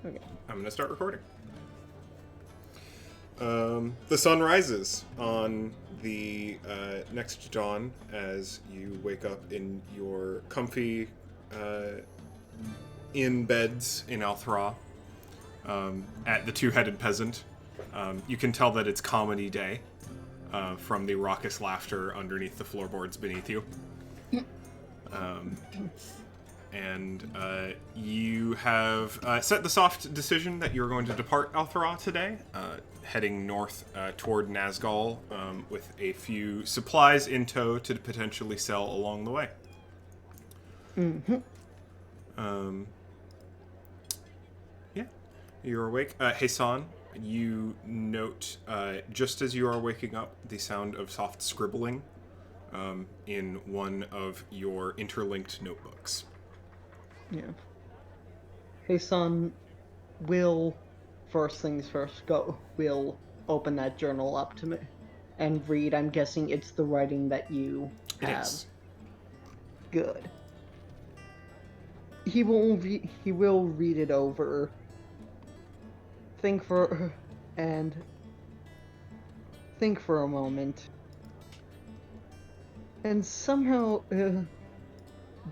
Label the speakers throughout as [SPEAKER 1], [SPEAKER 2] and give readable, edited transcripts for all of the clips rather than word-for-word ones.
[SPEAKER 1] Okay.
[SPEAKER 2] I'm going to start recording. The sun rises on the next dawn as you wake up in your comfy inn beds in Althra at the Two-Headed Peasant. You can tell that it's comedy day from the raucous laughter underneath the floorboards beneath you. And you have set the soft decision that you're going to depart Althra today, heading north toward Nazgul with a few supplies in tow to potentially sell along the way. Yeah, you're awake. Hassan, you note, just as you are waking up, the sound of soft scribbling in one of your interlinked notebooks.
[SPEAKER 1] Yeah. Hassan will, first things first, will open that journal up to me and read. I'm guessing it's the writing that you have.
[SPEAKER 2] It is.
[SPEAKER 1] Good. He will read it over. Think for a moment. And somehow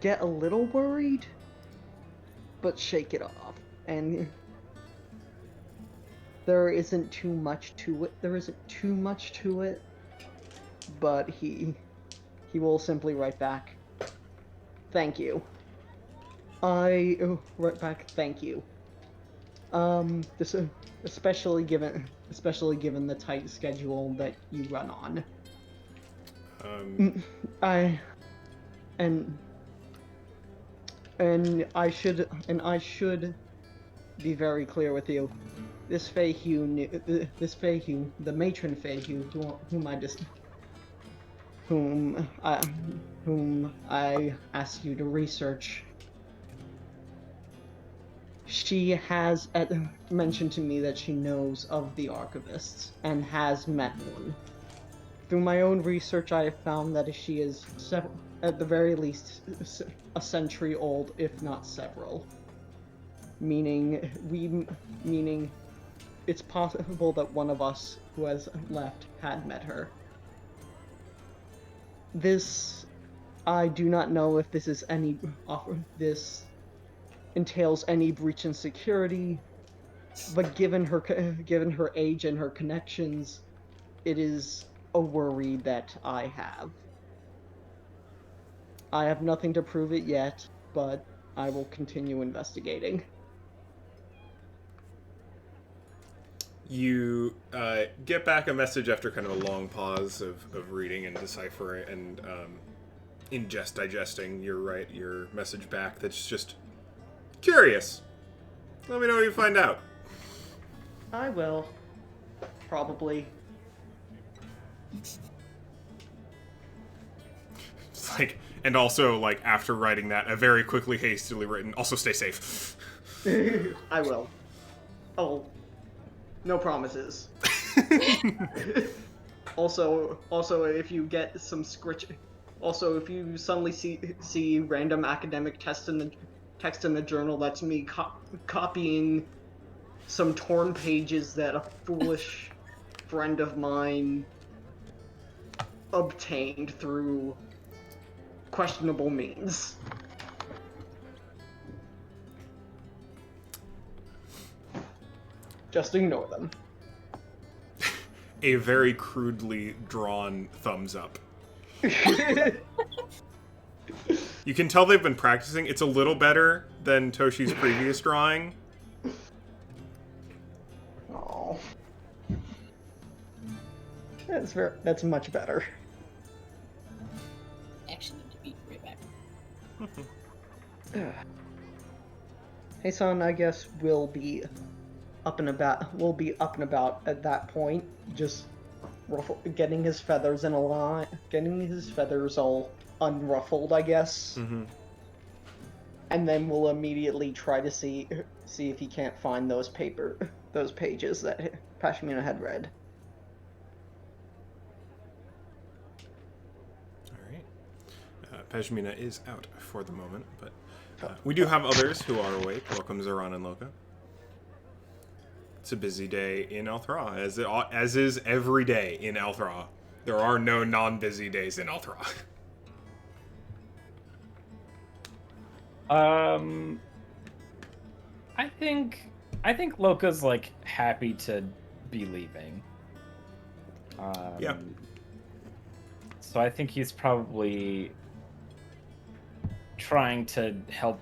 [SPEAKER 1] get a little worried, but shake it off. And there isn't too much to it. But he will simply write back, "Thank you." I write back, "Thank you." This especially given the tight schedule that you run on. I should be very clear with you. This Feihu, the matron Feihu, whom I asked you to research. She has mentioned to me that she knows of the archivists and has met one. Through my own research, I have found that she is, at the very least, a century old, if not several. Meaning it's possible that one of us who has left had met her. I do not know if this entails any breach in security, but given her age and her connections, it is a worry that I have. I have nothing to prove it yet, but I will continue investigating.
[SPEAKER 2] You get back a message after kind of a long pause of reading and deciphering and digesting your message back that's just curious. Let me know what you find out.
[SPEAKER 1] I will. Probably.
[SPEAKER 2] It's like, and also, like, after writing that, a very quickly, hastily written, also stay safe.
[SPEAKER 1] I will. Oh, no promises. Also, if you get some if you suddenly see random academic text in the journal, that's me copying some torn pages that a foolish friend of mine obtained through questionable means. Just ignore them.
[SPEAKER 2] A very crudely drawn thumbs up. You can tell they've been practicing. It's a little better than Toshi's previous drawing.
[SPEAKER 1] Oh, that's much better.
[SPEAKER 3] Actually, need to be right back.
[SPEAKER 1] Hey, son, I guess we'll be up and about at that point, just getting his feathers in a line, getting his feathers all unruffled, I guess.
[SPEAKER 2] Mm-hmm.
[SPEAKER 1] And then we'll immediately try to see if he can't find those pages that Pashmina had read.
[SPEAKER 2] All right. Pashmina is out for the moment, but we do have others who are awake. Welcome, Zoran and Loka. It's a busy day in Althra, as is every day in Althra. There are no non-busy days in Althra.
[SPEAKER 3] I think Loka's like happy to be leaving.
[SPEAKER 2] Yeah.
[SPEAKER 3] So I think he's probably trying to help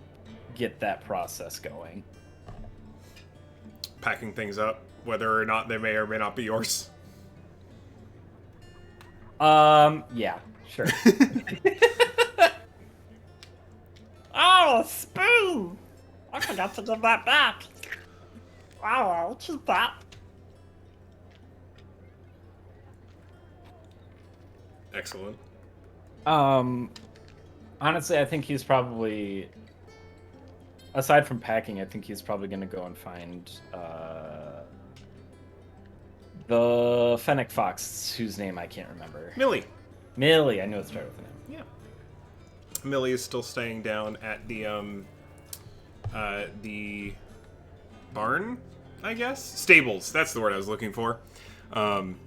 [SPEAKER 3] get that process going.
[SPEAKER 2] Packing things up, whether or not they may or may not be yours.
[SPEAKER 3] Yeah, sure. Oh, a spoon! I forgot to give that back. I'll keep that.
[SPEAKER 2] Excellent.
[SPEAKER 3] Honestly, I think he's probably, aside from packing, I think he's probably gonna go and find the Fennec Fox, whose name I can't remember.
[SPEAKER 2] Millie.
[SPEAKER 3] Millie, I knew it started with an M.
[SPEAKER 2] Yeah. Millie is still staying down at the barn, I guess? Stables, that's the word I was looking for.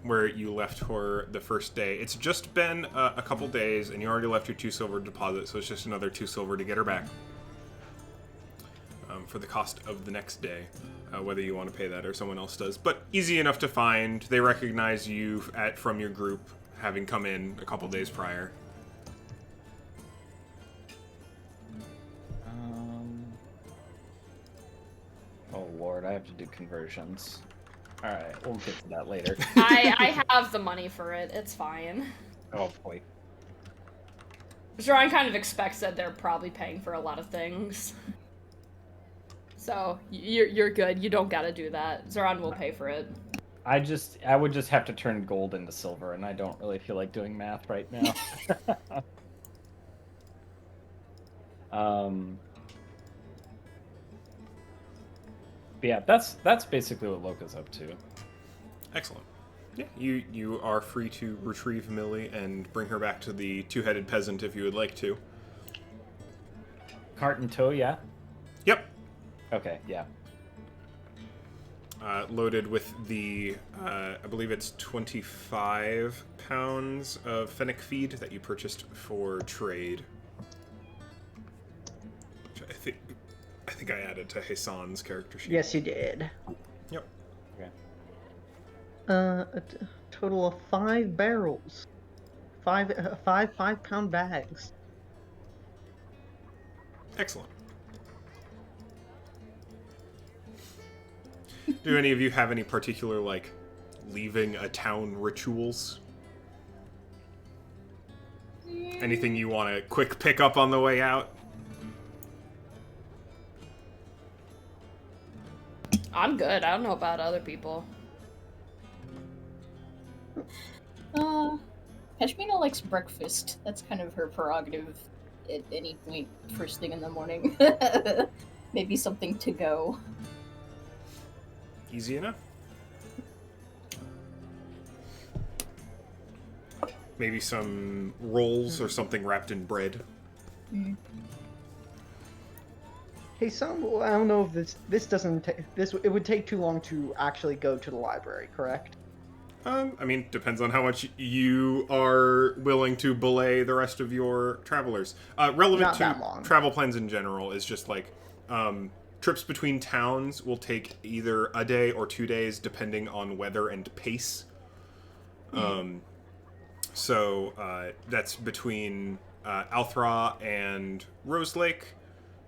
[SPEAKER 2] Where you left her the first day. It's just been a couple days, and you already left your 2 silver deposit, so it's just another 2 silver to get her back. For the cost of the next day, whether you want to pay that or someone else does. But easy enough to find. They recognize you from your group, having come in a couple days prior.
[SPEAKER 3] Oh lord, I have to do conversions. Alright, we'll get to that later.
[SPEAKER 4] I have the money for it. It's fine.
[SPEAKER 3] Oh boy.
[SPEAKER 4] Zoran kind of expects that they're probably paying for a lot of things. So, you're good. You don't gotta do that. Zoran will pay for it.
[SPEAKER 3] I would just have to turn gold into silver, and I don't really feel like doing math right now. But yeah, that's basically what Loka's up to.
[SPEAKER 2] Excellent. Yeah, you are free to retrieve Millie and bring her back to the 2-headed peasant if you would like to.
[SPEAKER 3] Cart and tow, yeah?
[SPEAKER 2] Yep.
[SPEAKER 3] Okay, yeah.
[SPEAKER 2] Loaded with the, I believe it's 25 pounds of fennec feed that you purchased for trade. Which I think I added to Hassan's character sheet.
[SPEAKER 1] Yes, you did.
[SPEAKER 2] Yep.
[SPEAKER 3] Okay.
[SPEAKER 1] A total of 5 barrels. 5-pound bags.
[SPEAKER 2] Excellent. Do any of you have any particular, like, leaving a town rituals? Anything you want to quick pick up on the way out?
[SPEAKER 4] I'm good. I don't know about other people.
[SPEAKER 5] Pashmina likes breakfast. That's kind of her prerogative at any point, first thing in the morning. Maybe something to go.
[SPEAKER 2] Easy enough. Maybe some rolls or something wrapped in bread.
[SPEAKER 1] Hey, well, I don't know if this doesn't take it would take too long to actually go to the library, correct?
[SPEAKER 2] I mean, depends on how much you are willing to belay the rest of your travelers. Relevant
[SPEAKER 1] Not
[SPEAKER 2] to
[SPEAKER 1] that long.
[SPEAKER 2] travel plans in general is just like trips between towns will take either a day or 2 days, depending on weather and pace. So that's between Althra and Rose Lake,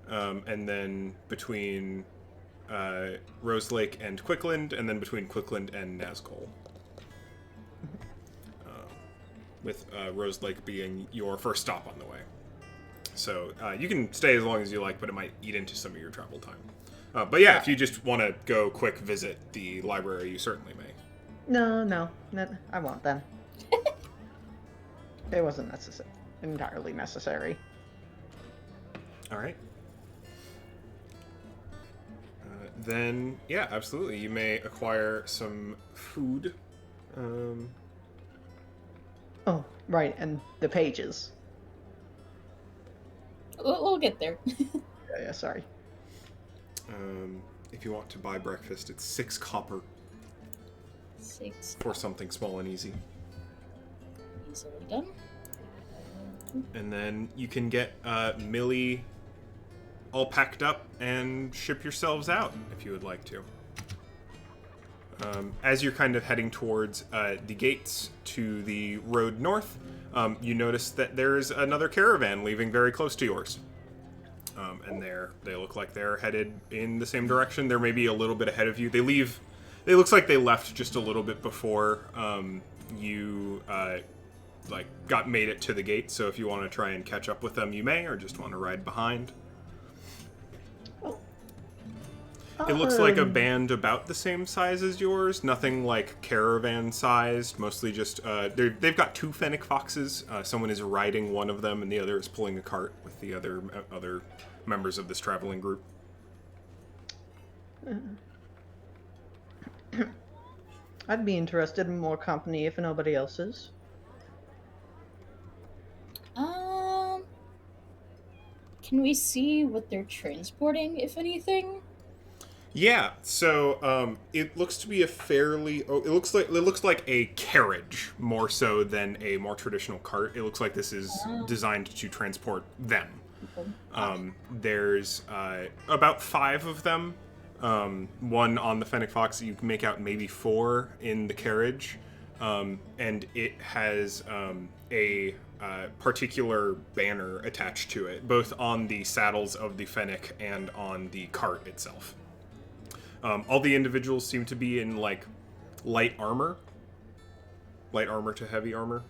[SPEAKER 2] and then between Rose Lake and Quickland, and then between Quickland and Nazgul. With Rose Lake being your first stop on the way. So you can stay as long as you like, but it might eat into some of your travel time. But yeah, if you just want to go quick visit the library, you certainly may.
[SPEAKER 1] No, I won't then. It wasn't entirely necessary.
[SPEAKER 2] All right. Then, yeah, absolutely. You may acquire some food.
[SPEAKER 1] Oh, right, and the pages.
[SPEAKER 5] We'll get there.
[SPEAKER 1] Yeah, sorry.
[SPEAKER 2] If you want to buy breakfast, it's 6 copper
[SPEAKER 5] 6.
[SPEAKER 2] for something small and easy.
[SPEAKER 5] Easily done.
[SPEAKER 2] And then you can get Millie all packed up and ship yourselves out if you would like to. As you're kind of heading towards the gates to the road north, you notice that there's another caravan leaving very close to yours. And they look like they're headed in the same direction. They're maybe a little bit ahead of you. It looks like they left just a little bit before you made it to the gate. So if you want to try and catch up with them, you may, or just want to ride behind. It looks like a band about the same size as yours. Nothing like caravan sized. Mostly just they've got 2 fennec foxes. Someone is riding one of them, and the other is pulling a cart with the other members of this traveling group.
[SPEAKER 1] I'd be interested in more company if nobody else is.
[SPEAKER 5] Can we see what they're transporting, if anything?
[SPEAKER 2] Yeah, so it looks to be it looks like a carriage more so than a more traditional cart. It looks like this is designed to transport them. There's about 5 of them. One on the Fennec Fox. You can make out maybe 4 in the carriage, and it has a particular banner attached to it, both on the saddles of the Fennec and on the cart itself. All the individuals seem to be in, like, light armor to heavy armor.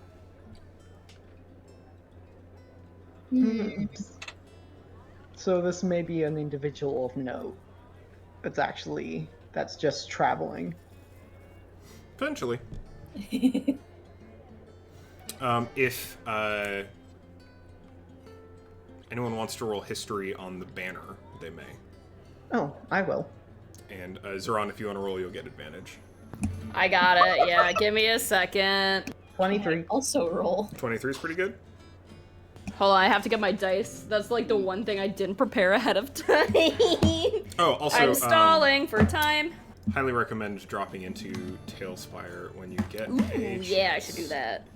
[SPEAKER 1] So this may be an individual of note. That's just traveling.
[SPEAKER 2] Potentially. If anyone wants to roll history on the banner, they may.
[SPEAKER 1] Oh, I will.
[SPEAKER 2] And Zoran, if you want to roll, you'll get advantage.
[SPEAKER 4] I got it. Yeah, give me a second.
[SPEAKER 1] 23.
[SPEAKER 5] Also roll.
[SPEAKER 2] 23 is pretty good.
[SPEAKER 4] Hold on, I have to get my dice. That's like the one thing I didn't prepare ahead of time.
[SPEAKER 2] Oh, also,
[SPEAKER 4] I'm stalling for time.
[SPEAKER 2] highly recommend dropping into Tailspire when you get a chance.
[SPEAKER 4] Yeah, I should do that.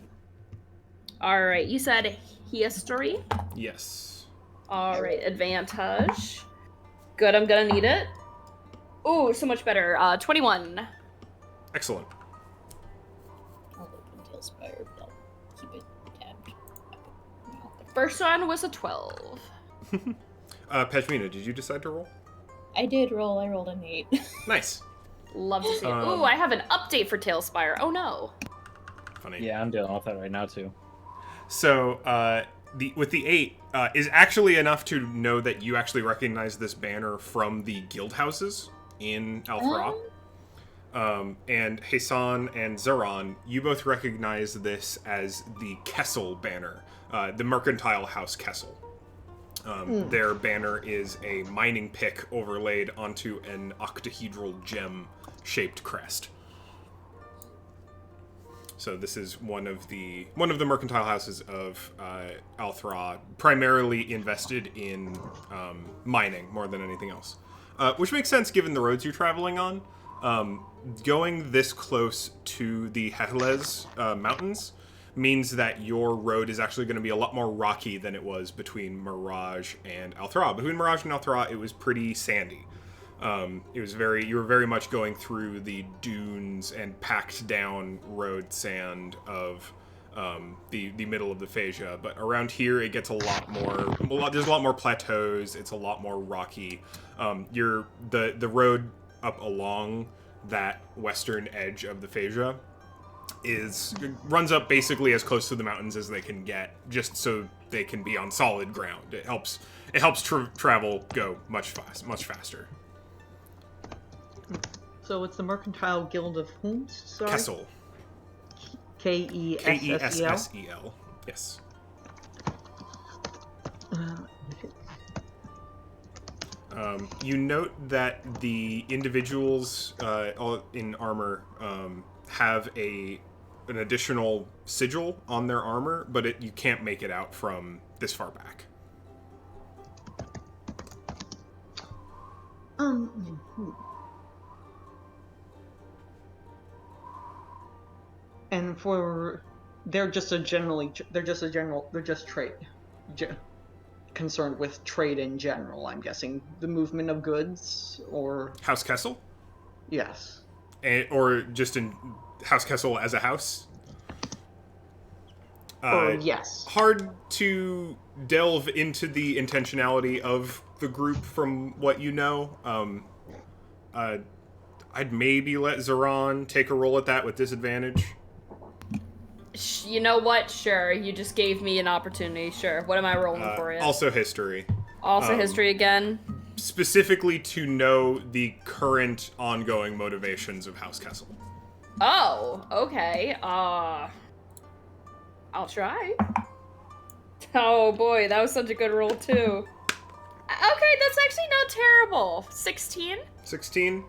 [SPEAKER 4] Alright, you said history?
[SPEAKER 2] Yes.
[SPEAKER 4] Alright, advantage. Good, I'm gonna need it. Ooh, so much better. 21.
[SPEAKER 2] Excellent.
[SPEAKER 5] I'll open Tailspire, but I'll keep it tabbed.
[SPEAKER 4] First one was a 12.
[SPEAKER 2] Pejmina, did you decide to roll?
[SPEAKER 5] I did roll. I rolled an 8.
[SPEAKER 2] Nice.
[SPEAKER 4] Love to see it. Ooh, I have an update for Tailspire. Oh no.
[SPEAKER 2] Funny.
[SPEAKER 6] Yeah, I'm dealing with that right now too.
[SPEAKER 2] So, with the 8 is actually enough to know that you actually recognize this banner from the guild houses in Althra. And Hassan and Zoran, you both recognize this as the Kessel banner, the Mercantile House Kessel. Their banner is a mining pick overlaid onto an octahedral gem-shaped crest. So this is one of the mercantile houses of Althra, primarily invested in mining more than anything else, which makes sense given the roads you're traveling on. Going this close to the Heles mountains means that your road is actually going to be a lot more rocky than it was between Mirage and Althra. Between Mirage and Althra, it was pretty sandy. You were very much going through the dunes and packed down road sand of the middle of the Phasia. But around here, it gets there's a lot more plateaus. It's a lot more rocky. The road up along that western edge of the Phasia runs up basically as close to the mountains as they can get, just so they can be on solid ground. It helps travel go much faster.
[SPEAKER 1] So it's the Mercantile Guild of whom? Sorry?
[SPEAKER 2] Kessel.
[SPEAKER 1] Kessel.
[SPEAKER 2] Kessel. Yes. You note that the individuals all in armor have an additional sigil on their armor, but you can't make it out from this far back.
[SPEAKER 1] And for they're just trade concerned with trade in general. I'm guessing the movement of goods, or
[SPEAKER 2] House Kessel?
[SPEAKER 1] yes,
[SPEAKER 2] Or just in House Kessel as a house?
[SPEAKER 1] or yes.
[SPEAKER 2] Hard to delve into the intentionality of the group from what you know. I'd maybe let Zoran take a roll at that with disadvantage.
[SPEAKER 4] You know what? Sure. You just gave me an opportunity. Sure. What am I rolling for it?
[SPEAKER 2] Also history.
[SPEAKER 4] Also history again?
[SPEAKER 2] Specifically to know the current ongoing motivations of House Kessel.
[SPEAKER 4] Oh, okay. I'll try. Oh boy, that was such a good roll too. Okay, that's actually not terrible. 16?
[SPEAKER 2] 16.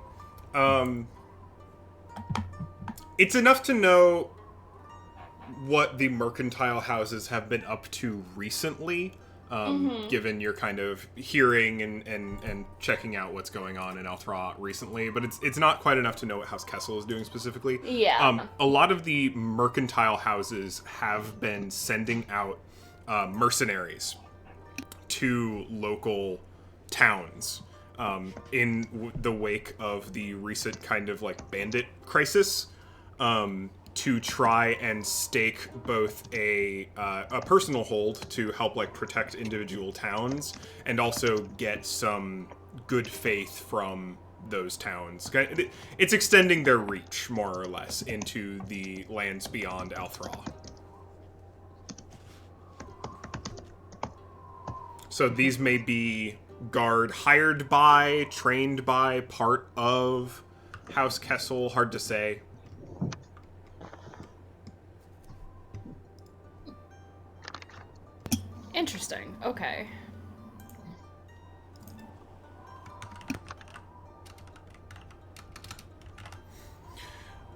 [SPEAKER 2] It's enough to know what the mercantile houses have been up to recently, given your kind of hearing and checking out what's going on in Althra recently, but it's not quite enough to know what House Kessel is doing specifically.
[SPEAKER 4] Yeah.
[SPEAKER 2] A lot of the mercantile houses have been sending out mercenaries to local towns in the wake of the recent kind of like bandit crisis, to try and stake both a personal hold to help like protect individual towns and also get some good faith from those towns. It's extending their reach more or less into the lands beyond Althra. So these may be guard hired by, trained by, part of House Kessel, hard to say.
[SPEAKER 4] Interesting. Okay.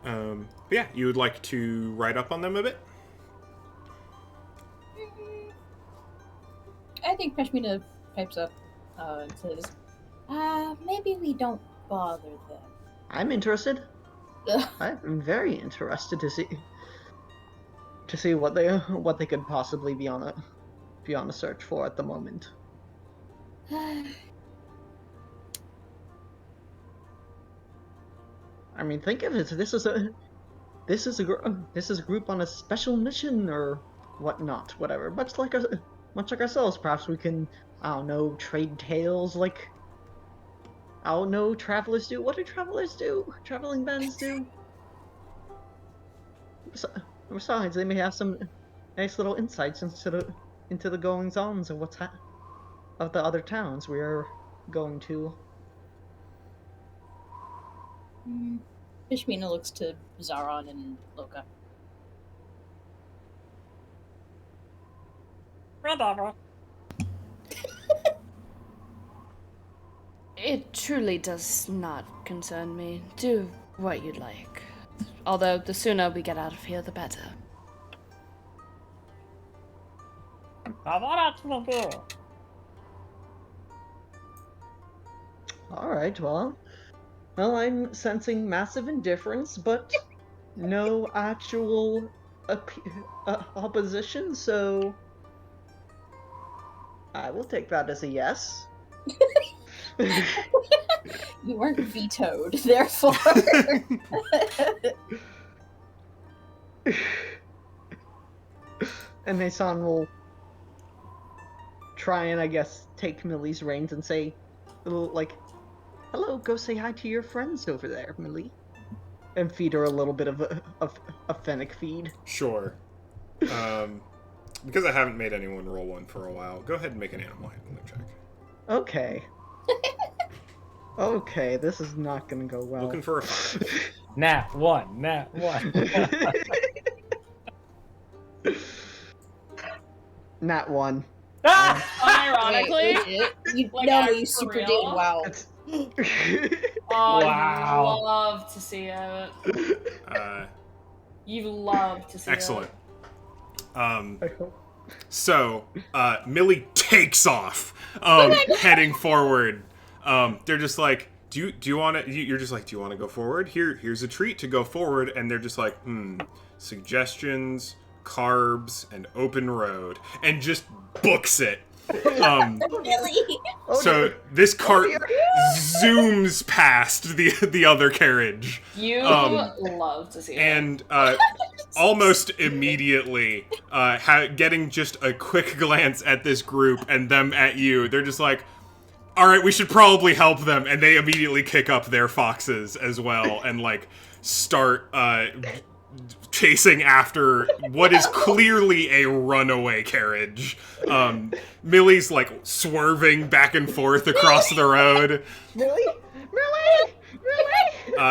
[SPEAKER 2] But yeah, you would like to write up on them a bit?
[SPEAKER 5] I think Pashmina pipes up and says, maybe we don't bother them.
[SPEAKER 1] I'm interested. I'm very interested to see what they could possibly be on a search for at the moment. I mean, think of it. This is a group on a special mission or whatnot, whatever. Much like ourselves, perhaps we can, I don't know, trade tales like, I don't know, travelers do. What do travelers do? Traveling bands do. Besides, they may have some nice little insights into the goings-ons of of the other towns we are going to.
[SPEAKER 5] Pashmina looks to Zaron and Loka.
[SPEAKER 3] Whatever.
[SPEAKER 4] It truly does not concern me. Do what you'd like. Although, the sooner we get out of here, the better.
[SPEAKER 3] Now what else will do?
[SPEAKER 1] Alright, well, I'm sensing massive indifference, but no actual opposition, so I will take that as a yes.
[SPEAKER 5] You weren't vetoed, therefore.
[SPEAKER 1] And Nason will try and, I guess, take Millie's reins and say, like, hello, go say hi to your friends over there, Millie. And feed her a little bit of a fennec feed.
[SPEAKER 2] Sure. Because I haven't made anyone roll one for a while, go ahead and make an animal handling check.
[SPEAKER 1] Okay. Okay, this is not gonna go well.
[SPEAKER 2] Looking for a 5.
[SPEAKER 3] Nat 1.
[SPEAKER 1] Nat 1.
[SPEAKER 4] Unironically.
[SPEAKER 5] Wait, you
[SPEAKER 4] Like,
[SPEAKER 5] no,
[SPEAKER 4] for
[SPEAKER 5] you super
[SPEAKER 4] real?
[SPEAKER 5] did. Wow.
[SPEAKER 4] Oh,
[SPEAKER 3] Wow.
[SPEAKER 4] you love to see it. You love to see
[SPEAKER 2] Excellent.
[SPEAKER 1] I hope.
[SPEAKER 2] So, Millie takes off, heading forward, They're just like, do you want to? You're just like, do you want to go forward? Here's a treat to go forward, and they're just like, suggestions, carbs, and open road, and just books it.
[SPEAKER 5] Really?
[SPEAKER 2] So this cart zooms past the other carriage.
[SPEAKER 4] You love to see it.
[SPEAKER 2] And almost immediately, getting just a quick glance at this group and them at you, they're just like, all right, we should probably help them. And they immediately kick up their foxes as well and, like, start chasing after what is clearly a runaway carriage. Millie's, like, swerving back and forth across the road.
[SPEAKER 1] Really?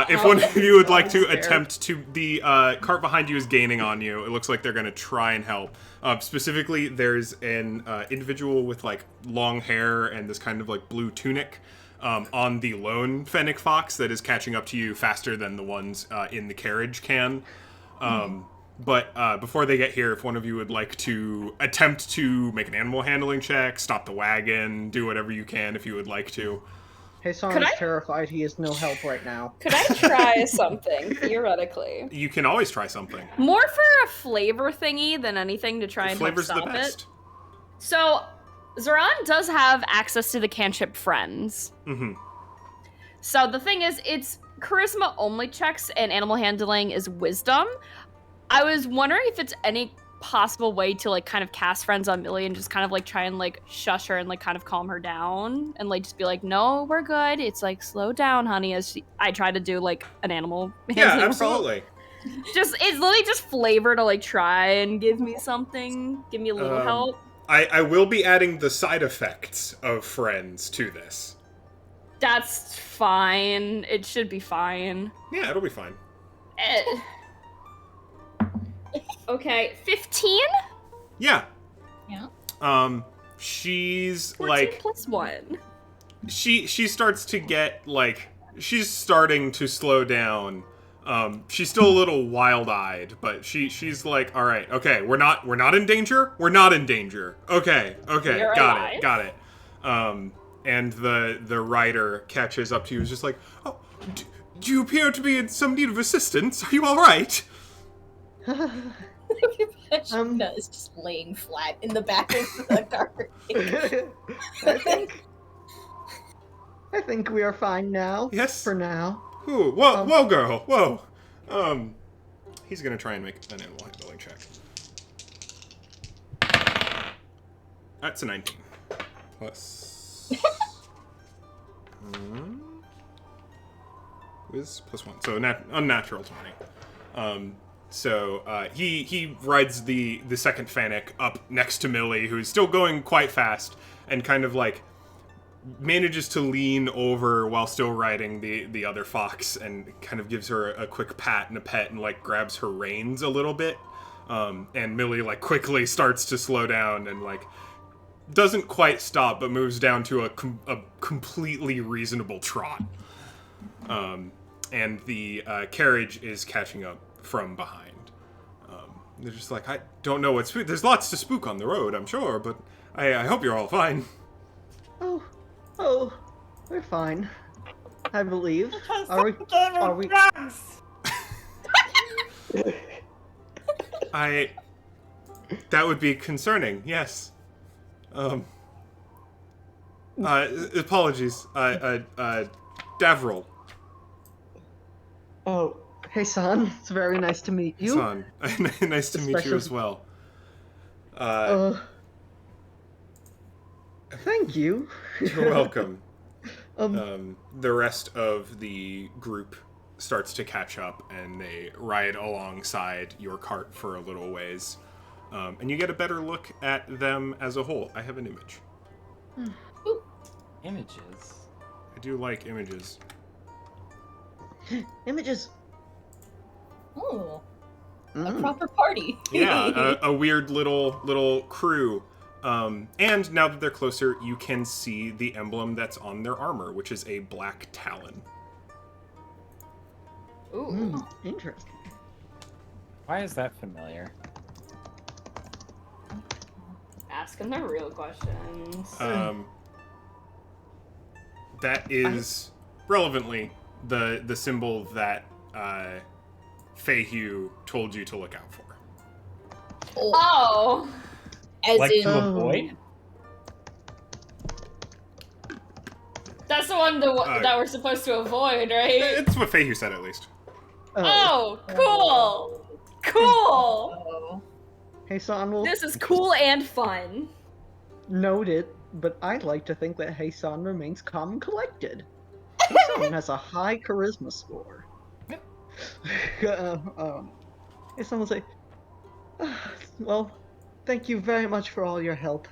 [SPEAKER 2] If one of you would like to attempt to... The cart behind you is gaining on you. It looks like they're going to try and help. Specifically, there's an individual with, like, long hair and this kind of, like, blue tunic on the lone fennec fox that is catching up to you faster than the ones in the carriage can. But before they get here, if one of you would like to attempt to make an animal handling check, stop the wagon, do whatever you can if you would like to.
[SPEAKER 1] Hassan is terrified he has no help right now.
[SPEAKER 4] Could I try something, theoretically?
[SPEAKER 2] You can always try something.
[SPEAKER 4] More for a flavor thingy than anything to try and help
[SPEAKER 2] Flavor's
[SPEAKER 4] stop
[SPEAKER 2] the best.
[SPEAKER 4] it. So, Zoran does have access to the cantrip Friends.
[SPEAKER 2] Mm-hmm.
[SPEAKER 4] So the thing is, it's charisma only checks and animal handling is wisdom. I was wondering if it's any possible way to, like, kind of cast Friends on Millie and just kind of, like, try and, like, shush her and, like, kind of calm her down and, like, just be like, no, we're good. It's like, slow down, honey, as I try to do, like, an animal handling
[SPEAKER 2] Yeah, absolutely.
[SPEAKER 4] role. It's literally just flavor to, like, try and give me something, give me a little help.
[SPEAKER 2] I will be adding the side effects of Friends to this.
[SPEAKER 4] That's fine. It should be fine.
[SPEAKER 2] Yeah, it'll be fine.
[SPEAKER 4] Okay, 15?
[SPEAKER 2] Yeah.
[SPEAKER 5] Yeah.
[SPEAKER 2] She's
[SPEAKER 4] 14
[SPEAKER 2] like
[SPEAKER 4] plus 1.
[SPEAKER 2] she starts to get, like, she's starting to slow down. She's still a little wild-eyed, but she's like, all right, okay, we're not in danger. We're not in danger. Okay,
[SPEAKER 4] You're
[SPEAKER 2] got
[SPEAKER 4] alive.
[SPEAKER 2] it, got it. And the rider catches up to you, is just like, oh, do you appear to be in some need of assistance? Are you all right?
[SPEAKER 5] Shuna is just laying flat in the back of the garbage.
[SPEAKER 1] I think we are fine now.
[SPEAKER 2] Yes.
[SPEAKER 1] For now.
[SPEAKER 2] Ooh, whoa, girl, whoa. He's gonna try and make an animal handling check. That's a 19. Plus... Whiz, plus 1. So unnatural 20. So he rides the second Fennec up next to Millie, who's still going quite fast, and kind of, like, manages to lean over while still riding the other fox, and kind of gives her a quick pat and a pet, and, like, grabs her reins a little bit. And Millie, like, quickly starts to slow down and, like, doesn't quite stop, but moves down to a completely reasonable trot. And the carriage is catching up from behind. They're just like, I don't know what's... There's lots to spook on the road, I'm sure, but I hope you're all fine.
[SPEAKER 1] Oh, we're fine. I believe. Are we?
[SPEAKER 2] That would be concerning, yes. Apologies. Davril.
[SPEAKER 1] Oh, hey, son. It's very nice to meet you.
[SPEAKER 2] Son. Nice to meet you as well.
[SPEAKER 1] Thank you.
[SPEAKER 2] You're welcome. The rest of the group starts to catch up, and they ride alongside your cart for a little ways. And you get a better look at them as a whole. I have an image.
[SPEAKER 6] Images?
[SPEAKER 2] I do like images.
[SPEAKER 1] Images.
[SPEAKER 5] Oh, a proper party.
[SPEAKER 2] Yeah, a weird little crew. And now that they're closer, you can see the emblem that's on their armor, which is a black talon.
[SPEAKER 4] Ooh.
[SPEAKER 1] Interesting.
[SPEAKER 6] Why is that familiar?
[SPEAKER 4] Asking the real questions.
[SPEAKER 2] that is relevantly the symbol that Feihu told you to look out for.
[SPEAKER 4] Oh.
[SPEAKER 5] As
[SPEAKER 6] Like
[SPEAKER 5] in,
[SPEAKER 6] to avoid?
[SPEAKER 4] That's the one that we're supposed to avoid, right?
[SPEAKER 2] It's what Feihu said, at least.
[SPEAKER 4] Oh, cool. Cool.
[SPEAKER 5] oh,
[SPEAKER 1] Heisan will
[SPEAKER 4] This is cool and fun.
[SPEAKER 1] note it, but I'd like to think that Heisan remains calm and collected. Heisan has a high charisma score. Heisan will say, well, thank you very much for all your help.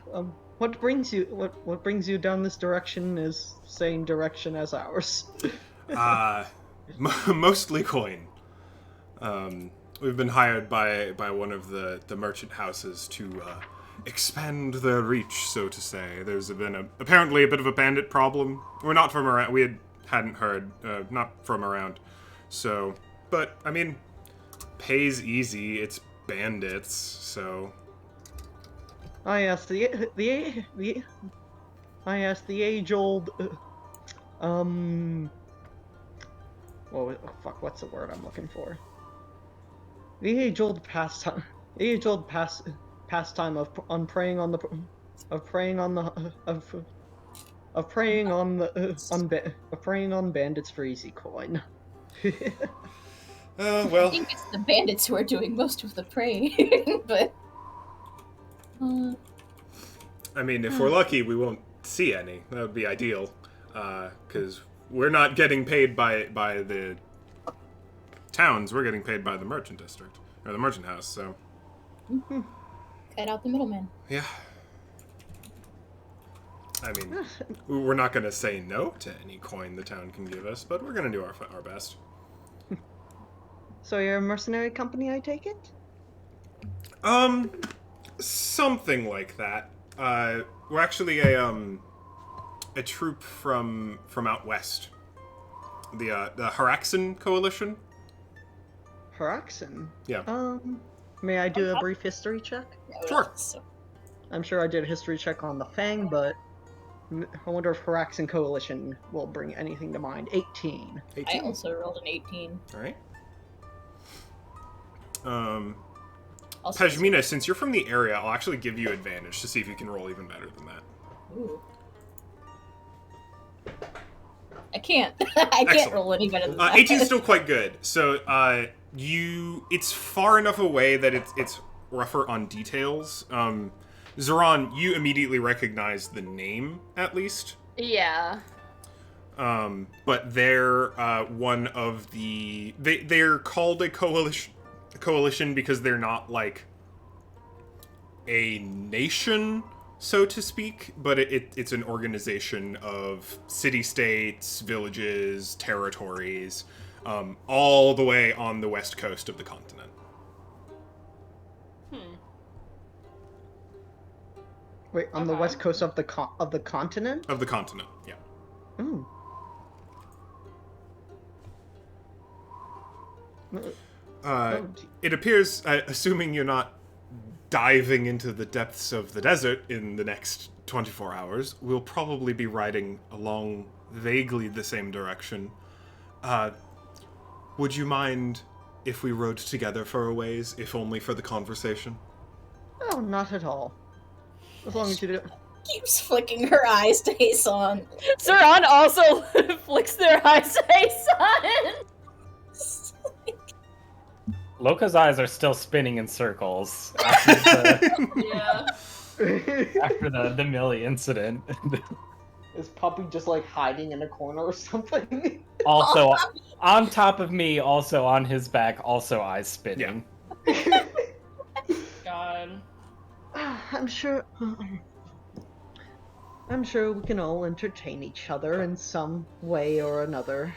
[SPEAKER 1] What brings you down this direction is same direction as ours.
[SPEAKER 2] Mostly coin. We've been hired by one of the merchant houses to expand their reach, so to say. There's been apparently a bit of a bandit problem. We're not from around. We hadn't heard, not from around. So, but I mean, pay's easy. It's bandits, so.
[SPEAKER 1] I asked the age-old, what's the word I'm looking for? The age-old pastime of preying on bandits for easy coin.
[SPEAKER 5] I
[SPEAKER 2] Well,
[SPEAKER 5] think it's the bandits who are doing most of the preying, but.
[SPEAKER 2] I mean, if we're lucky, we won't see any. That would be ideal, because we're not getting paid by the towns. We're getting paid by the merchant district or the merchant house. So,
[SPEAKER 5] Cut out the middleman.
[SPEAKER 2] yeah. I mean, we're not going to say no to any coin the town can give us, but we're going to do our best.
[SPEAKER 1] So you're a mercenary company, I take it?
[SPEAKER 2] Something like that. We're actually a troop from out west. The Haraxan coalition.
[SPEAKER 1] Haraxan?
[SPEAKER 2] Yeah.
[SPEAKER 1] May I do a brief history check?
[SPEAKER 2] Sure.
[SPEAKER 5] So,
[SPEAKER 1] I'm sure I did a history check on the Fang, but I wonder if Haraxan Coalition will bring anything to mind. 18.
[SPEAKER 2] 18.
[SPEAKER 5] I also rolled an 18.
[SPEAKER 2] All right.
[SPEAKER 5] Also,
[SPEAKER 2] Pejmina, since you're from the area, I'll actually give you advantage to see if you can roll even better than that.
[SPEAKER 5] Ooh. I can't. I can't
[SPEAKER 2] Excellent.
[SPEAKER 5] roll any better than that.
[SPEAKER 2] 18 is still quite good. So it's far enough away that it's rougher on details. Zoran, you immediately recognize the name, at least.
[SPEAKER 4] Yeah.
[SPEAKER 2] But they're one of the they're called a coalition because they're not like a nation, so to speak, but it's an organization of city-states, villages, territories, all the way on the west coast of the continent.
[SPEAKER 1] Wait, on the west coast of the continent?
[SPEAKER 2] Of the continent, yeah.
[SPEAKER 1] Ooh.
[SPEAKER 2] It appears, assuming you're not diving into the depths of the desert in the next 24 hours, we'll probably be riding along vaguely the same direction. Would you mind if we rode together for a ways, if only for the conversation?
[SPEAKER 1] Oh, not at all. As long as you do.
[SPEAKER 5] Keeps flicking her eyes to Hasan.
[SPEAKER 4] Zoran also flicks their eyes to Hasan.
[SPEAKER 6] Loka's eyes are still spinning in circles after
[SPEAKER 4] Yeah.
[SPEAKER 6] the Millie incident.
[SPEAKER 1] Is Puppy just like hiding in a corner or something?
[SPEAKER 6] Also, on top of me, also on his back, also eyes spinning.
[SPEAKER 4] God.
[SPEAKER 1] I'm sure we can all entertain each other in some way or another.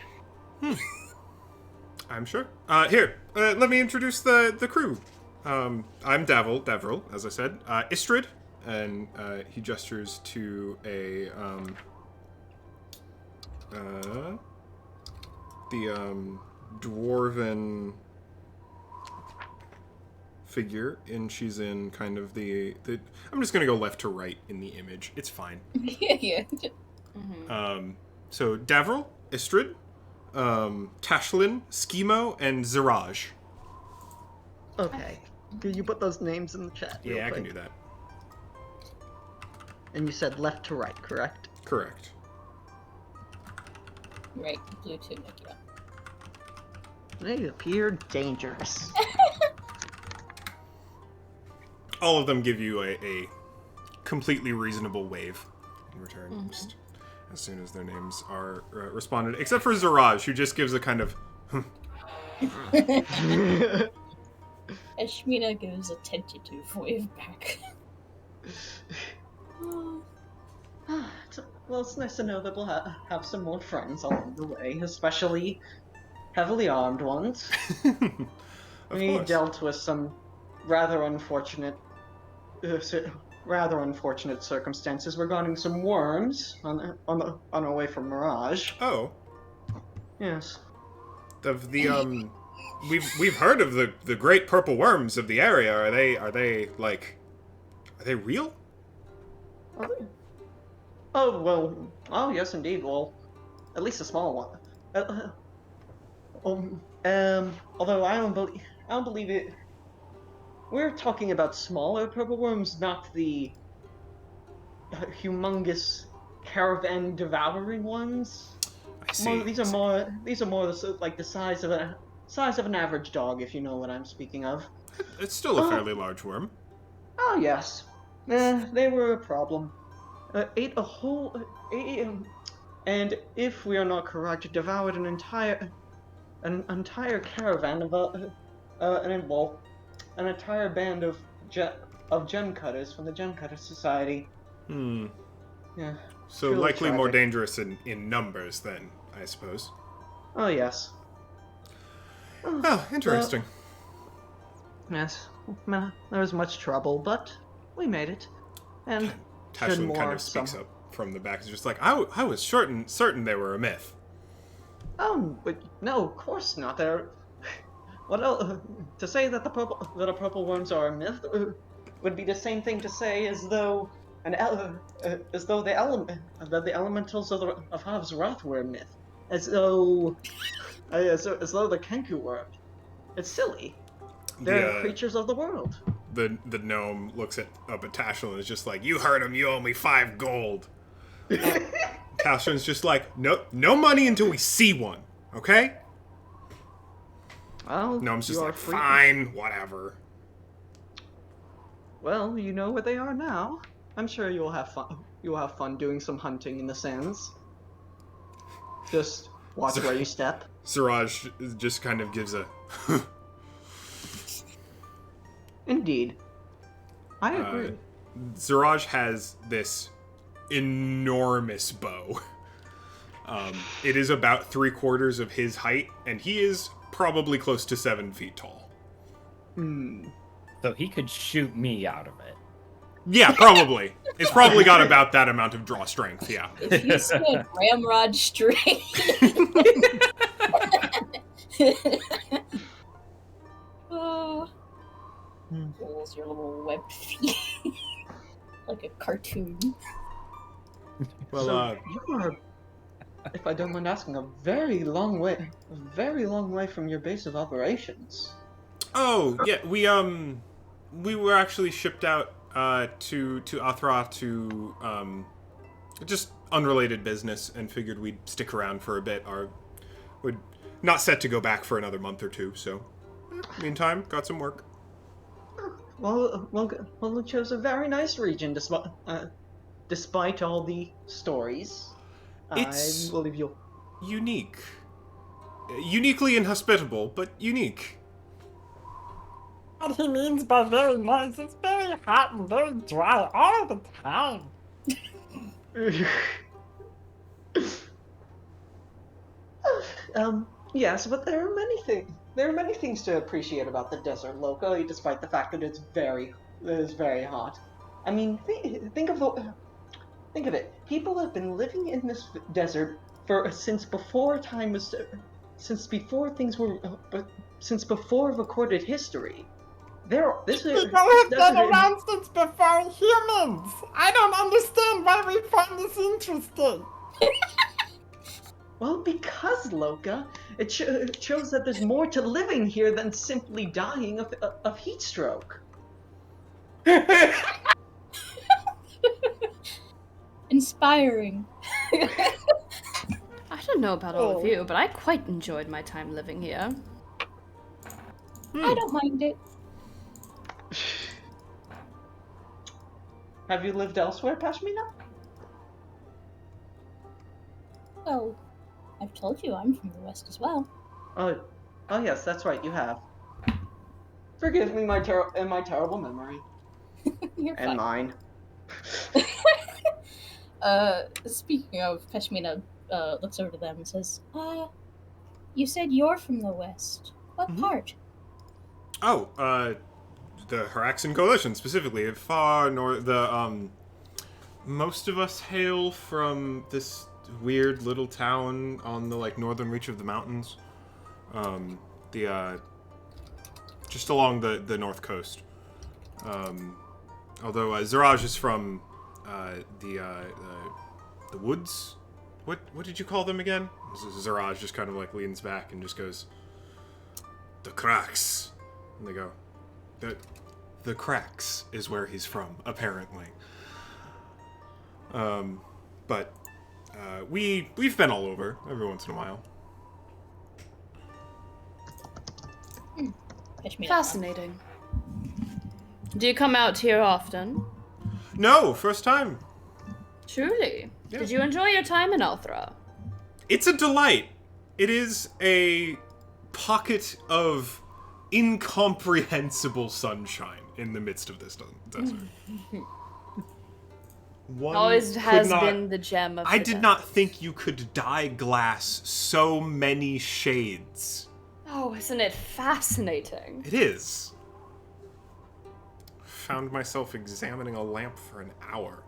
[SPEAKER 2] I'm sure. Here, let me introduce the crew. I'm Devril, as I said. Istrid, and he gestures to the dwarven figure, and she's in kind of the I'm just gonna go left to right in the image. It's fine.
[SPEAKER 5] Yeah.
[SPEAKER 2] So Davril, Istrid, Tashlin, Schemo, and Ziraj.
[SPEAKER 1] Okay. Can you put those names in the chat? real
[SPEAKER 2] Yeah, I can
[SPEAKER 1] quick?
[SPEAKER 2] do that.
[SPEAKER 1] And you said left to right, correct?
[SPEAKER 2] Correct.
[SPEAKER 5] Right, blue tunic, yeah.
[SPEAKER 1] They appear dangerous.
[SPEAKER 2] All of them give you a completely reasonable wave in return, just as soon as their names are responded. Except for Ziraj, who just gives a kind of...
[SPEAKER 5] Ashmina gives a tentative wave back.
[SPEAKER 1] Well, it's nice to know that we'll have some more friends along the way, especially heavily armed ones.
[SPEAKER 2] Of
[SPEAKER 1] We
[SPEAKER 2] course.
[SPEAKER 1] dealt with some rather unfortunate circumstances regarding some worms on our way from Mirage.
[SPEAKER 2] Oh,
[SPEAKER 1] Yes.
[SPEAKER 2] of the we've heard of the great purple worms of the area. Are they real?
[SPEAKER 1] Oh well. Oh yes, indeed. Well, at least a small one. Although I don't believe it. We're talking about smaller purple worms, not the humongous caravan devouring ones.
[SPEAKER 2] I see.
[SPEAKER 1] These are more like the size of an average dog, if you know what I'm speaking of.
[SPEAKER 2] It's still a fairly large worm.
[SPEAKER 1] Oh yes, they were a problem. Ate a whole, and if we are not correct, devoured an entire caravan of an entire band of gem cutters from the Gem Cutter Society.
[SPEAKER 2] Hmm.
[SPEAKER 1] Yeah.
[SPEAKER 2] So
[SPEAKER 1] Truly
[SPEAKER 2] likely more
[SPEAKER 1] tragic.
[SPEAKER 2] dangerous in numbers then, I suppose.
[SPEAKER 1] Oh yes.
[SPEAKER 2] Oh, interesting.
[SPEAKER 1] Yes. There was much trouble, but we made it. And should
[SPEAKER 2] Tashlin kind
[SPEAKER 1] more
[SPEAKER 2] of speaks
[SPEAKER 1] some-
[SPEAKER 2] up from the back. It's just like, I was certain they were a myth.
[SPEAKER 1] Oh, but no, of course not. They're what else? To say that the purple worms are a myth would be the same thing to say as though the elementals of Hav's Wrath were a myth, as though the Kenku were. It's silly. They're creatures of the world.
[SPEAKER 2] The gnome looks up at Tashlin and is just like, you heard him, you owe me 5 gold. Tashlin's just like, no money until we see one, okay?
[SPEAKER 1] Well,
[SPEAKER 2] Gnome's just
[SPEAKER 1] you are
[SPEAKER 2] like,
[SPEAKER 1] free.
[SPEAKER 2] fine, whatever.
[SPEAKER 1] Well, you know where they are now. I'm sure you'll have fun. You'll have fun doing some hunting in the sands. Just watch where you step.
[SPEAKER 2] Siraj just kind of gives a...
[SPEAKER 1] Indeed. I agree.
[SPEAKER 2] Siraj has this enormous bow. It is about 3/4 of his height, and he is probably close to 7 feet tall.
[SPEAKER 6] So he could shoot me out of it.
[SPEAKER 2] Yeah, probably. It's probably got about that amount of draw strength, yeah.
[SPEAKER 5] If you said ramrod straight. Oh. Pulls your little webbed feet. Like a cartoon.
[SPEAKER 2] Well,
[SPEAKER 1] so you are, if I don't mind asking, a very long way from your base of operations.
[SPEAKER 2] oh, yeah, we were actually shipped out to Athra to just unrelated business, and figured we'd stick around for a bit. We're not set to go back for another month or two, so meantime, got some work.
[SPEAKER 1] Well, you chose a very nice region, despite all the stories.
[SPEAKER 2] It's-
[SPEAKER 1] I believe you.
[SPEAKER 2] Unique. Uniquely inhospitable, but unique.
[SPEAKER 3] What he means by very nice is very hot and very dry all the time.
[SPEAKER 1] Yes, but there are many things to appreciate about the desert locally, despite the fact that it's very hot. I mean, think of it. People have been living in this desert since before recorded history. This
[SPEAKER 3] People have been around since before humans. I don't understand why we find this interesting.
[SPEAKER 1] Well, because, Loka, it shows that there's more to living here than simply dying of heat stroke.
[SPEAKER 5] Inspiring.
[SPEAKER 4] I don't know about all of
[SPEAKER 3] Oh.
[SPEAKER 4] you, but I quite enjoyed my time living here.
[SPEAKER 5] I don't mind it.
[SPEAKER 1] Have you lived elsewhere, Pashmina?
[SPEAKER 5] Well, I've told you I'm from the West as well.
[SPEAKER 1] Oh yes, that's right, you have. Forgive me my terrible memory.
[SPEAKER 5] You're
[SPEAKER 1] And
[SPEAKER 5] fine.
[SPEAKER 1] mine.
[SPEAKER 5] Speaking of, Pashmina looks over to them and says, you said you're from the West. What part?
[SPEAKER 2] Oh, the Haraxan Coalition, specifically. Far north, most of us hail from this weird little town on the, northern reach of the mountains. Just along the north coast. Although, Zaraj is from, the woods? What did you call them again? Zaraj just kind of, leans back and just goes, the cracks. And they go, the cracks is where he's from, apparently. But we've been all over every once in a while.
[SPEAKER 5] Pashmina.
[SPEAKER 4] Fascinating. Do you come out here often?
[SPEAKER 2] No, first time.
[SPEAKER 4] Truly.
[SPEAKER 2] Yeah.
[SPEAKER 4] Did you enjoy your time in Althra?
[SPEAKER 2] It's a delight. It is a pocket of incomprehensible sunshine in the midst of this desert. One
[SPEAKER 4] Always
[SPEAKER 2] could
[SPEAKER 4] has
[SPEAKER 2] not-
[SPEAKER 4] been the gem of
[SPEAKER 2] I
[SPEAKER 4] the
[SPEAKER 2] did
[SPEAKER 4] depths.
[SPEAKER 2] not think you could dye glass so many shades.
[SPEAKER 4] Oh, isn't it fascinating?
[SPEAKER 2] It is. Found myself examining a lamp for an hour.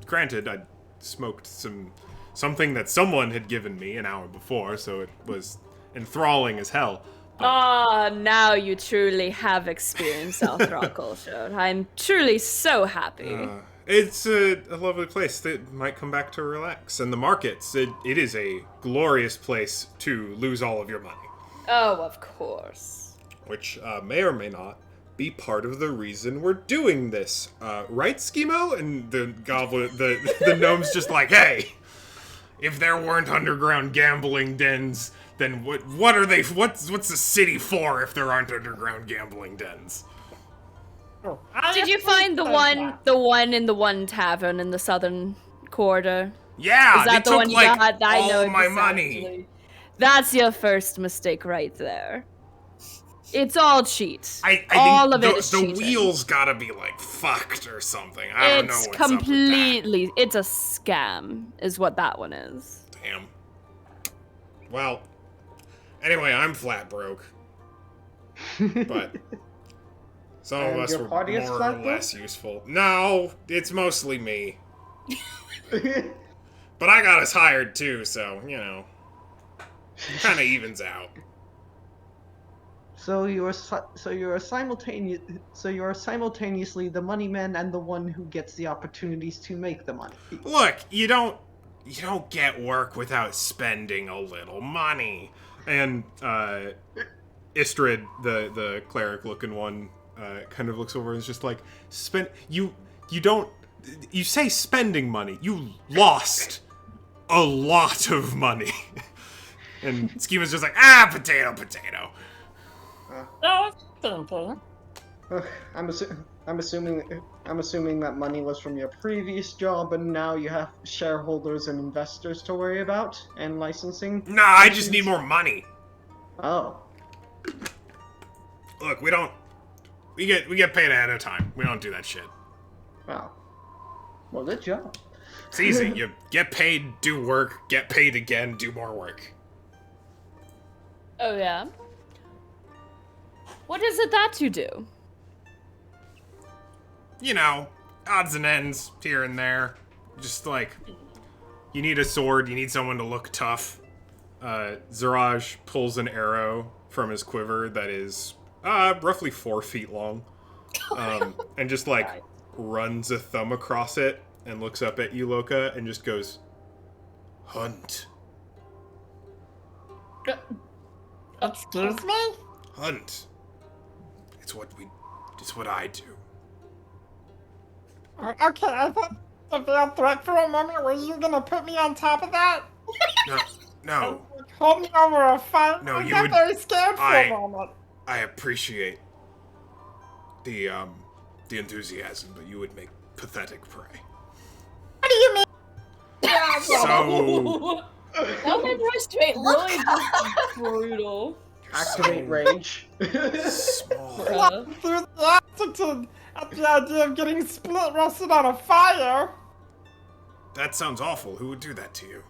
[SPEAKER 2] Granted, I'd smoked something that someone had given me an hour before, so it was enthralling as hell.
[SPEAKER 4] Ah, now you truly have experienced Althra culture. I'm truly so happy.
[SPEAKER 2] It's a lovely place that might come back to relax. And the markets, it is a glorious place to lose all of your money.
[SPEAKER 4] Oh, of course.
[SPEAKER 2] Which may or may not be part of the reason we're doing this. Right, Schemo? And the goblin, the gnome's just like, hey, if there weren't underground gambling dens, then what are they? What's the city for if there aren't underground gambling dens?
[SPEAKER 3] Oh,
[SPEAKER 4] Did you find the one in the one tavern in the southern quarter?
[SPEAKER 2] Yeah,
[SPEAKER 4] Is that
[SPEAKER 2] they
[SPEAKER 4] the
[SPEAKER 2] took
[SPEAKER 4] one you got? I
[SPEAKER 2] all
[SPEAKER 4] know
[SPEAKER 2] my
[SPEAKER 4] this
[SPEAKER 2] money.
[SPEAKER 4] actually. That's your first mistake right there. It's all cheat.
[SPEAKER 2] I
[SPEAKER 4] all
[SPEAKER 2] think
[SPEAKER 4] of it is
[SPEAKER 2] the
[SPEAKER 4] cheating.
[SPEAKER 2] wheels gotta be fucked or something. I don't know
[SPEAKER 4] It's
[SPEAKER 2] what's
[SPEAKER 4] completely. It's a scam, is what that one is.
[SPEAKER 2] up with that. Damn. Well, anyway, I'm flat broke, but some of
[SPEAKER 1] And
[SPEAKER 2] us
[SPEAKER 1] your
[SPEAKER 2] were
[SPEAKER 1] party is
[SPEAKER 2] more
[SPEAKER 1] flat
[SPEAKER 2] or
[SPEAKER 1] broke?
[SPEAKER 2] less useful. No, it's mostly me. But I got us hired too, so it kind of evens out.
[SPEAKER 1] So you are simultaneously the money man and the one who gets the opportunities to make the money.
[SPEAKER 2] Look, you don't get work without spending a little money. And Istrid, the cleric looking one, kind of looks over and is just like, you say spending money. You lost a lot of money. And Schema's just like, potato.
[SPEAKER 3] No, it's simple.
[SPEAKER 1] I'm assuming that money was from your previous job, and now you have shareholders and investors to worry about, and licensing.
[SPEAKER 2] Nah, I just need more money.
[SPEAKER 1] Oh,
[SPEAKER 2] Look, we get paid ahead of time. We don't do that shit.
[SPEAKER 1] well, good job.
[SPEAKER 2] It's easy. You get paid, do work, get paid again, do more work.
[SPEAKER 4] Oh yeah. What is it that you do?
[SPEAKER 2] Odds and ends here and there. Just you need a sword, you need someone to look tough. Zaraj pulls an arrow from his quiver that is roughly 4 feet long. And just runs a thumb across it and looks up at you, Loka, and just goes, hunt.
[SPEAKER 3] Excuse me?
[SPEAKER 2] Hunt. It's what I do.
[SPEAKER 3] Okay, I thought the veiled threat for a moment. Were you gonna put me on top of that?
[SPEAKER 2] No.
[SPEAKER 3] Hold me over a fire?
[SPEAKER 2] No,
[SPEAKER 3] I
[SPEAKER 2] you
[SPEAKER 3] got
[SPEAKER 2] would-
[SPEAKER 3] very scared for a moment.
[SPEAKER 2] I appreciate the enthusiasm, but you would make pathetic prey.
[SPEAKER 3] What do you mean?
[SPEAKER 2] So
[SPEAKER 5] How did Rest
[SPEAKER 4] Really just brutal.
[SPEAKER 1] Activate rage.
[SPEAKER 2] small.
[SPEAKER 4] Bruh.
[SPEAKER 3] Enthusiastic at the idea of getting split roasted on a fire.
[SPEAKER 2] That sounds awful. Who would do that to you?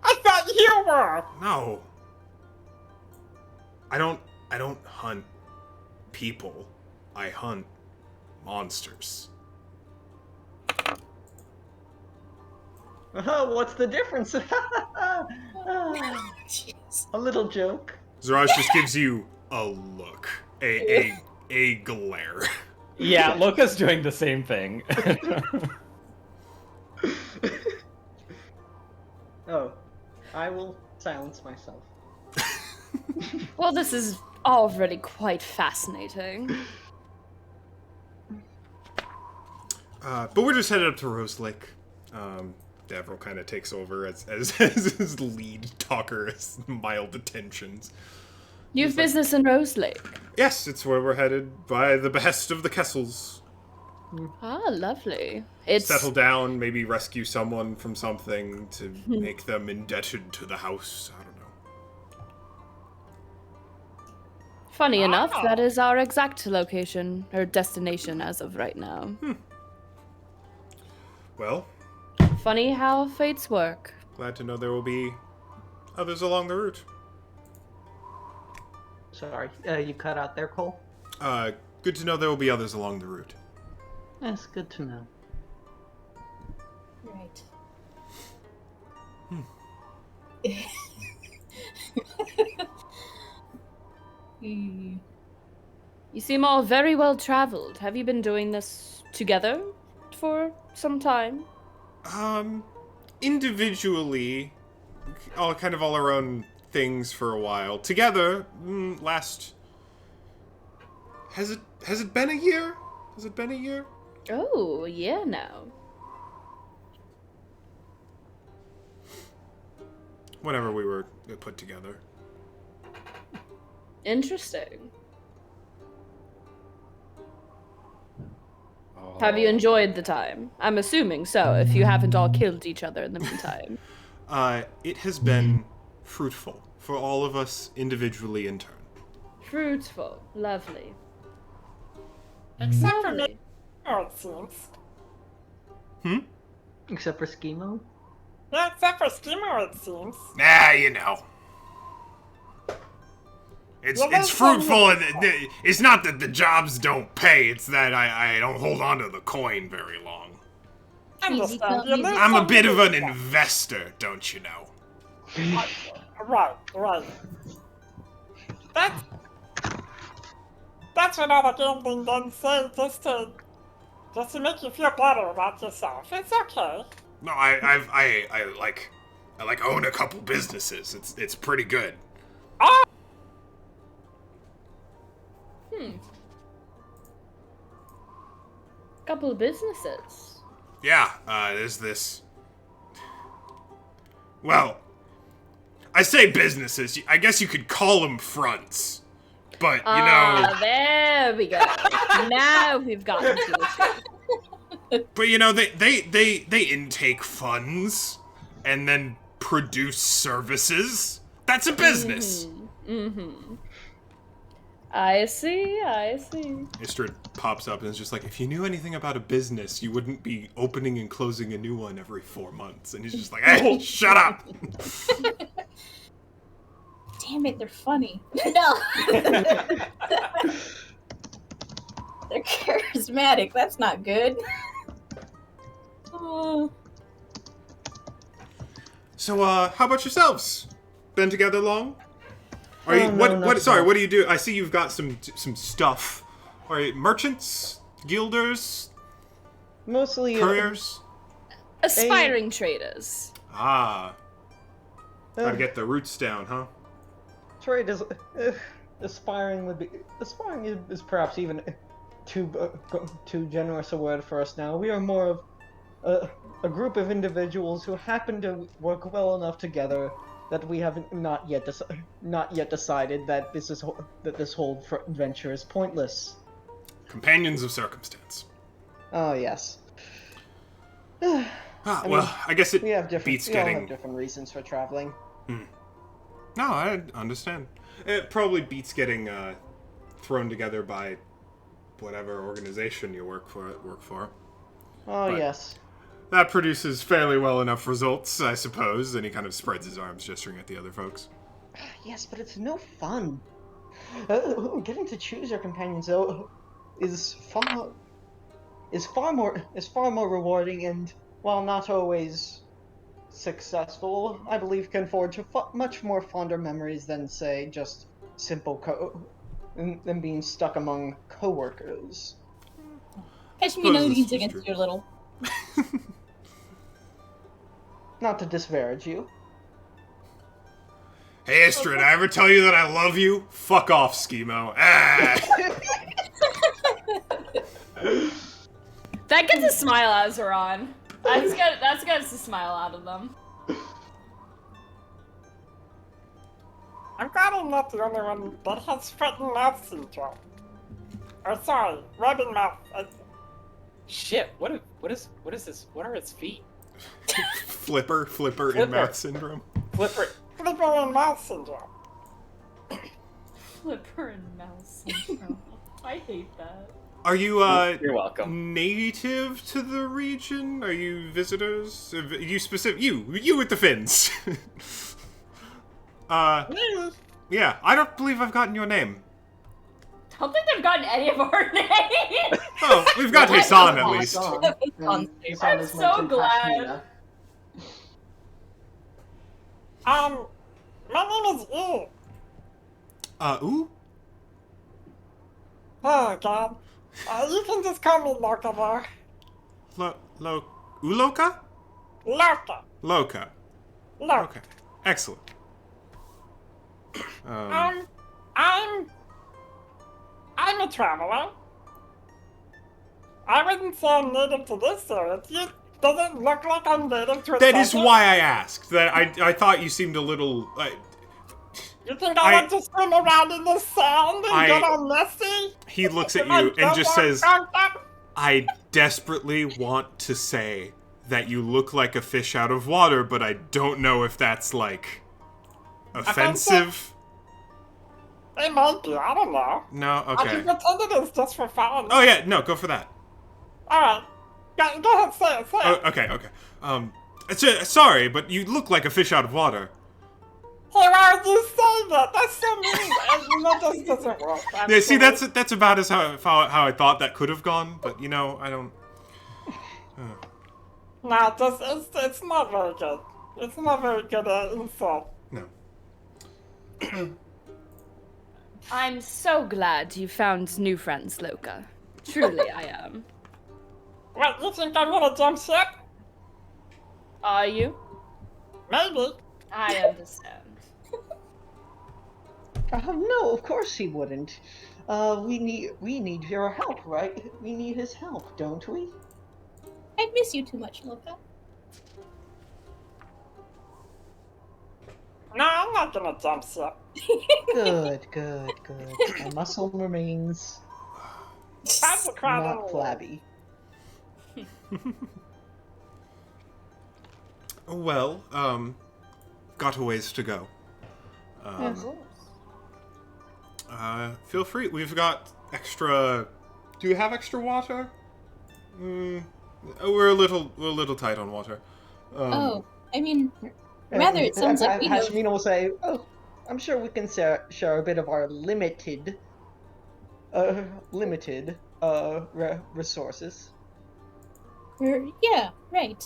[SPEAKER 3] I thought you were.
[SPEAKER 2] No. I don't hunt people. I hunt monsters.
[SPEAKER 1] What's the difference?
[SPEAKER 5] Jeez.
[SPEAKER 1] A little joke.
[SPEAKER 2] Zaraj just gives you a look. A glare.
[SPEAKER 6] Yeah, Loka's doing the same thing.
[SPEAKER 1] Oh, I will silence myself.
[SPEAKER 4] Well, this is already quite fascinating.
[SPEAKER 2] But we're just headed up to Rose Lake. Devril kind of takes over as his lead talker, as mild attentions.
[SPEAKER 4] You have business in Rose Lake.
[SPEAKER 2] Yes, it's where we're headed by the behest of the Kessels.
[SPEAKER 4] Ah, lovely. It's
[SPEAKER 2] Settle down, maybe rescue someone from something to make them indebted to the house. I don't know.
[SPEAKER 4] funny enough, that is our exact location or destination as of right now.
[SPEAKER 2] Well,
[SPEAKER 4] Funny how fates work.
[SPEAKER 2] glad to know there will be others along the route.
[SPEAKER 1] Sorry, you cut out there, Cole?
[SPEAKER 2] Good to know there will be others along the route.
[SPEAKER 1] That's good to know.
[SPEAKER 5] Right. Hmm.
[SPEAKER 4] You seem all very well traveled. Have you been doing this together for some time?
[SPEAKER 2] Individually, all our own things for a while. Together, last... Has it been a year? Has it been a year?
[SPEAKER 4] Oh, yeah, now.
[SPEAKER 2] Whenever we were put together.
[SPEAKER 4] Interesting. Have you enjoyed the time? I'm assuming so, if you haven't all killed each other in the meantime.
[SPEAKER 2] It has been fruitful for all of us individually in turn.
[SPEAKER 4] Fruitful. Lovely.
[SPEAKER 3] Except for
[SPEAKER 4] Lovely.
[SPEAKER 3] me, oh, it seems.
[SPEAKER 1] Except for Schemo?
[SPEAKER 3] Yeah, except for Schemo, it seems.
[SPEAKER 2] You know. It's
[SPEAKER 3] Well, that's
[SPEAKER 2] fruitful, and it's not that the jobs don't pay, it's that I don't hold on to the coin very long.
[SPEAKER 3] Understand. You lose
[SPEAKER 2] I'm a
[SPEAKER 3] some,
[SPEAKER 2] bit
[SPEAKER 3] you
[SPEAKER 2] of
[SPEAKER 3] lose
[SPEAKER 2] an
[SPEAKER 3] some.
[SPEAKER 2] investor, don't you know?
[SPEAKER 3] Right. That's what all the gambling guns say, just to make you feel better about yourself. It's okay.
[SPEAKER 2] No, I own a couple businesses. It's pretty good.
[SPEAKER 3] Oh,
[SPEAKER 4] Couple of businesses.
[SPEAKER 2] Yeah, there's this. Well, I say businesses. I guess you could call them fronts. But, you know.
[SPEAKER 4] There we go. Now we've gotten to it.
[SPEAKER 2] But, you know, they intake funds and then produce services. That's a business.
[SPEAKER 4] Mm-hmm. I see.
[SPEAKER 2] Istrid pops up and is just like, if you knew anything about a business, you wouldn't be opening and closing a new one every 4 months. And he's just like, hey, shut up!
[SPEAKER 5] Damn it, they're funny. No. They're charismatic. That's not good. Oh.
[SPEAKER 2] So, how about yourselves? Been together long? Are you,
[SPEAKER 1] Oh, no,
[SPEAKER 2] what
[SPEAKER 1] not
[SPEAKER 2] sorry,
[SPEAKER 1] yet.
[SPEAKER 2] what do you do? I see you've got some stuff. Are you merchants? Guilders?
[SPEAKER 1] Mostly
[SPEAKER 2] Couriers?
[SPEAKER 4] Aspiring traders.
[SPEAKER 2] Ah. Gotta
[SPEAKER 1] uh,
[SPEAKER 2] get the roots down, huh?
[SPEAKER 1] trade is aspiring would be aspiring is perhaps even too generous a word for us now. We are more of a group of individuals who happen to work well enough together that we have not yet decided that this whole venture is pointless.
[SPEAKER 2] Companions of circumstance.
[SPEAKER 1] Oh yes.
[SPEAKER 2] I guess it
[SPEAKER 1] We have different.
[SPEAKER 2] beats
[SPEAKER 1] We all
[SPEAKER 2] getting.
[SPEAKER 1] have different reasons for traveling.
[SPEAKER 2] No, I understand. It probably beats getting thrown together by whatever organization you work for.
[SPEAKER 1] Oh
[SPEAKER 2] But-
[SPEAKER 1] yes.
[SPEAKER 2] That produces fairly well enough results, I suppose. And he kind of spreads his arms, gesturing at the other folks.
[SPEAKER 1] Yes, but it's no fun. Getting to choose your companions though is far more rewarding, and while not always successful, I believe can forge much more fonder memories than, say, just than being stuck among coworkers.
[SPEAKER 5] Cashmere
[SPEAKER 2] Suppose this
[SPEAKER 5] leans
[SPEAKER 2] is
[SPEAKER 5] against
[SPEAKER 2] true.
[SPEAKER 5] you a little.
[SPEAKER 1] Not to disparage you.
[SPEAKER 2] Hey, Istra, did I ever tell you that I love you? Fuck off, Schemo. Ah!
[SPEAKER 4] That gets a smile out of Zoran. That's gets a smile out of them.
[SPEAKER 3] I'm glad I'm not the only one that has foot and mouth syndrome. Or sorry, rubbing mouth.
[SPEAKER 6] Shit, what is this? What are its feet?
[SPEAKER 2] Flipper in
[SPEAKER 6] Flipper.
[SPEAKER 2] mouth syndrome.
[SPEAKER 6] Flipper.
[SPEAKER 3] Flipper and mouth syndrome.
[SPEAKER 4] Flipper and mouse syndrome. I hate that.
[SPEAKER 2] Are you,
[SPEAKER 6] You're welcome.
[SPEAKER 2] native to the region? Are you visitors? You with the fins.
[SPEAKER 3] Me?
[SPEAKER 2] Yeah, I don't believe I've gotten your name.
[SPEAKER 4] Don't think they've gotten any of our names.
[SPEAKER 2] Oh, we've got Hassan at least.
[SPEAKER 4] I'm so glad.
[SPEAKER 3] My name is E.
[SPEAKER 2] Ooh?
[SPEAKER 3] Oh god. You can just call me Loca though.
[SPEAKER 2] Uloka?
[SPEAKER 3] Loca.
[SPEAKER 2] Loka.
[SPEAKER 3] Loca.
[SPEAKER 2] Okay. Excellent.
[SPEAKER 3] I'm a traveler. I wouldn't say I'm native to this area. Does it look like I'm native to a
[SPEAKER 2] That is
[SPEAKER 3] desert?
[SPEAKER 2] why I asked. That I thought you seemed a little.
[SPEAKER 3] You think I want to swim around in the sand and
[SPEAKER 2] I-
[SPEAKER 3] get all messy?
[SPEAKER 2] He looks at
[SPEAKER 3] My
[SPEAKER 2] you and just
[SPEAKER 3] jump
[SPEAKER 2] says,
[SPEAKER 3] on top?
[SPEAKER 2] I desperately want to say that you look like a fish out of water, but I don't know if that's, like, offensive.
[SPEAKER 3] It might be, I don't know.
[SPEAKER 2] No?
[SPEAKER 3] I
[SPEAKER 2] Okay.
[SPEAKER 3] can pretend it is just for fun.
[SPEAKER 2] Oh, yeah, no, go for that.
[SPEAKER 3] Alright. Go ahead, say it.
[SPEAKER 2] Oh, okay. Sorry, but you look like a fish out of water.
[SPEAKER 3] Hey, why would you say that? That's so mean. That just doesn't work. I'm
[SPEAKER 2] Yeah, see,
[SPEAKER 3] sorry.
[SPEAKER 2] that's about as how I thought that could have gone, but, you know, I don't...
[SPEAKER 3] No, it's not very good. It's not very good insult.
[SPEAKER 2] No.
[SPEAKER 4] I'm so glad you found new friends, Loka. Truly, I am.
[SPEAKER 3] What, you think I'm gonna jump ship?
[SPEAKER 4] Are you?
[SPEAKER 3] Maybe.
[SPEAKER 4] I understand.
[SPEAKER 1] No, of course he wouldn't. We need your help, right? We need his help, don't we?
[SPEAKER 5] I miss you too much, Loka.
[SPEAKER 3] No, I'm not gonna jump ship.
[SPEAKER 1] Good. My muscle remains
[SPEAKER 3] That's a crowd
[SPEAKER 1] not
[SPEAKER 3] anyway.
[SPEAKER 1] flabby.
[SPEAKER 2] Well, got a ways to go. Feel free. We've got extra. Do you have extra water? We're a little tight on water.
[SPEAKER 5] Oh, I mean, rather it sounds like we have...
[SPEAKER 1] Hashmina will say, "Oh, I'm sure we can share a bit of our limited resources."
[SPEAKER 5] Yeah, right.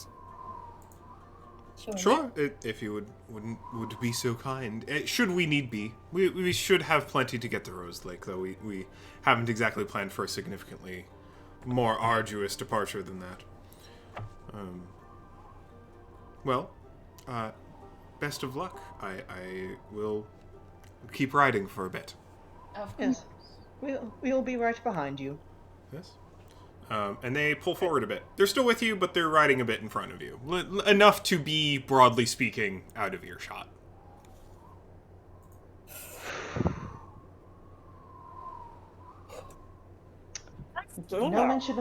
[SPEAKER 2] Sure, if you would be so kind. Should we need be, we should have plenty to get to Rose Lake, though we haven't exactly planned for a significantly more arduous departure than that. Well, best of luck. I will keep riding for a bit.
[SPEAKER 4] Of course.
[SPEAKER 1] Yes. We'll be right behind you.
[SPEAKER 2] Yes. And they pull forward a bit. They're still with you, but they're riding a bit in front of you. Enough to be, broadly speaking, out of earshot.
[SPEAKER 1] No mention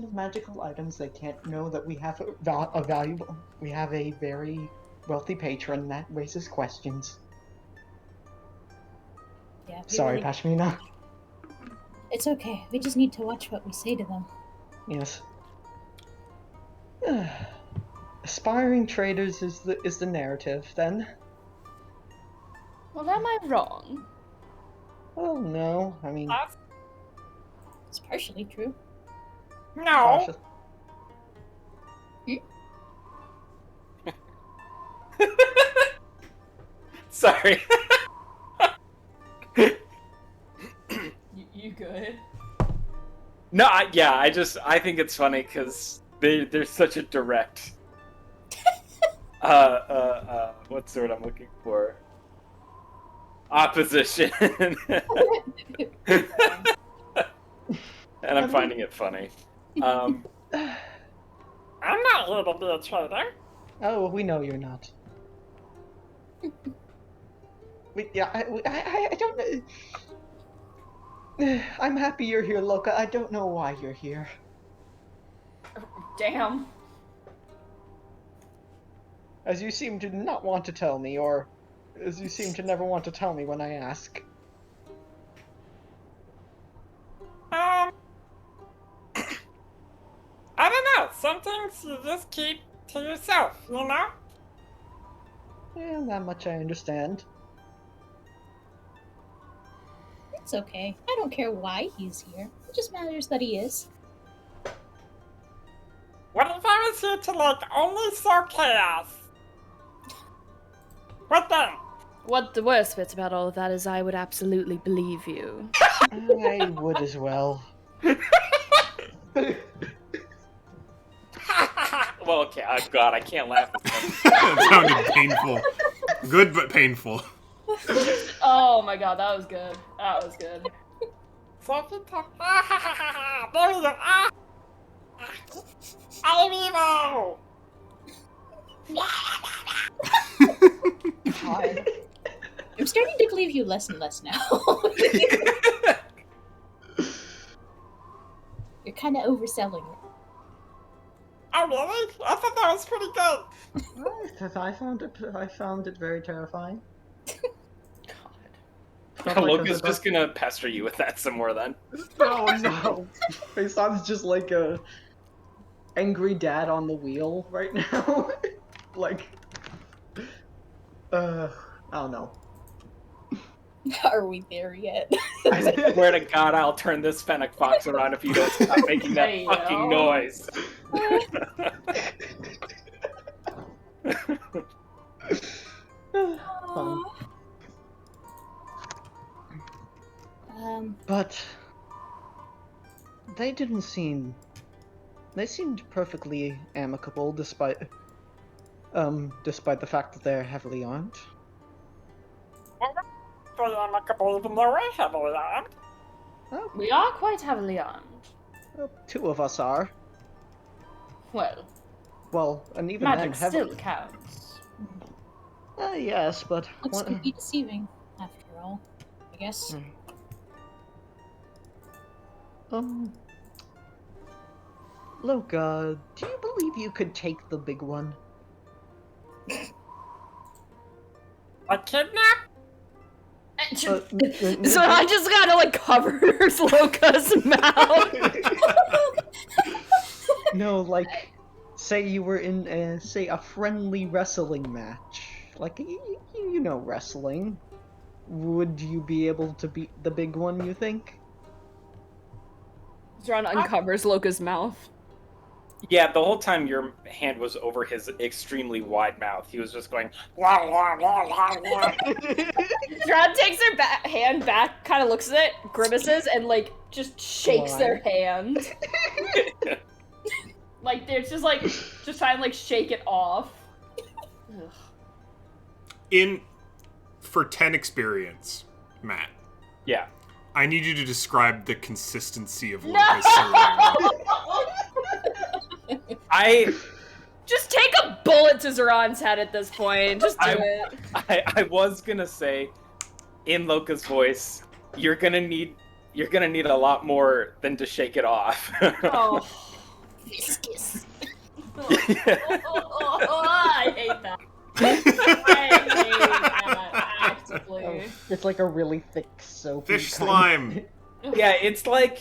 [SPEAKER 1] of magical items. They can't know that we have a valuable. We have a very wealthy patron that raises questions.
[SPEAKER 5] Yeah.
[SPEAKER 1] Sorry, Pashmina.
[SPEAKER 5] It's okay. We just need to watch what we say to them.
[SPEAKER 1] Yes. Aspiring traders is the narrative then.
[SPEAKER 4] Well, am I wrong?
[SPEAKER 1] Well, no. I mean,
[SPEAKER 5] It's partially true.
[SPEAKER 3] No.
[SPEAKER 1] cautious.
[SPEAKER 6] Sorry.
[SPEAKER 4] You good?
[SPEAKER 6] No, I think it's funny because they're such a direct. What's the word I'm looking for? Opposition. And I'm finding it funny.
[SPEAKER 3] I'm not here to be a traitor.
[SPEAKER 1] Oh, we know you're not. I don't know. I'm happy you're here, Loka. I don't know why you're here.
[SPEAKER 4] Damn.
[SPEAKER 1] As you seem to not want to tell me, or as you seem to never want to tell me when I ask.
[SPEAKER 3] I don't know. Some things you just keep to yourself, you know?
[SPEAKER 1] Yeah, that much I understand.
[SPEAKER 5] It's okay. I don't care why he's here. It just matters that he is.
[SPEAKER 3] What if I was here to, like, only sow chaos? What then?
[SPEAKER 4] What the worst bits about all of that is I would absolutely believe you.
[SPEAKER 1] I would as well.
[SPEAKER 6] Well, okay. God, I can't laugh.
[SPEAKER 2] That sounded painful. Good, but painful.
[SPEAKER 4] Oh my god, that was good. That was good.
[SPEAKER 3] So if you talk, there we go. I'm evil.
[SPEAKER 5] God. I'm starting to believe you less and less now. You're kind of overselling it.
[SPEAKER 3] Oh really? I thought that was pretty good.
[SPEAKER 1] I found it very terrifying.
[SPEAKER 6] Loka's just gonna pester you with that some more then.
[SPEAKER 1] Oh no! Faison's just like a angry dad on the wheel right now. Like, I don't know.
[SPEAKER 5] Are we there yet?
[SPEAKER 6] I swear to God, I'll turn this Fennec Fox around if you don't stop making that
[SPEAKER 4] Hey,
[SPEAKER 6] fucking
[SPEAKER 4] yo.
[SPEAKER 6] noise.
[SPEAKER 1] Fun.
[SPEAKER 5] Um,
[SPEAKER 1] But they didn't seem. They seemed perfectly amicable, despite the fact that they're heavily armed.
[SPEAKER 3] Pretty amicable even though we're heavily armed.
[SPEAKER 1] Oh,
[SPEAKER 4] We are quite heavily armed.
[SPEAKER 1] well, two of us are.
[SPEAKER 4] Well,
[SPEAKER 1] And even
[SPEAKER 4] magic
[SPEAKER 1] then,
[SPEAKER 4] still counts.
[SPEAKER 1] yes, but
[SPEAKER 5] looks could be deceiving, after all. I guess.
[SPEAKER 1] Loka, do you believe you could take the big one?
[SPEAKER 3] A kidnap?
[SPEAKER 4] So I just gotta like cover Loka's mouth.
[SPEAKER 1] No, like, say you were in a friendly wrestling match. Like, you know wrestling. Would you be able to beat the big one, you think?
[SPEAKER 4] Zron uncovers Loka's mouth.
[SPEAKER 6] Yeah, the whole time your hand was over his extremely wide mouth. He was just going.
[SPEAKER 3] La, la, la, la, la.
[SPEAKER 4] Zron takes her hand back, kind of looks at it, grimaces, and like just shakes
[SPEAKER 1] Why?
[SPEAKER 4] their hand. Like they're just trying to like shake it off. Ugh.
[SPEAKER 2] In for 10 experience, Matt,
[SPEAKER 6] Yeah.
[SPEAKER 2] I need you to describe the consistency of
[SPEAKER 4] No!
[SPEAKER 2] Loca's cereal.
[SPEAKER 6] I
[SPEAKER 4] Just take a bullet to Zeron's head at this point. Just do it.
[SPEAKER 6] I was gonna say, in Loca's voice, you're gonna need a lot more than to shake it off.
[SPEAKER 4] Oh.
[SPEAKER 5] Viscous.
[SPEAKER 4] I hate that. I hate that actively.
[SPEAKER 1] Oh, it's like a really thick soapy
[SPEAKER 2] Fish
[SPEAKER 1] kind
[SPEAKER 2] slime.
[SPEAKER 6] Yeah, it's like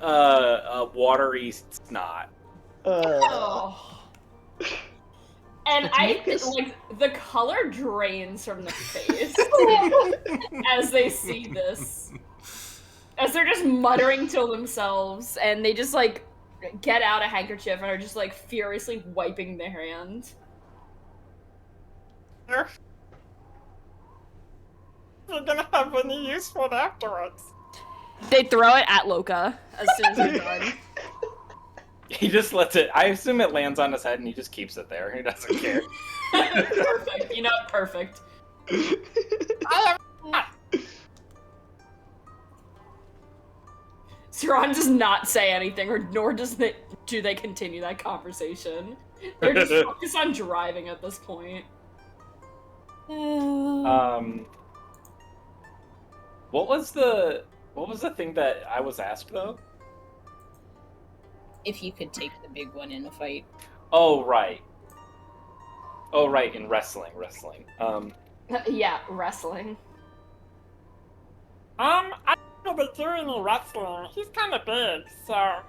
[SPEAKER 6] a watery snot.
[SPEAKER 4] Oh. And I
[SPEAKER 1] mucus.
[SPEAKER 4] like the color drains from the face as they see this. As they're just muttering to themselves, and they just like get out a handkerchief and are just like furiously wiping their hand.
[SPEAKER 3] You're gonna have any use for it afterwards.
[SPEAKER 4] They throw it at Loka as soon as they're done.
[SPEAKER 6] He just lets it. I assume it lands on his head, and he just keeps it there. He doesn't care.
[SPEAKER 4] Perfect. You know, perfect. Zeron does not say anything, nor do they continue that conversation. They're just focused on driving at this point.
[SPEAKER 6] What was the thing that I was asked though?
[SPEAKER 5] If you could take the big one in a fight.
[SPEAKER 6] Oh right, in wrestling.
[SPEAKER 4] Yeah, wrestling.
[SPEAKER 3] I don't know be doing any wrestling. He's kind of big, so.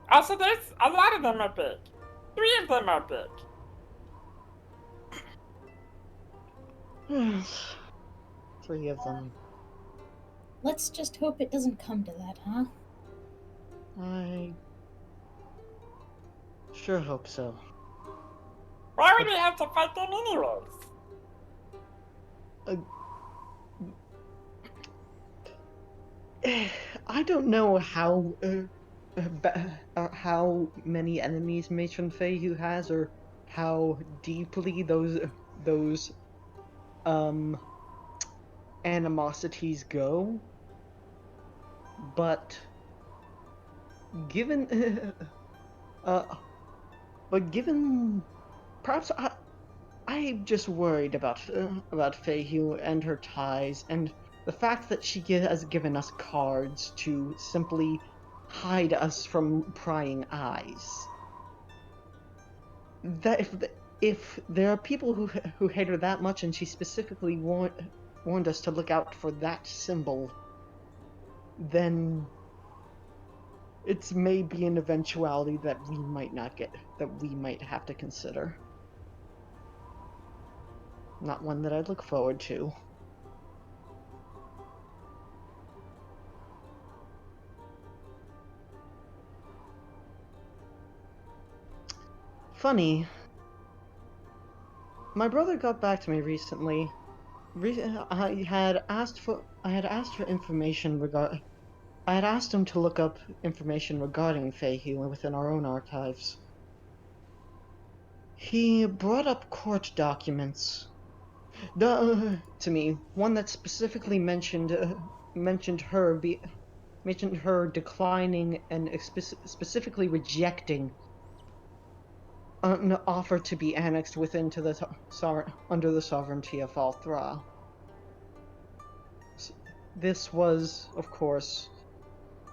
[SPEAKER 3] Also, there's a lot of them are big. 3 of them are big.
[SPEAKER 1] Three of them.
[SPEAKER 5] Let's just hope it doesn't come to that, huh?
[SPEAKER 1] I sure hope so.
[SPEAKER 3] Why would we have to fight them anyways?
[SPEAKER 1] I don't know how many enemies Matron Feihu has, or how deeply those animosities go. But given perhaps I'm just worried about Feihu and her ties, and the fact that she has given us cards to simply hide us from prying eyes. That if there are people who hate her that much, and she specifically warned us to look out for that symbol, then it's maybe an eventuality that we might have to consider. Not one that I'd look forward to. Funny. My brother got back to me recently. I had asked for information regarding. I had asked him to look up information regarding Feihu within our own archives. He brought up court documents to me. One that specifically mentioned her declining and specifically rejecting an offer to be annexed under the sovereignty of Althra. This was, of course,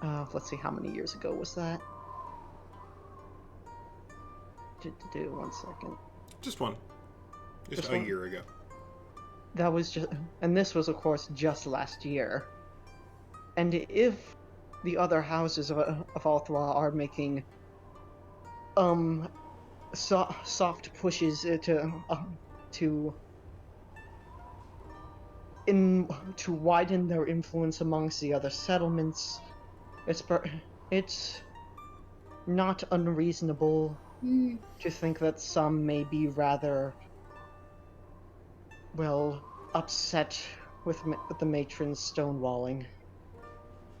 [SPEAKER 1] let's see, how many years ago was that? 1 second.
[SPEAKER 2] Just one. Just a
[SPEAKER 1] one?
[SPEAKER 2] year ago.
[SPEAKER 1] That was just, and this was, of course, just last year. And if the other houses of Althra are making, soft pushes to widen their influence amongst the other settlements, it's not unreasonable to think that some may be rather, well, upset with the matron's stonewalling.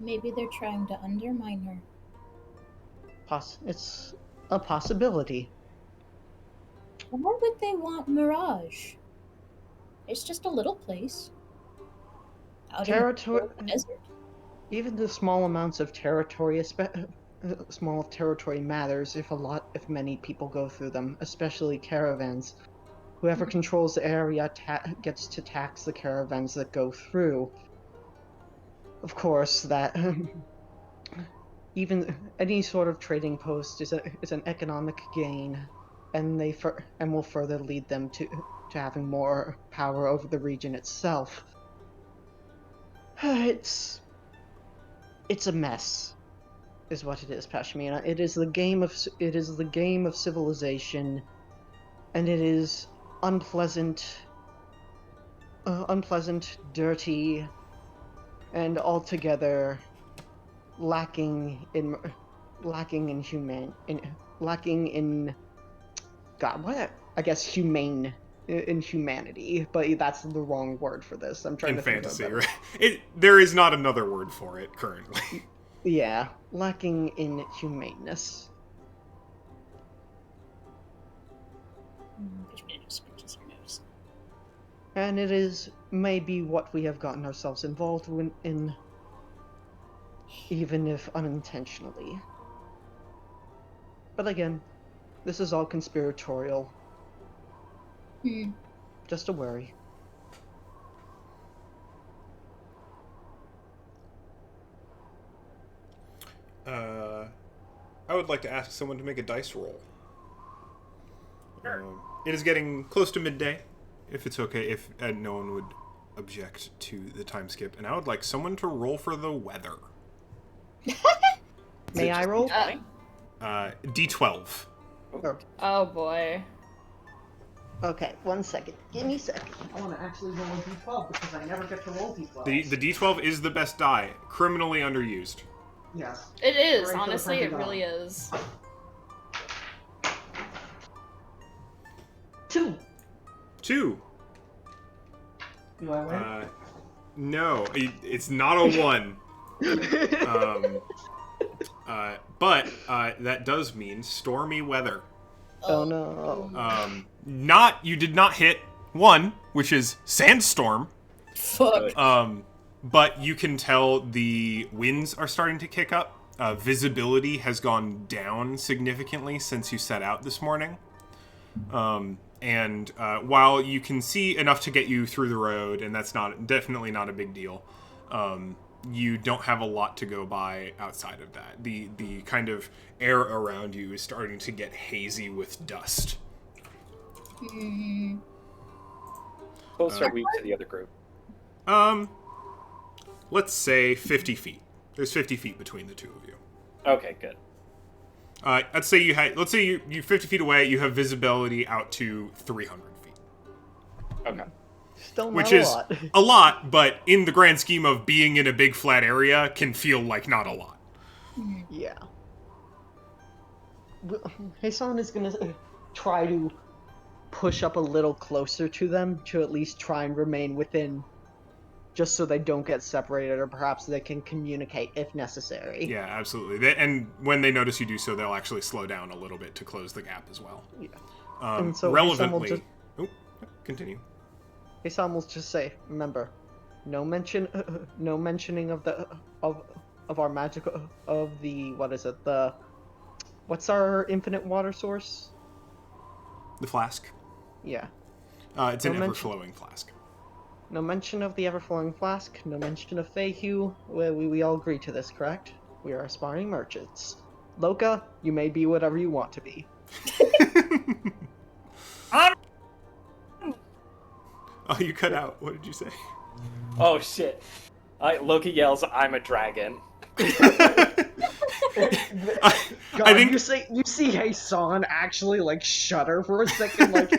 [SPEAKER 5] Maybe they're trying to undermine her.
[SPEAKER 1] It's a possibility.
[SPEAKER 5] Why would they want Mirage? It's just a little place. Out in the
[SPEAKER 1] Territory.
[SPEAKER 5] desert.
[SPEAKER 1] Even the small amounts of territory, small territory matters if many people go through them, especially caravans. Whoever controls the area gets to tax the caravans that go through. Of course, that even any sort of trading post is an economic gain, and will further lead them to having more power over the region itself. It's a mess, is what it is, Pashmina. It is the game of civilization, and it is unpleasant, dirty, and altogether lacking in humanity, but that's the wrong word for this. I'm trying
[SPEAKER 2] In
[SPEAKER 1] to think of
[SPEAKER 2] fantasy,
[SPEAKER 1] a better-
[SPEAKER 2] right? There is not another word for it currently.
[SPEAKER 1] Yeah, lacking in humaneness. And it is maybe what we have gotten ourselves involved in, even if unintentionally. But again, this is all conspiratorial. Just a worry.
[SPEAKER 2] I would like to ask someone to make a dice roll. It is getting close to midday, if it's okay, if no one would object to the time skip. And I would like someone to roll for the weather.
[SPEAKER 1] May I roll?
[SPEAKER 2] D12.
[SPEAKER 4] Oh boy.
[SPEAKER 1] Okay, 1 second. Give me a second. I want to actually roll a D12 because I never get to roll D12.
[SPEAKER 2] The D12 is the best die, criminally underused.
[SPEAKER 1] Yes.
[SPEAKER 4] It is,
[SPEAKER 1] Hooray for the
[SPEAKER 4] honestly, it
[SPEAKER 1] Pentagon.
[SPEAKER 4] really is.
[SPEAKER 1] 2.
[SPEAKER 2] 2.
[SPEAKER 1] Do I win?
[SPEAKER 2] No, it's not a 1. But that does mean stormy weather.
[SPEAKER 1] Oh no.
[SPEAKER 2] You did not hit 1, which is sandstorm.
[SPEAKER 5] Fuck.
[SPEAKER 2] But you can tell the winds are starting to kick up. Visibility has gone down significantly since you set out this morning. And while you can see enough to get you through the road, and that's definitely not a big deal, you don't have a lot to go by outside of that. The kind of air around you is starting to get hazy with dust.
[SPEAKER 6] Close are we to the other group?
[SPEAKER 2] Let's say 50 feet. There's 50 feet between the two of you.
[SPEAKER 6] Okay, good.
[SPEAKER 2] Let's say you're 50 feet away. You have visibility out to 300 feet.
[SPEAKER 6] Okay.
[SPEAKER 1] Still not
[SPEAKER 2] Which
[SPEAKER 1] a
[SPEAKER 2] is
[SPEAKER 1] lot.
[SPEAKER 2] a lot, but in the grand scheme of being in a big flat area, can feel like not a lot.
[SPEAKER 1] Yeah. Hassan is gonna try to push up a little closer to them to at least try and remain within, just so they don't get separated, or perhaps they can communicate if necessary.
[SPEAKER 2] Yeah, absolutely. And when they notice you do so, they'll actually slow down a little bit to close the gap as well.
[SPEAKER 1] Yeah. And so
[SPEAKER 2] Relevantly... continue.
[SPEAKER 1] Hassan will just say, remember, no mentioning of our magic of the what's our infinite water source?
[SPEAKER 2] The flask.
[SPEAKER 1] Yeah.
[SPEAKER 2] It's an
[SPEAKER 1] No
[SPEAKER 2] ever-flowing flask.
[SPEAKER 1] No mention of the ever-flowing flask. No mention of Feihu. We all agree to this, correct? We are aspiring merchants. Loka, you may be whatever you want to be.
[SPEAKER 2] Oh, you cut out. What did you say?
[SPEAKER 6] Oh shit. Loki yells, "I'm a dragon."
[SPEAKER 1] God,
[SPEAKER 2] I think
[SPEAKER 1] you see Hassan actually like shudder for a second, like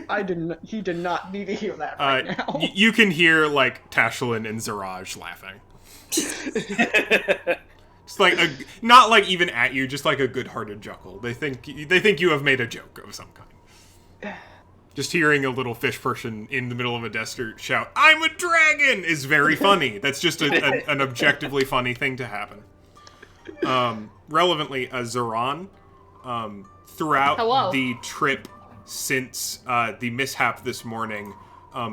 [SPEAKER 1] he did not need to hear that right now.
[SPEAKER 2] you can hear like Tashlin and Zaraj laughing. It's like not like even at you, just like a good-hearted chuckle. They think you have made a joke of some kind. Just hearing a little fish person in the middle of a desert shout, "I'm a dragon!" is very funny. That's just an objectively funny thing to happen. Relevantly, Zoran, throughout
[SPEAKER 4] Hello.
[SPEAKER 2] the trip since the mishap this morning,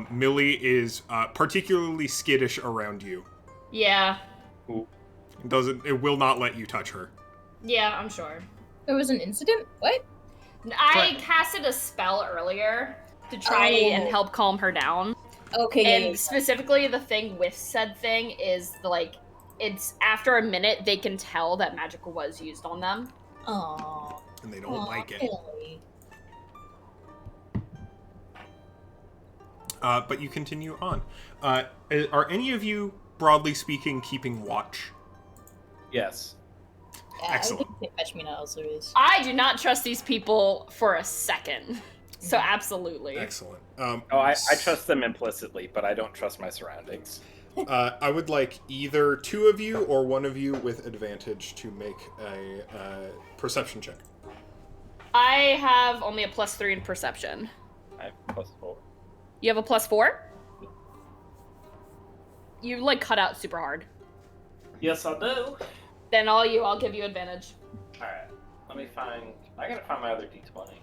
[SPEAKER 2] Millie is particularly skittish around you.
[SPEAKER 4] Yeah.
[SPEAKER 2] It will not let you touch her.
[SPEAKER 4] Yeah, I'm sure.
[SPEAKER 5] There was an incident? What?
[SPEAKER 4] I casted a spell earlier to try and help calm her down.
[SPEAKER 5] Okay,
[SPEAKER 4] And
[SPEAKER 5] yeah.
[SPEAKER 4] specifically, the thing with said thing is, it's after a minute, they can tell that magic was used on them.
[SPEAKER 5] Aww.
[SPEAKER 2] And they don't like it.
[SPEAKER 5] Really?
[SPEAKER 2] But you continue on. Are any of you, broadly speaking, keeping watch?
[SPEAKER 6] Yes.
[SPEAKER 5] Yeah,
[SPEAKER 2] Excellent.
[SPEAKER 5] I think Fetch Me Not also is.
[SPEAKER 4] I do not trust these people for a second. So absolutely.
[SPEAKER 2] Excellent.
[SPEAKER 6] I trust them implicitly, but I don't trust my surroundings.
[SPEAKER 2] I would like either two of you or one of you with advantage to make a perception check.
[SPEAKER 4] I have only a +3 in perception.
[SPEAKER 6] I have +4.
[SPEAKER 4] You have a +4? You cut out super hard.
[SPEAKER 6] Yes, I do.
[SPEAKER 4] Then I'll give you advantage.
[SPEAKER 6] Alright, let me find... I gotta find my other d20.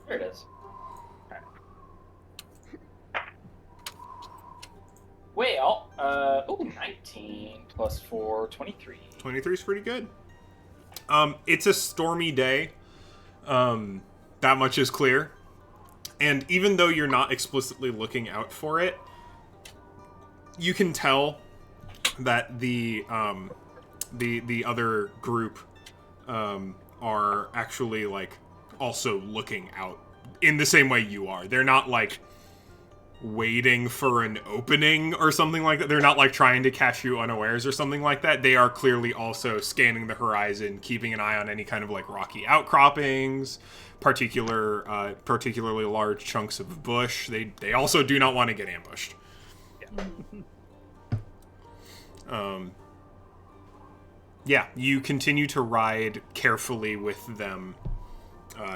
[SPEAKER 6] Here it is. Alright. Well, 19 plus 4, 23.
[SPEAKER 2] 23 is pretty good. It's a stormy day. That much is clear. And even though you're not explicitly looking out for it, you can tell that the other group are actually also looking out in the same way you are. They're not waiting for an opening or something like that. They're not trying to catch you unawares or something like that. They are clearly also scanning the horizon, keeping an eye on any kind of rocky outcroppings, particularly large chunks of bush. They also do not want to get ambushed. Yeah. You continue to ride carefully with them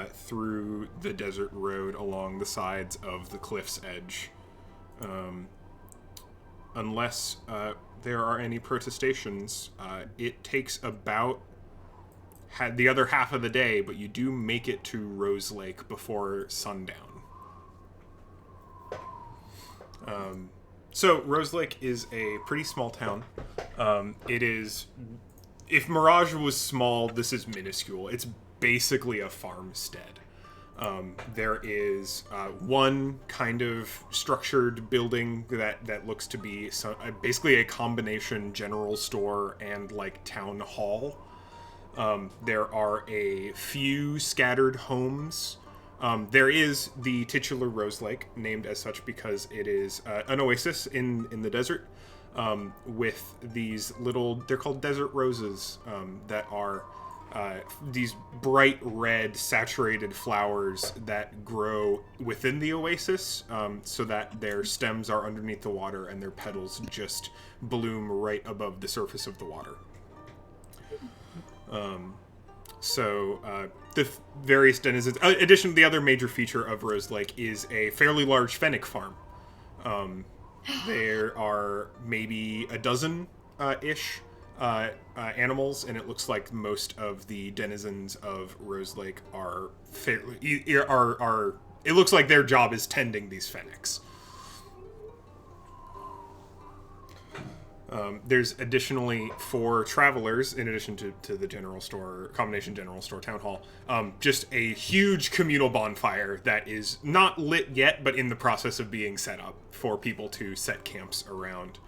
[SPEAKER 2] through the desert road along the sides of the cliff's edge. Unless there are any protestations, it takes about the other half of the day, but you do make it to Rose Lake before sundown. So Rose Lake is a pretty small town. It is... If Mirage was small, this is minuscule. It's basically a farmstead. There is one kind of structured building that looks to be basically a combination general store and town hall. There are a few scattered homes. There is the titular Rose Lake, named as such because it is an oasis in the desert. With these they're called desert roses, that are these bright red saturated flowers that grow within the oasis, so that their stems are underneath the water and their petals just bloom right above the surface of the water. The various denizens, in addition to the other major feature of Rose Lake, is a fairly large fennec farm. There are maybe a dozen ish animals, and it looks like most of the denizens of Rose Lake are it looks like their job is tending these fennecs. There's additionally, for travelers, in addition to the general store, combination general store town hall, just a huge communal bonfire that is not lit yet, but in the process of being set up for people to set camps around.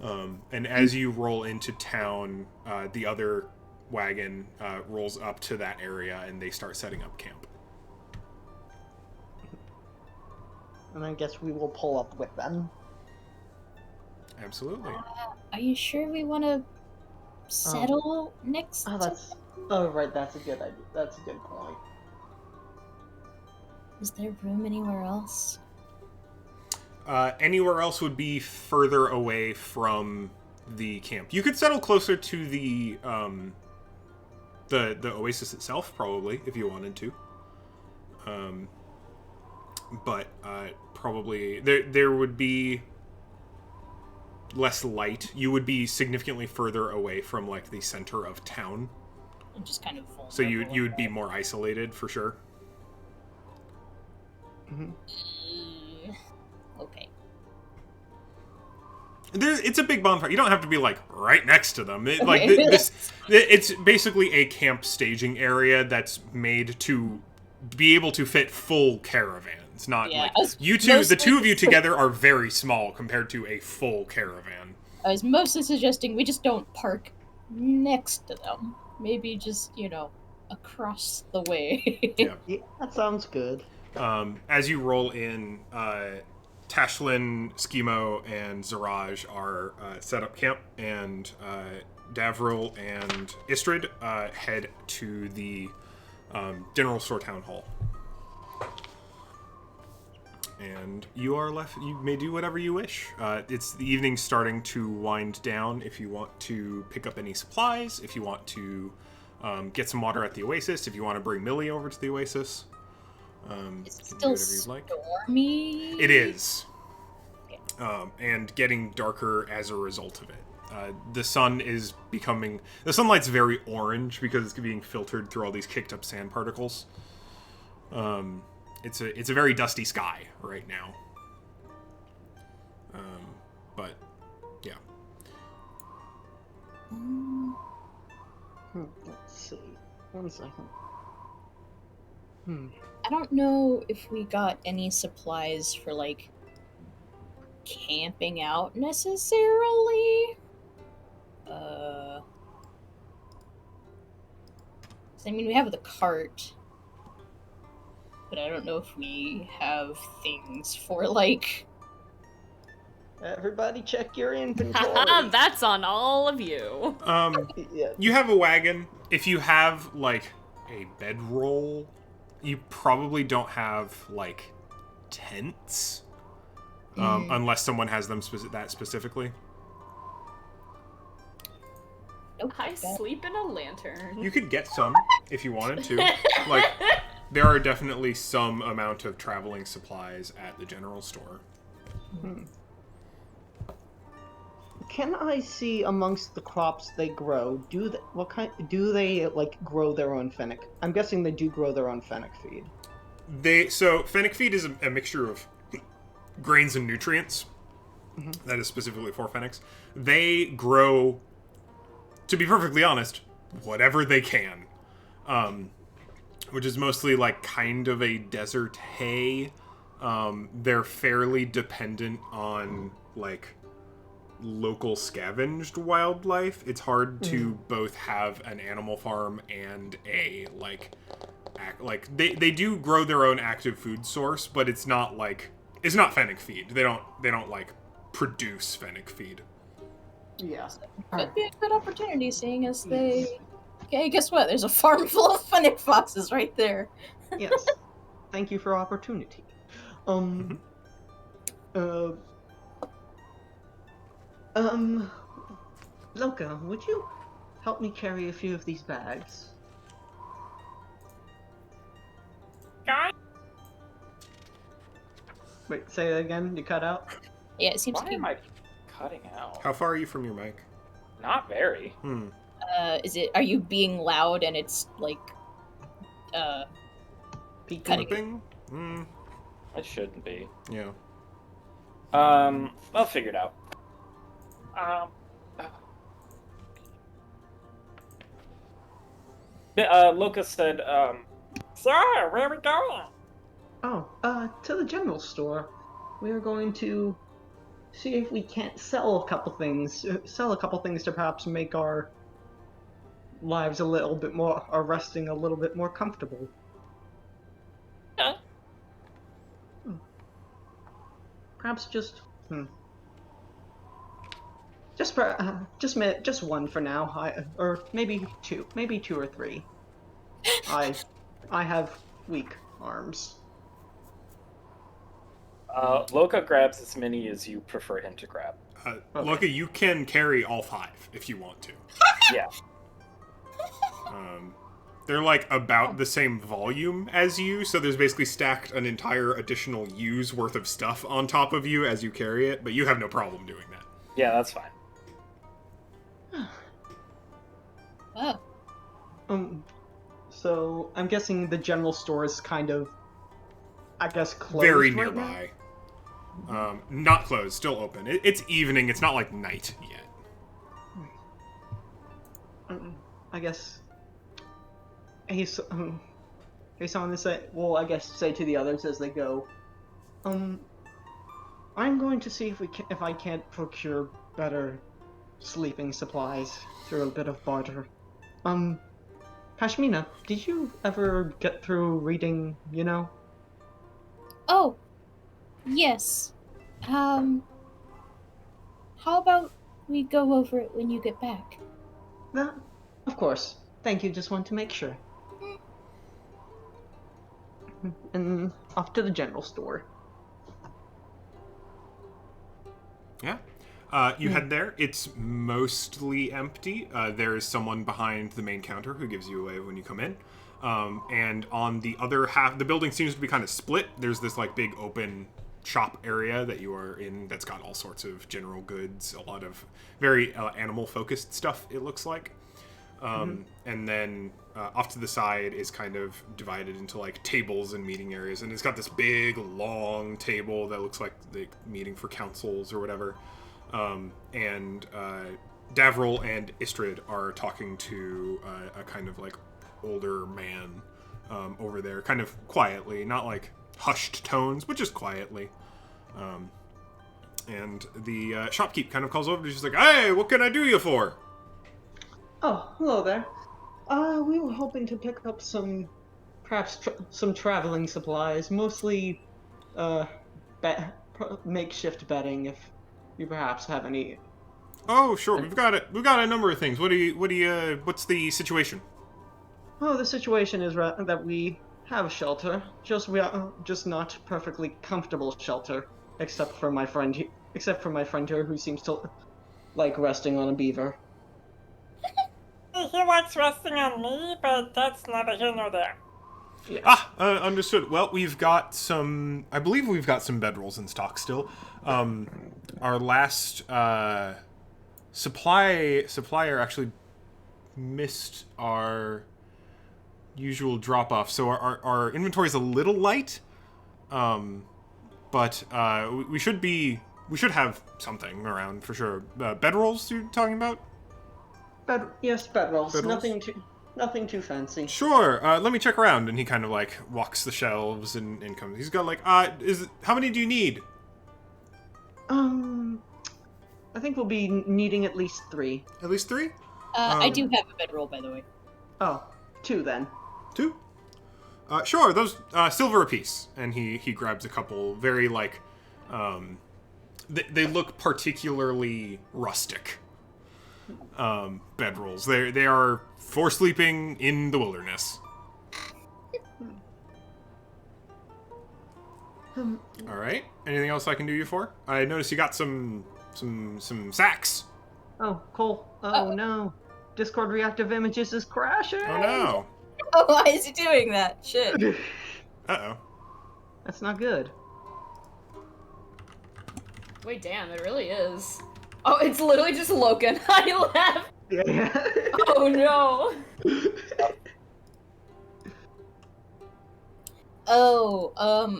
[SPEAKER 2] And as you roll into town, the other wagon rolls up to that area and they start setting up camp.
[SPEAKER 1] And I guess we will pull up with them.
[SPEAKER 2] Absolutely.
[SPEAKER 5] Are you sure we want to settle next?
[SPEAKER 1] Right, that's a good idea. That's a good point.
[SPEAKER 5] Is there room anywhere else?
[SPEAKER 2] Anywhere else would be further away from the camp. You could settle closer to the oasis itself, probably, if you wanted to. But probably there would be less light. You would be significantly further away from like the center of town.
[SPEAKER 5] I'm just kind of vulnerable.
[SPEAKER 2] So you would be more isolated for sure.
[SPEAKER 5] Okay.
[SPEAKER 2] It's a big bonfire. You don't have to be like right next to them.
[SPEAKER 5] Okay.
[SPEAKER 2] It's basically a camp staging area that's made to be able to fit full caravans. Not
[SPEAKER 5] Yeah,
[SPEAKER 2] like
[SPEAKER 5] I was
[SPEAKER 2] you two. The
[SPEAKER 5] mostly-
[SPEAKER 2] two of you together are very small compared to a full caravan.
[SPEAKER 5] I was mostly suggesting we just don't park next to them. Maybe just, across the way.
[SPEAKER 2] Yeah.
[SPEAKER 1] Yeah, that sounds good.
[SPEAKER 2] As you roll in, Tashlin, Schemo, and Zaraj are set up camp, and Davril and Istrid head to the General Store Town Hall. And you are left. You may do whatever you wish. It's the evening starting to wind down. If you want to pick up any supplies, if you want to get some water at the Oasis, if you want to bring Millie over to the Oasis,
[SPEAKER 5] Is it
[SPEAKER 2] you can do
[SPEAKER 5] still
[SPEAKER 2] whatever you'd like.
[SPEAKER 5] stormy?
[SPEAKER 2] It is. And getting darker as a result of it. The sun is becoming... The sunlight's very orange because it's being filtered through all these kicked up sand particles. It's a very dusty sky right now. But, yeah.
[SPEAKER 1] Let's see. 1 second.
[SPEAKER 5] I don't know if we got any supplies for, camping out necessarily. I mean, we have the cart, but I don't know if we have things for,
[SPEAKER 1] Everybody check your inventory.
[SPEAKER 4] That's on all of you.
[SPEAKER 1] Yeah.
[SPEAKER 2] You have a wagon. If you have, a bedroll, you probably don't have, tents. Unless someone has them that specifically.
[SPEAKER 5] Nope.
[SPEAKER 4] I sleep in a lantern.
[SPEAKER 2] You could get some if you wanted to. There are definitely some amount of traveling supplies at the general store.
[SPEAKER 1] Can I see amongst the crops they grow? Do they grow their own fennec? I'm guessing they do grow their own fennec feed.
[SPEAKER 2] So fennec feed is a mixture of grains and nutrients. That is specifically for fennecs. They grow, to be perfectly honest, whatever they can. Which is mostly kind of a desert hay. They're fairly dependent on local scavenged wildlife. It's hard to both have an animal farm and a they do grow their own active food source, but it's not it's not fennec feed. They don't produce fennec feed.
[SPEAKER 1] Yeah.
[SPEAKER 5] Could be a good opportunity, seeing as they... Okay, guess what? There's a farm full of fennec foxes right there.
[SPEAKER 1] Yes. Thank you for opportunity. Loka, would you help me carry a few of these bags?
[SPEAKER 3] Guys,
[SPEAKER 1] Wait, say that again? You cut out?
[SPEAKER 5] Yeah, it seems
[SPEAKER 6] Why
[SPEAKER 5] to be...
[SPEAKER 6] am I cutting out?
[SPEAKER 2] How far are you from your mic?
[SPEAKER 6] Not very.
[SPEAKER 5] Are you being loud and it's,
[SPEAKER 1] Peeking?
[SPEAKER 2] Flipping?
[SPEAKER 6] It shouldn't be.
[SPEAKER 2] Yeah.
[SPEAKER 6] I'll figure it out. Lucas said,
[SPEAKER 3] sir, where are we going?
[SPEAKER 1] Oh, to the general store. We are going to see if we can't sell a couple things to perhaps make our lives a little bit more, our resting a little bit more comfortable.
[SPEAKER 3] Yeah.
[SPEAKER 1] Perhaps just one for now. Or maybe two or three. I have weak arms.
[SPEAKER 6] Loka grabs as many as you prefer him to grab.
[SPEAKER 1] Okay.
[SPEAKER 2] Loka, you can carry all 5 if you want to.
[SPEAKER 6] Yeah.
[SPEAKER 2] They're about the same volume as you, so there's basically stacked an entire additional U's worth of stuff on top of you as you carry it, but you have no problem doing that.
[SPEAKER 6] Yeah, that's fine.
[SPEAKER 5] Oh,
[SPEAKER 1] So I'm guessing the general store is kind of, I guess, closed
[SPEAKER 2] Very
[SPEAKER 1] right now?
[SPEAKER 2] nearby. Not closed, still open. It's evening. It's not like night yet.
[SPEAKER 1] I guess he's he's on to say. Well, I guess say to the others as they go. I'm going to see if I can't procure better sleeping supplies through a bit of barter. Pashmina, did you ever get through reading?
[SPEAKER 5] oh, yes. How about we go over it when you get back?
[SPEAKER 1] That, of course. Thank you. Just want to make sure. And off to the general store.
[SPEAKER 2] Yeah. You head there. It's mostly empty. There is someone behind the main counter who gives you away when you come in. And on the other half, the building seems to be kind of split. There's this like big open shop area that you are in that's got all sorts of general goods, a lot of very animal focused stuff, it looks like. And then off to the side is kind of divided into like tables and meeting areas, and it's got this big long table that looks like the meeting for councils or whatever. And Davril and Istrid are talking to a kind of like older man over there, kind of quietly, not like hushed tones, but just quietly. And the shopkeep kind of calls over to you, she's like, "Hey, what can I do you for?"
[SPEAKER 1] Oh, hello there. We were hoping to pick up perhaps some traveling supplies, mostly, makeshift bedding. If you perhaps have any.
[SPEAKER 2] Oh, sure, we've got it. We've got a number of things. What's the situation?
[SPEAKER 1] Oh, the situation is that we have shelter. We are just not perfectly comfortable shelter, except for my friend. Except for my friend here, who seems to like resting on a beaver.
[SPEAKER 3] He likes resting on me, but that's neither here nor there.
[SPEAKER 1] Yes.
[SPEAKER 2] Understood. Well, we've got some. I believe we've got some bedrolls in stock still. Our last supplier actually missed our usual drop off, so our inventory is a little light. But we should have something around for sure. Bedrolls you're talking about?
[SPEAKER 1] Yes, bedrolls.
[SPEAKER 2] Bedrolls?
[SPEAKER 1] Nothing too fancy.
[SPEAKER 2] Sure. Let me check around. And he kind of like walks the shelves and comes. He's got like, how many do you need?
[SPEAKER 1] I think we'll be needing at least 3.
[SPEAKER 2] At least 3?
[SPEAKER 5] I do have a bedroll, by the way.
[SPEAKER 1] Oh, 2 then.
[SPEAKER 2] 2? Sure. Those silver apiece. And he grabs a couple. Very like, they look particularly rustic. Bedrolls. They are for sleeping in the wilderness. All right. Anything else I can do you for? I noticed you got some sacks.
[SPEAKER 1] Oh, Cole. Oh no. Discord reactive images is crashing.
[SPEAKER 2] Oh no.
[SPEAKER 5] Oh, why is he doing that? Shit.
[SPEAKER 2] Uh-oh.
[SPEAKER 1] That's not good.
[SPEAKER 4] Wait, damn, it really is. Oh, it's literally just Loken. I laughed.
[SPEAKER 1] Yeah.
[SPEAKER 4] Oh no.
[SPEAKER 5] Oh,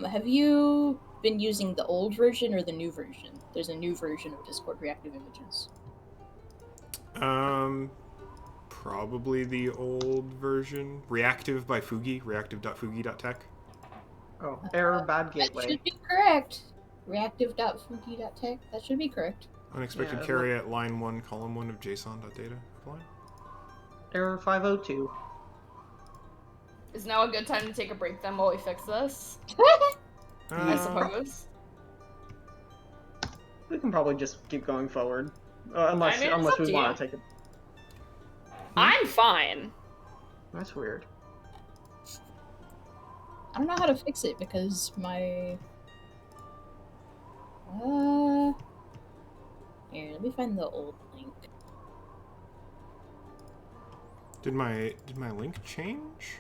[SPEAKER 5] have you been using the old version or the new version? There's a new version of Discord reactive images.
[SPEAKER 2] Probably the old version. Reactive by Fugi. Reactive.fugi.tech.
[SPEAKER 1] Oh, error, bad
[SPEAKER 5] That
[SPEAKER 1] gateway.
[SPEAKER 5] should be correct. Reactive.fugi.tech. That should be correct.
[SPEAKER 2] Unexpected
[SPEAKER 1] Yeah,
[SPEAKER 2] carry at line 1, column 1 of JSON.data. Apply.
[SPEAKER 1] Error 502.
[SPEAKER 4] Is now a good time to take a break then while we fix this? I suppose.
[SPEAKER 1] We can probably just keep going forward,
[SPEAKER 4] I
[SPEAKER 1] unless
[SPEAKER 4] mean, it's up
[SPEAKER 1] we
[SPEAKER 4] to
[SPEAKER 1] want
[SPEAKER 4] you.
[SPEAKER 1] to take it.
[SPEAKER 4] I'm fine.
[SPEAKER 1] That's weird.
[SPEAKER 5] I don't know how to fix it because my... Here, let me find the old link.
[SPEAKER 2] Did my link change?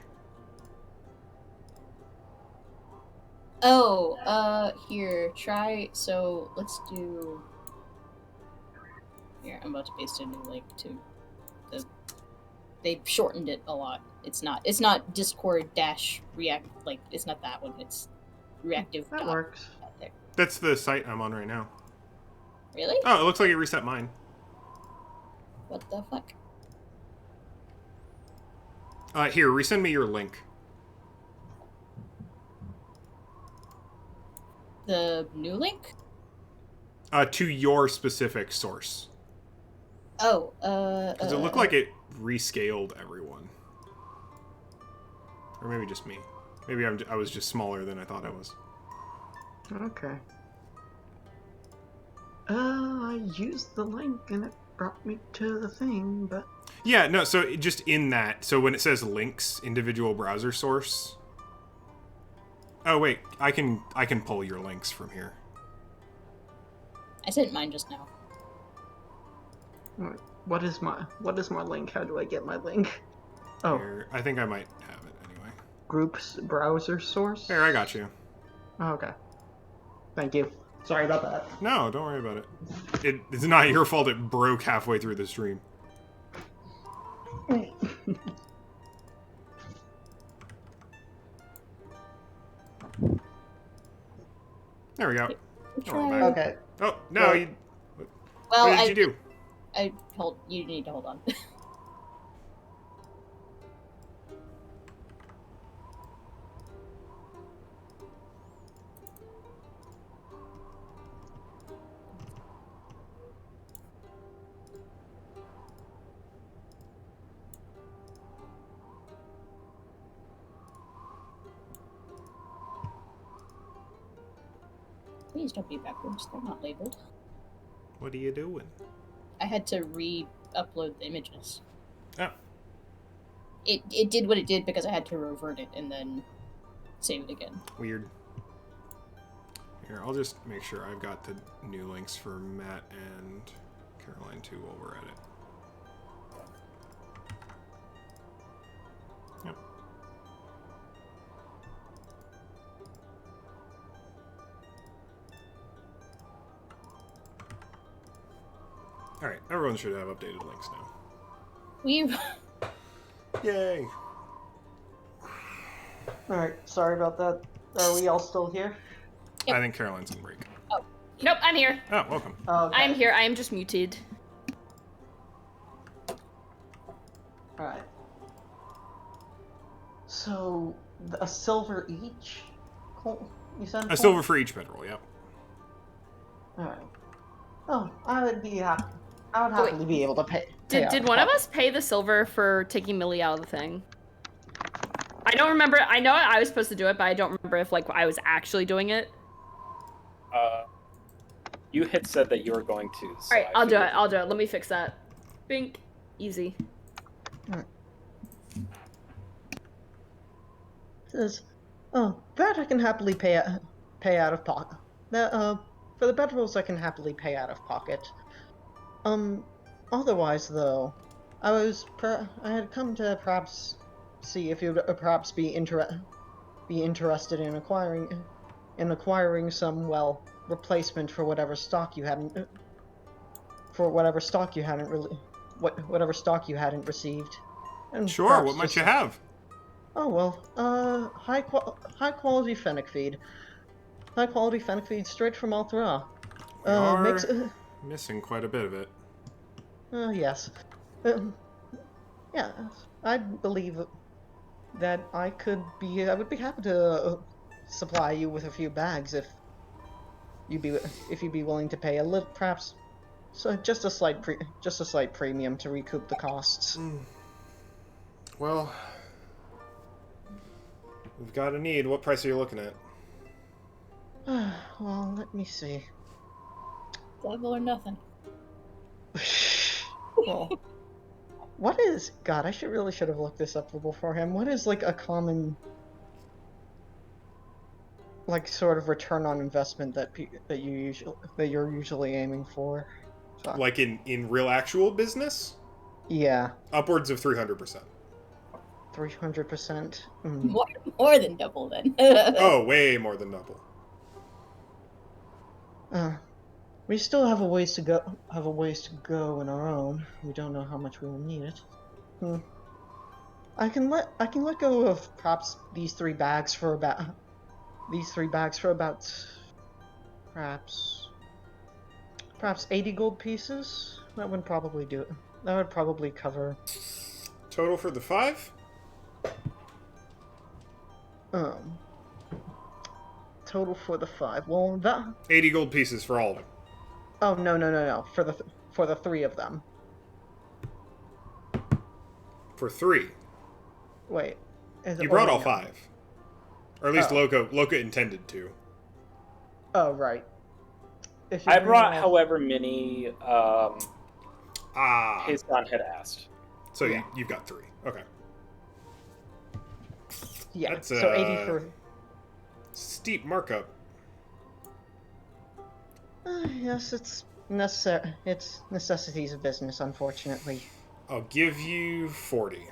[SPEAKER 5] Oh, here, try... So, let's do... Here, I'm about to paste a new link to the. They shortened it a lot. It's not Discord dash React, like, it's not that one. It's reactive.
[SPEAKER 1] That works.
[SPEAKER 5] There.
[SPEAKER 2] That's the site I'm on right now.
[SPEAKER 5] Really?
[SPEAKER 2] Oh, it looks like it reset mine.
[SPEAKER 5] What the fuck?
[SPEAKER 2] Here, resend me your link.
[SPEAKER 5] The new link?
[SPEAKER 2] To your specific source.
[SPEAKER 5] Oh,
[SPEAKER 2] Because it looked like it rescaled everyone. Or maybe just me. Maybe I was just smaller than I thought I was.
[SPEAKER 1] Okay. I used the link and it brought me to the thing, but...
[SPEAKER 2] Yeah, no, so just in that, so when it says links, individual browser source... Oh, wait, I can pull your links from here.
[SPEAKER 5] I sent mine just now.
[SPEAKER 1] What is my link? How do I get my link? Oh,
[SPEAKER 2] Here, I think I might have it anyway.
[SPEAKER 1] groups browser source?
[SPEAKER 2] Here, I got you.
[SPEAKER 1] Oh, okay. Thank you. Sorry about that.
[SPEAKER 2] No, don't worry about it. It's not your fault it broke halfway through the stream. There we go. Oh, we're back.
[SPEAKER 1] Okay.
[SPEAKER 2] Oh, no,
[SPEAKER 1] Well-
[SPEAKER 2] you...
[SPEAKER 5] Well,
[SPEAKER 2] What did you do?
[SPEAKER 5] You need to hold on. Please don't be backwards. They're not labeled.
[SPEAKER 2] What are you doing?
[SPEAKER 5] I had to re-upload the images.
[SPEAKER 2] Oh.
[SPEAKER 5] It did what it did because I had to revert it and then save it again.
[SPEAKER 2] Weird. Here, I'll just make sure I've got the new links for Matt and Caroline too while we're at it. Yep. Alright, everyone should have updated links now.
[SPEAKER 5] We've
[SPEAKER 2] Yay!
[SPEAKER 1] Alright, sorry about that. Are we all still here?
[SPEAKER 5] Yep.
[SPEAKER 2] I think Caroline's on break.
[SPEAKER 4] Nope, I'm here.
[SPEAKER 2] Oh, welcome.
[SPEAKER 1] Okay.
[SPEAKER 4] I'm here. I am just muted.
[SPEAKER 1] Alright. So, a silver each? Cole, you said?
[SPEAKER 2] A silver for each bedroll, yep.
[SPEAKER 1] Alright. Oh, I would be happy. I would
[SPEAKER 4] Oh, wait.
[SPEAKER 1] happily be able to pay.
[SPEAKER 4] Did one of us pay the silver for taking Millie out of the thing? I don't remember. I know I was supposed to do it, but I don't remember if like I was actually doing it.
[SPEAKER 6] You had said that you were going to. So
[SPEAKER 4] All right,
[SPEAKER 6] I
[SPEAKER 4] I'll do it.
[SPEAKER 6] figured-
[SPEAKER 4] I'll do it. Let me fix that. Bink. Easy.
[SPEAKER 1] Says, oh, that I can happily pay out of pocket. For the bedrolls I can happily pay out of pocket. Otherwise though, I had come to perhaps see if you'd perhaps be interested in acquiring some, well, replacement for whatever stock you hadn't received. And
[SPEAKER 2] Sure,
[SPEAKER 1] perhaps
[SPEAKER 2] what might
[SPEAKER 1] just
[SPEAKER 2] you have?
[SPEAKER 1] Oh well, high quality fennec feed. High quality fennec feed straight from Althra. Makes
[SPEAKER 2] Missing quite a bit of it.
[SPEAKER 1] yes. Yeah, I believe that I would be happy to supply you with a few bags if you'd be willing to pay a little, perhaps, so just a slight premium to recoup the costs.
[SPEAKER 2] Well, we've got a need. What price are you looking at?
[SPEAKER 1] Well, let me see.
[SPEAKER 5] Double or nothing.
[SPEAKER 1] Well, what is... God, I should have looked this up beforehand. What is, like, a common, like, sort of return on investment that you're usually aiming for? So,
[SPEAKER 2] Like in real actual business?
[SPEAKER 1] yeah,
[SPEAKER 2] Upwards of 300%.
[SPEAKER 1] 300%.
[SPEAKER 5] More than double then.
[SPEAKER 2] Oh, way more than double.
[SPEAKER 1] We still have a ways to go. Have a ways to go on our own. We don't know how much we will need it. I can let go of perhaps these 3 bags for about perhaps 80 gold pieces. That would probably do it. That would probably cover.
[SPEAKER 2] Total for the 5?
[SPEAKER 1] Total for the 5. Well, that.
[SPEAKER 2] 80 gold pieces for all of them.
[SPEAKER 1] Oh no! For the 3 of them.
[SPEAKER 2] For 3.
[SPEAKER 1] Wait.
[SPEAKER 2] You brought all
[SPEAKER 1] no.
[SPEAKER 2] 5. Or at least
[SPEAKER 1] Oh.
[SPEAKER 2] Loka intended to.
[SPEAKER 1] Oh right. If you
[SPEAKER 6] I
[SPEAKER 1] bring
[SPEAKER 6] brought
[SPEAKER 1] all-
[SPEAKER 6] however many
[SPEAKER 2] Ah.
[SPEAKER 6] his son had asked.
[SPEAKER 2] So
[SPEAKER 1] Yeah.
[SPEAKER 2] you've got 3. Okay.
[SPEAKER 1] Yeah.
[SPEAKER 2] That's,
[SPEAKER 1] So 80 for.
[SPEAKER 2] Steep markup.
[SPEAKER 1] Yes, it's necessary. It's necessities of business, unfortunately.
[SPEAKER 2] I'll give you 40.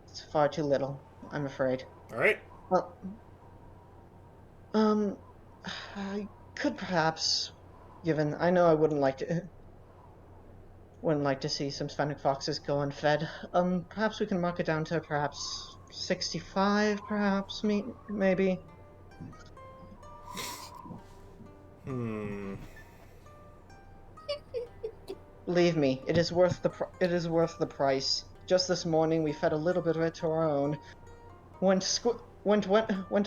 [SPEAKER 1] It's far too little, I'm afraid.
[SPEAKER 2] Alright?
[SPEAKER 1] Well, I could perhaps, given I know I wouldn't like to see some Fennec foxes go unfed. Perhaps we can mark it down to perhaps 65, perhaps maybe. Believe me, it is worth the price. Just this morning, we fed a little bit of it to our own. Went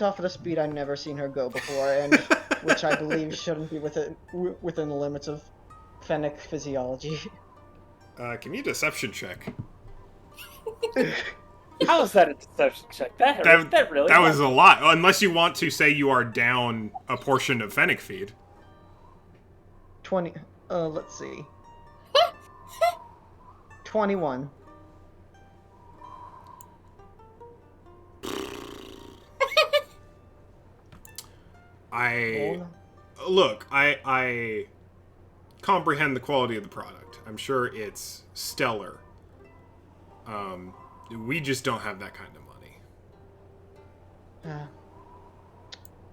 [SPEAKER 1] off at a speed I've never seen her go before, and which I believe shouldn't be within the limits of Fennec physiology.
[SPEAKER 2] Give me a deception check.
[SPEAKER 6] How is that a deception check? That really
[SPEAKER 2] That was a lot. Unless you want to say you are down a portion of Fennec feed.
[SPEAKER 1] 20. Let's see. 21.
[SPEAKER 2] I comprehend the quality of the product. I'm sure it's stellar. We just don't have that kind of money.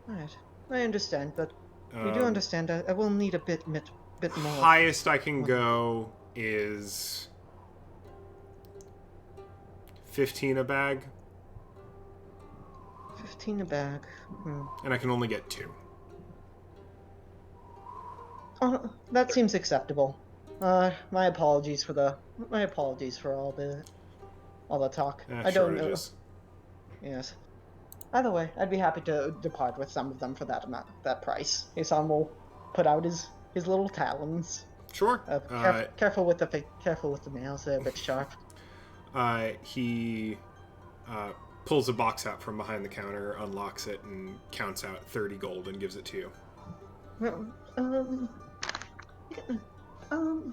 [SPEAKER 1] Alright. I understand, but we do understand I will need a bit more.
[SPEAKER 2] Highest I can go is 15 a bag,
[SPEAKER 1] 15 a bag.
[SPEAKER 2] and I can only get 2.
[SPEAKER 1] That seems acceptable. My apologies for all the talk. I don't know.
[SPEAKER 2] Shortages.
[SPEAKER 1] Yes. Either way, I'd be happy to depart with some of them for that price. Isan will put out his little talons.
[SPEAKER 2] Sure.
[SPEAKER 1] Careful with the nails; they're a bit sharp.
[SPEAKER 2] He pulls a box out from behind the counter, unlocks it, and counts out 30 gold and gives it to you.
[SPEAKER 1] All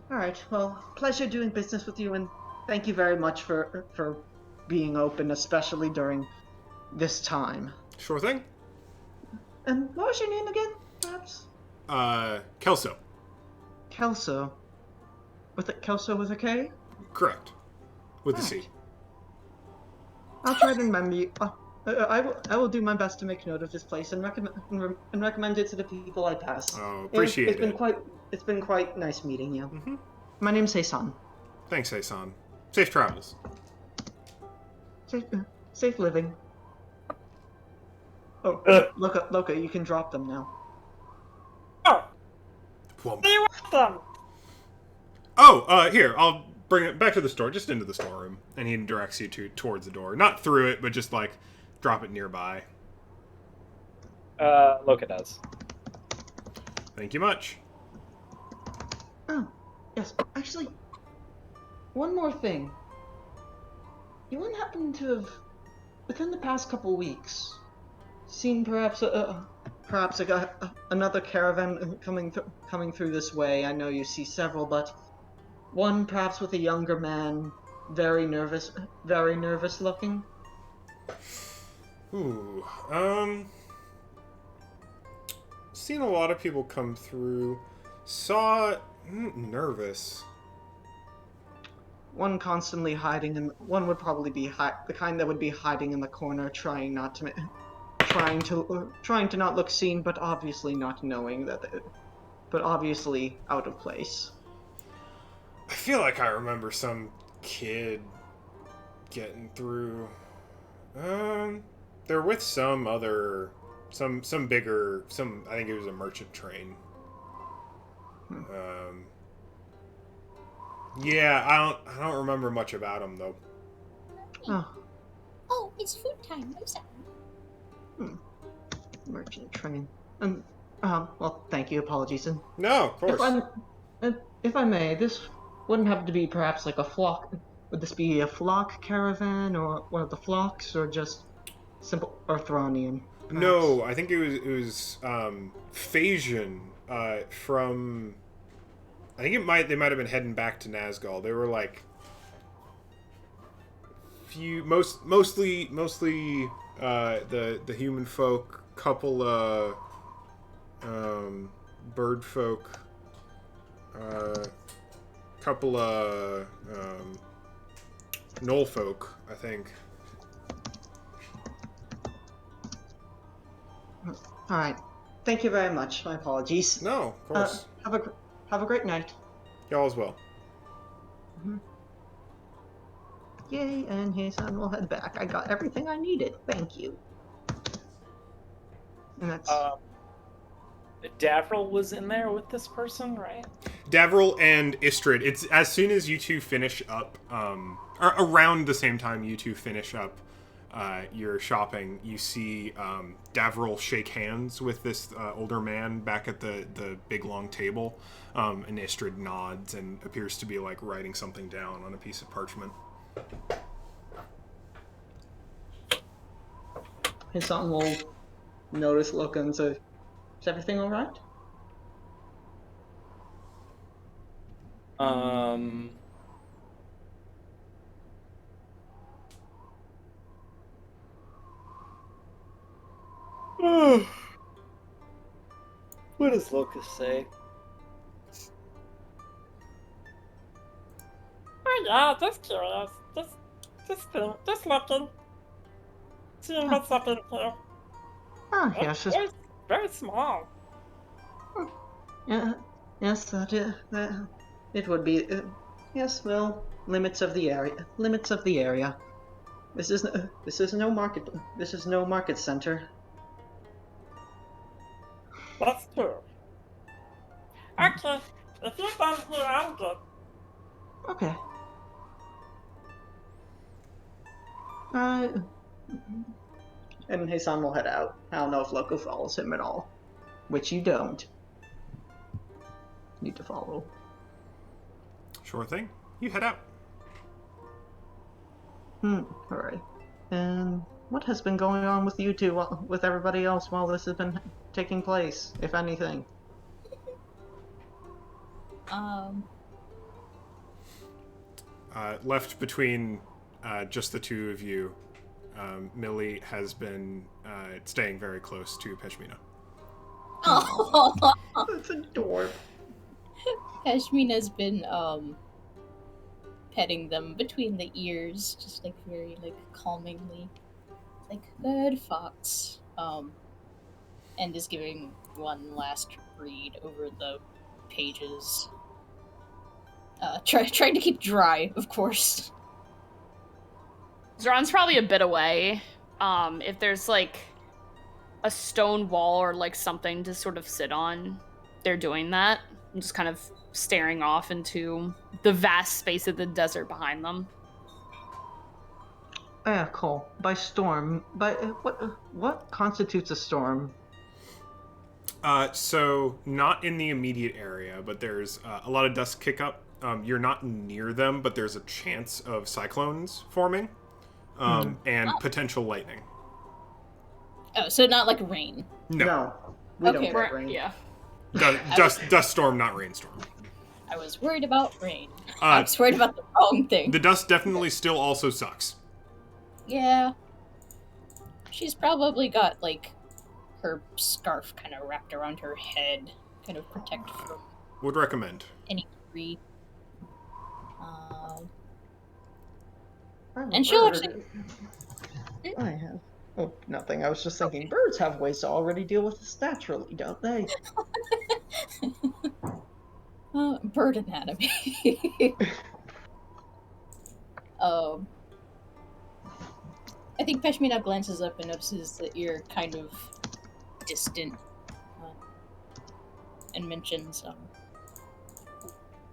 [SPEAKER 1] right. Well, pleasure doing business with you, and thank you very much for being open, especially during this time.
[SPEAKER 2] Sure thing.
[SPEAKER 1] And what was your name again, perhaps?
[SPEAKER 2] Kelso.
[SPEAKER 1] Kelso. Kelso with a K?
[SPEAKER 2] Correct. With a C.
[SPEAKER 1] Right. I'll try to remember you. I will do my best to make note of this place and recommend it to the people I pass.
[SPEAKER 2] Oh, appreciate it.
[SPEAKER 1] It's been quite nice meeting you.
[SPEAKER 2] Mm-hmm.
[SPEAKER 1] My name's Heisan.
[SPEAKER 2] Thanks, Heisan. Safe travels.
[SPEAKER 1] Safe living. Oh, Loka, you can drop them now.
[SPEAKER 3] Oh,
[SPEAKER 2] Whomp.
[SPEAKER 3] be with them.
[SPEAKER 2] Oh, here, I'll bring it back to the store, just into the storeroom. And he directs you towards the door. Not through it, but just, like, drop it nearby.
[SPEAKER 6] Loka does.
[SPEAKER 2] Thank you much.
[SPEAKER 1] Oh, yes. Actually, one more thing. You wouldn't happen to have, within the past couple weeks, seen perhaps another caravan coming through this way? I know you see several, but one perhaps with a younger man, very nervous looking.
[SPEAKER 2] Ooh, seen a lot of people come through. Saw nervous.
[SPEAKER 1] One constantly hiding, and one would probably be the kind that would be hiding in the corner, trying not to trying to not look seen, but obviously not knowing that, but obviously out of place.
[SPEAKER 2] I feel like I remember some kid getting through. They're with some other, some bigger, some. I think it was a merchant train. Yeah, I don't remember much about them though.
[SPEAKER 1] Oh,
[SPEAKER 5] Oh, it's food time. I'm sorry.
[SPEAKER 1] merchant train. Well, thank you. Apologies. And
[SPEAKER 2] No, of course.
[SPEAKER 1] if I may, this wouldn't have to be perhaps like a flock. Would this be a flock caravan, or one of the flocks, or just simple Arthronian? Perhaps?
[SPEAKER 2] No, I think it was Phasian from. I think they might have been heading back to Nazgul. They were like mostly the human folk, couple bird folk, couple knoll folk, I think.
[SPEAKER 1] All right. Thank you very much. My apologies.
[SPEAKER 2] No, of course.
[SPEAKER 1] Have a great night.
[SPEAKER 2] Y'all as well.
[SPEAKER 1] Yay, and his son will head back. I got everything I needed. Thank you. And that's
[SPEAKER 6] Davril was in there with this person, right?
[SPEAKER 2] Davril and Istrid. It's as soon as you two finish up, or around the same time you two finish up your shopping, you see Davril shake hands with this older man back at the big long table, and Istrid nods and appears to be like writing something down on a piece of parchment.
[SPEAKER 1] his son will notice, look, and say, "Is everything all right?"
[SPEAKER 6] What does Locus say?
[SPEAKER 3] Oh yeah, just curious. Just looking. Seeing what's up in here.
[SPEAKER 1] Ah, yes,
[SPEAKER 3] Very, very small.
[SPEAKER 1] yeah, yes, it would be. Yes, well, limits of the area. Limits of the area. This is no market. This is no market center.
[SPEAKER 3] That's true. Okay, if you're done here, I'm good.
[SPEAKER 1] Okay. And his son will head out. I don't know if Loco follows him at all, which you don't need to follow.
[SPEAKER 2] Sure thing. You head out.
[SPEAKER 1] Alright. And what has been going on with you two, with everybody else, while this has been taking place, if anything?
[SPEAKER 2] Left between just the two of you, Millie has been staying very close to Peshmina.
[SPEAKER 5] Oh,
[SPEAKER 1] That's adorable.
[SPEAKER 5] Peshmina's been petting them between the ears, just like very like calmingly, like good fox. And is giving one last read over the pages. Trying to keep dry, of course.
[SPEAKER 4] Zoran's probably a bit away. If there's like a stone wall or like something to sort of sit on, they're doing that. I'm just kind of staring off into the vast space of the desert behind them.
[SPEAKER 1] Yeah, cool. By storm, what constitutes a storm?
[SPEAKER 2] So not in the immediate area, but there's a lot of dust kick up. You're not near them, but there's a chance of cyclones forming, and potential lightning.
[SPEAKER 5] Oh, so not like rain.
[SPEAKER 2] No.
[SPEAKER 1] We don't
[SPEAKER 5] Okay,
[SPEAKER 1] get rain.
[SPEAKER 4] Yeah.
[SPEAKER 2] Dust storm, not rainstorm.
[SPEAKER 5] I was worried about rain. I was worried about the wrong thing.
[SPEAKER 2] The dust definitely still also sucks.
[SPEAKER 5] Yeah. She's probably got, like, her scarf kind of wrapped around her head, kind of protect from
[SPEAKER 2] Would recommend.
[SPEAKER 5] any degree. And she'll actually...
[SPEAKER 1] I have. Oh, nothing. I was just thinking birds have ways to already deal with this naturally, don't they?
[SPEAKER 5] Bird anatomy. um, I think Peshmina glances up and notices that you're kind of distant, and mentions,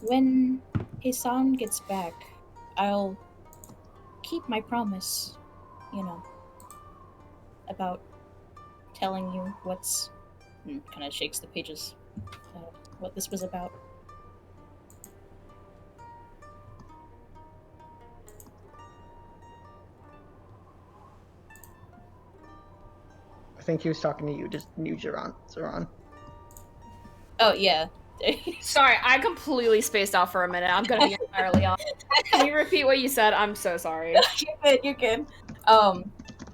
[SPEAKER 5] when Hassan gets back, I'll keep my promise, about telling you what's... kind of shakes the pages, what this was about.
[SPEAKER 1] I think he was talking to you, just new Zoran.
[SPEAKER 5] Oh, yeah.
[SPEAKER 4] Sorry, I completely spaced out for a minute. I'm gonna be entirely honest. Can you repeat what you said? I'm so sorry.
[SPEAKER 5] You're good.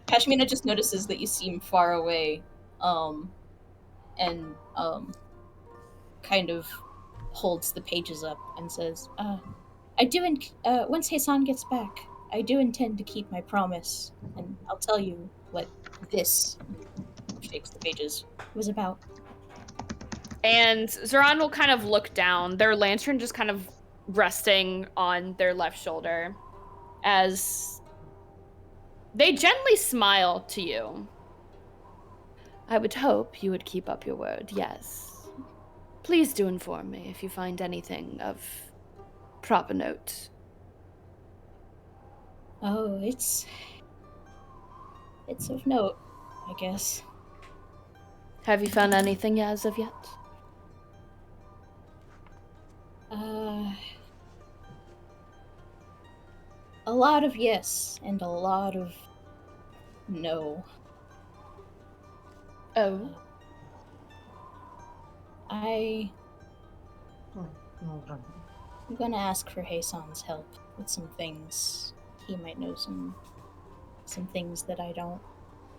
[SPEAKER 5] Pashmina just notices that you seem far away, and kind of holds the pages up and says, once Hassan gets back, I do intend to keep my promise, and I'll tell you what this," shakes the pages, "was about."
[SPEAKER 4] And Zoran will kind of look down, their lantern just kind of resting on their left shoulder, as they gently smile to you. I would hope you would keep up your word, yes. Please do inform me if you find anything of proper note.
[SPEAKER 5] Oh, it's of note, I guess.
[SPEAKER 4] Have you found anything as of yet?
[SPEAKER 5] A lot of yes, and a lot of no.
[SPEAKER 4] Oh.
[SPEAKER 5] I'm gonna ask for Hassan's help with some things. He might know some things that I don't,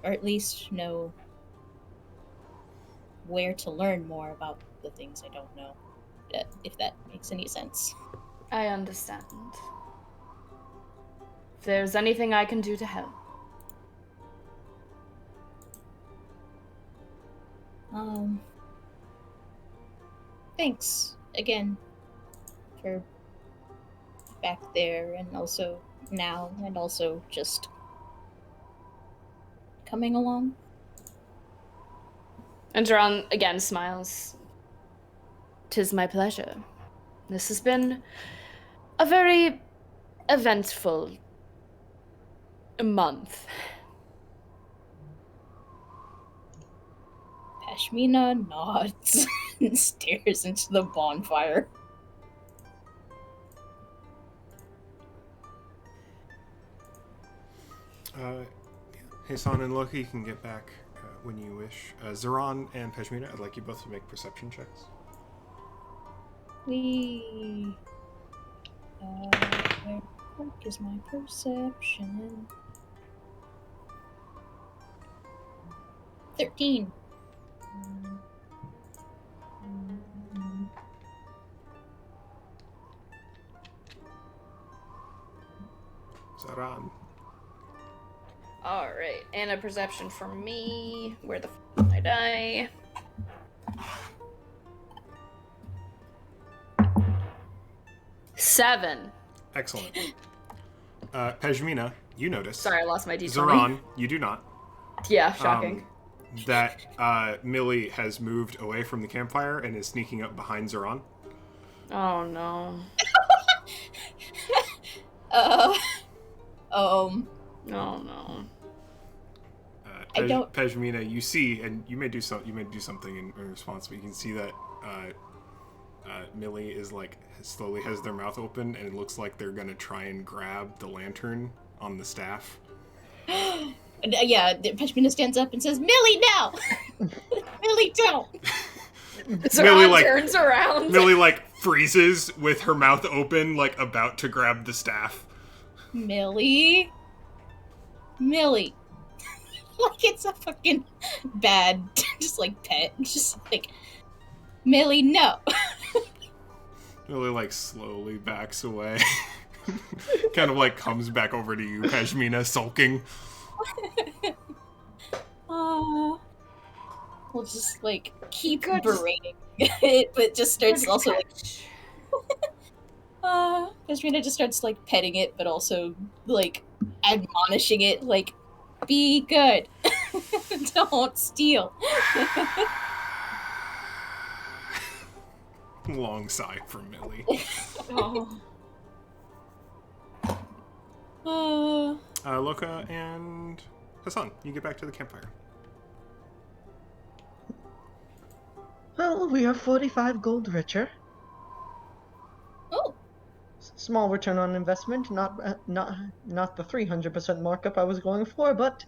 [SPEAKER 5] or at least know where to learn more about the things I don't know, if that makes any sense.
[SPEAKER 4] I understand. If there's anything I can do to help.
[SPEAKER 5] Thanks again for back there, and also now, and also just coming along.
[SPEAKER 4] And Zoran again smiles. 'Tis my pleasure. This has been a very eventful month.
[SPEAKER 5] Pashmina nods and stares into the bonfire.
[SPEAKER 2] Hassan and Loki can get back when you wish. Zoran and Peshmina, I'd like you both to make perception checks.
[SPEAKER 5] Where is my perception? 13.
[SPEAKER 2] Zoran.
[SPEAKER 4] Alright, and a perception for me. Where the f did I die? 7.
[SPEAKER 2] Excellent. Peshmina, you notice.
[SPEAKER 4] Sorry, I lost my D20.
[SPEAKER 2] Zoran, you do not.
[SPEAKER 4] Yeah, shocking.
[SPEAKER 2] That Millie has moved away from the campfire and is sneaking up behind Zoran.
[SPEAKER 4] Oh no.
[SPEAKER 5] Oh
[SPEAKER 4] no.
[SPEAKER 5] I don't.
[SPEAKER 2] Peshmina, you see, and you may do something in response, but you can see that Millie is slowly has their mouth open, and it looks like they're gonna try and grab the lantern on the staff.
[SPEAKER 5] Yeah, Peshmina stands up and says, "Millie, no! Millie, don't!"
[SPEAKER 4] Millie turns around.
[SPEAKER 2] Millie freezes with her mouth open, about to grab the staff.
[SPEAKER 5] Millie. It's a fucking bad, just pet. Just Millie, no.
[SPEAKER 2] Millie slowly backs away. Kind of comes back over to you, Peshmina, sulking.
[SPEAKER 5] will just like keep
[SPEAKER 4] Good.
[SPEAKER 5] berating it, but just starts
[SPEAKER 4] Good
[SPEAKER 5] also like
[SPEAKER 4] catch.
[SPEAKER 5] Kasrina just starts like petting it, but also like admonishing it, like, be good. Don't steal.
[SPEAKER 2] Long sigh from Millie.
[SPEAKER 4] Oh.
[SPEAKER 2] Loka and Hassan, you get back to the campfire.
[SPEAKER 1] Well, we are 45 gold richer.
[SPEAKER 5] Oh,
[SPEAKER 1] Small return on investment, not the 300% markup I was going for, but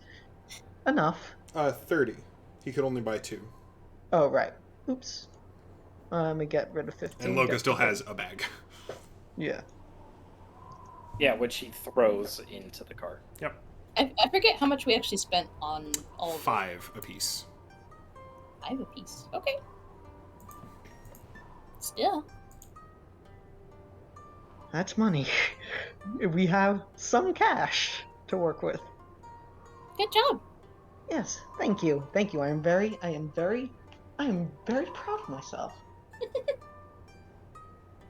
[SPEAKER 1] enough.
[SPEAKER 2] 30. He could only buy 2.
[SPEAKER 1] Oh, right. Oops. Let me get rid of 15.
[SPEAKER 2] And Loka
[SPEAKER 1] get
[SPEAKER 2] still
[SPEAKER 1] rid of-
[SPEAKER 2] has a bag.
[SPEAKER 1] Yeah.
[SPEAKER 6] Yeah, which he throws into the cart.
[SPEAKER 2] Yep.
[SPEAKER 5] I forget how much we actually spent on all of
[SPEAKER 2] 5 apiece.
[SPEAKER 5] 5 apiece. Okay. Still.
[SPEAKER 1] That's money. We have some cash to work with.
[SPEAKER 5] Good job.
[SPEAKER 1] Yes, thank you. Thank you. I am very proud of myself.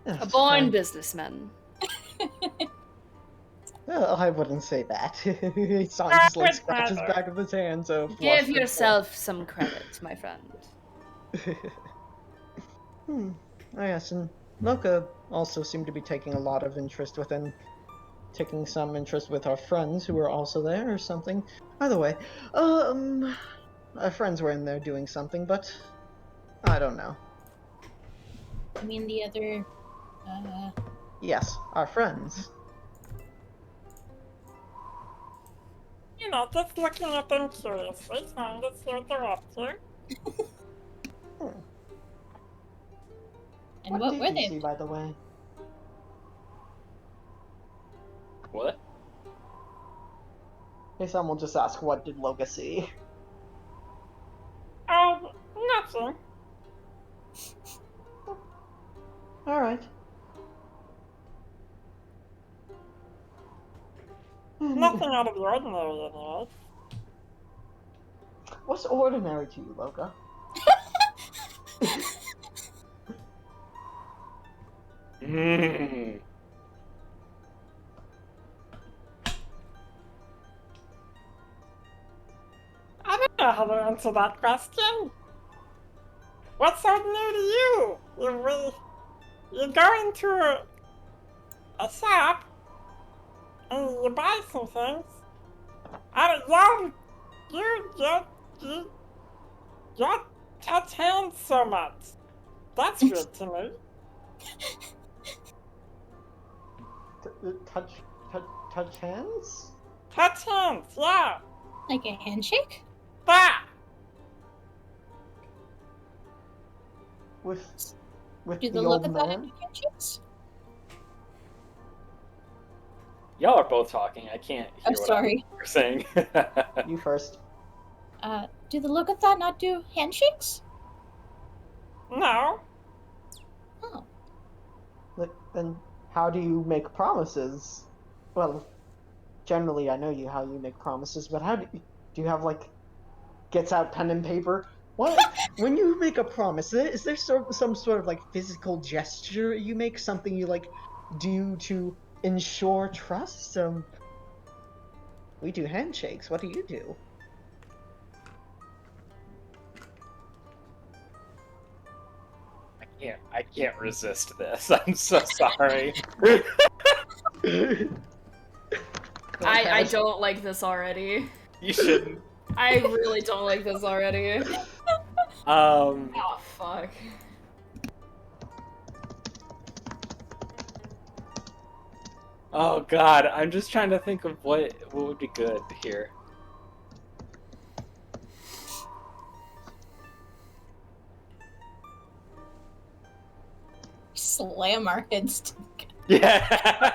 [SPEAKER 1] Yes,
[SPEAKER 4] A born
[SPEAKER 1] I-
[SPEAKER 4] businessman.
[SPEAKER 1] Well, I wouldn't say that. Son just like scratches back of his hand, so
[SPEAKER 4] Give
[SPEAKER 1] flushed and
[SPEAKER 4] yourself some credit, my friend.
[SPEAKER 1] Oh, yes, and Loka also seemed to be taking a lot of interest taking some interest with our friends who were also there or something. Either way, our friends were in there doing something, but I don't know.
[SPEAKER 5] I mean, the other.
[SPEAKER 1] Yes, our friends.
[SPEAKER 3] You know, just looking at them curiously, trying to see what they're up to.
[SPEAKER 5] And what
[SPEAKER 1] did
[SPEAKER 5] were
[SPEAKER 1] you
[SPEAKER 5] they?
[SPEAKER 1] see, by the way?
[SPEAKER 6] What?
[SPEAKER 1] Hey, some will just ask, what did Loka see?
[SPEAKER 3] Oh, nothing.
[SPEAKER 1] All right.
[SPEAKER 3] Nothing out of the ordinary, anyway.
[SPEAKER 1] What's ordinary to you, Loka?
[SPEAKER 6] Mm.
[SPEAKER 3] I don't know how to answer that question. What's ordinary to you? You go into a shop and you buy some things. I don't you touch hands so much. That's weird to me.
[SPEAKER 1] Touch hands?
[SPEAKER 3] Touch hands, yeah.
[SPEAKER 5] Like a handshake?
[SPEAKER 3] That.
[SPEAKER 1] With
[SPEAKER 5] Do
[SPEAKER 1] the
[SPEAKER 5] the look
[SPEAKER 1] old
[SPEAKER 5] of that
[SPEAKER 1] man?
[SPEAKER 5] into handshakes?
[SPEAKER 6] Y'all are both talking. I can't hear
[SPEAKER 5] I'm
[SPEAKER 6] what
[SPEAKER 5] sorry.
[SPEAKER 6] you're saying.
[SPEAKER 1] You first.
[SPEAKER 5] Do the look of that not do handshakes?
[SPEAKER 3] No.
[SPEAKER 5] Oh.
[SPEAKER 1] Then how do you make promises? Well, generally I know how you make promises, but do you have like gets out pen and paper? What when you make a promise? Is there some sort of like physical gesture you make? Something you like do to ensure trust? We do handshakes. What do you do?
[SPEAKER 6] I can't resist this. I'm so sorry.
[SPEAKER 4] I don't like this already.
[SPEAKER 6] You shouldn't.
[SPEAKER 4] I really don't like this already.
[SPEAKER 6] Um.
[SPEAKER 4] Oh, fuck.
[SPEAKER 6] Oh God, I'm just trying to think of what would be good here.
[SPEAKER 5] Slam our heads together
[SPEAKER 6] Yeah.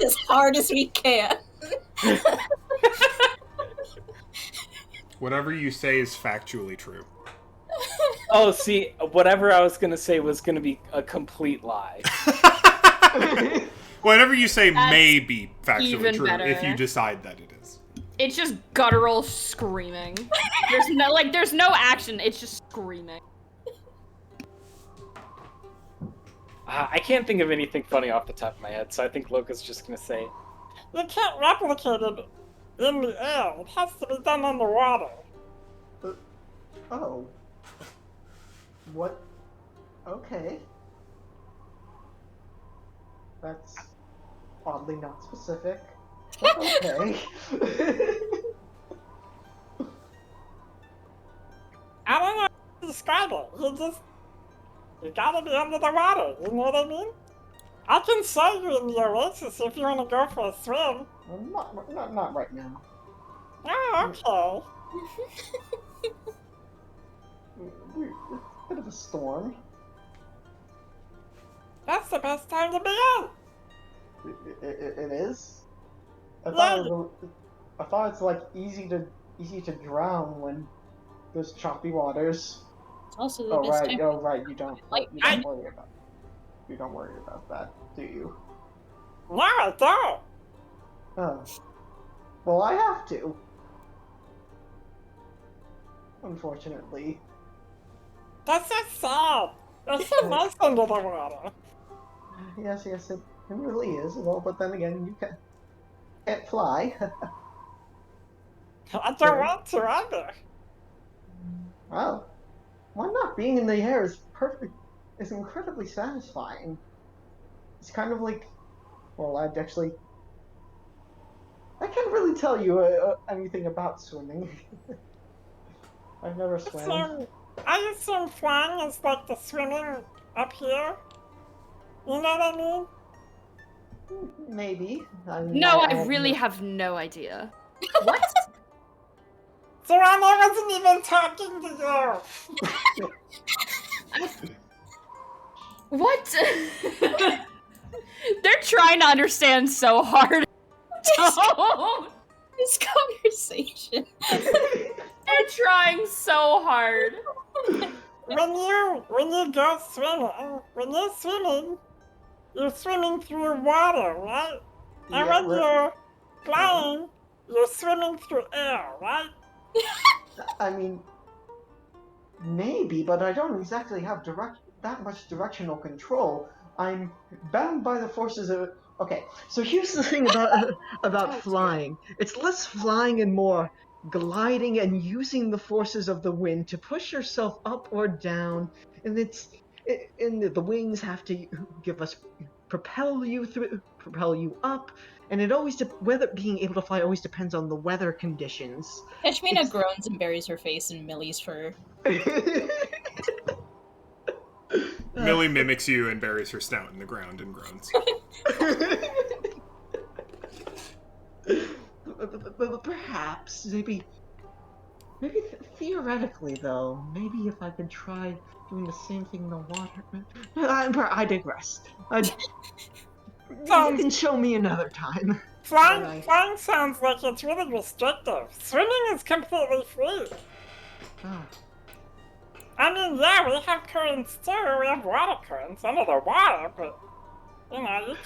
[SPEAKER 5] as hard as we can.
[SPEAKER 2] Whatever you say is factually true.
[SPEAKER 6] Oh, see, whatever I was gonna say was gonna be a complete lie.
[SPEAKER 2] Whatever you say
[SPEAKER 4] That's
[SPEAKER 2] may be factually
[SPEAKER 4] even
[SPEAKER 2] true
[SPEAKER 4] better.
[SPEAKER 2] if you decide that it is.
[SPEAKER 4] It's just guttural screaming. There's no action. It's just screaming.
[SPEAKER 6] I can't think of anything funny off the top of my head, so I think Loka's just gonna say,
[SPEAKER 3] You can't replicate it in the air. It has to be done in the water.
[SPEAKER 1] Oh. What? Okay. That's oddly not specific. But okay.
[SPEAKER 3] I don't know how to describe it. You gotta be under the water, you know what I mean? I can show you in the oasis if you wanna go for a swim.
[SPEAKER 1] Not right now.
[SPEAKER 3] Oh, okay.
[SPEAKER 1] It's a bit of a storm.
[SPEAKER 3] That's the best time to be out.
[SPEAKER 1] It is. I
[SPEAKER 3] Yeah.
[SPEAKER 1] thought it's like easy to drown when there's choppy waters.
[SPEAKER 5] It's also the
[SPEAKER 1] Oh
[SPEAKER 5] best
[SPEAKER 1] right,
[SPEAKER 5] time.
[SPEAKER 1] oh right. You don't
[SPEAKER 3] I-
[SPEAKER 1] worry about that, do you?
[SPEAKER 3] No, I don't.
[SPEAKER 1] Oh. Well, I have to. Unfortunately.
[SPEAKER 3] That's so sad. It's so nice under the water.
[SPEAKER 1] Yes, it really is. Well, but then again, you can't fly.
[SPEAKER 3] I don't want to either.
[SPEAKER 1] Well, why not? Being in the air is perfect. It's incredibly satisfying. It's kind of like, well, I can't really tell you anything about swimming. I've never swam.
[SPEAKER 3] I assume flying is like the swimming up here. You know what I mean?
[SPEAKER 1] Maybe. I mean,
[SPEAKER 4] No, I really have no idea. What?
[SPEAKER 3] So I wasn't even talking to you.
[SPEAKER 4] What? They're trying to understand so hard. Don't.
[SPEAKER 5] This conversation.
[SPEAKER 4] They're trying so hard.
[SPEAKER 3] When you go swimming, you're swimming through water, right? And
[SPEAKER 1] Yeah,
[SPEAKER 3] when you're flying, you're swimming through air, right?
[SPEAKER 1] I mean, maybe, but I don't exactly have that much directional control. I'm bound by the forces of. Okay, so here's the thing about flying. It's less flying and more gliding and using the forces of the wind to push yourself up or down, and the wings have to propel you up, and it always whether being able to fly always depends on the weather conditions.
[SPEAKER 5] Kashmina groans and buries her face in Millie's fur.
[SPEAKER 2] Millie mimics you and buries her snout in the ground and groans.
[SPEAKER 1] Perhaps, maybe theoretically though, maybe if I could try doing the same thing in the water. I digress. You can show me another time.
[SPEAKER 3] Flying sounds like it's really restrictive. Swimming is completely free.
[SPEAKER 1] Oh.
[SPEAKER 3] I mean, yeah, we have currents too. We have water currents under the water, but you know,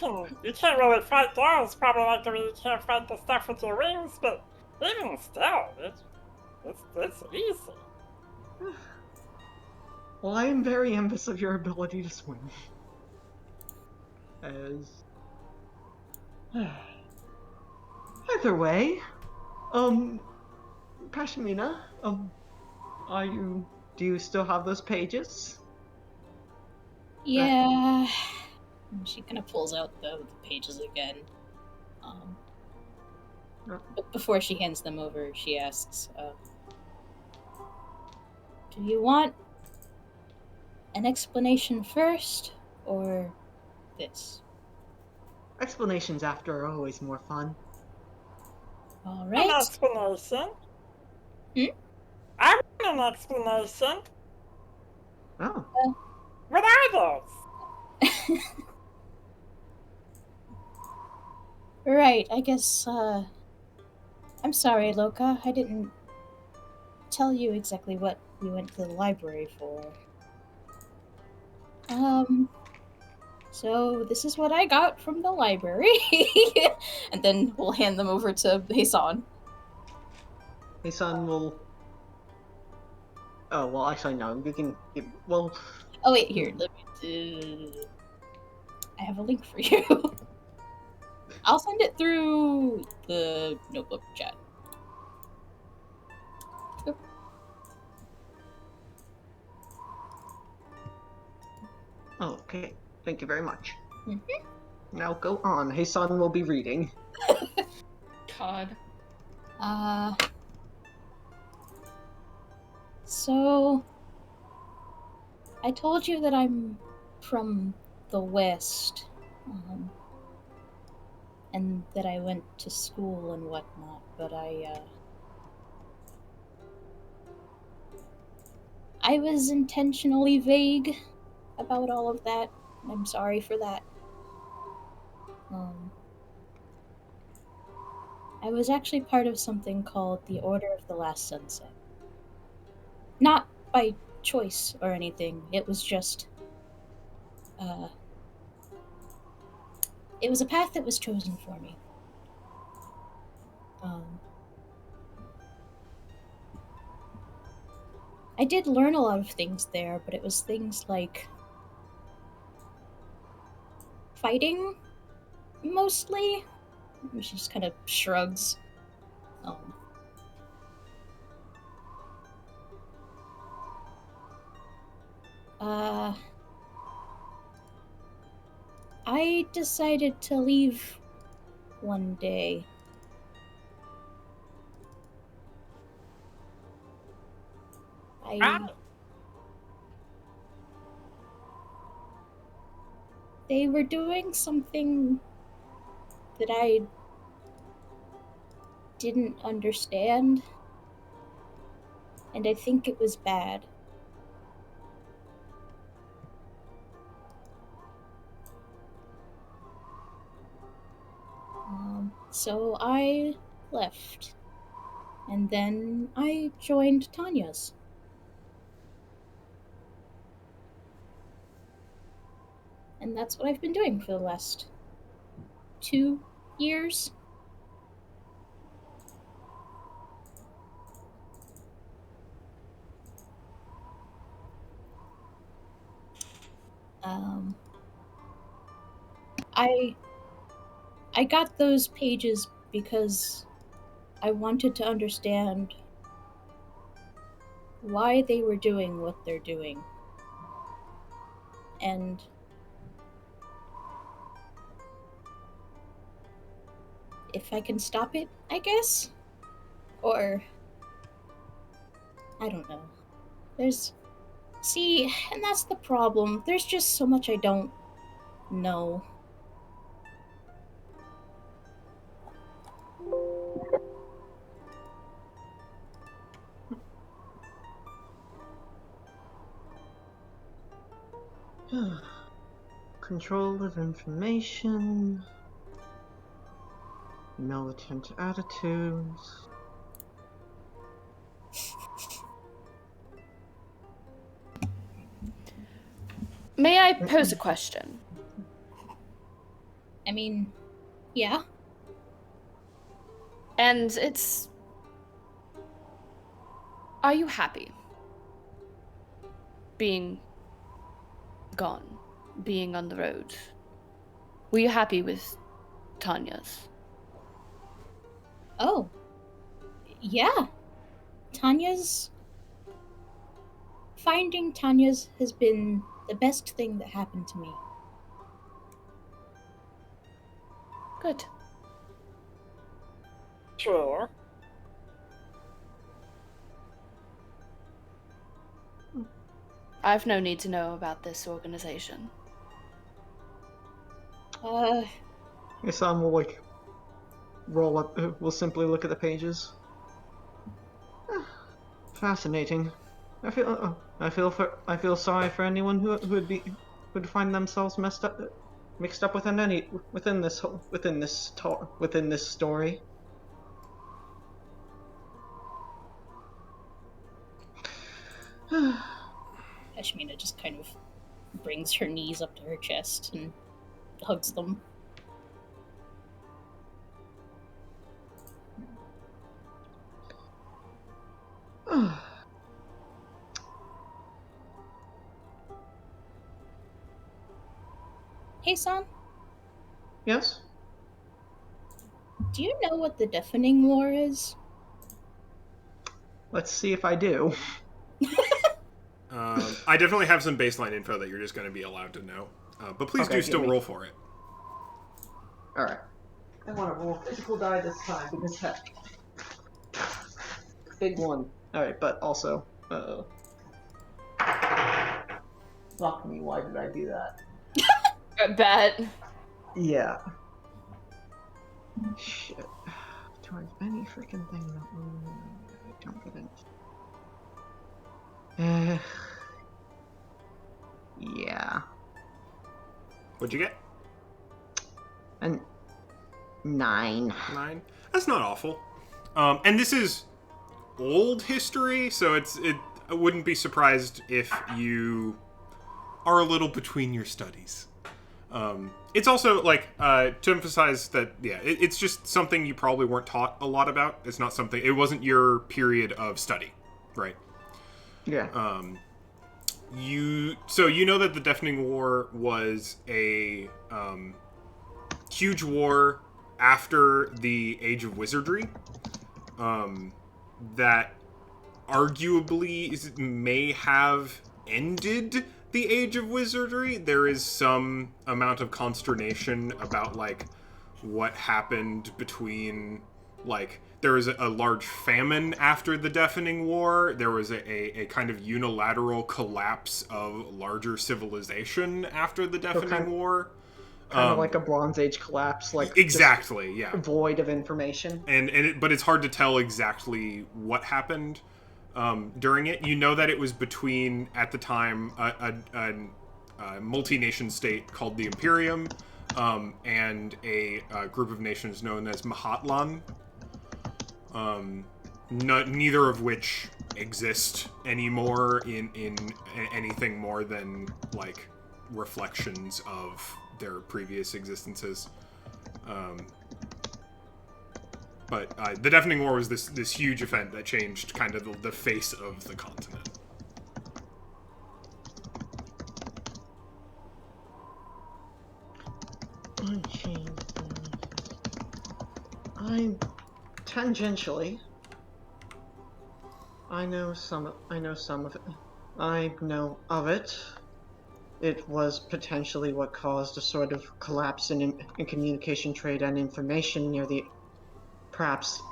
[SPEAKER 3] you can't really fight those. Probably like the way you can't fight the stuff with your wings. But even still, it's easy.
[SPEAKER 1] Well, I am very envious of your ability to swim. Either way, Pashmina, do you still have those pages?
[SPEAKER 5] Yeah. She kind of pulls out the pages again. But before she hands them over, she asks, do you want an explanation first, or this?
[SPEAKER 1] Explanations after are always more fun.
[SPEAKER 5] All
[SPEAKER 3] An
[SPEAKER 5] right.
[SPEAKER 3] explanation. I want an explanation.
[SPEAKER 1] Oh.
[SPEAKER 3] What are those?
[SPEAKER 5] Right, I guess, I'm sorry, Loka. I didn't tell you exactly what we went to the library for. So this is what I got from the library. And then we'll hand them over to Hasan.
[SPEAKER 1] Heisan will. Oh well, actually no. You can. Well,
[SPEAKER 5] Oh wait, here. Let me. I have a link for you. I'll send it through the notebook chat.
[SPEAKER 1] okay. Thank you very much.
[SPEAKER 5] Mhm.
[SPEAKER 1] Now go on. Heisan will be reading.
[SPEAKER 4] God.
[SPEAKER 5] So I told you that I'm from the West, and that I went to school and whatnot, but I was intentionally vague about all of that. I'm sorry for that. I was actually part of something called the Order of the Last Sunset. Not by choice or anything. It was just it was a path that was chosen for me. I did learn a lot of things there, but it was things like fighting, mostly. She just kind of shrugs. I decided to leave one day. They were doing something that I didn't understand, and I think it was bad. So I left, and then I joined Tanya's. And that's what I've been doing for the last 2 years. I got those pages because I wanted to understand why they were doing what they're doing. And if I can stop it, I guess? Or I don't know. See, and that's the problem. There's just so much I don't know.
[SPEAKER 1] Control of information. Militant attitudes.
[SPEAKER 4] May I pose a question?
[SPEAKER 5] I mean, yeah.
[SPEAKER 4] And it's... Are you happy? Being gone. Being on the road. Were you happy with Tanya's?
[SPEAKER 5] Oh. Yeah. Finding Tanya's has been the best thing that happened to me.
[SPEAKER 4] Good.
[SPEAKER 3] Sure.
[SPEAKER 4] I've no need to know about this organization.
[SPEAKER 1] Heisan will roll up. Will simply look at the pages. Fascinating. I feel sorry for anyone who would find themselves mixed up within this story.
[SPEAKER 5] Ashmina just kind of brings her knees up to her chest and hugs them. Hey, son,
[SPEAKER 1] Yes?
[SPEAKER 5] do you know what the Deafening War is?
[SPEAKER 1] Let's see if I do.
[SPEAKER 2] I definitely have some baseline info that you're just going to be allowed to know. But please
[SPEAKER 1] Okay,
[SPEAKER 2] do
[SPEAKER 1] give
[SPEAKER 2] still
[SPEAKER 1] me-
[SPEAKER 2] roll for it.
[SPEAKER 1] Alright. I want to roll physical die this time because heck. Big one. Alright, but also, fuck me, why did I do that?
[SPEAKER 4] I bet.
[SPEAKER 1] Yeah. Shit. Do I have any freaking thing that I don't get it? Yeah.
[SPEAKER 2] What'd you get?
[SPEAKER 1] And 9.
[SPEAKER 2] 9. That's not awful. And this is old history, so I wouldn't be surprised if you are a little between your studies. It's also like to emphasize that it's just something you probably weren't taught a lot about. It's not something. It wasn't your period of study, right?
[SPEAKER 1] Yeah.
[SPEAKER 2] You know that the Deafening War was a huge war after the Age of Wizardry. That arguably may have ended the Age of Wizardry. There is some amount of consternation about like what happened between like there was a large famine after the Deafening War. There was a kind of unilateral collapse of larger civilization after the Deafening War.
[SPEAKER 1] Kind of like a Bronze Age collapse, like
[SPEAKER 2] exactly, yeah,
[SPEAKER 1] void of information.
[SPEAKER 2] But it's hard to tell exactly what happened during it. You know that it was between, at the time, a multi-nation state called the Imperium and a group of nations known as Mahatlan. Neither of which exist anymore in anything more than like reflections of their previous existences. But the Deafening War was this huge event that changed kind of the face of the continent.
[SPEAKER 1] Tangentially, I know some of it. I know of it. It was potentially what caused a sort of collapse in communication trade and information near the, perhaps,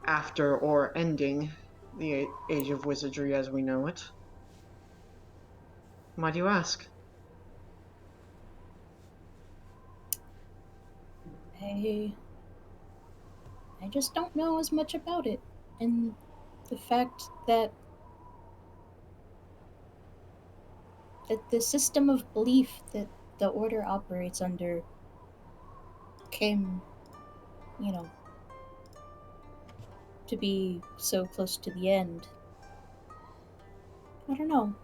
[SPEAKER 1] after or ending the Age of Wizardry as we know it. Why do you ask?
[SPEAKER 5] I just don't know as much about it. And the fact that the system of belief that the order operates under came, to be so close to the end. I don't know.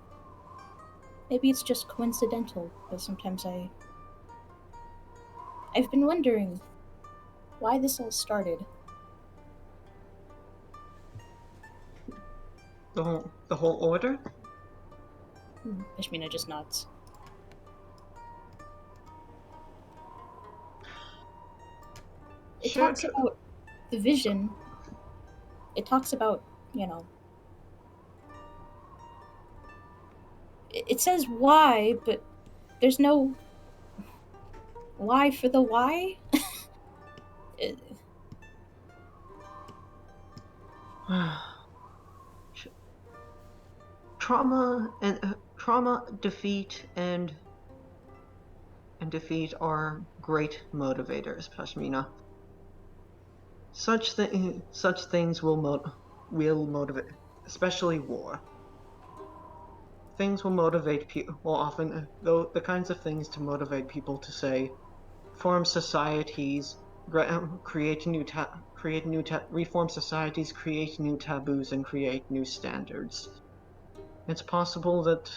[SPEAKER 5] Maybe it's just coincidental, but sometimes I've been wondering why this all started.
[SPEAKER 1] The whole order?
[SPEAKER 5] Ishmina just nods. It talks about the vision. It talks about, it says why, but there's no why for the why.
[SPEAKER 1] Trauma, defeat, and defeat are great motivators, Pashmina. Such things will motivate, especially war. Things will motivate people. Well, often, though, the kinds of things to motivate people to say, form societies, reform societies, create new taboos, and create new standards. It's possible that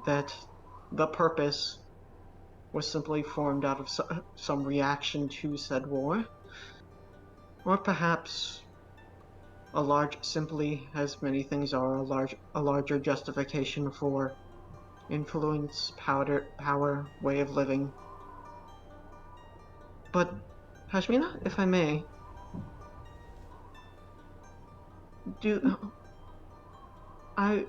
[SPEAKER 1] that the purpose was simply formed out of some reaction to said war, or perhaps simply, as many things are, a larger justification for influence, power, way of living. But, Hashmina, if I may, I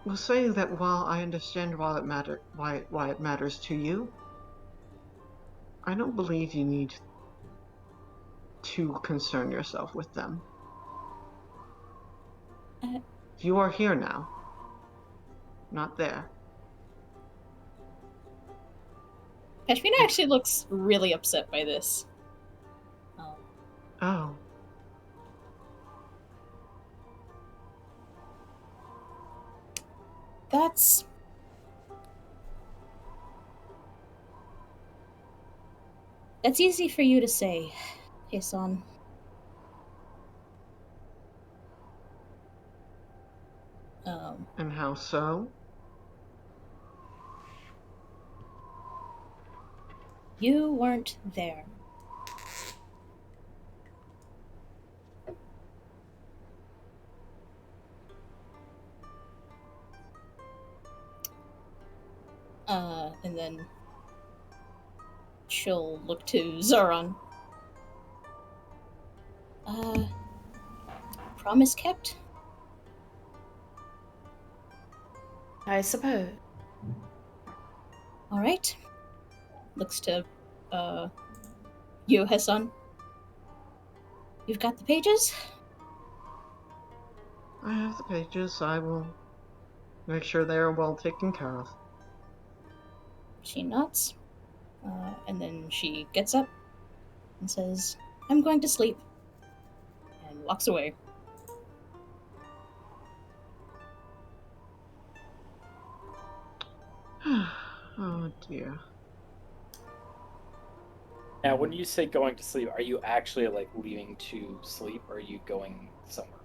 [SPEAKER 1] will say that while I understand why it matters to you, I don't believe you need to concern yourself with them. You are here now, not there.
[SPEAKER 5] Pashmina actually looks really upset by this.
[SPEAKER 1] Oh.
[SPEAKER 5] That's easy for you to say, Hasan.
[SPEAKER 1] And how so?
[SPEAKER 5] You weren't there. And then she'll look to Zoran. Promise kept?
[SPEAKER 4] I suppose.
[SPEAKER 5] Alright. Looks to, you, Hasan. You've got the pages?
[SPEAKER 1] I have the pages. I will make sure they are well taken care of.
[SPEAKER 5] She nods. And then she gets up and says, I'm going to sleep. And walks away.
[SPEAKER 1] Oh dear.
[SPEAKER 6] Now, when you say going to sleep, are you actually like leaving to sleep, or are you going somewhere?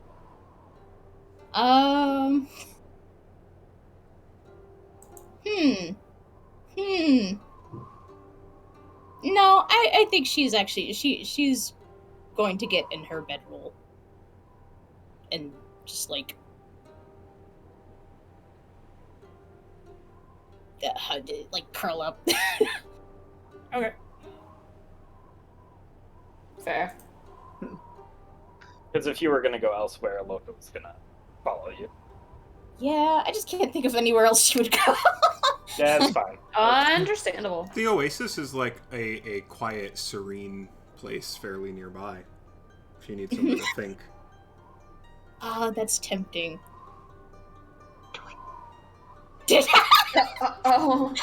[SPEAKER 5] No, I think she's actually she's going to get in her bedroll and just like curl up.
[SPEAKER 6] Okay.
[SPEAKER 4] Fair.
[SPEAKER 6] Because if you were gonna go elsewhere, Loka was gonna follow you.
[SPEAKER 5] Yeah, I just can't think of anywhere else she would go.
[SPEAKER 6] Yeah, that's fine.
[SPEAKER 4] Understandable.
[SPEAKER 2] The Oasis is like a quiet, serene place fairly nearby. If you need somewhere to think.
[SPEAKER 5] That's tempting.
[SPEAKER 4] Oh.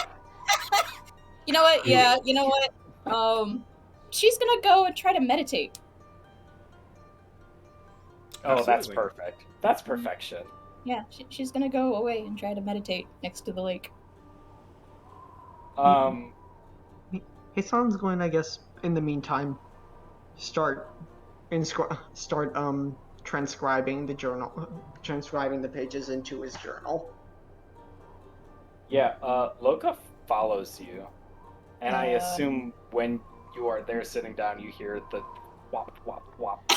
[SPEAKER 5] You know what? Yeah, you know what? She's gonna go and try to meditate.
[SPEAKER 6] Oh, that's
[SPEAKER 2] Absolutely.
[SPEAKER 6] perfect. That's perfection.
[SPEAKER 5] Yeah, she's gonna go away and try to meditate next to the lake.
[SPEAKER 1] Hasan's going, I guess, in the meantime, start transcribing the pages into his journal.
[SPEAKER 6] Yeah, Loka follows you. And I assume when you are there sitting down, you hear the wop, wop, wop.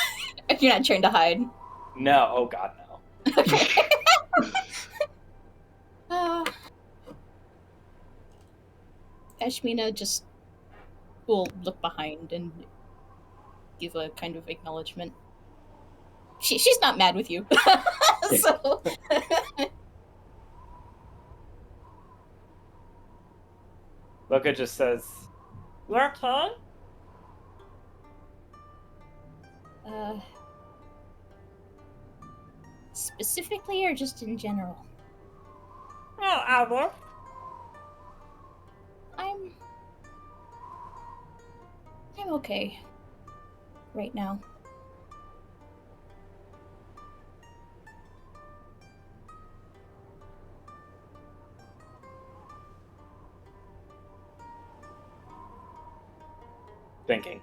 [SPEAKER 5] If you're not trying to hide.
[SPEAKER 6] No, oh god, no.
[SPEAKER 5] Okay. Ashmina just will look behind and give a kind of acknowledgement. She's not mad with you. So
[SPEAKER 6] Loka just says,
[SPEAKER 3] You okay?
[SPEAKER 5] specifically or just in general?
[SPEAKER 3] Well, either.
[SPEAKER 5] I'm okay right now.
[SPEAKER 6] thinking.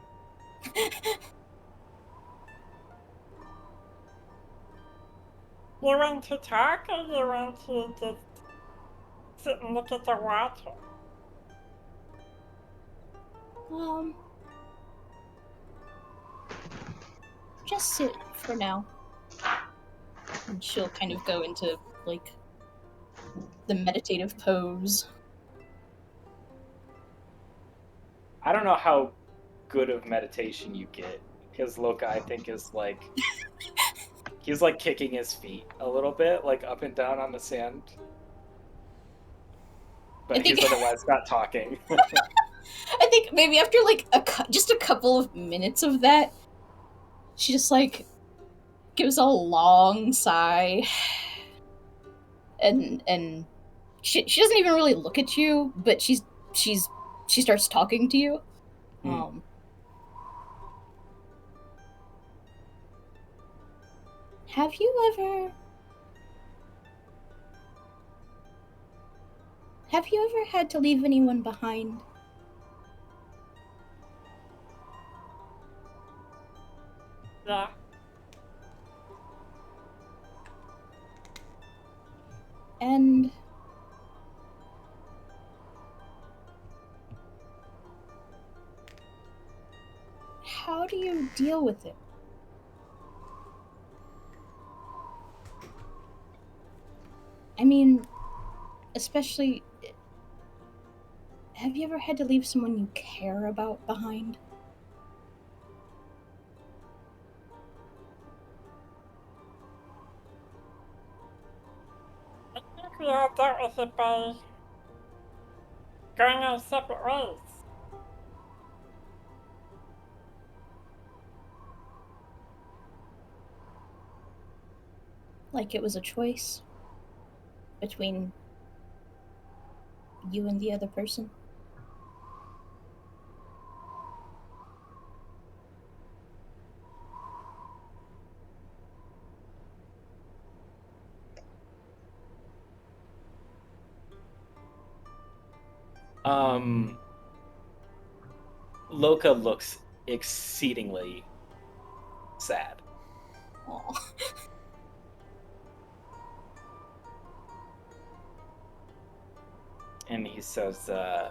[SPEAKER 3] You want to talk or you want to just sit and look at the water?
[SPEAKER 5] Just sit for now. And she'll kind of go into, like, the meditative pose.
[SPEAKER 6] I don't know how good of meditation you get, because Loka, I think, is like he's like kicking his feet a little bit, like up and down on the sand. But
[SPEAKER 5] think-
[SPEAKER 6] he's otherwise not talking.
[SPEAKER 5] I think maybe after like just a couple of minutes of that, she just like gives a long sigh, and she doesn't even really look at you, but she starts talking to you.
[SPEAKER 6] Hmm.
[SPEAKER 5] Have you ever had to leave anyone behind?
[SPEAKER 3] Yeah.
[SPEAKER 5] And how do you deal with it? I mean, especially, have you ever had to leave someone you care about behind?
[SPEAKER 3] I think we all dealt with it by going our separate ways.
[SPEAKER 5] Like it was a choice between you and the other person?
[SPEAKER 6] Loka looks exceedingly sad.
[SPEAKER 5] Aw.
[SPEAKER 6] And he says,
[SPEAKER 3] I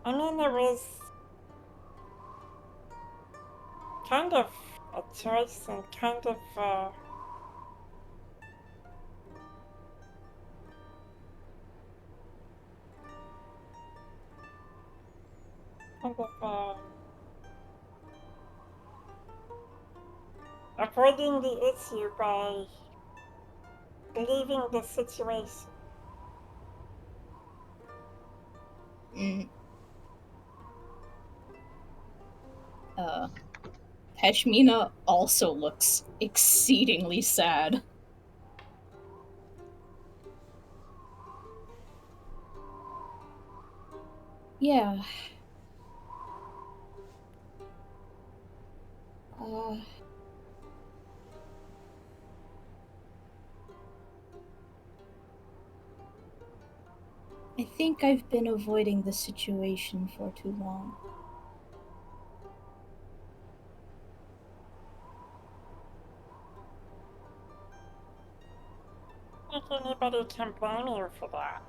[SPEAKER 3] mean, it was kind of a choice and kind of avoiding the issue by leaving the situation.
[SPEAKER 5] Mm. Peshmina also looks exceedingly sad. Yeah. Uh, I think I've been avoiding the situation for too long.
[SPEAKER 3] I don't think anybody can blame you for that.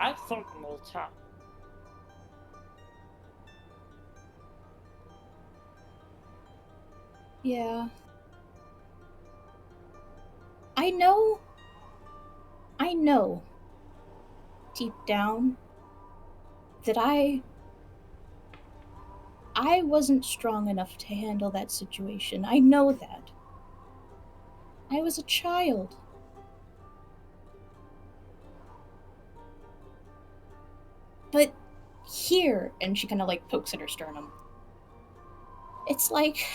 [SPEAKER 3] I certainly can.
[SPEAKER 5] Yeah. I know deep down that I wasn't strong enough to handle that situation. I know that. I was a child. But here, and she kind of like pokes at her sternum. It's like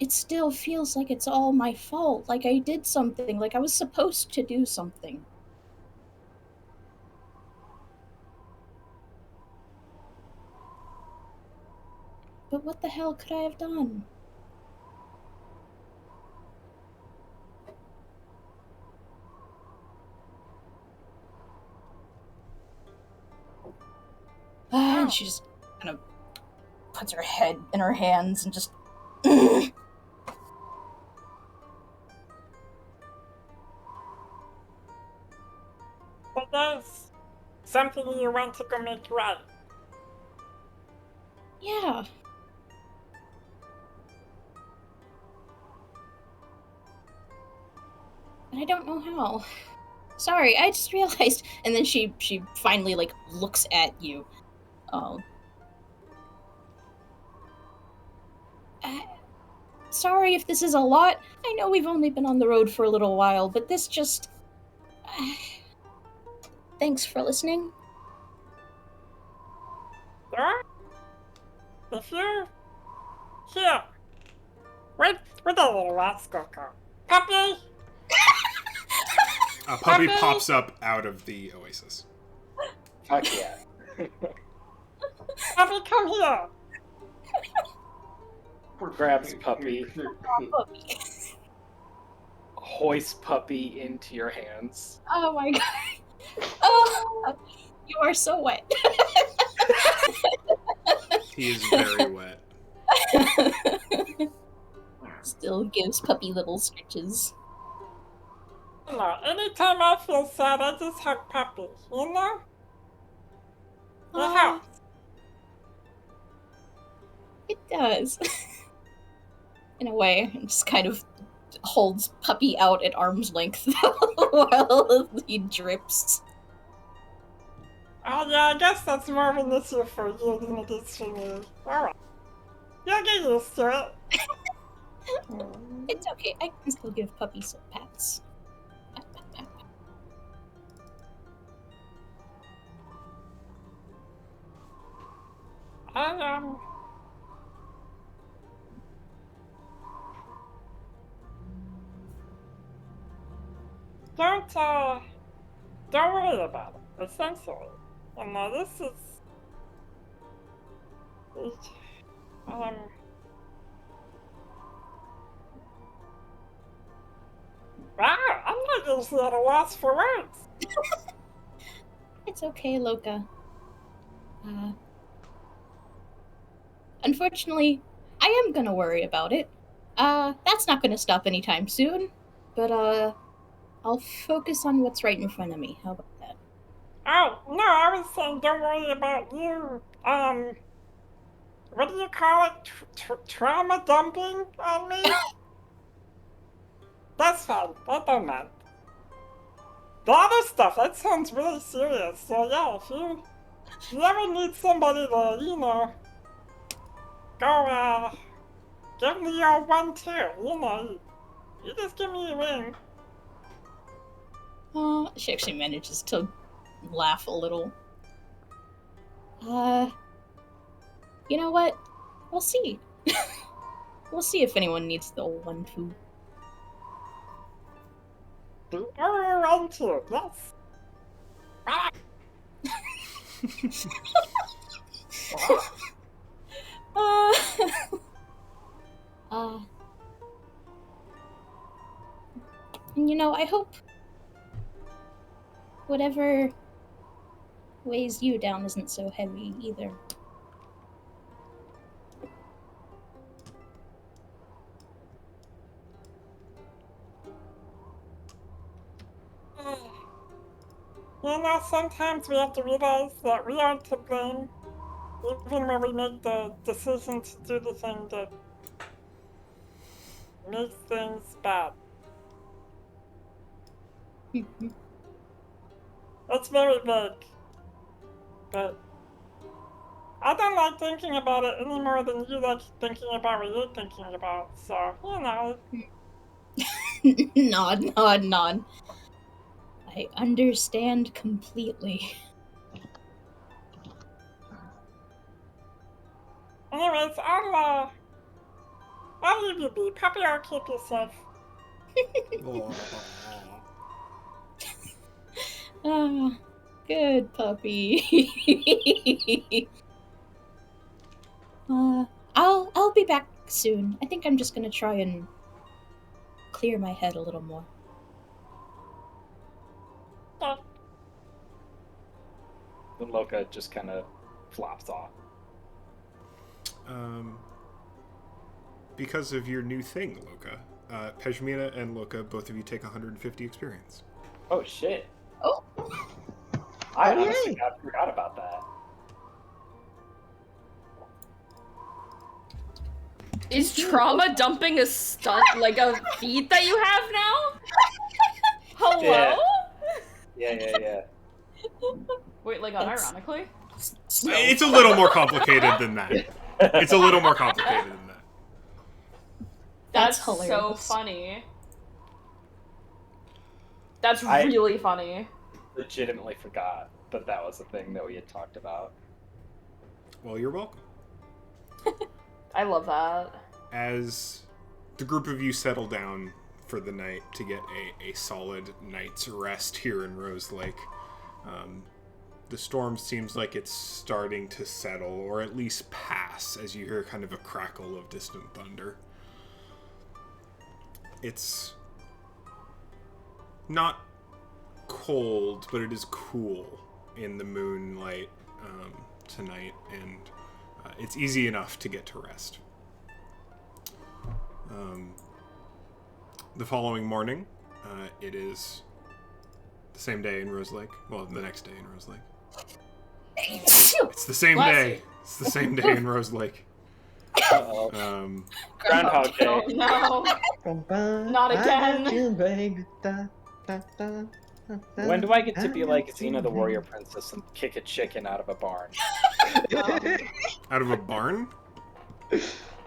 [SPEAKER 5] it still feels like it's all my fault, like I did something, like I was supposed to do something. But what the hell could I have done? And she just kind of puts her head in her hands and just...
[SPEAKER 3] But there's something you want to go make right.
[SPEAKER 5] Yeah. But I don't know how. Sorry, I just realized. And then she finally, like, looks at you. Sorry if this is a lot. I know we've only been on the road for a little while, but this just... Thanks for listening.
[SPEAKER 3] Sure? If you're here, where'd the little rascal go? Puppy?
[SPEAKER 2] A puppy
[SPEAKER 3] Puppy!
[SPEAKER 2] pops up out of the oasis.
[SPEAKER 6] Fuck yeah.
[SPEAKER 3] Puppy, come here!
[SPEAKER 6] Grabs puppy,
[SPEAKER 5] Puppy.
[SPEAKER 6] hoists puppy into your hands.
[SPEAKER 5] Oh my god. Oh, you are so wet.
[SPEAKER 2] He is very wet.
[SPEAKER 5] Still gives puppy little stretches.
[SPEAKER 3] You know, anytime I feel sad, I just hug Puppy, you know? It helps.
[SPEAKER 5] It does. In a way, it just kind of holds puppy out at arm's length while he drips.
[SPEAKER 3] Oh yeah, I guess that's more of an issue for you than it is for me. Alright. You'll get used to it.
[SPEAKER 5] It's okay, I can still give puppy some pats. Pat, pat, pat, pat.
[SPEAKER 3] I don't worry about it, essentially. You know, this is... Wow, I'm not usually at a loss for words.
[SPEAKER 5] It's okay, Loka. Unfortunately, I am gonna worry about it. That's not gonna stop anytime soon. But, I'll focus on what's right in front of me. How about that?
[SPEAKER 3] Oh, no, I was saying don't worry about you. What do you call it? Trauma dumping on me? That's fine, that don't matter. The other stuff, that sounds really serious, so yeah, if you ever need somebody to, you know, go, give me your 1-2, you know, you just give me a ring.
[SPEAKER 5] She actually manages to laugh a little. You know what? We'll see. We'll see if anyone needs the 1-2.
[SPEAKER 3] The error 1-2, yes.
[SPEAKER 5] And you know, I hope whatever weighs you down isn't so heavy either.
[SPEAKER 3] You know, sometimes we have to realize that we aren't to blame, even when we make the decision to do the thing that makes things bad. It's very vague, but I don't like thinking about it any more than you like thinking about what you're thinking about, so, you know.
[SPEAKER 5] Nod, nod, nod. I understand completely.
[SPEAKER 3] Anyways, I'll leave you be. Puppy, I'll keep you safe.
[SPEAKER 5] Good puppy. I'll be back soon. I think I'm just gonna try and clear my head a little more.
[SPEAKER 3] Okay.
[SPEAKER 6] Then Loka just kind of flops off.
[SPEAKER 2] because of your new thing, Loka, Pejmina and Loka, both of you take 150 experience.
[SPEAKER 6] Oh shit!
[SPEAKER 5] Oh,
[SPEAKER 6] I
[SPEAKER 1] Oh,
[SPEAKER 6] honestly
[SPEAKER 1] yay.
[SPEAKER 6] forgot about that.
[SPEAKER 4] Is trauma dumping a stunt like a feat that you have now? Hello?
[SPEAKER 6] Yeah.
[SPEAKER 4] Wait, like
[SPEAKER 5] That's-
[SPEAKER 4] unironically?
[SPEAKER 5] so
[SPEAKER 2] It's a little more complicated than that. It's a little more complicated than that.
[SPEAKER 5] That's
[SPEAKER 4] so
[SPEAKER 5] hilarious.
[SPEAKER 4] funny. That's
[SPEAKER 6] I-
[SPEAKER 4] really funny.
[SPEAKER 6] Legitimately forgot that was a thing that we had talked about.
[SPEAKER 2] Well, you're welcome.
[SPEAKER 4] I love that.
[SPEAKER 2] As the group of you settle down for the night to get a solid night's rest here in Rose Lake, the storm seems like it's starting to settle, or at least pass, as you hear kind of a crackle of distant thunder. It's not cold, but it is cool in the moonlight tonight, and it's easy enough to get to rest. The following morning, it is the same day in Rose Lake. Well, the next day in Rose Lake. It's the same
[SPEAKER 4] Bless
[SPEAKER 2] day.
[SPEAKER 4] you.
[SPEAKER 2] It's the same day in Rose Lake.
[SPEAKER 6] Uh-oh. Groundhog Day.
[SPEAKER 4] Oh no. Not again.
[SPEAKER 6] When do I get to be like Xena the Warrior Princess and kick a chicken out of a barn?
[SPEAKER 2] Out of a barn?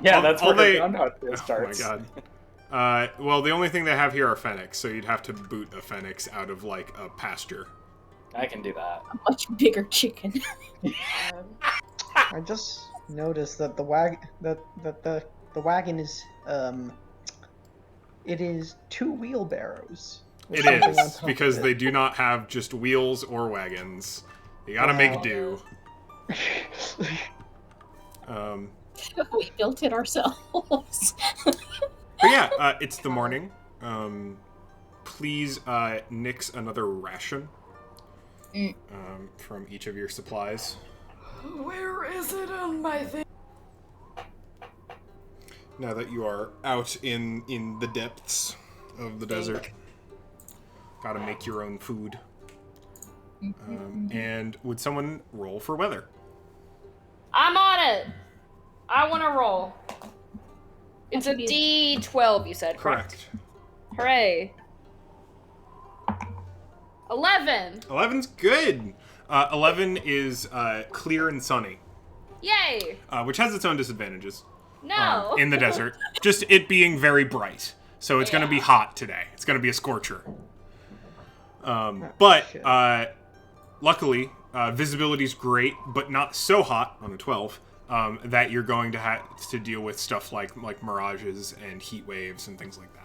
[SPEAKER 6] Yeah,
[SPEAKER 2] All-
[SPEAKER 6] that's
[SPEAKER 2] all
[SPEAKER 6] where
[SPEAKER 2] they-
[SPEAKER 6] Groundhog Day starts.
[SPEAKER 2] Oh my god. Well, the only thing they have here are fennecs, so you'd have to boot a fennex out of, like, a pasture.
[SPEAKER 6] I can do that.
[SPEAKER 5] a much bigger chicken.
[SPEAKER 1] I just noticed that the wagon is it is 2 wheelbarrows. with
[SPEAKER 2] It
[SPEAKER 1] something on
[SPEAKER 2] is,
[SPEAKER 1] top
[SPEAKER 2] because
[SPEAKER 1] of
[SPEAKER 2] they do not have just wheels or wagons. You gotta make
[SPEAKER 1] Wow.
[SPEAKER 2] do.
[SPEAKER 1] it.
[SPEAKER 5] We built it ourselves.
[SPEAKER 2] But yeah, it's the morning. Please nix another ration from each of your supplies.
[SPEAKER 4] Where is it on my thing?
[SPEAKER 2] Now that you are out in the depths of the desert, gotta make your own food. And would someone roll for weather?
[SPEAKER 4] I'm on it. I want to roll. It's a
[SPEAKER 5] That should
[SPEAKER 4] D12, you said, correct? Hooray. 11.
[SPEAKER 2] 11's good. 11 is clear and sunny,
[SPEAKER 4] Yay.
[SPEAKER 2] which has its own disadvantages
[SPEAKER 4] No.
[SPEAKER 2] in the desert. Just it being very bright. So it's going to be
[SPEAKER 4] Yeah.
[SPEAKER 2] hot today. It's going to be a scorcher. But
[SPEAKER 1] shit.
[SPEAKER 2] luckily, visibility's great, but not so hot on a 12 that you're going to have to deal with stuff like mirages and heat waves and things like that.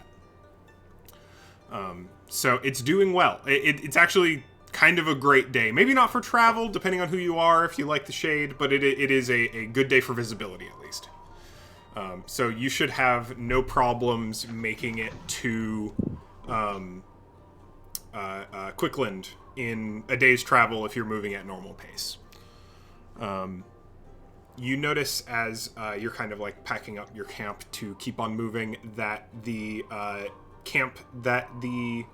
[SPEAKER 2] So it's doing well. It's actually kind of a great day. Maybe not for travel, depending on who you are, if you like the shade, but it is a good day for visibility at least. So you should have no problems making it to Quickland in a day's travel if you're moving at normal pace. You notice as you're kind of like packing up your camp to keep on moving that the camp that the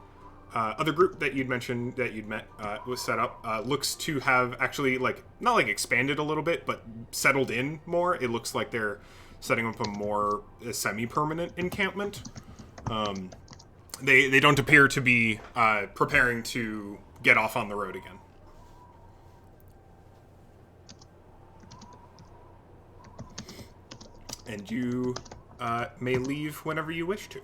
[SPEAKER 2] other group that you'd mentioned that you'd met was set up looks to have actually like not like expanded a little bit but settled in more. It looks like they're setting up a more semi-permanent encampment. They don't appear to be preparing to get off on the road again. And you may leave whenever you wish to.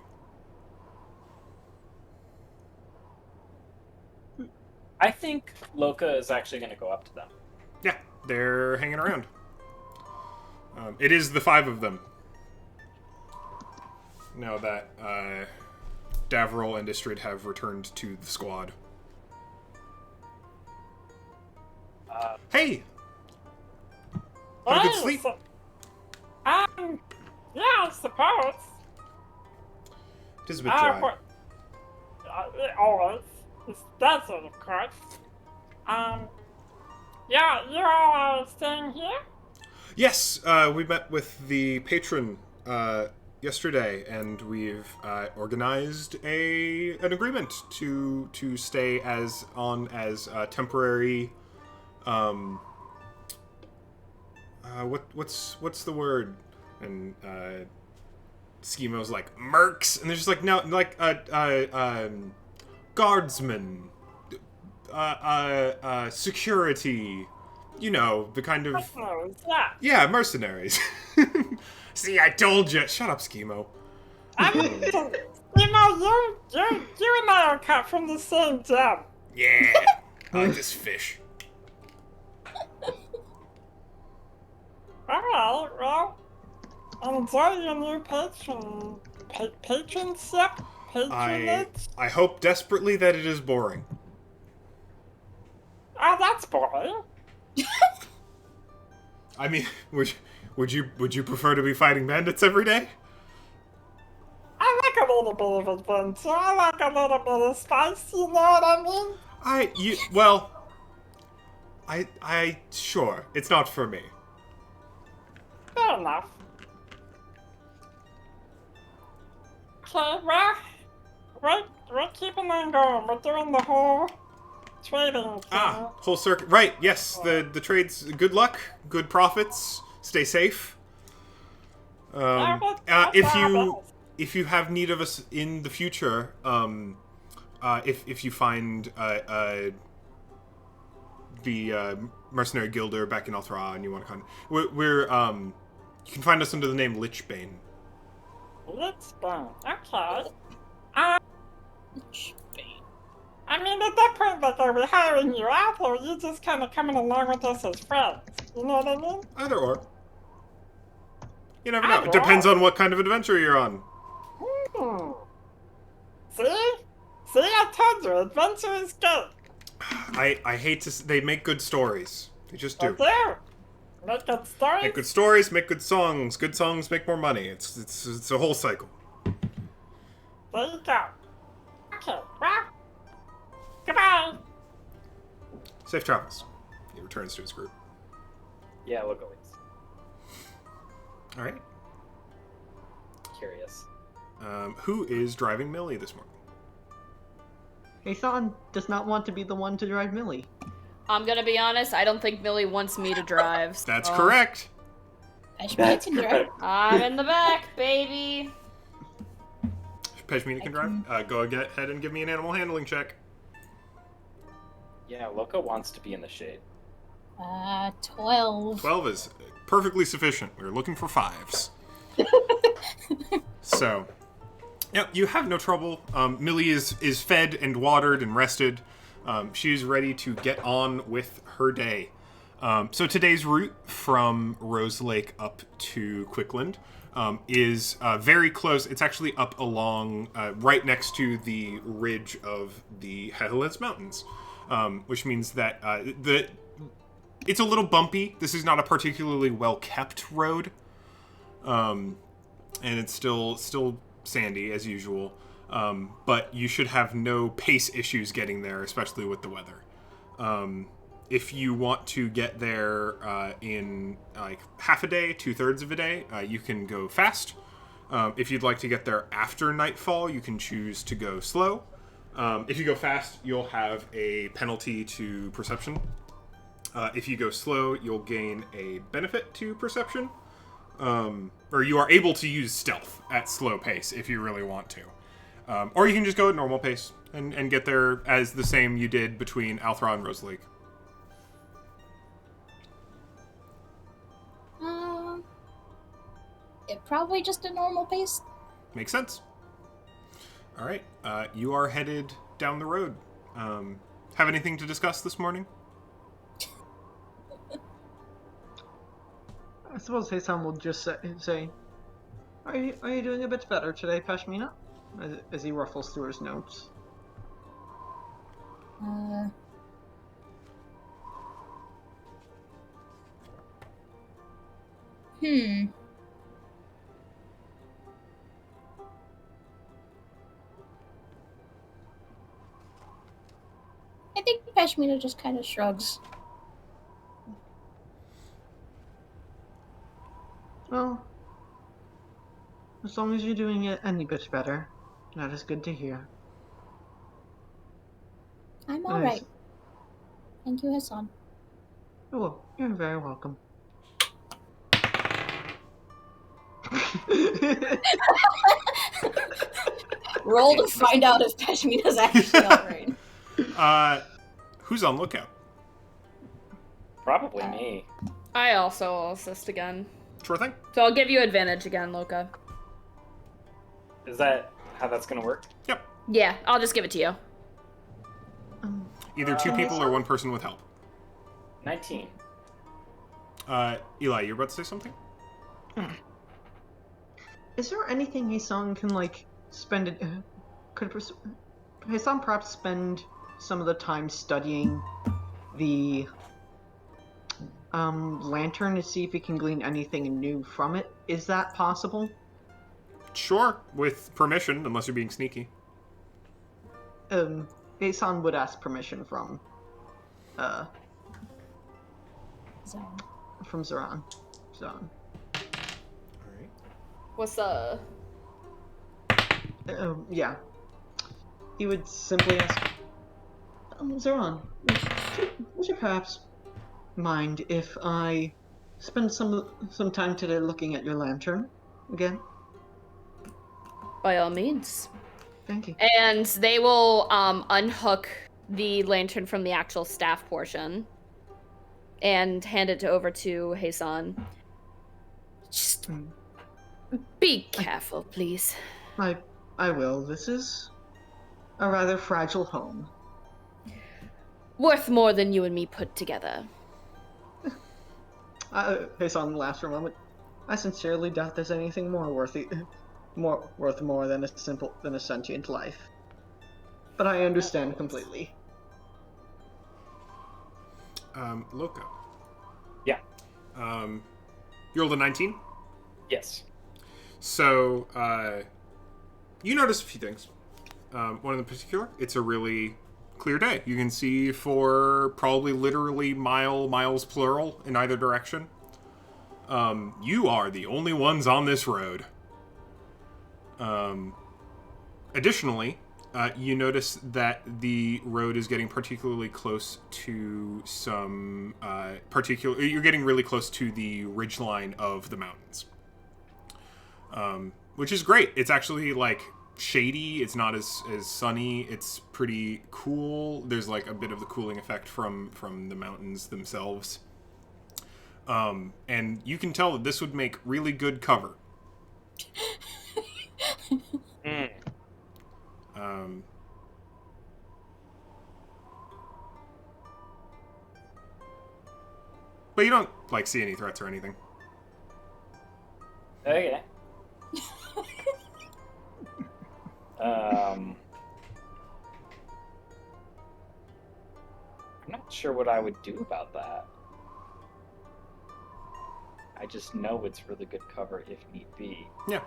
[SPEAKER 6] I think Loka is actually going to go up to them.
[SPEAKER 2] Yeah, they're hanging around. It is the 5 of them. Now that Davril and Istrid have returned to the squad. Hey! Had a good sleep?
[SPEAKER 3] Yeah, I suppose.
[SPEAKER 2] It is a bit dry.
[SPEAKER 3] But, always. It's desert, of course. Yeah, you all are staying here?
[SPEAKER 2] Yes, we met with the patron yesterday, and we've organized an agreement to stay as temporary. What's the word? And Schemo's like mercs, and they're just like no, like guardsmen, security. You know, the kind of
[SPEAKER 3] Mercenaries, yeah.
[SPEAKER 2] yeah, mercenaries. See, I told you. Shut up, Schemo.
[SPEAKER 3] I mean, you know, you and I are cut from the same gem.
[SPEAKER 2] Yeah, I like this fish.
[SPEAKER 3] Alright, well, enjoy your new patronship? Patronage?
[SPEAKER 2] I hope desperately that it is boring.
[SPEAKER 3] Oh, that's boring.
[SPEAKER 2] I mean, would you prefer to be fighting bandits every day?
[SPEAKER 3] I like a little bit of adventure. I like a little bit of spice, you know what I mean?
[SPEAKER 2] Sure, it's not for me.
[SPEAKER 3] Fair enough. Okay, well, we're keeping on going. We're doing the whole trading thing.
[SPEAKER 2] Whole circuit. Right, yes, the trades. Good luck, good profits, stay safe. If you have need of us in the future, if you find the mercenary guilder back in Althra and you want to come, we're you can find us under the name Lichbane.
[SPEAKER 3] Lichbane, okay.
[SPEAKER 5] Lichbane.
[SPEAKER 3] I mean, at that point, like, are we hiring you out, or are you just kind of coming along with us as friends? You know what I mean?
[SPEAKER 2] Either or. You never know. It depends on what kind of adventure you're on.
[SPEAKER 3] See? See, I told you, adventure is good.
[SPEAKER 2] I hate to. They make good stories. They just do.
[SPEAKER 3] They do. Make good stories.
[SPEAKER 2] Make good stories. Make good songs. Good songs make more money. It's a whole cycle.
[SPEAKER 3] There you go. Okay, well, goodbye.
[SPEAKER 2] Safe travels. He returns to his group.
[SPEAKER 6] Yeah, look at least.
[SPEAKER 2] All right.
[SPEAKER 6] Curious.
[SPEAKER 2] Who is driving Millie this morning?
[SPEAKER 1] Hasan does not want to be the one to drive Millie.
[SPEAKER 4] I'm gonna be honest, I don't think Millie wants me to drive. So
[SPEAKER 2] That's correct.
[SPEAKER 5] That's correct.
[SPEAKER 4] I'm in the back, baby.
[SPEAKER 2] Pejmina can drive. Go ahead and give me an animal handling check.
[SPEAKER 6] Yeah, Loka wants to be in the shade.
[SPEAKER 5] 12.
[SPEAKER 2] 12 is perfectly sufficient. We're looking for 5s. So, yep, you have no trouble. Millie is fed and watered and rested. She's ready to get on with her day. So today's route from Rose Lake up to Quickland is very close. It's actually up along, right next to the ridge of the Highlands Mountains, which means that it's a little bumpy. This is not a particularly well-kept road, and it's still sandy as usual. But you should have no pace issues getting there, especially with the weather. If you want to get there in like half a day, 2/3 of a day, you can go fast. If you'd like to get there after nightfall, you can choose to go slow. If you go fast, you'll have a penalty to perception. If you go slow, you'll gain a benefit to perception. Or you are able to use stealth at slow pace if you really want to. Or you can just go at normal pace and get there as the same you did between Althra and Rose Lake.
[SPEAKER 5] Probably just a normal pace.
[SPEAKER 2] Makes sense. All right, you are headed down the road. Have anything to discuss this morning?
[SPEAKER 1] I suppose Hasan will just say, are you doing a bit better today, Pashmina? As he ruffles through his notes.
[SPEAKER 5] I think Pashmina just kind of shrugs.
[SPEAKER 1] Well, as long as you're doing it any bit better, that is good to hear.
[SPEAKER 5] I'm
[SPEAKER 1] Nice.
[SPEAKER 5] alright. Thank you, Hassan.
[SPEAKER 1] Oh, you're very welcome.
[SPEAKER 5] Roll to find out if Pashmina's actually alright.
[SPEAKER 2] Who's on lookout?
[SPEAKER 6] Probably me.
[SPEAKER 4] I also will assist again.
[SPEAKER 2] Sure thing.
[SPEAKER 4] So I'll give you advantage again, Loka.
[SPEAKER 6] Is that how that's gonna work?
[SPEAKER 2] Yep.
[SPEAKER 4] Yeah, I'll just give it to you.
[SPEAKER 2] Either two people or one person with help.
[SPEAKER 6] 19.
[SPEAKER 2] Eli, you're about to say something?
[SPEAKER 1] Is there anything Hassan can, like, spend it... could Hassan perhaps spend some of the time studying the lantern to see if he can glean anything new from it? Is that possible?
[SPEAKER 2] Sure, with permission, unless you're being sneaky.
[SPEAKER 1] Hassan would ask permission from
[SPEAKER 5] Zone.
[SPEAKER 1] Zoran.
[SPEAKER 2] Alright.
[SPEAKER 4] What's
[SPEAKER 1] Yeah. He would simply ask, Zoran, would you perhaps mind if I spend some time today looking at your lantern again?
[SPEAKER 4] By all means.
[SPEAKER 1] Thank you.
[SPEAKER 4] And they will unhook the lantern from the actual staff portion and hand it over to Hassan. Just be careful, please.
[SPEAKER 1] I will. This is a rather fragile home.
[SPEAKER 4] Worth more than you and me put together.
[SPEAKER 1] Hassan laughs for a moment. I sincerely doubt there's anything more worth more than a sentient life. But I understand completely.
[SPEAKER 2] Loka.
[SPEAKER 6] Yeah.
[SPEAKER 2] You rolled a 19?
[SPEAKER 6] Yes.
[SPEAKER 2] So, you notice a few things. One in particular, it's a really clear day. You can see for probably literally miles plural in either direction. You are the only ones on this road. Additionally, you notice that the road is getting particularly close to some you're getting really close to the ridgeline of the mountains. Which is great. It's actually like shady. It's not as sunny. It's pretty cool. There's like a bit of the cooling effect from the mountains themselves. And you can tell that this would make really good cover. But you don't like see any threats or anything.
[SPEAKER 6] Okay. I'm not sure what I would do about that. I just know it's really good cover if need be.
[SPEAKER 2] Yeah.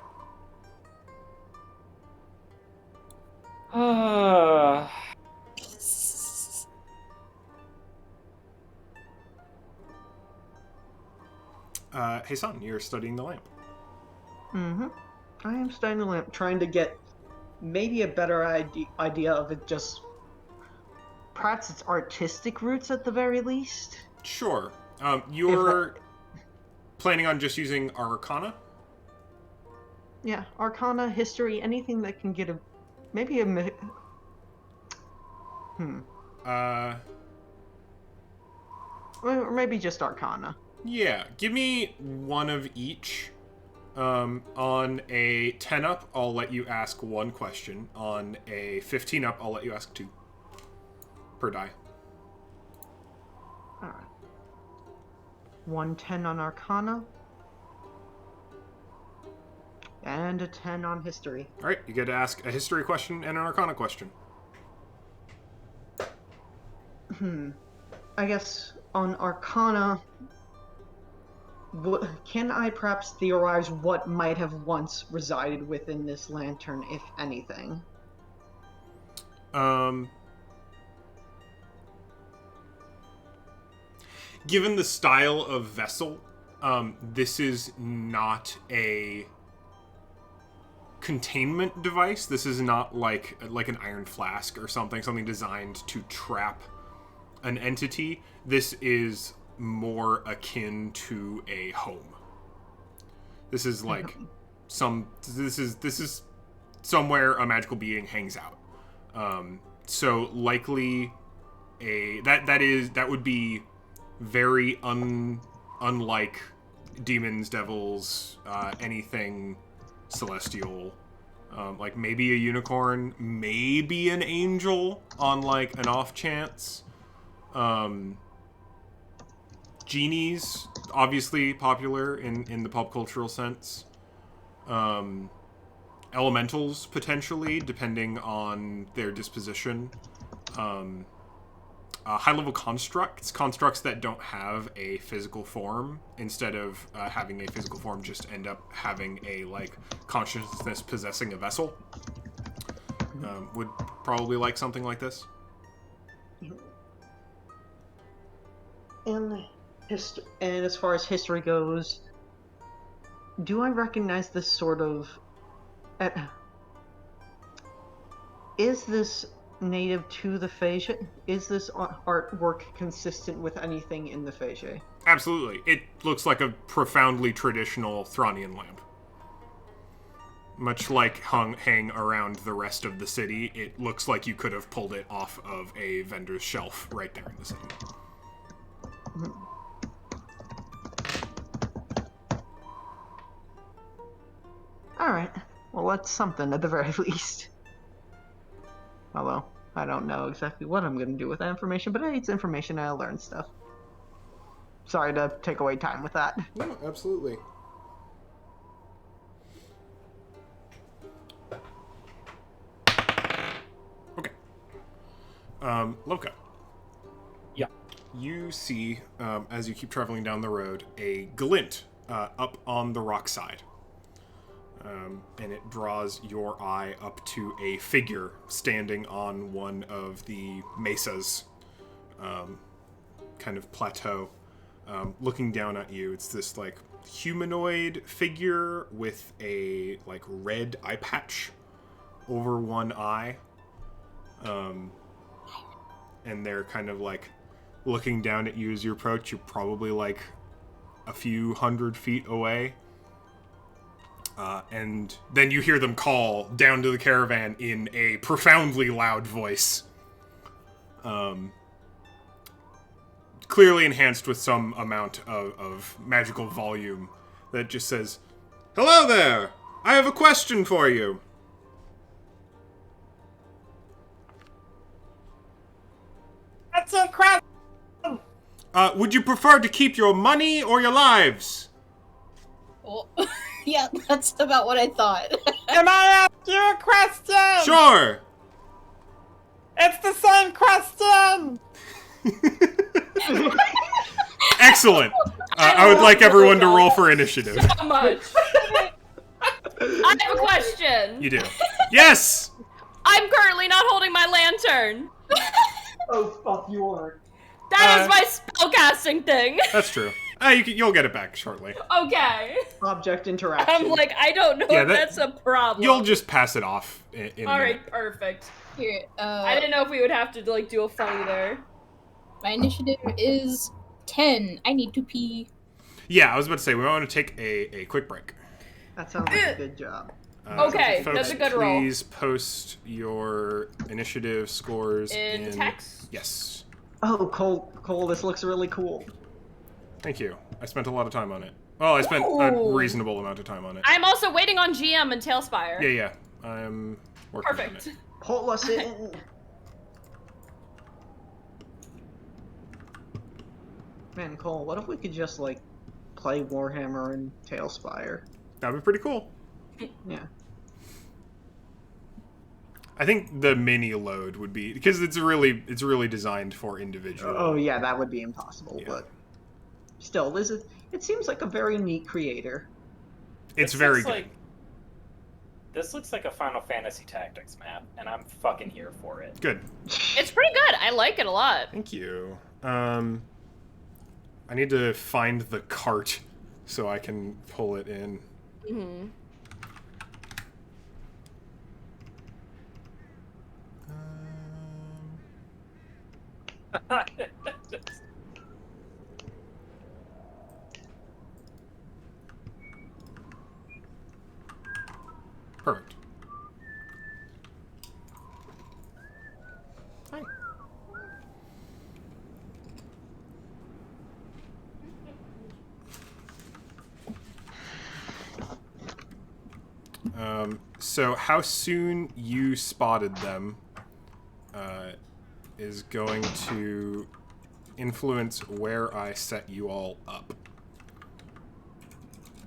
[SPEAKER 2] Hey son, you're studying the lamp.
[SPEAKER 1] Mm-hmm. I am studying the lamp, trying to get maybe a better idea of it, just perhaps its artistic roots at the very least.
[SPEAKER 2] Sure. You're planning on just using Arcana?
[SPEAKER 1] Yeah, Arcana, history, anything that can get or maybe just Arcana.
[SPEAKER 2] Yeah, give me one of each. On a 10 up, I'll let you ask one question. On a 15 up, I'll let you ask two. Per die.
[SPEAKER 1] Alright. 110 on Arcana. And a 10 on history.
[SPEAKER 2] Alright, you get to ask a history question and an Arcana question.
[SPEAKER 1] I guess on Arcana, can I perhaps theorize what might have once resided within this lantern, if anything?
[SPEAKER 2] Given the style of vessel, This is not a containment device. This is not like an iron flask or something designed to trap an entity. This is more akin to a home. This is like this is somewhere a magical being hangs out. So likely that would be very unlike demons, devils, anything celestial. Like maybe a unicorn, maybe an angel on like an off chance. Genies, obviously popular in the pop cultural sense. Elementals, potentially, depending on their disposition. High-level constructs that don't have a physical form, instead of having a physical form, just end up having a, like, consciousness possessing a vessel. Would probably like something like this.
[SPEAKER 1] And as far as history goes, do I recognize this sort of... is this native to the Fae? Is this artwork consistent with anything in the Fae?
[SPEAKER 2] Absolutely. It looks like a profoundly traditional Thronian lamp. Much like hang around the rest of the city, it looks like you could have pulled it off of a vendor's shelf right there in the city.
[SPEAKER 1] Alright. Well, that's something at the very least. Although, I don't know exactly what I'm going to do with that information, but hey, it's information and I'll learn stuff. Sorry to take away time with that.
[SPEAKER 2] No, absolutely. Okay. Loka.
[SPEAKER 6] Yeah.
[SPEAKER 2] You see, as you keep traveling down the road, a glint up on the rock side. And it draws your eye up to a figure standing on one of the mesas, kind of plateau, looking down at you. It's this, like, humanoid figure with a, like, red eye patch over one eye. And they're kind of, like, looking down at you as you approach. You're probably, like, a few 100 feet away. And then you hear them call down to the caravan in a profoundly loud voice. Clearly enhanced with some amount of magical volume that just says, "Hello there! I have a question for you."
[SPEAKER 3] What's your question?
[SPEAKER 2] Would you prefer to keep your money or your lives?
[SPEAKER 5] Oh, yeah, that's about what I thought.
[SPEAKER 3] Can I ask you a question?
[SPEAKER 2] Sure!
[SPEAKER 3] It's the same question!
[SPEAKER 2] Excellent! I would like everyone to roll for initiative.
[SPEAKER 4] So much. I have a question.
[SPEAKER 2] You do. Yes!
[SPEAKER 4] I'm currently not holding my lantern.
[SPEAKER 1] Oh, fuck, you are.
[SPEAKER 4] That is my spellcasting thing.
[SPEAKER 2] That's true. You'll get it back shortly.
[SPEAKER 4] Okay.
[SPEAKER 1] Object interaction.
[SPEAKER 4] I'm like, I don't know if that's a problem.
[SPEAKER 2] You'll just pass it off in a minute.
[SPEAKER 4] Alright, perfect.
[SPEAKER 5] Here,
[SPEAKER 4] I didn't know if we would have to, like, do a funny there.
[SPEAKER 5] my initiative is 10. I need to pee.
[SPEAKER 2] Yeah, I was about to say, we want to take a quick break.
[SPEAKER 1] That sounds like a good job.
[SPEAKER 4] Okay,
[SPEAKER 2] folks,
[SPEAKER 4] that's a good roll.
[SPEAKER 2] Please post your initiative scores
[SPEAKER 4] In text?
[SPEAKER 2] Yes.
[SPEAKER 1] Oh, Cole, this looks really cool.
[SPEAKER 2] Thank you. I spent a lot of time on it. Well, I spent a reasonable amount of time on it.
[SPEAKER 4] I'm also waiting on GM and Tailspire.
[SPEAKER 2] Yeah. I'm working on
[SPEAKER 4] Perfect.
[SPEAKER 2] it.
[SPEAKER 1] Pull us in. Man, Cole, what if we could just, like, play Warhammer and Tailspire?
[SPEAKER 2] That'd be pretty cool.
[SPEAKER 1] Yeah.
[SPEAKER 2] I think the mini load would be, because it's really designed for individual.
[SPEAKER 1] Oh, yeah, that would be impossible,
[SPEAKER 2] Yeah.
[SPEAKER 1] but still, it seems like a very neat creator.
[SPEAKER 2] It's
[SPEAKER 6] This
[SPEAKER 2] very
[SPEAKER 6] looks
[SPEAKER 2] good.
[SPEAKER 6] like- This looks like a Final Fantasy Tactics map, and I'm fucking here for it.
[SPEAKER 2] Good.
[SPEAKER 4] It's pretty good. I like it a lot.
[SPEAKER 2] Thank you. I need to find the cart so I can pull it in.
[SPEAKER 4] Mm-hmm.
[SPEAKER 2] Perfect. Hi. So how soon you spotted them is going to influence where I set you all up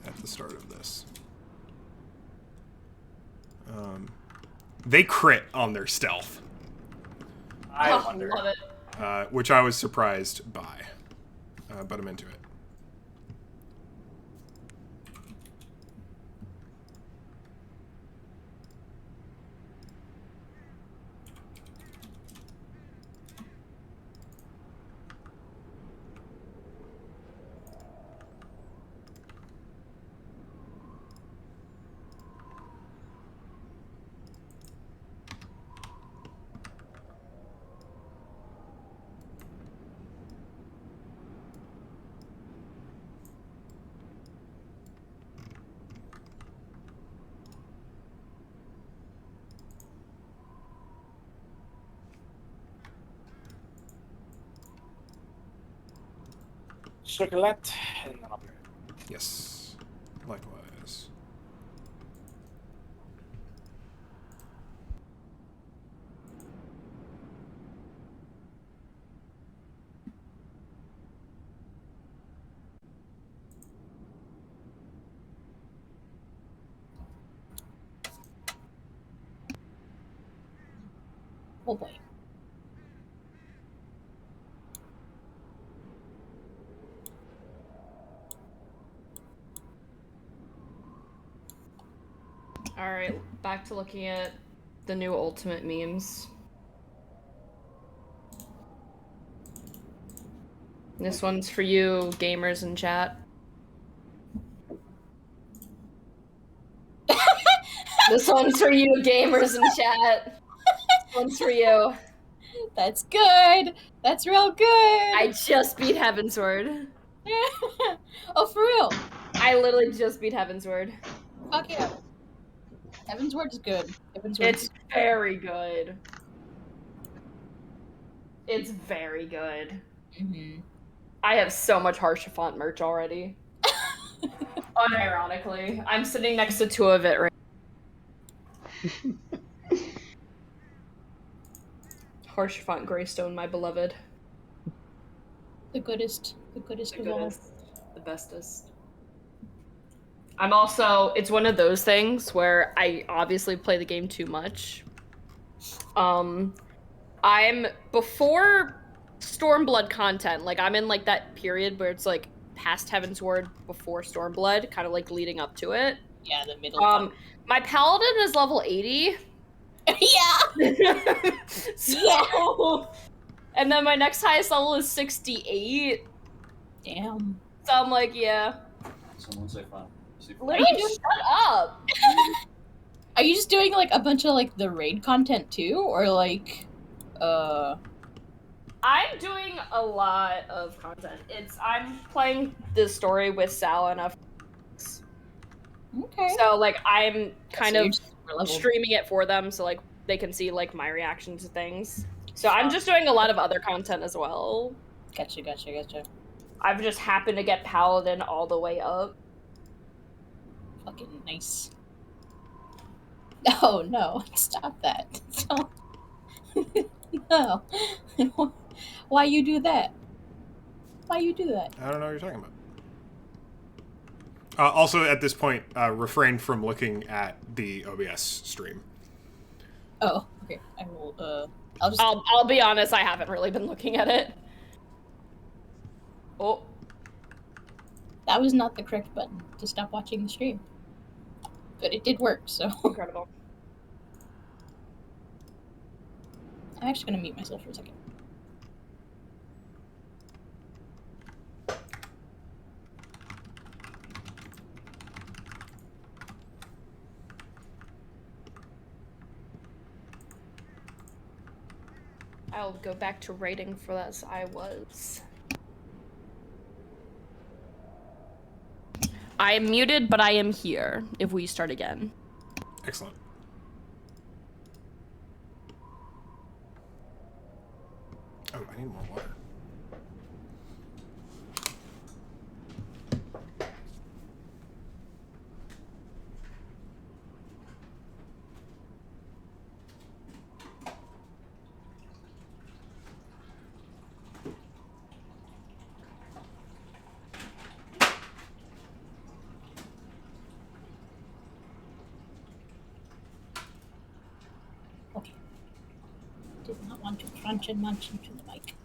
[SPEAKER 2] at the start of this. They crit on their stealth,
[SPEAKER 6] I wonder.
[SPEAKER 4] Love it.
[SPEAKER 2] which I was surprised by, but I'm into it.
[SPEAKER 6] Chocolate, and then I'll be right back.
[SPEAKER 2] Yes, likewise.
[SPEAKER 5] Oh boy.
[SPEAKER 4] All right, back to looking at the new Ultimate memes. This one's for you, gamers in chat. This one's for you, gamers in chat. This one's for you.
[SPEAKER 5] That's good. That's real good.
[SPEAKER 4] I just beat Heavensward.
[SPEAKER 5] Oh, for real?
[SPEAKER 4] I literally just beat Heavensward.
[SPEAKER 5] Fuck yeah. Evan's word is good.
[SPEAKER 4] It's very good. It's very good.
[SPEAKER 5] Mm-hmm.
[SPEAKER 4] I have so much Harshafont merch already. Unironically. I'm sitting next to two of it right now. Harshafont Greystone, my beloved.
[SPEAKER 5] The goodest of all.
[SPEAKER 4] The bestest. I'm also, it's one of those things where I obviously play the game too much. I'm before Stormblood content, like I'm in like that period where it's like past Heavensward before Stormblood, kind of like leading up to it.
[SPEAKER 5] Yeah, the middle.
[SPEAKER 4] My paladin is level 80.
[SPEAKER 5] Yeah.
[SPEAKER 4] So, and then my next highest level is 68.
[SPEAKER 5] Damn.
[SPEAKER 4] So I'm like, yeah.
[SPEAKER 7] Someone say fine.
[SPEAKER 4] Literally, just shut up.
[SPEAKER 5] Are you just doing like a bunch of like the raid content too, or like,
[SPEAKER 4] I'm doing a lot of content. I'm playing the story with Sal and
[SPEAKER 5] Okay.
[SPEAKER 4] so like I'm kind of
[SPEAKER 5] of
[SPEAKER 4] streaming it for them, so like they can see like my reaction to things. So I'm just doing a lot of other content as well.
[SPEAKER 5] Gotcha.
[SPEAKER 4] I've just happened to get Paladin all the way up.
[SPEAKER 5] Fucking nice. Oh no! Stop that! Don't. No. Why you do that? Why you do that?
[SPEAKER 2] I don't know what you're talking about. Also, at this point, refrain from looking at the OBS stream.
[SPEAKER 5] Oh, okay. I will.
[SPEAKER 4] I'll be honest. I haven't really been looking at it. Oh.
[SPEAKER 5] That was not the correct button to stop watching the stream. But it did work, so.
[SPEAKER 4] Incredible.
[SPEAKER 5] I'm actually gonna mute myself for a second.
[SPEAKER 4] I'll go back to writing for as I was. I am muted, but I am here if we start again.
[SPEAKER 2] Excellent. Oh, I need more water.
[SPEAKER 5] Okay. Did not want to crunch and munch into the mic.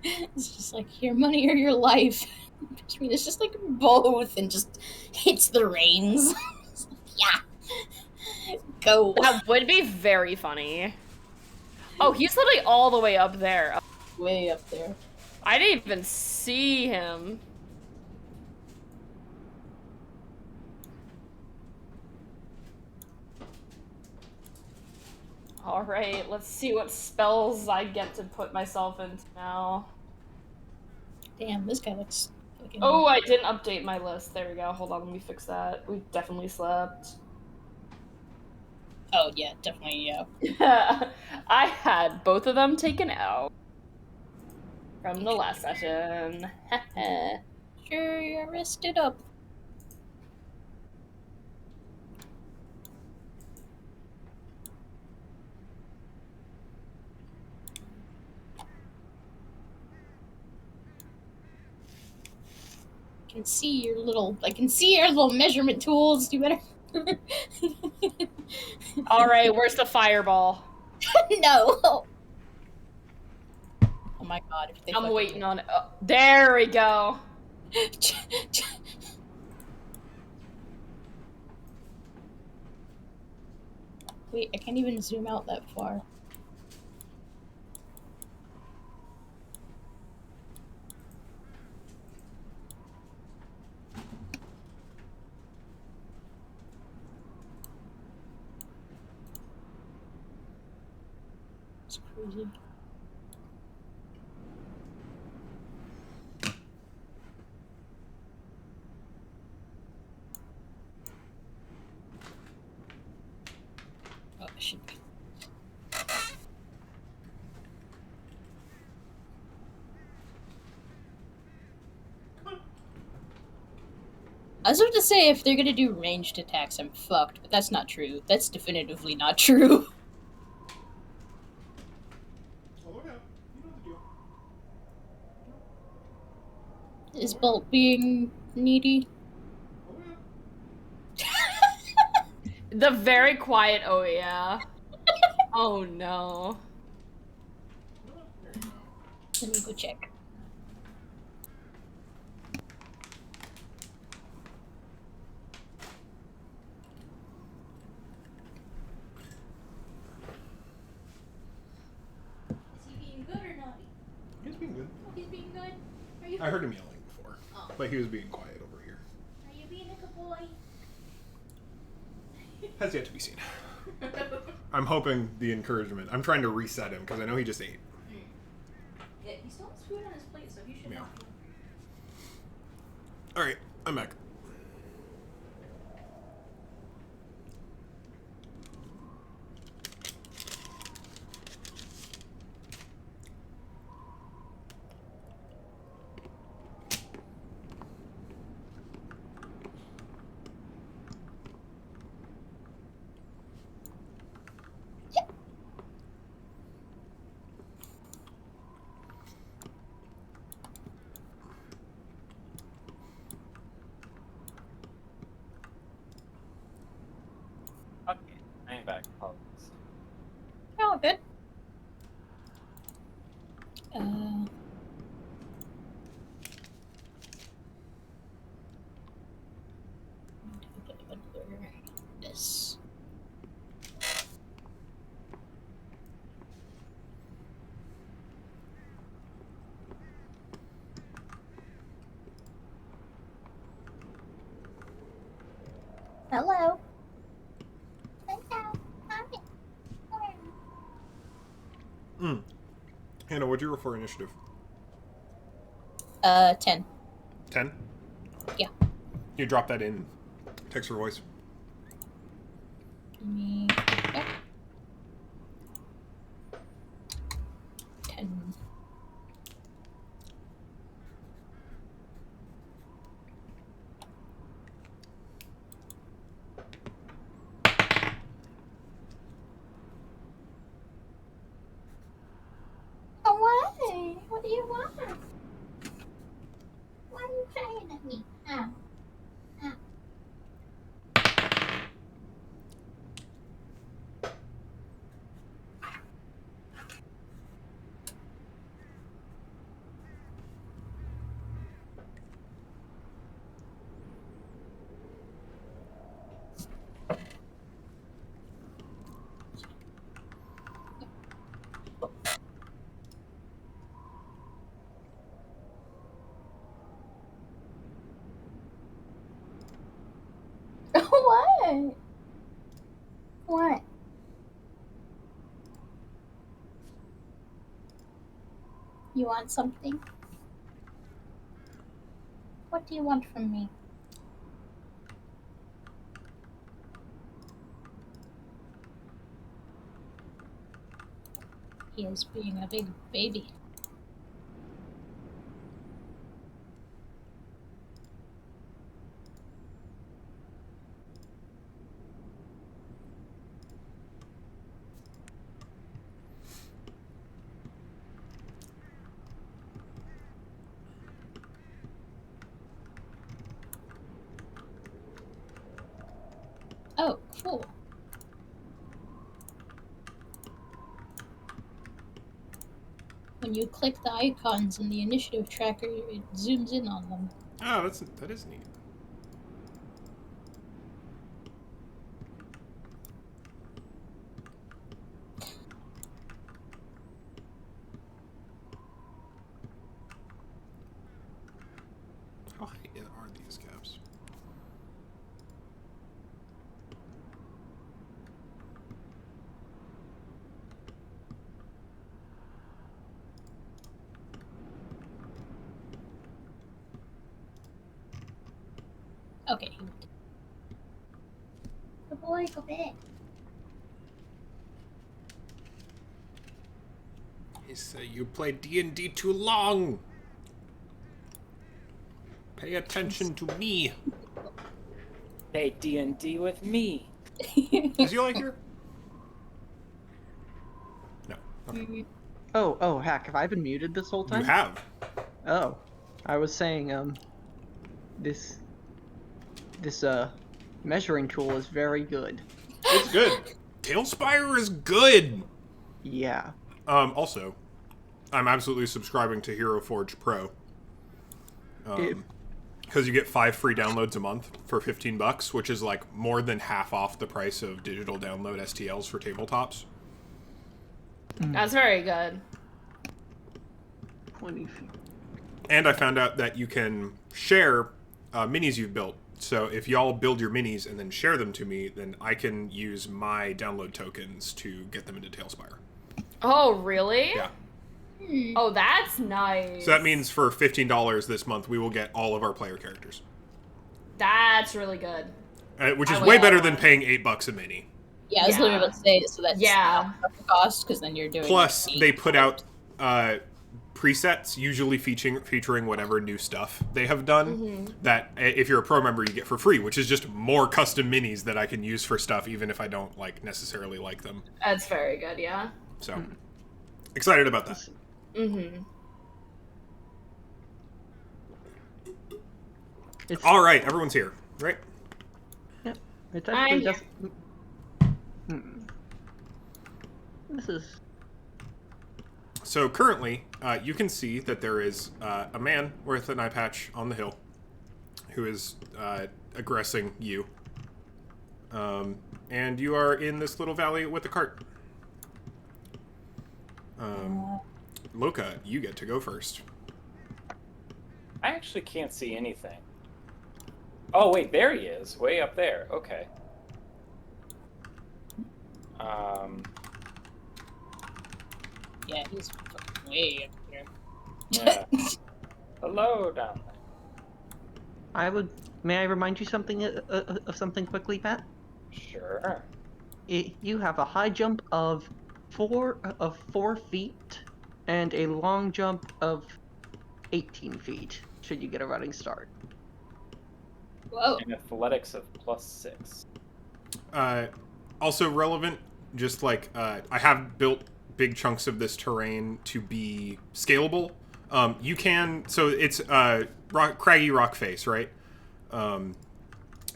[SPEAKER 5] It's just like your money or your life. I mean, it's just like both, and just hits the reins. Yeah, go.
[SPEAKER 4] That would be very funny. Oh, he's literally all the way up there.
[SPEAKER 5] Way up there.
[SPEAKER 4] I didn't even see him. Alright, let's see what spells I get to put myself into now.
[SPEAKER 5] Damn, this guy looks fucking.
[SPEAKER 4] Oh, I didn't update my list. There we go. Hold on, let me fix that. We definitely slept.
[SPEAKER 5] Oh yeah, definitely yeah.
[SPEAKER 4] I had both of them taken out from the last session.
[SPEAKER 5] Sure, you're rested up. I can see your little measurement tools. You better.
[SPEAKER 4] Alright, where's the fireball?
[SPEAKER 5] No. Oh my god. If they
[SPEAKER 4] I'm
[SPEAKER 5] fucking-
[SPEAKER 4] waiting on it. Oh, there we go.
[SPEAKER 5] Wait, I can't even zoom out that far. It's crazy. Oh, I should be. I was about to say, if they're gonna do ranged attacks, I'm fucked, but that's not true. That's definitively not true.
[SPEAKER 2] Oh, look out. You know the deal.
[SPEAKER 5] Is Bolt being needy?
[SPEAKER 2] Oh, yeah.
[SPEAKER 4] The very quiet, oh yeah. Oh no.
[SPEAKER 2] There you go.
[SPEAKER 5] Let me go check. Is he being good or naughty?
[SPEAKER 2] He's being good.
[SPEAKER 5] Oh, he's being good. Are you?
[SPEAKER 2] I heard him yelling before,
[SPEAKER 5] Oh.
[SPEAKER 2] but he was being quiet over here.
[SPEAKER 5] Are you being a good boy?
[SPEAKER 2] Has yet to be seen. I'm hoping the encouragement. I'm trying to reset him because I know he just ate.
[SPEAKER 5] Yeah, he still has food on his plate, so he should
[SPEAKER 2] Yeah.
[SPEAKER 5] not.
[SPEAKER 2] All right, I'm back.
[SPEAKER 6] Okay, I'm back. Apologies.
[SPEAKER 5] Oh, good. This. Hello. Hello. Hi.
[SPEAKER 2] Hannah, what'd you roll for initiative?
[SPEAKER 5] 10.
[SPEAKER 2] 10?
[SPEAKER 5] Yeah.
[SPEAKER 2] You drop that in text or voice.
[SPEAKER 5] Give me 10. Oh, why? What do you want? Why are you trying at me? Ow. Ow. What? What? You want something? What do you want from me? He is being a big baby. Oh, cool. When you click the icons in the initiative tracker, it zooms in on them.
[SPEAKER 2] Oh, that is neat. How high are these caps?
[SPEAKER 5] Okay. Good boy, go back.
[SPEAKER 2] He said you play D&D too long. Pay attention to me.
[SPEAKER 6] Hey, D&D with me.
[SPEAKER 2] Is Eli here? No. Okay.
[SPEAKER 1] Oh, heck, have I been muted this whole time?
[SPEAKER 2] You have.
[SPEAKER 1] Oh, I was saying, this measuring tool is very good.
[SPEAKER 2] It's good. Tailspire is good.
[SPEAKER 1] Yeah.
[SPEAKER 2] Also, I'm absolutely subscribing to Hero Forge Pro. Because you get 5 free downloads a month for $15, which is like more than half off the price of digital download STLs for tabletops.
[SPEAKER 4] That's very good.
[SPEAKER 1] 20 feet.
[SPEAKER 2] And I found out that you can share minis you've built. So if y'all build your minis and then share them to me, then I can use my download tokens to get them into Tailspire.
[SPEAKER 4] Oh, really?
[SPEAKER 2] Yeah.
[SPEAKER 4] Oh, that's nice.
[SPEAKER 2] So that means for $15 this month, we will get all of our player characters.
[SPEAKER 4] That's really good.
[SPEAKER 2] Which is
[SPEAKER 4] I
[SPEAKER 2] way
[SPEAKER 4] like
[SPEAKER 2] better
[SPEAKER 4] that
[SPEAKER 2] than
[SPEAKER 4] one.
[SPEAKER 2] paying $8 a mini.
[SPEAKER 5] Yeah, I was literally about to say, so that's
[SPEAKER 4] Yeah.
[SPEAKER 5] half the cost, because then you're doing...
[SPEAKER 2] Plus,
[SPEAKER 5] like,
[SPEAKER 2] they put out presets, usually featuring whatever new stuff they have done, that if you're a pro member, you get for free, which is just more custom minis that I can use for stuff, even if I don't necessarily like them.
[SPEAKER 4] That's very good, yeah.
[SPEAKER 2] So, excited about that.
[SPEAKER 4] Mm-hmm.
[SPEAKER 1] It's,
[SPEAKER 2] All right, everyone's here, right?
[SPEAKER 1] Yep. It's actually
[SPEAKER 4] I'm
[SPEAKER 1] just... This is...
[SPEAKER 2] So currently, you can see that there is a man with an eye patch on the hill who is aggressing you. And you are in this little valley with a cart. Loka, you get to go first.
[SPEAKER 6] I actually can't see anything. Oh wait, there he is, way up there. Okay.
[SPEAKER 5] Yeah, he's fucking way up here.
[SPEAKER 6] Yeah. Hello down there.
[SPEAKER 1] May I remind you something of something quickly, Pat?
[SPEAKER 6] Sure.
[SPEAKER 1] You have a high jump of 4 feet and a long jump of 18 feet. Should you get a running start?
[SPEAKER 5] Whoa.
[SPEAKER 6] And athletics of +6.
[SPEAKER 2] Also relevant, just like I have built big chunks of this terrain to be scalable. You can, so it's craggy rock face, right?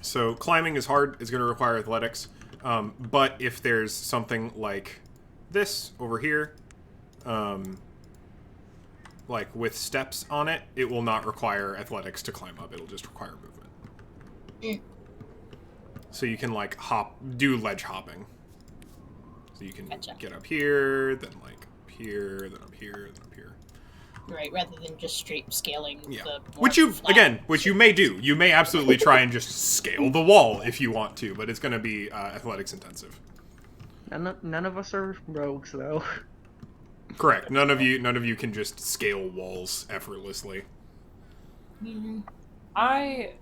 [SPEAKER 2] So climbing is hard. It's going to require athletics. But if there's something like this over here, like with steps on it, it will not require athletics to climb up. It'll just require movement.
[SPEAKER 5] Mm.
[SPEAKER 2] So you can like do ledge hopping. So you can
[SPEAKER 5] Gotcha.
[SPEAKER 2] get up here, then like up here, then up here, then up here.
[SPEAKER 5] Right, rather than just straight scaling
[SPEAKER 2] Yeah.
[SPEAKER 5] the
[SPEAKER 2] Which
[SPEAKER 5] more
[SPEAKER 2] you may do. You may absolutely try and just scale the wall if you want to, but it's going to be athletics intensive.
[SPEAKER 1] None of us are rogues, though.
[SPEAKER 2] Correct. None of you can just scale walls effortlessly.
[SPEAKER 5] Mhm.
[SPEAKER 6] I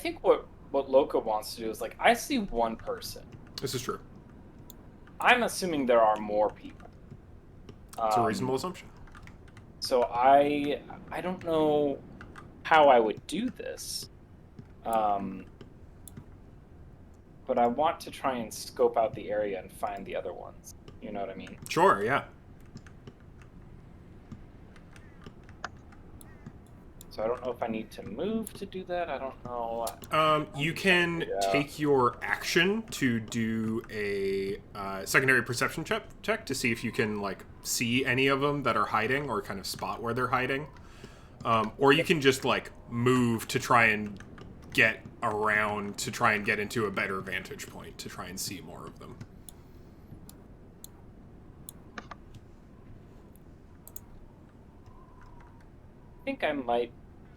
[SPEAKER 6] think what Loka wants to do is like, I see one person.
[SPEAKER 2] This is true.
[SPEAKER 6] I'm assuming there are more people.
[SPEAKER 2] It's a reasonable assumption.
[SPEAKER 6] So I don't know how I would do this, but I want to try and scope out the area and find the other ones. You know what I mean?
[SPEAKER 2] Sure, yeah.
[SPEAKER 6] So I don't know if I need to move to do that. I don't know.
[SPEAKER 2] You can take your action to do a secondary perception check to see if you can like see any of them that are hiding or kind of spot where they're hiding. Or you can just like move to try and get around to try and get into a better vantage point to try and see more of them.
[SPEAKER 6] I think I might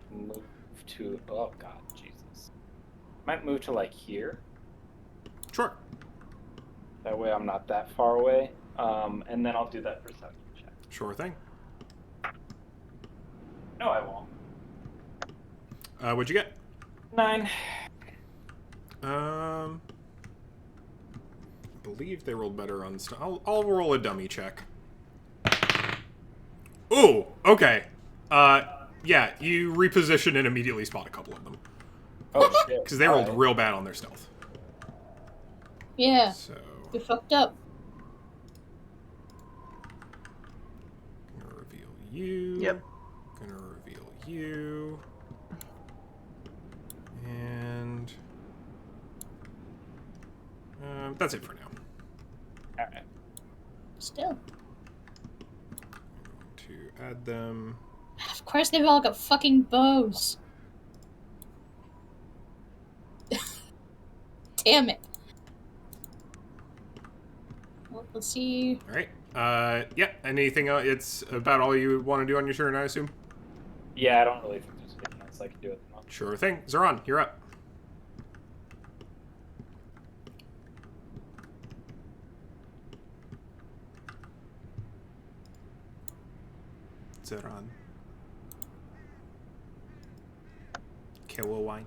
[SPEAKER 6] move to. Oh God, Jesus! Might move to like here.
[SPEAKER 2] Sure.
[SPEAKER 6] That way I'm not that far away. And then I'll do that perception check.
[SPEAKER 2] Sure thing.
[SPEAKER 6] No, I won't.
[SPEAKER 2] What'd you get?
[SPEAKER 6] 9.
[SPEAKER 2] I believe they rolled better on stuff. I'll roll a dummy check. Ooh, okay. Yeah, you reposition and immediately spot a couple of them.
[SPEAKER 6] Oh shit!
[SPEAKER 2] Because they rolled real bad on their stealth.
[SPEAKER 5] Yeah,
[SPEAKER 2] So,
[SPEAKER 5] we fucked up.
[SPEAKER 2] gonna reveal you.
[SPEAKER 1] Yep.
[SPEAKER 2] Gonna reveal you. And that's it for now.
[SPEAKER 6] All right.
[SPEAKER 5] Still.
[SPEAKER 2] To add them.
[SPEAKER 5] Of course they've all got fucking bows. Damn it. Well, let's see.
[SPEAKER 2] All right. Yeah. Anything else? It's about all you want to do on your turn, I assume.
[SPEAKER 6] Yeah, I don't really think there's anything else I can do at the moment.
[SPEAKER 2] Sure thing. Zoran, you're up. Zoran. Kewa wine.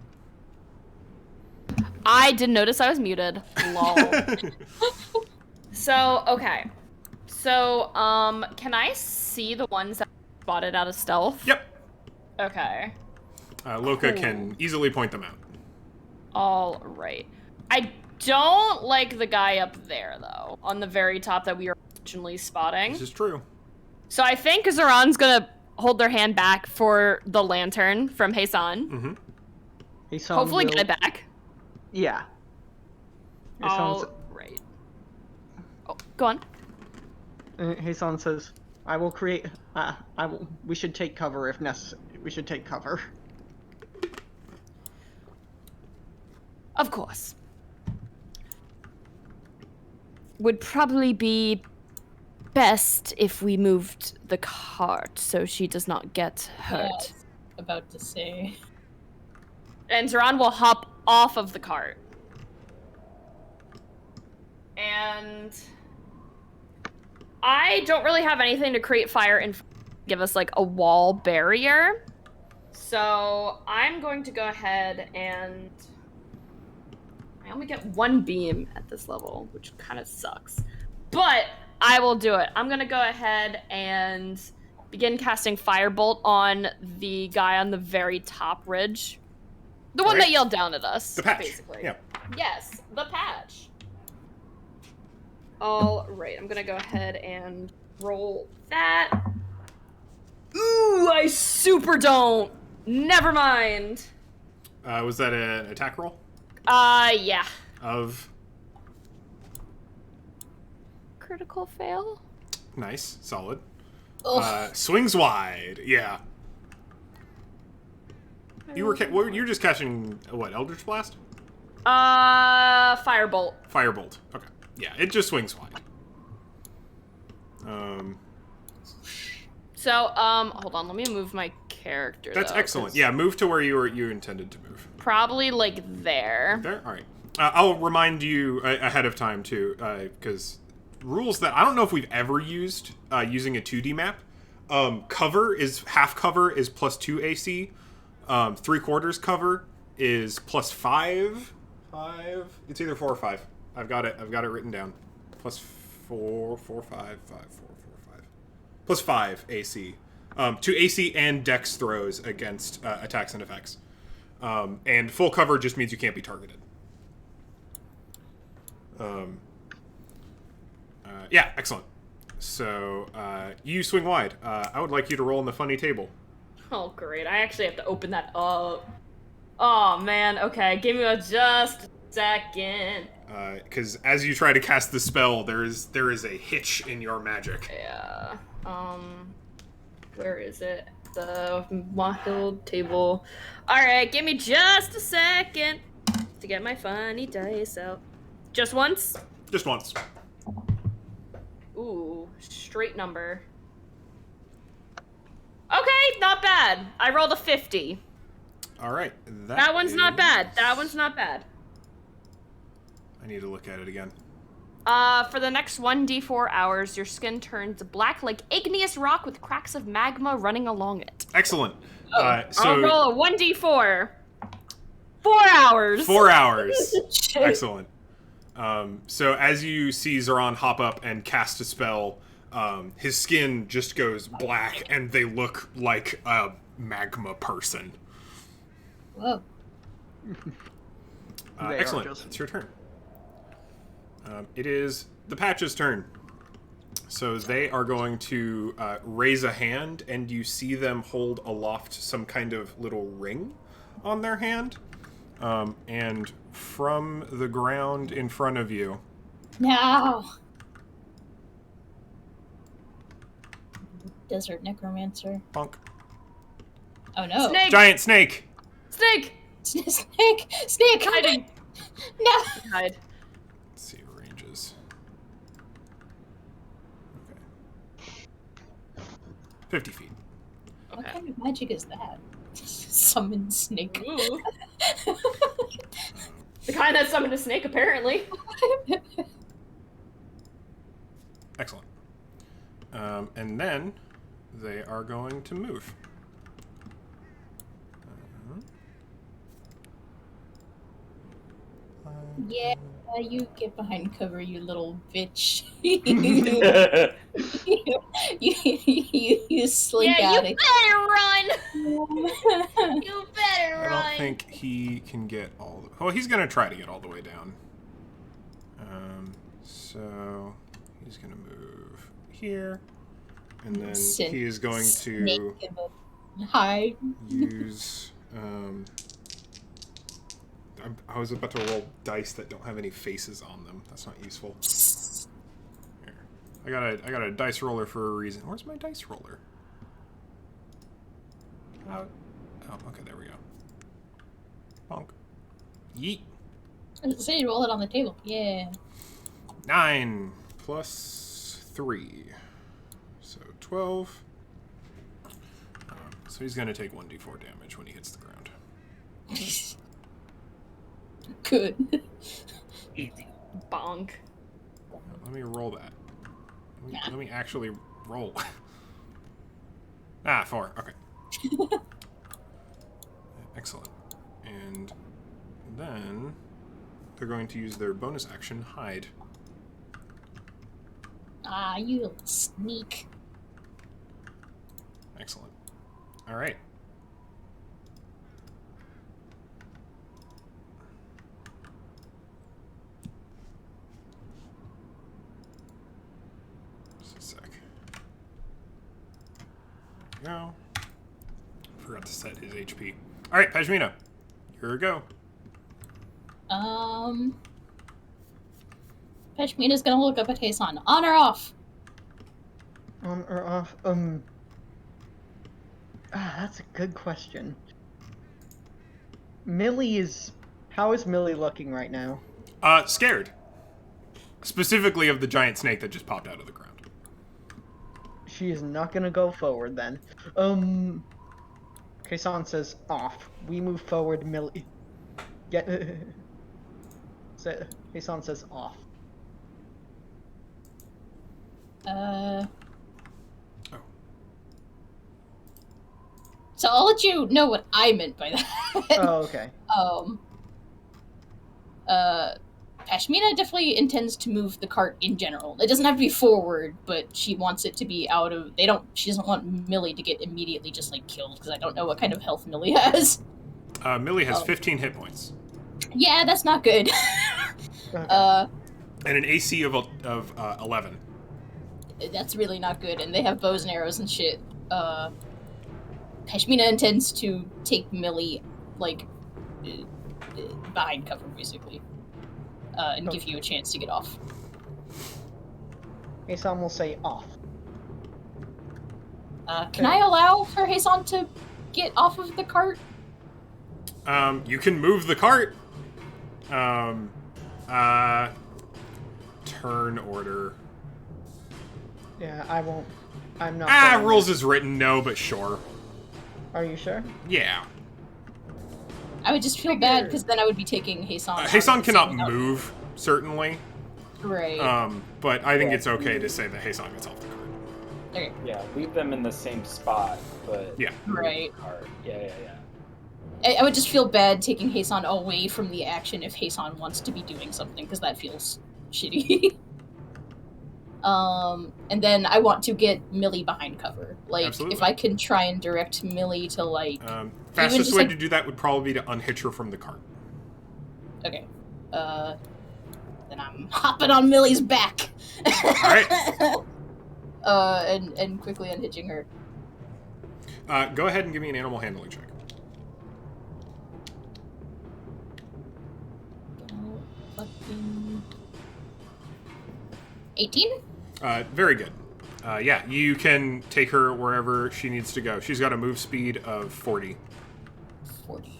[SPEAKER 4] I didn't notice I was muted. Lol. So, okay. So, can I see the ones that spotted out of stealth?
[SPEAKER 2] Yep.
[SPEAKER 4] Okay.
[SPEAKER 2] Loka
[SPEAKER 4] Cool.
[SPEAKER 2] can easily point them out.
[SPEAKER 4] All right. I don't like the guy up there, though, on the very top that we were originally spotting.
[SPEAKER 2] This is true.
[SPEAKER 4] So I think Zoran's gonna hold their hand back for the lantern from Heisan.
[SPEAKER 2] Mm-hmm.
[SPEAKER 1] Heisan
[SPEAKER 4] Hopefully
[SPEAKER 1] will...
[SPEAKER 4] get it back.
[SPEAKER 1] Yeah.
[SPEAKER 4] All right. Oh, go on.
[SPEAKER 1] Heisan says, "I will create. I will. We should take cover if necessary. We should take cover."
[SPEAKER 4] Of course. Would probably be best if we moved the cart so she does not get
[SPEAKER 5] Yeah, I
[SPEAKER 4] hurt.
[SPEAKER 5] was about to say.
[SPEAKER 4] And Zeron will hop off of the cart. And I don't really have anything to create fire and give us like a wall barrier. So I'm going to go ahead and I only get one beam at this level, which kind of sucks. But I will do it. I'm going to go ahead and begin casting Firebolt on the guy on the very top ridge. The one that yelled down at us,
[SPEAKER 2] The patch.
[SPEAKER 4] basically.
[SPEAKER 2] Yeah.
[SPEAKER 4] Yes, the patch. All right, I'm gonna go ahead and roll that. Ooh, I super don't. Never mind.
[SPEAKER 2] Was that an attack roll?
[SPEAKER 4] Yeah.
[SPEAKER 2] Of?
[SPEAKER 4] Critical fail?
[SPEAKER 2] Nice. Solid.
[SPEAKER 5] Oh.
[SPEAKER 2] Swings wide. Yeah. You were just catching, what, Eldritch Blast?
[SPEAKER 4] Firebolt.
[SPEAKER 2] Firebolt. Okay. Yeah, it just swings wide.
[SPEAKER 4] So, hold on, let me move my character,
[SPEAKER 2] That's
[SPEAKER 4] though,
[SPEAKER 2] excellent. Yeah, move to where you intended to move.
[SPEAKER 4] Probably, like, there.
[SPEAKER 2] There? All right. I'll remind you ahead of time, too, because rules that I don't know if we've ever used using a 2D map. Half cover is plus 2 AC. 3/4 cover is plus 5. It's either 4 or 5. I've got it written down. Plus 4, 5, 5, 4, 4, 5. Plus 5 AC. To AC and Dex throws against attacks and effects. And full cover just means you can't be targeted. Yeah, excellent. So, you swing wide. I would like you to roll in the funny table.
[SPEAKER 4] Oh, great. I actually have to open that up. Oh, man. Okay, give me just a second.
[SPEAKER 2] Because as you try to cast the spell, there is a hitch in your magic.
[SPEAKER 4] Yeah. Where is it? The Untitled table. Alright, give me just a second to get my funny dice out. Just once?
[SPEAKER 2] Just once.
[SPEAKER 4] Ooh, straight number. Okay, not bad. I rolled a 50.
[SPEAKER 2] All right.
[SPEAKER 4] That one's not bad. That one's not bad.
[SPEAKER 2] I need to look at it again.
[SPEAKER 4] For the next 1d4 hours, your skin turns black like igneous rock with cracks of magma running along it.
[SPEAKER 2] Excellent.
[SPEAKER 4] I'll
[SPEAKER 2] So
[SPEAKER 4] roll a 1d4. 4 hours.
[SPEAKER 2] 4 hours. Excellent. So as you see Zeron hop up and cast a spell, his skin just goes black, and they look like a magma person.
[SPEAKER 5] Whoa.
[SPEAKER 2] Excellent. It's your turn. It is the Patch's turn. So they are going to raise a hand, and you see them hold aloft some kind of little ring on their hand. And from the ground in front of you...
[SPEAKER 5] No! Desert Necromancer.
[SPEAKER 2] Bonk.
[SPEAKER 5] Oh no.
[SPEAKER 4] Snake!
[SPEAKER 2] Giant snake!
[SPEAKER 4] Snake!
[SPEAKER 5] Snake! Snake!
[SPEAKER 4] Hiding!
[SPEAKER 5] No!
[SPEAKER 4] Hide.
[SPEAKER 2] Let's see ranges. Okay. 50 feet.
[SPEAKER 5] What
[SPEAKER 4] Okay.
[SPEAKER 5] kind of magic is that? Summon snake.
[SPEAKER 4] Ooh. The kind that summoned a snake, apparently.
[SPEAKER 2] Excellent. And then they are going to move.
[SPEAKER 5] Yeah, you get behind cover, you little bitch. you slink
[SPEAKER 4] Yeah,
[SPEAKER 5] out.
[SPEAKER 4] you better run! You better
[SPEAKER 2] I
[SPEAKER 4] run!
[SPEAKER 2] don't think he can get all the... Well, he's going to try to get all the way down. So he's going to move here. And then he is going to
[SPEAKER 5] hide.
[SPEAKER 2] use... I was about to roll dice that don't have any faces on them. That's not useful. Here. I got a dice roller for a reason. Where's my dice roller? Oh, okay, there we go. Bonk. Yeet.
[SPEAKER 5] Say roll it on the table. Yeah.
[SPEAKER 2] 9 plus 3. So 12. So he's going to take 1d4 damage when he hits the ground.
[SPEAKER 5] Good.
[SPEAKER 4] Bonk.
[SPEAKER 2] Let me roll that.
[SPEAKER 5] Nah.
[SPEAKER 2] Let me actually roll. 4. Okay. Excellent. And then they're going to use their bonus action, hide.
[SPEAKER 5] Ah, you little sneak.
[SPEAKER 2] Excellent. All right. Just a sec. There we go. Forgot to set his HP. All right, Pashmina, here we go.
[SPEAKER 5] Peshmina's gonna look up at Heisan. On or off?
[SPEAKER 1] On or off? That's a good question. How is Millie looking right now?
[SPEAKER 2] Scared. Specifically of the giant snake that just popped out of the ground.
[SPEAKER 1] She is not gonna go forward then. Kaisan says off. We move forward, Millie. Kaisan says off.
[SPEAKER 2] Oh.
[SPEAKER 5] So I'll let you know what I meant by that.
[SPEAKER 1] Oh, okay.
[SPEAKER 5] Pashmina definitely intends to move the cart in general. It doesn't have to be forward, but she wants it to be out of. She doesn't want Millie to get immediately just like killed because I don't know what kind of health Millie has.
[SPEAKER 2] Millie has 15 hit points.
[SPEAKER 5] Yeah, that's not good.
[SPEAKER 1] Okay.
[SPEAKER 2] And an AC of 11.
[SPEAKER 5] That's really not good, and they have bows and arrows and shit. Pashmina intends to take Millie, like, behind cover, basically. And give you a chance to get off.
[SPEAKER 1] Kaisan will say off.
[SPEAKER 5] Can I allow for Heisan to get off of the cart?
[SPEAKER 2] You can move the cart. Turn order.
[SPEAKER 1] Yeah, I won't. I'm not.
[SPEAKER 2] Rules is written, no, but sure.
[SPEAKER 1] Are you sure?
[SPEAKER 2] Yeah.
[SPEAKER 5] I would just feel bad because then I would be taking Heisan.
[SPEAKER 2] Heisan cannot move, certainly.
[SPEAKER 5] Right.
[SPEAKER 2] But I think it's okay to say that Heisan gets off the cart.
[SPEAKER 5] Okay.
[SPEAKER 6] Yeah, leave them in the same spot, but
[SPEAKER 2] Yeah.
[SPEAKER 5] Right.
[SPEAKER 6] Cart. Yeah.
[SPEAKER 5] I would just feel bad taking Heisan away from the action if Heisan wants to be doing something, because that feels shitty. And then I want to get Millie behind cover. Like,
[SPEAKER 2] Absolutely.
[SPEAKER 5] if I can try and direct Millie to, like...
[SPEAKER 2] Fastest
[SPEAKER 5] just,
[SPEAKER 2] way
[SPEAKER 5] like-
[SPEAKER 2] to do that would probably be to unhitch her from the cart.
[SPEAKER 5] Okay. Then I'm hopping on Millie's back.
[SPEAKER 2] Alright.
[SPEAKER 5] And quickly unhitching her.
[SPEAKER 2] Go ahead and give me an animal handling check.
[SPEAKER 5] Fucking... 18?
[SPEAKER 2] Very good. Yeah, you can take her wherever she needs to go. She's got a move speed of 40.
[SPEAKER 5] 40.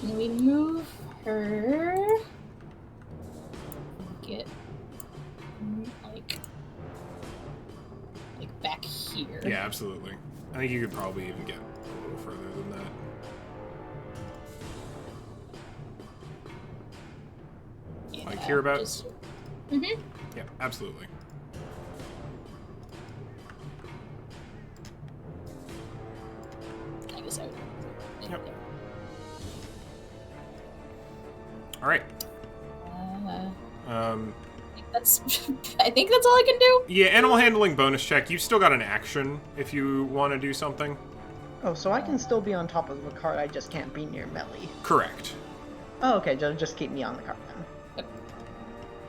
[SPEAKER 5] Can we move her? Get like back here.
[SPEAKER 2] Yeah, absolutely. I think you could probably even get a little further than that.
[SPEAKER 5] Yeah,
[SPEAKER 2] Like hereabouts?
[SPEAKER 5] Mm-hmm.
[SPEAKER 2] Yeah, absolutely.
[SPEAKER 5] I guess I would.
[SPEAKER 2] Yep. All right.
[SPEAKER 5] That's. I think that's all I can do.
[SPEAKER 2] Yeah, animal handling bonus check. You've still got an action if you want to do something.
[SPEAKER 1] Oh, so I can still be on top of the cart, I just can't be near Millie.
[SPEAKER 2] Correct.
[SPEAKER 1] Oh, okay, just keep me on the cart then.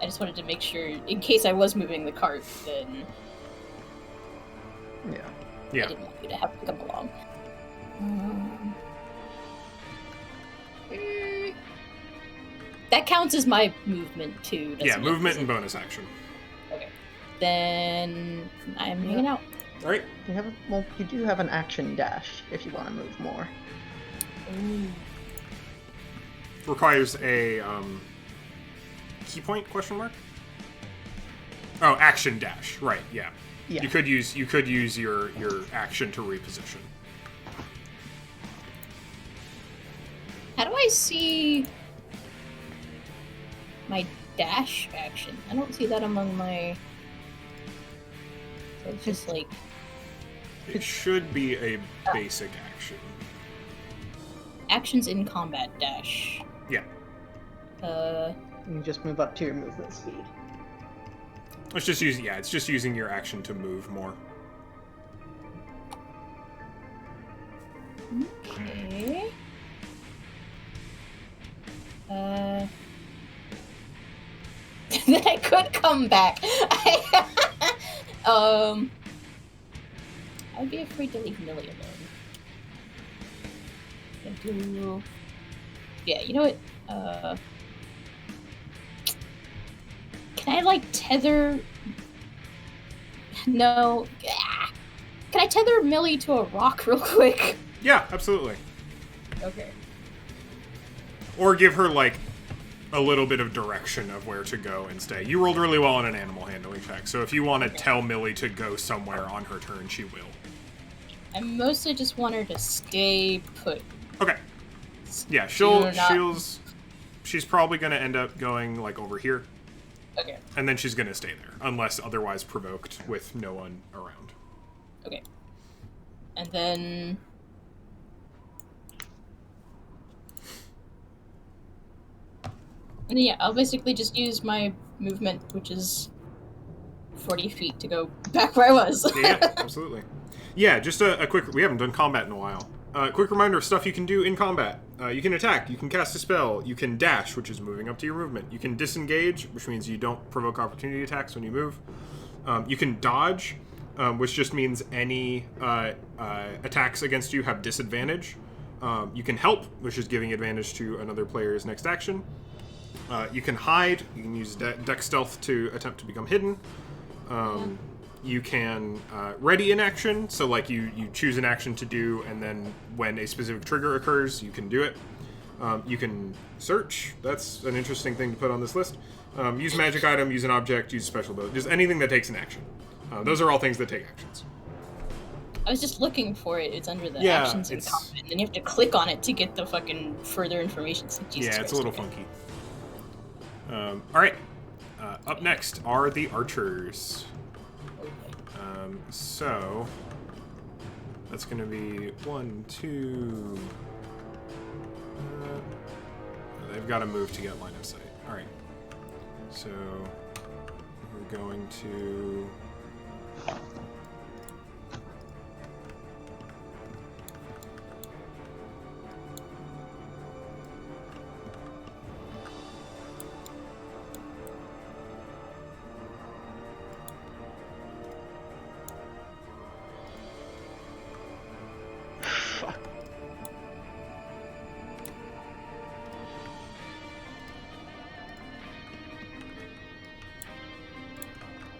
[SPEAKER 5] I just wanted to make sure, in case I was moving the cart, then
[SPEAKER 1] Yeah.
[SPEAKER 5] I
[SPEAKER 2] Yeah.
[SPEAKER 5] didn't want you to have to come along. That counts as my movement too. Doesn't
[SPEAKER 2] Yeah,
[SPEAKER 5] it?
[SPEAKER 2] movement and bonus action.
[SPEAKER 5] Okay. Then I'm hanging out.
[SPEAKER 2] All right.
[SPEAKER 1] You do have an action dash if you want to move more.
[SPEAKER 5] Ooh.
[SPEAKER 2] Requires a key point question mark. Oh, action dash. Right. Yeah.
[SPEAKER 1] Yeah.
[SPEAKER 2] You could use your action to reposition.
[SPEAKER 5] I see my dash action? I don't see that among my. So it's just like
[SPEAKER 2] It should be a basic action.
[SPEAKER 5] actions in combat dash.
[SPEAKER 2] Yeah.
[SPEAKER 1] You just move up to your movement speed.
[SPEAKER 2] It's just using your action to move more.
[SPEAKER 5] Okay. Then I could come back. I'd be afraid to leave Millie alone. Yeah, you know what? Can I like tether? No. Can I tether Millie to a rock real quick?
[SPEAKER 2] Yeah, absolutely.
[SPEAKER 5] Okay.
[SPEAKER 2] Or give her, like, a little bit of direction of where to go and stay. You rolled really well on an animal handling check, so if you want to tell Millie to go somewhere on her turn, she will.
[SPEAKER 5] I mostly just want her to stay put.
[SPEAKER 2] Okay. Yeah, she's probably going to end up going, like, over here.
[SPEAKER 5] Okay.
[SPEAKER 2] And then she's going to stay there, unless otherwise provoked with no one around.
[SPEAKER 5] Okay. And then... And then, yeah, I'll basically just use my movement, which is 40 feet, to go back where I was.
[SPEAKER 2] Yeah, absolutely. Yeah, just a quick... We haven't done combat in a while. Quick reminder of stuff you can do in combat. You can attack, you can cast a spell, you can dash, which is moving up to your movement. You can disengage, which means you don't provoke opportunity attacks when you move. You can dodge, which just means any attacks against you have disadvantage. You can help, which is giving advantage to another player's next action. You can hide, you can use dex stealth to attempt to become hidden. You can ready an action, so like you choose an action to do, and then when a specific trigger occurs, you can do it. You can search, that's an interesting thing to put on this list. Use magic item, use an object, use special ability, just anything that takes an action. Those are all things that take actions.
[SPEAKER 5] I was just looking for it. It's under the
[SPEAKER 2] Yeah,
[SPEAKER 5] actions and combat, and then you have to click on it to get the fucking further information. It's like, Jesus
[SPEAKER 2] Yeah, it's a
[SPEAKER 5] Christ,
[SPEAKER 2] little
[SPEAKER 5] okay.
[SPEAKER 2] funky. Alright, up next are the archers. So that's going to be 1, 2. They've got to move to get line of sight. All right. So we're going to.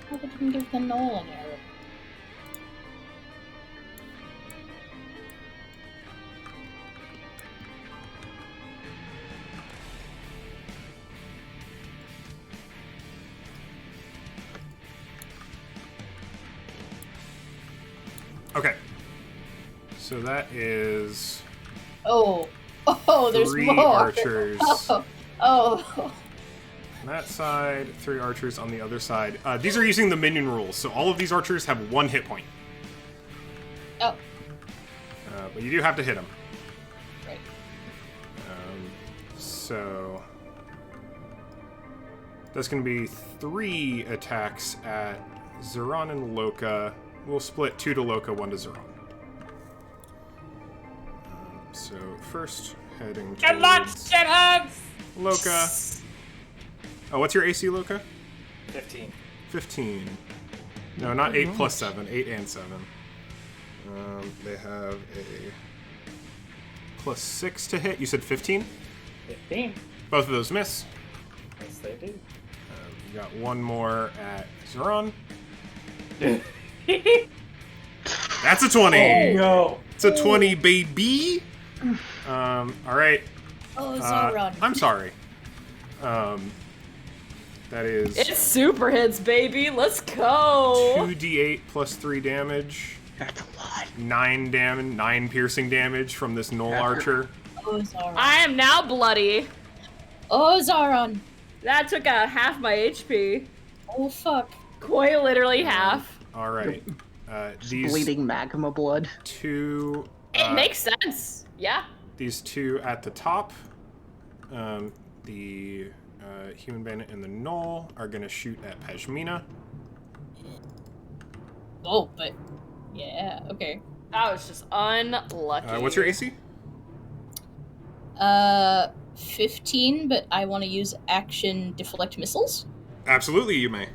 [SPEAKER 5] How they didn't give the Knoll an arrow?
[SPEAKER 2] Okay. So that is
[SPEAKER 5] Oh, there's
[SPEAKER 2] 3
[SPEAKER 5] more.
[SPEAKER 2] archers.
[SPEAKER 5] Oh.
[SPEAKER 2] On that side, 3 archers on the other side. These are using the minion rules, so all of these archers have 1 hit point.
[SPEAKER 5] Oh.
[SPEAKER 2] But you do have to hit them.
[SPEAKER 5] Right.
[SPEAKER 2] So that's going to be 3 attacks at Zeron and Loka. We'll split 2 to Loka, 1 to Zeron. So first, heading
[SPEAKER 3] Good luck,
[SPEAKER 2] towards
[SPEAKER 3] shitheads!
[SPEAKER 2] Loka. Oh, what's your AC, Loka?
[SPEAKER 6] 15.
[SPEAKER 2] 15. No, not 8 plus 7. 8 and 7. They have a plus 6 to hit. You said 15?
[SPEAKER 6] 15.
[SPEAKER 2] Both of those miss.
[SPEAKER 6] Yes, they do.
[SPEAKER 2] You got 1 more at Zeron. That's a 20!
[SPEAKER 6] No.
[SPEAKER 2] It's a 20, baby! Alright.
[SPEAKER 5] Oh, Zoron.
[SPEAKER 2] I'm sorry. That is
[SPEAKER 4] It's super hits, baby. Let's go.
[SPEAKER 2] 2d8 plus 3 damage.
[SPEAKER 1] That's a lot.
[SPEAKER 2] 9 damage, 9 piercing damage from this Knoll Archer.
[SPEAKER 5] Oh, Zaron.
[SPEAKER 4] I am now bloody.
[SPEAKER 5] Oh, Zaron.
[SPEAKER 4] That took out half my HP.
[SPEAKER 5] Oh, fuck.
[SPEAKER 4] Quite literally half.
[SPEAKER 2] All right.
[SPEAKER 1] Just
[SPEAKER 2] These
[SPEAKER 1] bleeding magma blood.
[SPEAKER 2] two.
[SPEAKER 4] It makes sense. Yeah.
[SPEAKER 2] These two at the top. The human bandit and the gnoll are gonna shoot at Pashmina.
[SPEAKER 5] Oh, but... Yeah, okay.
[SPEAKER 4] That was just unlucky.
[SPEAKER 2] What's your AC?
[SPEAKER 5] 15, but I want to use action deflect missiles.
[SPEAKER 2] Absolutely, you may.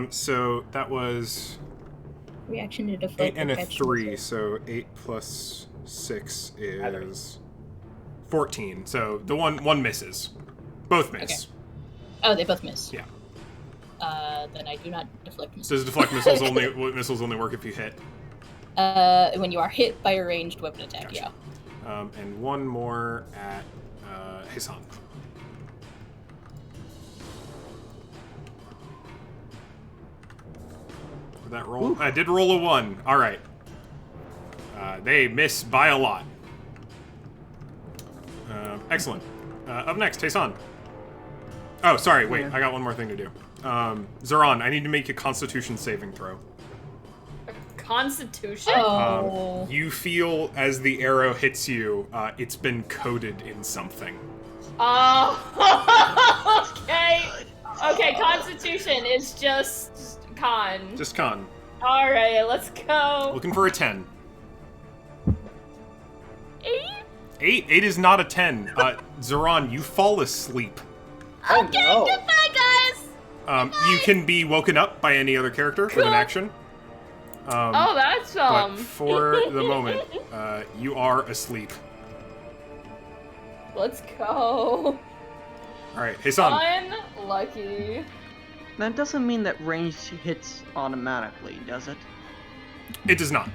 [SPEAKER 2] So that was
[SPEAKER 5] Reaction to deflect.
[SPEAKER 2] 8 and a
[SPEAKER 5] catch
[SPEAKER 2] 3,
[SPEAKER 5] missiles.
[SPEAKER 2] so 8 plus 6 is 14. So the one misses. Both miss.
[SPEAKER 5] Okay. Oh, they both miss.
[SPEAKER 2] Yeah.
[SPEAKER 5] Then I do not deflect missiles.
[SPEAKER 2] Does deflect missiles only work if you hit?
[SPEAKER 5] When you are hit by a ranged weapon attack,
[SPEAKER 2] Gotcha.
[SPEAKER 5] yeah.
[SPEAKER 2] And one more at Hassan. Did that roll? I did roll a 1. All right. They miss by a lot. Excellent. Up next, Hassan. Oh, sorry. Wait, I got one more thing to do. Zoran, I need to make a Constitution saving throw.
[SPEAKER 4] Constitution?
[SPEAKER 5] Oh.
[SPEAKER 2] You feel as the arrow hits you, it's been coated in something.
[SPEAKER 4] Oh. Okay. Okay, Constitution is just con.
[SPEAKER 2] Just con.
[SPEAKER 4] All right, let's go.
[SPEAKER 2] Looking for a 10.
[SPEAKER 4] 8?
[SPEAKER 2] 8 is not a 10. Zoran, you fall asleep.
[SPEAKER 6] Oh
[SPEAKER 4] Okay,
[SPEAKER 6] no!
[SPEAKER 4] goodbye, guys.
[SPEAKER 2] You can be woken up by any other character with an action.
[SPEAKER 4] Oh, that's
[SPEAKER 2] But for the moment, you are asleep.
[SPEAKER 4] Let's go.
[SPEAKER 2] All right, Hassan.
[SPEAKER 4] Unlucky.
[SPEAKER 1] That doesn't mean that ranged hits automatically, does it?
[SPEAKER 2] It does not.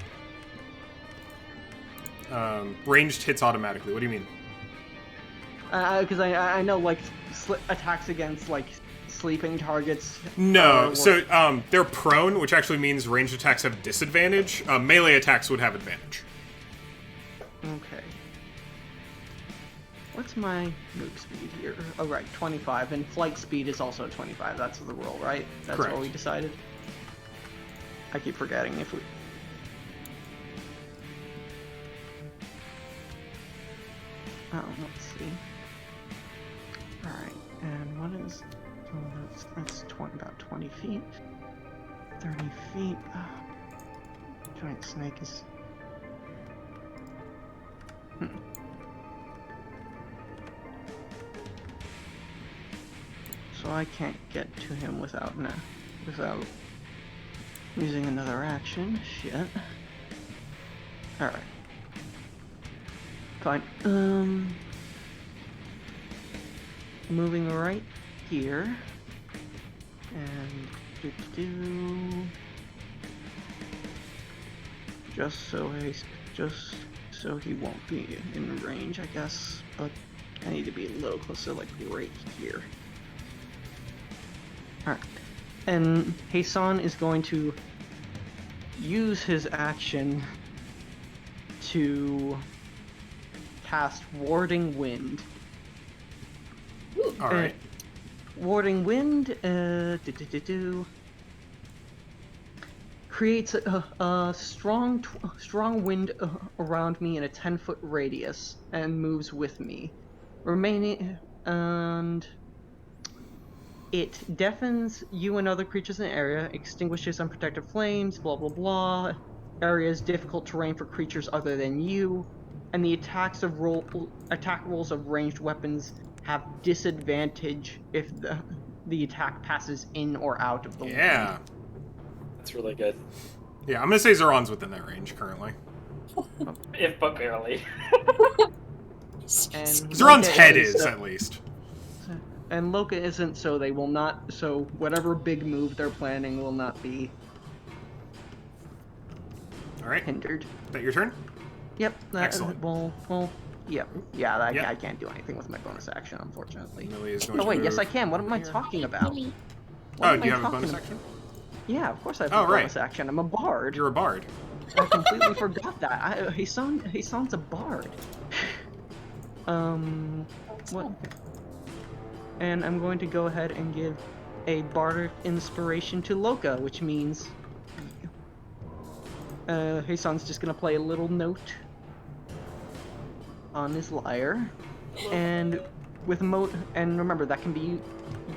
[SPEAKER 2] Ranged hits automatically. What do you mean?
[SPEAKER 1] Because I know like attacks against like sleeping targets.
[SPEAKER 2] No. So they're prone, which actually means ranged attacks have disadvantage. Melee attacks would have advantage.
[SPEAKER 1] Okay. What's my move speed here? Oh, right, 25. And flight speed is also 25. That's the rule, right? That's
[SPEAKER 2] Correct.
[SPEAKER 1] what we decided. I keep forgetting if we... Oh, let's see. Alright, and what is... Oh, that's 20, about 20 feet. 30 feet. Giant snake is... So I can't get to him without using another action. Shit. Alright. Fine. Moving right here. And just so he won't be in range, I guess. But I need to be a little closer, like right here. Alright. And Hassan is going to use his action to cast Warding Wind.
[SPEAKER 2] All right.
[SPEAKER 1] Warding Wind creates a strong wind around me in a 10-foot radius and moves with me, remaining and it deafens you and other creatures in the area, extinguishes unprotected flames, blah blah blah. Area is difficult terrain for creatures other than you, and the attack rolls of ranged weapons have disadvantage if the attack passes in or out of the
[SPEAKER 2] Yeah.
[SPEAKER 1] wind.
[SPEAKER 6] That's really good.
[SPEAKER 2] Yeah, I'm gonna say Zoran's within that range currently.
[SPEAKER 6] If but barely.
[SPEAKER 1] And
[SPEAKER 2] Zoran's
[SPEAKER 1] Loka
[SPEAKER 2] head is, at least.
[SPEAKER 1] And Loka isn't, so they will not. So whatever big move they're planning will not be
[SPEAKER 2] All right.
[SPEAKER 1] hindered.
[SPEAKER 2] Is that your turn?
[SPEAKER 1] Yep.
[SPEAKER 2] Excellent.
[SPEAKER 1] Well. Yep. Yeah.
[SPEAKER 2] Yep.
[SPEAKER 1] I can't do anything with my bonus action, unfortunately.
[SPEAKER 2] Millie is going
[SPEAKER 1] Oh
[SPEAKER 2] to
[SPEAKER 1] wait,
[SPEAKER 2] move.
[SPEAKER 1] yes I can. What am I talking about?
[SPEAKER 5] Really?
[SPEAKER 1] What
[SPEAKER 2] Oh,
[SPEAKER 1] am
[SPEAKER 2] do you
[SPEAKER 1] I
[SPEAKER 2] have a
[SPEAKER 1] talking
[SPEAKER 2] bonus
[SPEAKER 1] about?
[SPEAKER 2] action?
[SPEAKER 1] Yeah, of course I have
[SPEAKER 2] Oh,
[SPEAKER 1] a
[SPEAKER 2] right.
[SPEAKER 1] bonus action. I'm a bard.
[SPEAKER 2] You're a bard.
[SPEAKER 1] I completely forgot that. Hassan's a bard. What? And I'm going to go ahead and give a bardic inspiration to Loka, which means Hason's just gonna play a little note on his lyre, and with and remember that can be,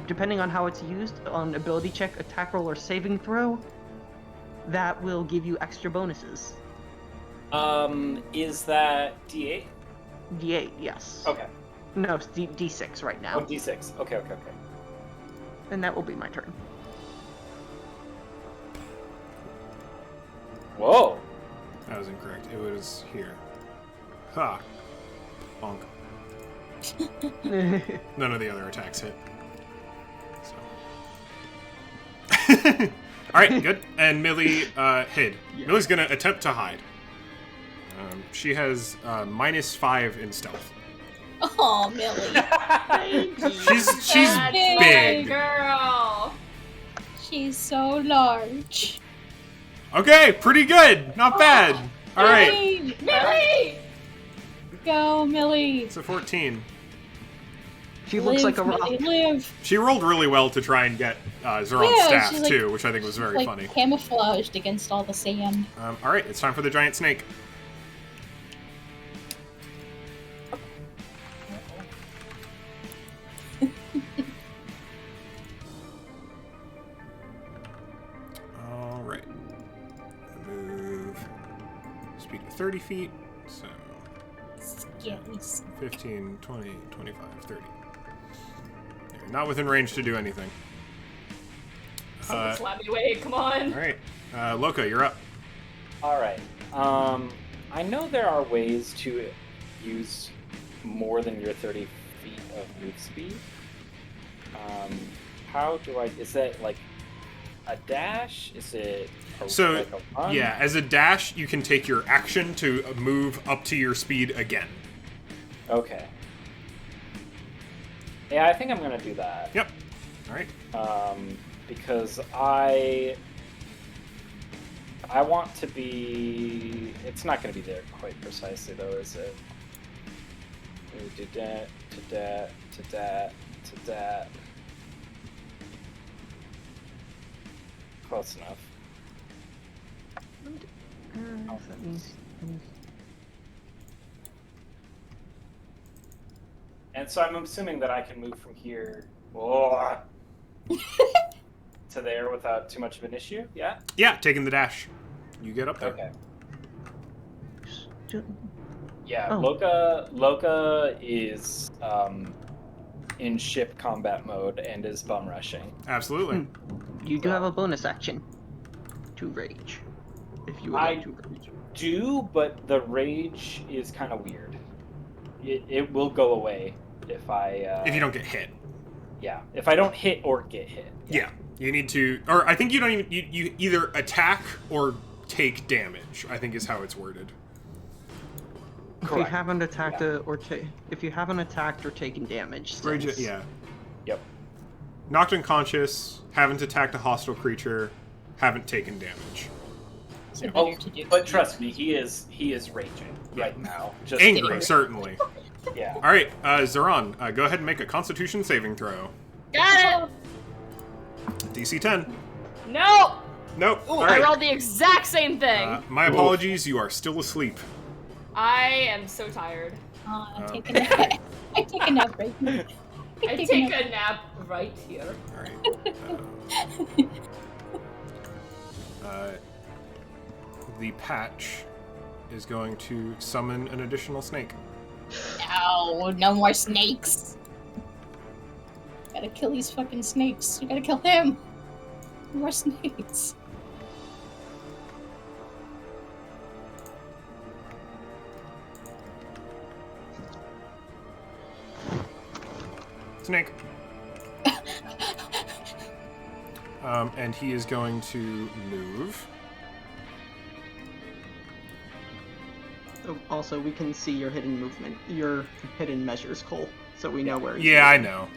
[SPEAKER 1] depending on how it's used, on ability check, attack roll, or saving throw, that will give you extra bonuses.
[SPEAKER 6] Is that D8?
[SPEAKER 1] D8, yes.
[SPEAKER 6] Okay.
[SPEAKER 1] No, it's D6 right now.
[SPEAKER 6] Oh, D6. Okay.
[SPEAKER 1] And that will be my turn.
[SPEAKER 6] Whoa.
[SPEAKER 2] That was incorrect. It was here. Ha. Bonk. None of the other attacks hit. So. Alright, good. And Millie hid.
[SPEAKER 1] Yeah.
[SPEAKER 2] Millie's gonna attempt to hide. She has -5 in stealth.
[SPEAKER 5] Oh, Millie.
[SPEAKER 2] She's
[SPEAKER 5] Daddy.
[SPEAKER 2] big.
[SPEAKER 4] Girl.
[SPEAKER 5] She's so large.
[SPEAKER 2] Okay, pretty good. Not bad. All right,
[SPEAKER 5] Millie!
[SPEAKER 4] Millie!
[SPEAKER 5] Go, Millie.
[SPEAKER 2] it's a 14.
[SPEAKER 1] She looks like a rock.
[SPEAKER 5] Millie, live.
[SPEAKER 2] She rolled really well to try and get Zeron's
[SPEAKER 5] Yeah,
[SPEAKER 2] staff
[SPEAKER 5] she's like-
[SPEAKER 2] too, which I think was very
[SPEAKER 5] Like
[SPEAKER 2] funny.
[SPEAKER 5] camouflaged against all the sand.
[SPEAKER 2] All right, it's time for the giant snake. All right. Move. Speed of 30 feet. So
[SPEAKER 5] Scary.
[SPEAKER 2] 15, 20, 25, 30. You're not within range to do anything.
[SPEAKER 4] Someone slap me away, come on.
[SPEAKER 2] All right. Loka, you're up.
[SPEAKER 6] All right. I know there are ways to use more than your 30 feet of move speed. How do I? Is that like a dash? Is it
[SPEAKER 2] So,
[SPEAKER 6] like a run?
[SPEAKER 2] yeah, as a dash, you can take your action to move up to your speed again.
[SPEAKER 6] Okay. Yeah, I think I'm gonna do that.
[SPEAKER 2] Yep. All right.
[SPEAKER 6] Because I want to be. It's not going to be there quite precisely, though, is it? We did that to that to that to that. Close enough. And so I'm assuming that I can move from here to there without too much of an issue. Yeah.
[SPEAKER 2] Yeah, taking the dash. You get up there.
[SPEAKER 6] Okay. Yeah,
[SPEAKER 1] Oh.
[SPEAKER 6] Loka is in ship combat mode and is bum rushing.
[SPEAKER 2] Absolutely.
[SPEAKER 1] You do have a bonus action to rage, if you would like to rage.
[SPEAKER 6] But the rage is kind of weird. It will go away if I
[SPEAKER 2] If you don't get hit.
[SPEAKER 6] yeah, if I don't hit or get hit.
[SPEAKER 2] Yeah. You need to, or I think you don't even, you either attack or take damage, I think is how it's worded.
[SPEAKER 1] If you
[SPEAKER 6] Correct.
[SPEAKER 1] haven't attacked
[SPEAKER 6] Yeah.
[SPEAKER 1] if you haven't attacked or taken damage,
[SPEAKER 2] Rage,
[SPEAKER 1] since-
[SPEAKER 2] yeah.
[SPEAKER 6] Yep.
[SPEAKER 2] Knocked unconscious, haven't attacked a hostile creature, haven't taken damage.
[SPEAKER 5] So
[SPEAKER 2] Yeah.
[SPEAKER 5] better to do.
[SPEAKER 6] But trust me, he is raging right now. Just
[SPEAKER 2] Angry, certainly.
[SPEAKER 6] Yeah.
[SPEAKER 2] All right, Zeron, go ahead and make a Constitution saving throw.
[SPEAKER 4] Got it!
[SPEAKER 2] DC 10.
[SPEAKER 4] No!
[SPEAKER 2] Nope.
[SPEAKER 4] Ooh,
[SPEAKER 2] All
[SPEAKER 4] I
[SPEAKER 2] right.
[SPEAKER 4] rolled the exact same thing.
[SPEAKER 2] My apologies, you are still asleep.
[SPEAKER 4] I am so tired.
[SPEAKER 5] I'm taking a nap. I take a nap right now.
[SPEAKER 4] I take a nap right here.
[SPEAKER 2] All right. The patch is going to summon an additional snake.
[SPEAKER 5] No, no more snakes. Gotta kill these fucking snakes. You gotta kill him. No more snakes.
[SPEAKER 2] Snake. And he is going to move.
[SPEAKER 1] Oh, also, we can see your hidden movement, your hidden measures, Cole, so we know where.
[SPEAKER 2] Yeah, I know.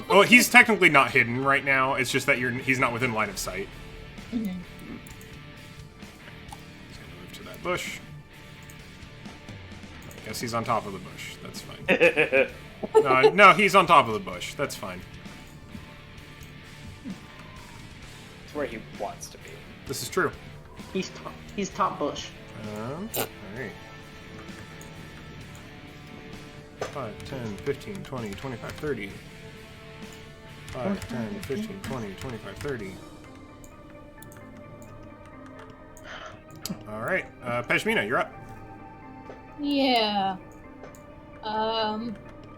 [SPEAKER 2] Well, he's technically not hidden right now. It's just that he's not within line of sight.
[SPEAKER 5] Mhm.
[SPEAKER 2] He's gonna move to that bush. Guess he's on top of the bush. That's fine. No, he's on top of the bush. That's fine.
[SPEAKER 6] It's where he wants to be.
[SPEAKER 2] This is true.
[SPEAKER 1] He's top bush.
[SPEAKER 2] Alright. 5, 10, 15, 20, 25, 30. 5, 10, 15, 20, 25, 30. Alright, Peshmina, you're up.
[SPEAKER 5] Yeah.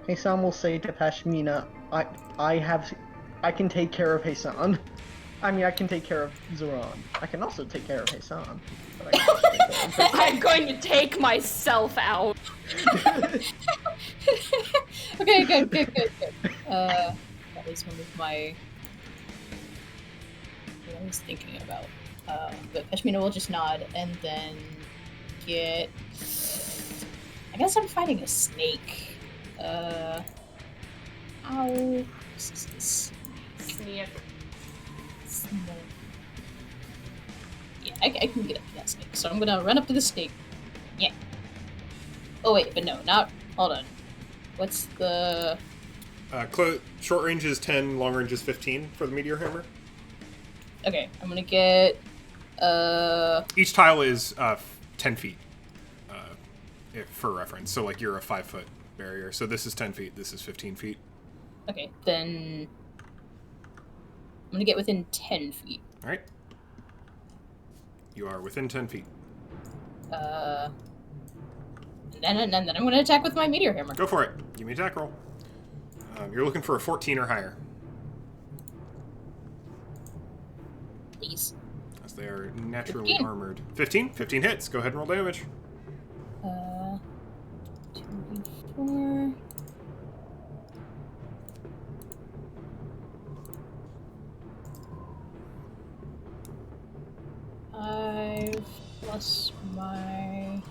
[SPEAKER 1] Hassan will say to Pashmina, I can take care of Hassan. I mean, I can take care of Zoran. I can also take care of Hassan. But I can also take care of Hassan.
[SPEAKER 4] I'm going to take myself out.
[SPEAKER 5] Okay, good. That was one of my... what I was thinking about. But Peshmina will just nod and then get... I guess I'm fighting a snake. Ow.
[SPEAKER 4] Sneak.
[SPEAKER 5] Yeah, I can get up to that snake. So I'm gonna run up to the snake. Yeah. Oh wait, but no, not... hold on. What's the...
[SPEAKER 2] Short range is 10, long range is 15 for the meteor hammer.
[SPEAKER 5] Okay, I'm gonna get...
[SPEAKER 2] Each tile is 10 feet, for reference. So, like, you're a 5-foot barrier. So this is 10 feet, this is 15 feet.
[SPEAKER 5] Okay, then... I'm gonna get within 10 feet.
[SPEAKER 2] Alright. You are within 10 feet.
[SPEAKER 5] And then I'm gonna attack with my meteor hammer.
[SPEAKER 2] Go for it. Give me an attack roll. You're looking for a 14 or higher.
[SPEAKER 5] Please.
[SPEAKER 2] As they are naturally
[SPEAKER 5] 15.
[SPEAKER 2] armored. 15? 15 hits. Go ahead and roll damage.
[SPEAKER 5] 2d4. 5 plus my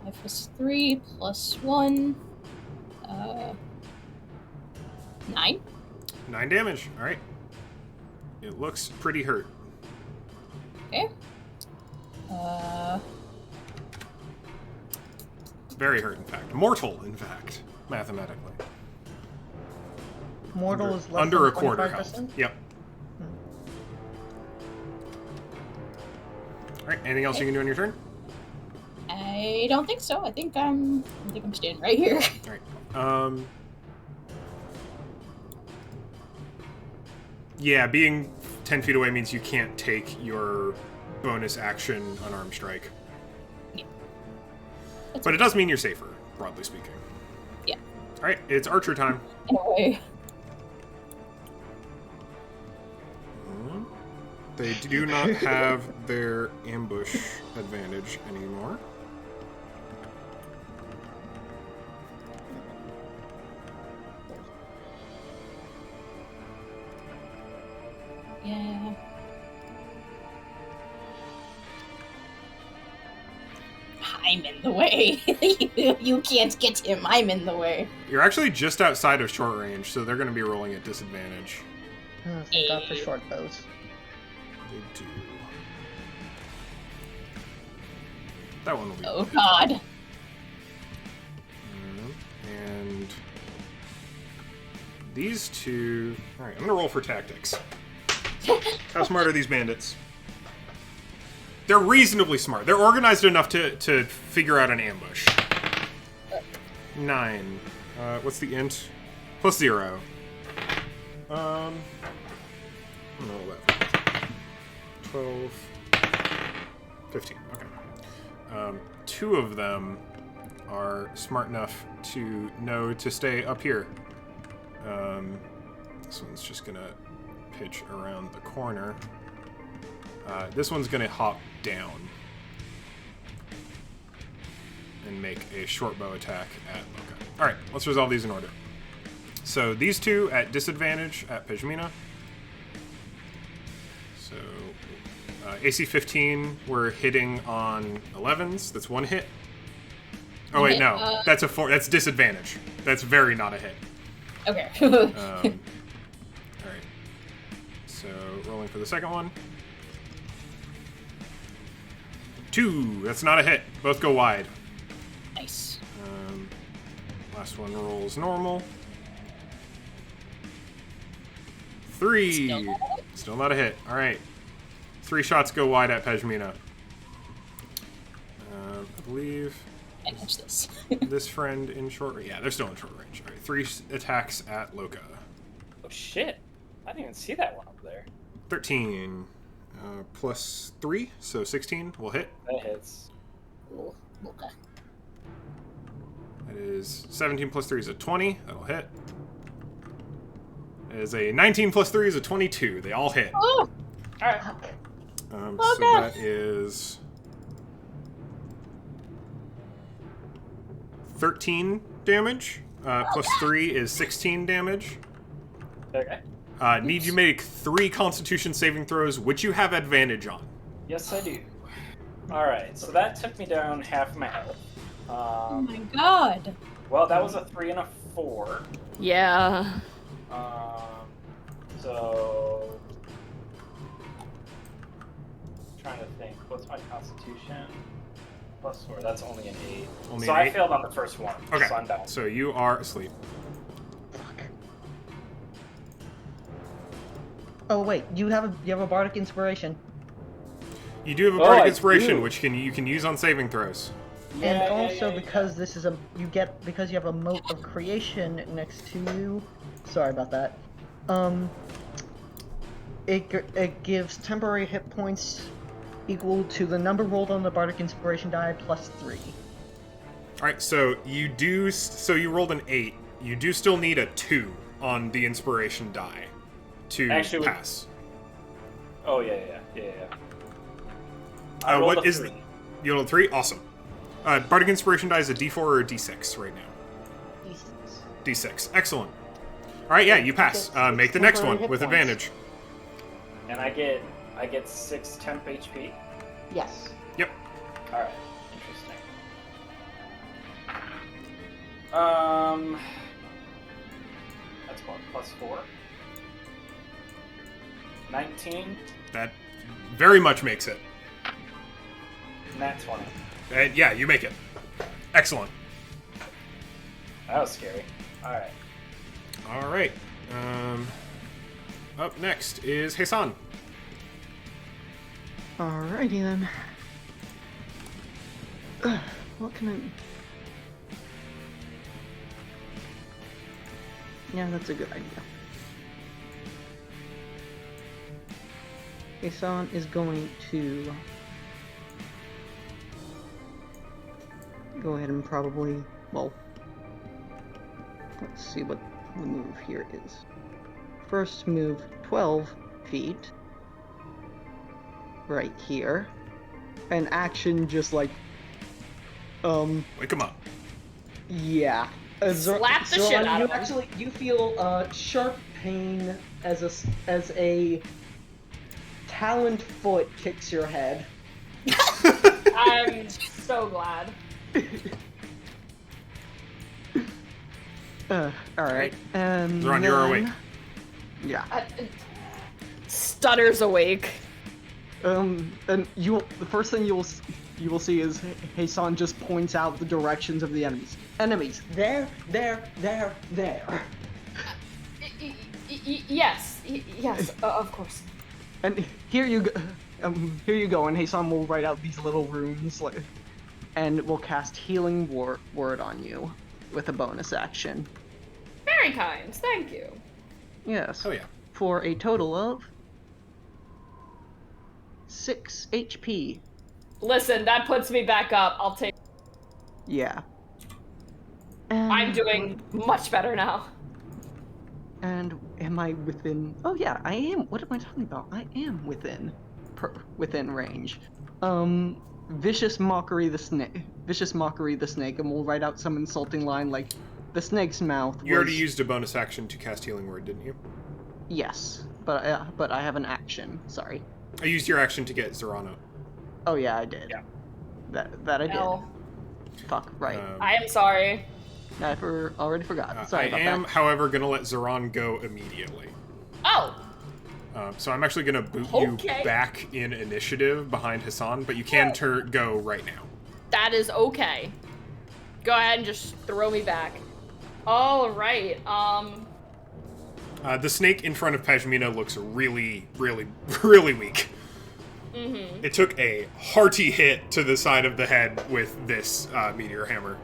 [SPEAKER 5] 5 plus 3 plus 1. 9.
[SPEAKER 2] 9 damage. Alright. It looks pretty hurt.
[SPEAKER 5] Okay.
[SPEAKER 2] Very hurt, in fact. Mortal, in fact. Mathematically.
[SPEAKER 1] Mortal is less
[SPEAKER 2] under
[SPEAKER 1] than
[SPEAKER 2] a quarter
[SPEAKER 1] 25%?
[SPEAKER 2] health. Yep. Alright, anything else you can do on your turn?
[SPEAKER 5] I don't think so. I think I'm standing right here.
[SPEAKER 2] Alright. Yeah, being 10 feet away means you can't take your bonus action unarmed strike.
[SPEAKER 5] Yeah.
[SPEAKER 2] But it does mean you're safer, broadly speaking.
[SPEAKER 5] Yeah.
[SPEAKER 2] Alright, it's archer time.
[SPEAKER 5] In a way.
[SPEAKER 2] They do not have their ambush advantage anymore.
[SPEAKER 5] Yeah. I'm in the way. You can't get him. I'm in the way.
[SPEAKER 2] You're actually just outside of short range, so they're going to be rolling at disadvantage.
[SPEAKER 1] Thank God for short bows.
[SPEAKER 2] They do. That one will be.
[SPEAKER 5] Oh God.
[SPEAKER 2] And these two. All right, I'm gonna roll for tactics. How smart are these bandits? They're reasonably smart. They're organized enough to figure out an ambush. 9. What's the int? +0. I'm gonna roll that. 12. 15. Okay. 2 of them are smart enough to know to stay up here. This one's just gonna pitch around the corner. This one's gonna hop down and make a short bow attack at Mocha. Alright, let's resolve these in order. So these two at disadvantage at Pejmina. So AC 15, we're hitting on 11s. That's 1 hit. Oh wait, no. That's a 4. That's disadvantage. That's very not a hit.
[SPEAKER 5] Okay.
[SPEAKER 2] Alright. So rolling for the second one. 2. That's not a hit. Both go wide.
[SPEAKER 5] Nice.
[SPEAKER 2] last one rolls normal. 3. Still not a hit. All right. 3 shots go wide at Pejmina. I believe.
[SPEAKER 5] I catch this.
[SPEAKER 2] This friend in short range. Yeah, they're still in short range. All right, 3 attacks at Loka.
[SPEAKER 6] Oh shit! I didn't even see that one over there.
[SPEAKER 2] 13 plus 3, so 16 will hit.
[SPEAKER 6] That hits.
[SPEAKER 5] Cool. Okay.
[SPEAKER 2] That is 17 plus 3 is a 20. That'll hit. That is a 19 plus 3 is a 22. They all hit.
[SPEAKER 5] Oh!
[SPEAKER 6] Alright.
[SPEAKER 2] So that is 13 damage. Plus 3 is 16 damage.
[SPEAKER 6] Okay.
[SPEAKER 2] Need you make 3 Constitution saving throws, which you have advantage on.
[SPEAKER 6] Yes, I do. Alright, so that took me down half my health.
[SPEAKER 5] Oh my god.
[SPEAKER 6] Well, that was a 3 and a 4.
[SPEAKER 4] Yeah.
[SPEAKER 6] So... trying to think. What's my Constitution? Plus 4. That's only an 8.
[SPEAKER 2] Only
[SPEAKER 6] so
[SPEAKER 2] an
[SPEAKER 6] I
[SPEAKER 2] 8?
[SPEAKER 6] failed on the first one.
[SPEAKER 2] Okay,
[SPEAKER 6] So I'm down.
[SPEAKER 2] so you are asleep.
[SPEAKER 1] Oh wait, you have a bardic inspiration,
[SPEAKER 2] You do have a
[SPEAKER 6] Oh,
[SPEAKER 2] bardic
[SPEAKER 6] I
[SPEAKER 2] inspiration,
[SPEAKER 6] do.
[SPEAKER 2] which you can use on saving throws.
[SPEAKER 1] and also because this is because you have a mote of creation next to you. Sorry about that. It gives temporary hit points equal to the number rolled on the bardic inspiration die plus 3.
[SPEAKER 2] All right, so you do. So you rolled an 8. You do still need a 2 on the inspiration die to
[SPEAKER 6] Actually,
[SPEAKER 2] pass.
[SPEAKER 6] Oh, yeah. I rolled
[SPEAKER 2] What
[SPEAKER 6] a
[SPEAKER 2] is
[SPEAKER 6] 3.
[SPEAKER 2] you rolled 3? Awesome. Bardic inspiration die is a D4 or a D6 right now. D6. Excellent. All right, yeah, you pass. Make the next one with advantage.
[SPEAKER 6] And I get 6 temp HP.
[SPEAKER 1] Yes.
[SPEAKER 2] Yep.
[SPEAKER 6] Alright. Interesting. That's what, plus 4? 19?
[SPEAKER 2] That very much makes it.
[SPEAKER 6] Nat 20.
[SPEAKER 2] And yeah, you make it. Excellent.
[SPEAKER 6] That was scary. Alright.
[SPEAKER 2] All right. Up next is Hassan.
[SPEAKER 1] Alrighty then. What can I... Yeah, that's a good idea. Hassan is going to go ahead and probably, well, let's see what the move here is. First move 12 feet. Right here. An action just like,
[SPEAKER 2] Wake him up.
[SPEAKER 1] yeah.
[SPEAKER 4] Slap the shit out of him.
[SPEAKER 1] You feel sharp pain as a taloned foot kicks your head.
[SPEAKER 4] I'm so glad.
[SPEAKER 1] Alright. And
[SPEAKER 2] Zoran, you're
[SPEAKER 1] then-
[SPEAKER 2] awake.
[SPEAKER 1] Yeah.
[SPEAKER 4] Stutters awake.
[SPEAKER 1] And the first thing you will see is Hassan just points out the directions of the enemies. Enemies. There.
[SPEAKER 4] Yes, of course.
[SPEAKER 1] And here you go. And Hassan will write out these little runes, and will cast Healing Word on you with a bonus action.
[SPEAKER 4] Very kind, thank you.
[SPEAKER 1] Yes.
[SPEAKER 2] Oh yeah.
[SPEAKER 1] For a total of 6 HP.
[SPEAKER 4] Listen, that puts me back up. I'll take.
[SPEAKER 1] Yeah.
[SPEAKER 4] I'm doing much better now.
[SPEAKER 1] And am I within? Oh yeah, I am. What am I talking about? I am within range. Vicious Mockery the snake. Vicious Mockery the snake, and we'll write out some insulting line like, "The snake's mouth."
[SPEAKER 2] You already used a bonus action to cast Healing Word, didn't you?
[SPEAKER 1] Yes, but I have an action. Sorry.
[SPEAKER 2] I used your action to get Zoran up.
[SPEAKER 1] Oh yeah, I did.
[SPEAKER 6] Yeah.
[SPEAKER 1] That I did.
[SPEAKER 4] No,
[SPEAKER 1] Fuck. Right.
[SPEAKER 4] I am sorry.
[SPEAKER 1] I already forgot. Sorry
[SPEAKER 2] I
[SPEAKER 1] about
[SPEAKER 2] am,
[SPEAKER 1] that.
[SPEAKER 2] however, going to let Zoran go immediately.
[SPEAKER 4] Oh,
[SPEAKER 2] So I'm actually going to boot
[SPEAKER 4] Okay.
[SPEAKER 2] you back in initiative behind Hassan, but you can go right now.
[SPEAKER 4] that is okay. Go ahead and just throw me back. All right.
[SPEAKER 2] The snake in front of Pashmina looks really, really, really weak.
[SPEAKER 4] Mm-hmm.
[SPEAKER 2] It took a hearty hit to the side of the head with this meteor hammer.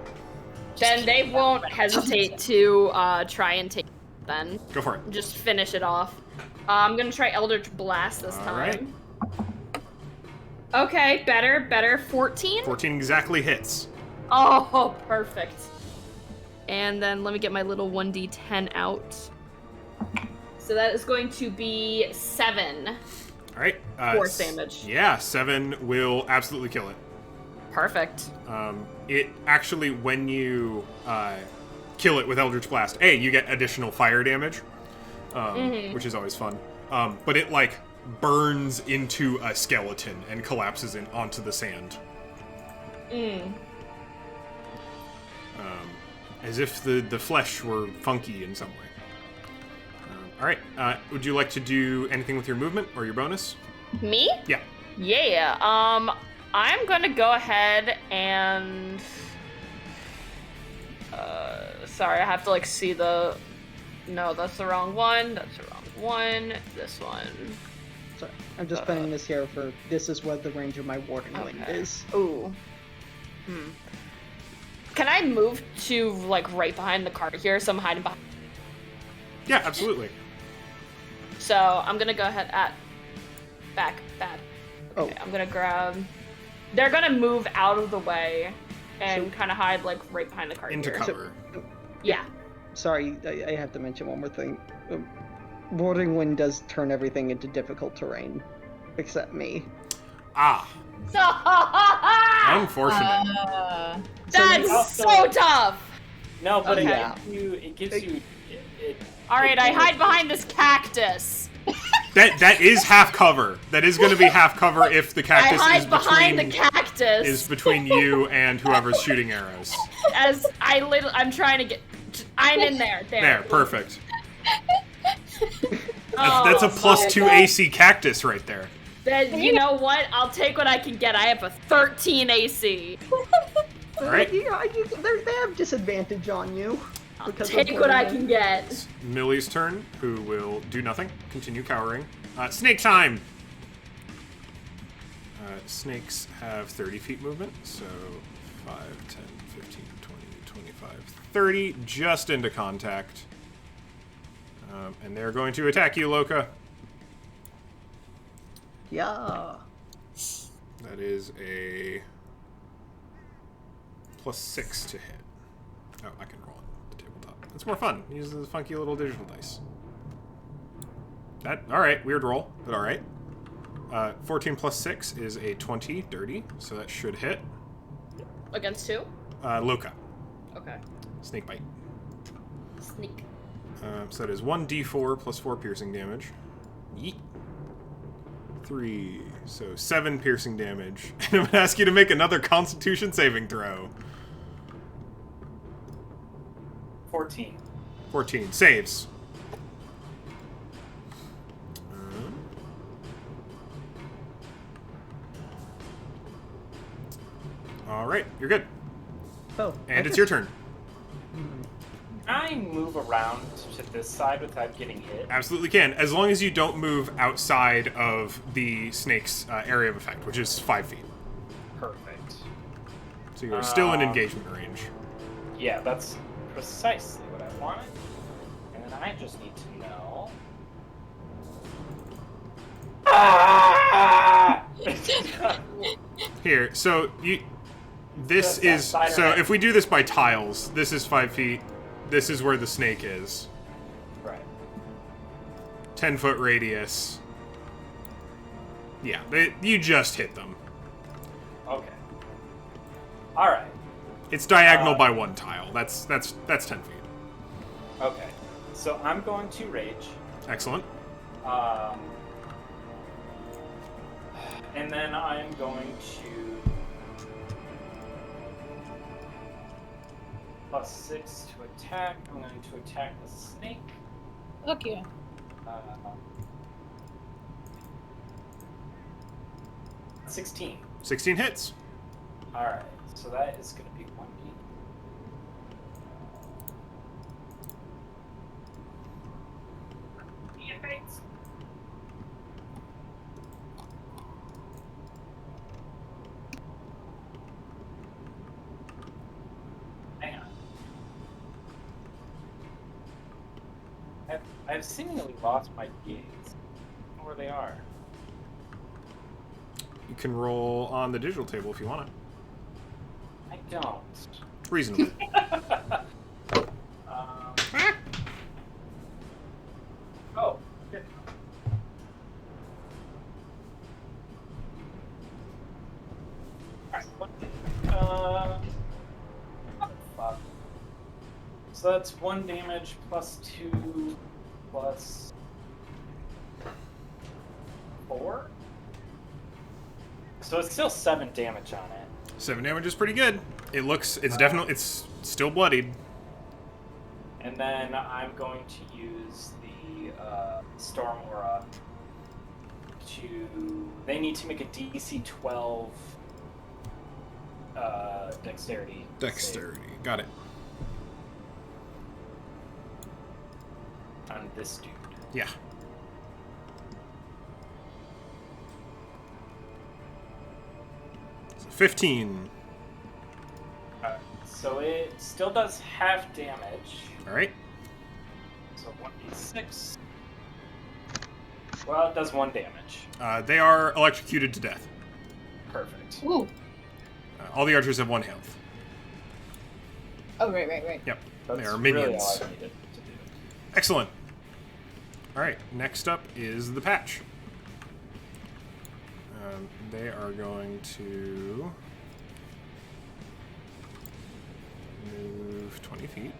[SPEAKER 4] Then they won't hesitate to try and take it then.
[SPEAKER 2] Go for it.
[SPEAKER 4] Just finish it off. I'm gonna try Eldritch Blast this
[SPEAKER 2] All
[SPEAKER 4] time.
[SPEAKER 2] right.
[SPEAKER 4] Okay, better. 14?
[SPEAKER 2] 14 exactly hits.
[SPEAKER 4] Oh, perfect. And then let me get my little 1d10 out. So that is going to be 7.
[SPEAKER 2] All right.
[SPEAKER 4] Force damage.
[SPEAKER 2] Yeah, 7 will absolutely kill it.
[SPEAKER 4] Perfect.
[SPEAKER 2] It actually, when you kill it with Eldritch Blast, you get additional fire damage, which is always fun. But it, like, burns into a skeleton and collapses onto the sand. As if the flesh were funky in some way. All right. Would you like to do anything with your movement or your bonus?
[SPEAKER 4] Me?
[SPEAKER 2] Yeah.
[SPEAKER 4] Yeah. I'm gonna go ahead and. Sorry, I have to like see the. No, that's the wrong one. That's the wrong one. This one.
[SPEAKER 1] Sorry, I'm just putting this here for this is what the range of my warding wind is.
[SPEAKER 4] Ooh. Can I move to like right behind the cart here, so I'm hiding behind?
[SPEAKER 2] Yeah, absolutely.
[SPEAKER 4] So I'm gonna go ahead at bad.
[SPEAKER 1] Oh,
[SPEAKER 4] Okay, I'm gonna grab. They're gonna move out of the way and kind of hide like right behind the cart
[SPEAKER 2] Into
[SPEAKER 4] here.
[SPEAKER 2] cover.
[SPEAKER 4] Yeah.
[SPEAKER 1] sorry, I have to mention one more thing. Warding wind does turn everything into difficult terrain, except me.
[SPEAKER 2] Ah. Unfortunate.
[SPEAKER 4] That's so tough.
[SPEAKER 6] No, but
[SPEAKER 1] Okay.
[SPEAKER 6] it gives you.
[SPEAKER 4] All right, I hide behind this cactus.
[SPEAKER 2] That is half cover. That is going to be half cover if the
[SPEAKER 4] I
[SPEAKER 2] cactus
[SPEAKER 4] hide
[SPEAKER 2] is
[SPEAKER 4] behind
[SPEAKER 2] between
[SPEAKER 4] the cactus.
[SPEAKER 2] is between you and whoever's shooting arrows.
[SPEAKER 4] As I'm trying to get. I'm in there.
[SPEAKER 2] There, perfect.
[SPEAKER 4] Oh,
[SPEAKER 2] That's a +2 AC cactus right there.
[SPEAKER 4] Then you know what? I'll take what I can get. I have a 13 AC.
[SPEAKER 2] All right.
[SPEAKER 1] They have disadvantage on you.
[SPEAKER 4] I'll
[SPEAKER 1] because of
[SPEAKER 4] take what I
[SPEAKER 1] warding
[SPEAKER 4] can
[SPEAKER 1] wind.
[SPEAKER 4] get.
[SPEAKER 2] Millie's turn, who will do nothing. Continue cowering. Snake time! Snakes have 30 feet movement, so 5, 10, 15, 20, 25, 30, just into contact. And they're going to attack you, Loka.
[SPEAKER 1] Yeah.
[SPEAKER 2] That is a +6 to hit. Oh, I can roll on the tabletop. It's more fun. Use the funky little digital dice. Alright, weird roll, but alright. 14 + 6 is a 20, dirty, so that should hit.
[SPEAKER 4] Against who?
[SPEAKER 2] Loka.
[SPEAKER 4] Okay.
[SPEAKER 2] Snake bite.
[SPEAKER 4] Sneak.
[SPEAKER 2] So that is 1d4 + 4 piercing damage. Yeet. 3, so 7 piercing damage. And I'm going to ask you to make another Constitution saving throw.
[SPEAKER 6] 14.
[SPEAKER 2] 14. Saves. Alright, you're good.
[SPEAKER 1] Oh.
[SPEAKER 2] And it's your turn.
[SPEAKER 6] I move around to this side without getting hit.
[SPEAKER 2] Absolutely can. As long as you don't move outside of the snake's area of effect, which is 5 feet.
[SPEAKER 6] Perfect.
[SPEAKER 2] So you're still in engagement range.
[SPEAKER 6] Yeah, that's precisely what I wanted. And then I just need to know. Ah!
[SPEAKER 2] Here, so you... This
[SPEAKER 6] Just that
[SPEAKER 2] is...
[SPEAKER 6] side
[SPEAKER 2] So
[SPEAKER 6] right.
[SPEAKER 2] if we do this by tiles, this is 5 feet. This is where the snake is.
[SPEAKER 6] Right.
[SPEAKER 2] 10-foot radius. Yeah, you just hit them.
[SPEAKER 6] Okay. Alright.
[SPEAKER 2] It's diagonal by 1 tile. That's 10 feet.
[SPEAKER 6] Okay. So I'm going to rage.
[SPEAKER 2] Excellent.
[SPEAKER 6] And then I'm going to +6 to attack. I'm going to attack the snake.
[SPEAKER 5] Fuck yeah.
[SPEAKER 6] 16.
[SPEAKER 2] 16 hits.
[SPEAKER 6] Alright, so that is going to be 1d. I've seemingly lost my gaze. I don't know where they are.
[SPEAKER 2] You can roll on the digital table if you want to.
[SPEAKER 6] I don't.
[SPEAKER 2] Reasonable.
[SPEAKER 6] Oh. Good. Alright, fuck. So that's 1 damage plus 2 plus 4? So it's still 7 damage on it.
[SPEAKER 2] 7 damage is pretty good. It's still bloodied.
[SPEAKER 6] And then I'm going to use the Storm Aura to... They need to make a DC 12 Dexterity.
[SPEAKER 2] Dexterity. Got it.
[SPEAKER 6] On this dude.
[SPEAKER 2] Yeah. So 15.
[SPEAKER 6] So it still does half damage.
[SPEAKER 2] Alright.
[SPEAKER 6] So 1d6. Well, it does 1 damage.
[SPEAKER 2] They are electrocuted to death.
[SPEAKER 6] Perfect.
[SPEAKER 5] Ooh.
[SPEAKER 2] All the archers have 1 health.
[SPEAKER 5] Oh, right.
[SPEAKER 2] Yep.
[SPEAKER 6] That's
[SPEAKER 2] They are
[SPEAKER 6] really
[SPEAKER 2] minions.
[SPEAKER 6] all I needed to do.
[SPEAKER 2] Excellent. Alright, next up is the patch. They are going to move 20 feet.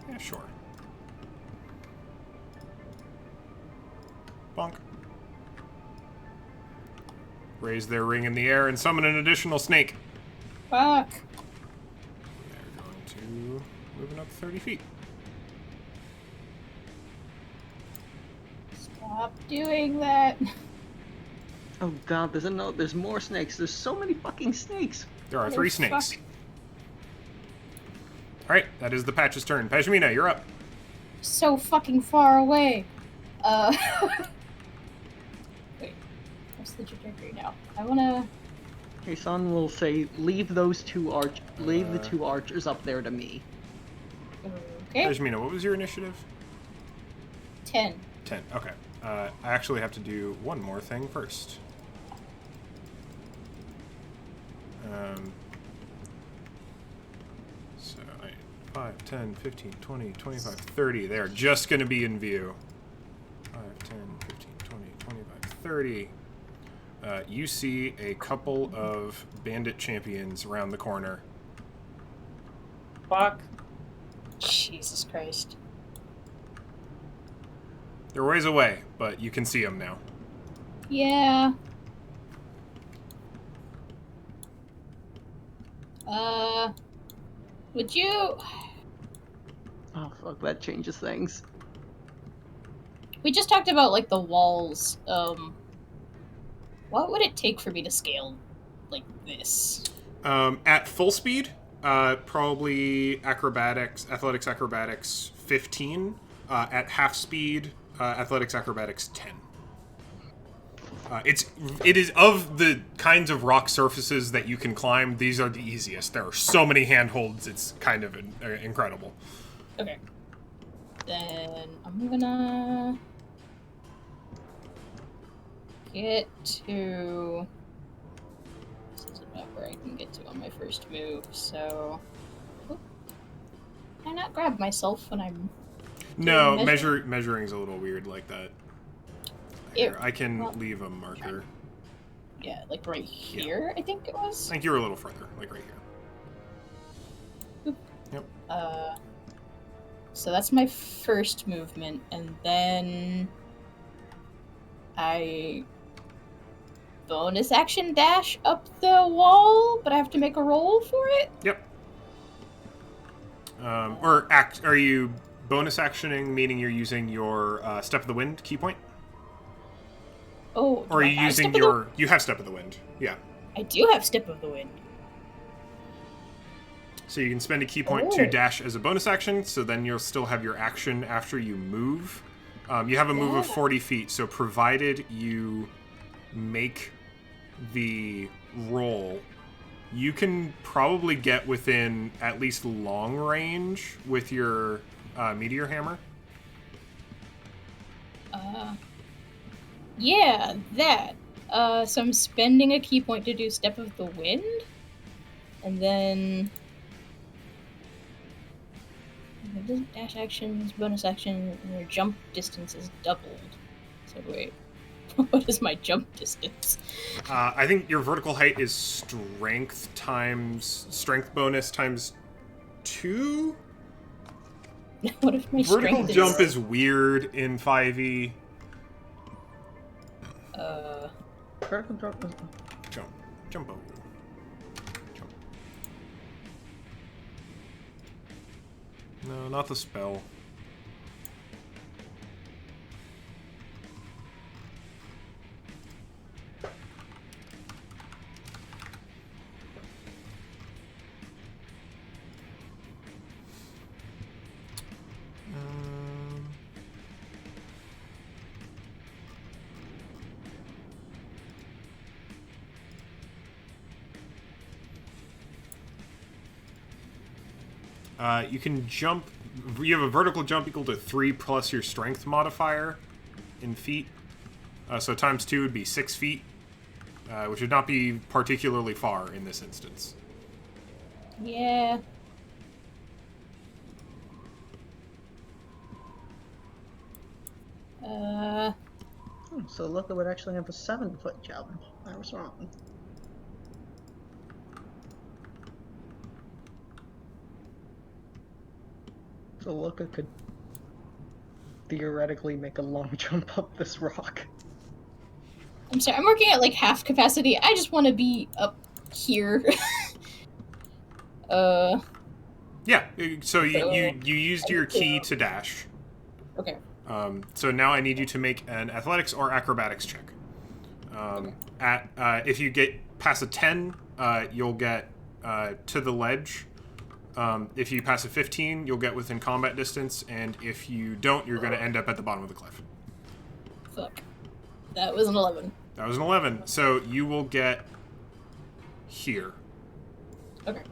[SPEAKER 2] Yeah, sure. Bonk. Raise their ring in the air and summon an additional snake.
[SPEAKER 5] Fuck.
[SPEAKER 2] They're going to move another 30 feet.
[SPEAKER 5] Stop doing that.
[SPEAKER 1] Oh god, there's more snakes. There's so many fucking snakes.
[SPEAKER 2] There are
[SPEAKER 5] Oh,
[SPEAKER 2] 3 snakes.
[SPEAKER 5] fuck.
[SPEAKER 2] Alright, that is the patch's turn. Pashmina, you're up.
[SPEAKER 5] So fucking far away. Wait. What's the trajectory now? I wanna...
[SPEAKER 1] Kason will say, leave the two archers up there to me.
[SPEAKER 5] Okay.
[SPEAKER 2] Pashmina, what was your initiative?
[SPEAKER 5] 10.
[SPEAKER 2] 10. Okay. I actually have to do one more thing first. So, 5, 10, 15, 20, 25, 30. They are just going to be in view. 5, 10, 15, 20, 25, 30. You see a couple of bandit champions around the corner.
[SPEAKER 6] Fuck.
[SPEAKER 5] Jesus Christ.
[SPEAKER 2] They're ways away, but you can see them now.
[SPEAKER 5] Yeah. Would you...
[SPEAKER 1] Oh fuck, that changes things.
[SPEAKER 5] We just talked about, like, the walls. What would it take for me to scale like this?
[SPEAKER 2] At full speed, probably athletics acrobatics 15. At half speed, athletics acrobatics 10. It is of the kinds of rock surfaces that you can climb. These are the easiest. There are so many handholds. It's kind of incredible.
[SPEAKER 5] Okay. Then I'm gonna get to. This is about where I can get to on my first move. So, can I not grab myself when I'm?
[SPEAKER 2] No, measuring's a little weird like that. Here, I can
[SPEAKER 5] well,
[SPEAKER 2] leave a marker.
[SPEAKER 5] Yeah, like right here, I think it was.
[SPEAKER 2] I think you were a little further, like right here.
[SPEAKER 5] Oop.
[SPEAKER 2] Yep.
[SPEAKER 5] So that's my first movement, and then I bonus action dash up the wall, but I have to make a roll for it.
[SPEAKER 2] Yep. Are you bonus actioning, meaning you're using your Step of the Wind key point?
[SPEAKER 5] Oh,
[SPEAKER 2] Or are you using you have Step of the Wind? Yeah.
[SPEAKER 5] I do have Step of the Wind.
[SPEAKER 2] So you can spend a key point to dash as a bonus action, so then you'll still have your action after you move. You have a move of 40 feet, so provided you make the roll, you can probably get within at least long range with your meteor hammer.
[SPEAKER 5] Yeah, that. So I'm spending a key point to do Step of the Wind, and then dash actions, bonus action, and your jump distance is doubled. So wait, what is my jump distance?
[SPEAKER 2] I think your vertical height is strength bonus times 2.
[SPEAKER 5] What if my
[SPEAKER 2] Vertical
[SPEAKER 5] strength
[SPEAKER 2] jump is weird in 5e.
[SPEAKER 1] Vertical jump.
[SPEAKER 2] Jump over. Jump. No, not the spell. You can jump. You have a vertical jump equal to 3 plus your strength modifier in feet. So times 2 would be 6 feet, which would not be particularly far in this instance.
[SPEAKER 5] Yeah.
[SPEAKER 1] So Luca would actually have a 7-foot jump. I was wrong. So Luca could theoretically make a long jump up this rock.
[SPEAKER 5] I'm sorry, I'm working at like half capacity. I just want to be up here.
[SPEAKER 2] Yeah, so you used your key to dash.
[SPEAKER 5] Okay.
[SPEAKER 2] So now I need you to make an athletics or acrobatics check. If you get past a 10, you'll get to the ledge. If you pass a 15, you'll get within combat distance, and if you don't, you're going to end up at the bottom of the cliff.
[SPEAKER 5] Fuck. That was an 11.
[SPEAKER 2] That was an 11. So you will get here.
[SPEAKER 5] Okay.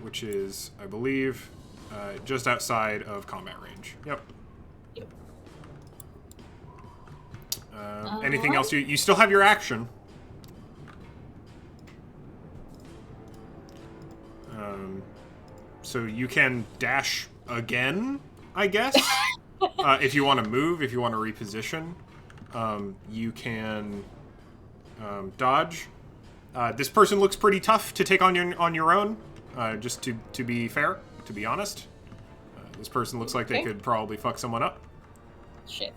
[SPEAKER 2] Which is, I believe, just outside of combat range. Yep.
[SPEAKER 5] Yep.
[SPEAKER 2] Anything else? You still have your action. So you can dash again, I guess. If you want to move, if you want to reposition, you can dodge. This person looks pretty tough to take on your own. Just to be fair, to be honest, this person looks like they could probably fuck someone up.
[SPEAKER 5] Shit.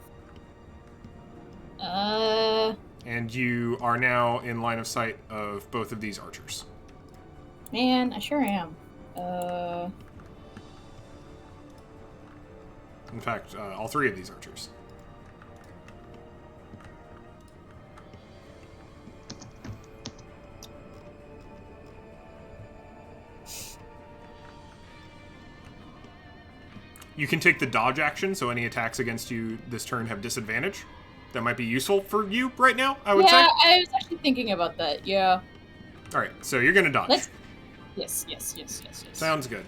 [SPEAKER 2] And you are now in line of sight of both of these archers.
[SPEAKER 5] Man, I sure am.
[SPEAKER 2] In fact, all 3 of these archers. You can take the dodge action, so any attacks against you this turn have disadvantage. That might be useful for you right now, I would say.
[SPEAKER 5] Yeah, I was actually thinking about that, yeah.
[SPEAKER 2] Alright, so you're gonna dodge.
[SPEAKER 5] Yes.
[SPEAKER 2] Sounds good.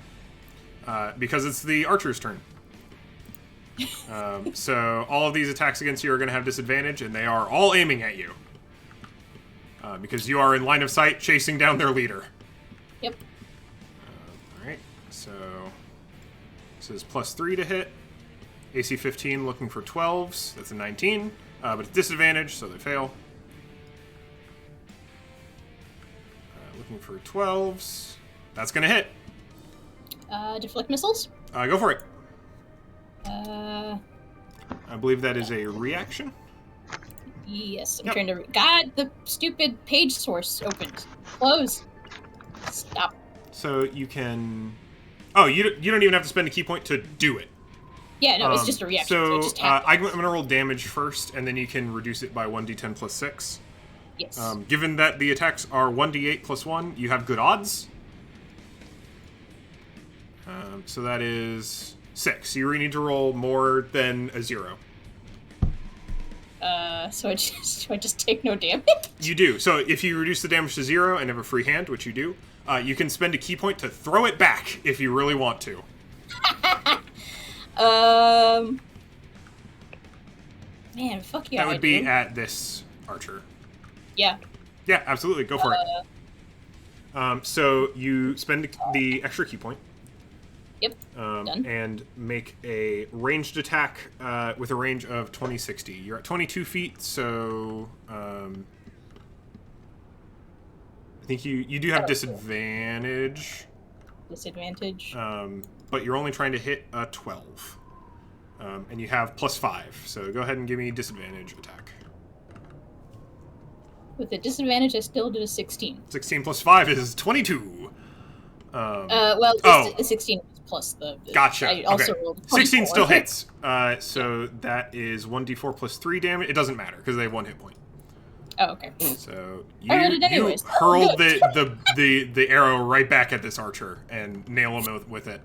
[SPEAKER 2] Because it's the archer's turn. So all of these attacks against you are going to have disadvantage, and they are all aiming at you. Because you are in line of sight chasing down their leader.
[SPEAKER 5] Yep.
[SPEAKER 2] Alright, so this is +3 to hit. AC 15 looking for 12s. That's a 19. But it's disadvantage, so they fail. Looking for 12s. That's going to hit.
[SPEAKER 5] Deflect missiles?
[SPEAKER 2] Go for it.
[SPEAKER 5] I
[SPEAKER 2] believe that is a reaction.
[SPEAKER 5] Yes, I'm trying to... God, the stupid page source opened. Close. Stop.
[SPEAKER 2] So you can... Oh, you don't even have to spend a key point to do it.
[SPEAKER 5] Yeah, no, it's just a reaction. So it just
[SPEAKER 2] I'm going to roll damage first, and then you can reduce it by 1d10 plus 6.
[SPEAKER 5] Yes.
[SPEAKER 2] Given that the attacks are 1d8 plus 1, you have good odds. So that is 6. You need to roll more than a 0.
[SPEAKER 5] So I just take no damage?
[SPEAKER 2] You do. So if you reduce the damage to 0 and have a free hand, which you do, you can spend a key point to throw it back if you really want to.
[SPEAKER 5] Man, fuck yeah,
[SPEAKER 2] That would be at this archer.
[SPEAKER 5] Yeah.
[SPEAKER 2] Yeah, absolutely. Go for it. So you spend the extra key point.
[SPEAKER 5] Yep. Done.
[SPEAKER 2] And make a ranged attack with a range of 20-60. You're at 22 feet, so I think you do have disadvantage.
[SPEAKER 5] Disadvantage.
[SPEAKER 2] But you're only trying to hit a 12. And you have +5, so go ahead and give me disadvantage attack.
[SPEAKER 5] With a disadvantage, I still did a 16.
[SPEAKER 2] 16 plus 5 is 22.
[SPEAKER 5] Well, 16 plus the...
[SPEAKER 2] Gotcha.
[SPEAKER 5] I also
[SPEAKER 2] okay.
[SPEAKER 5] rolled
[SPEAKER 2] 16 still
[SPEAKER 5] 24.
[SPEAKER 2] hits. So that is 1d4 plus 3 damage. It doesn't matter, because they have 1 hit point.
[SPEAKER 5] Oh, okay.
[SPEAKER 2] So
[SPEAKER 5] I rolled it
[SPEAKER 2] you
[SPEAKER 5] anyways.
[SPEAKER 2] hurled the arrow right back at this archer and nail him with it.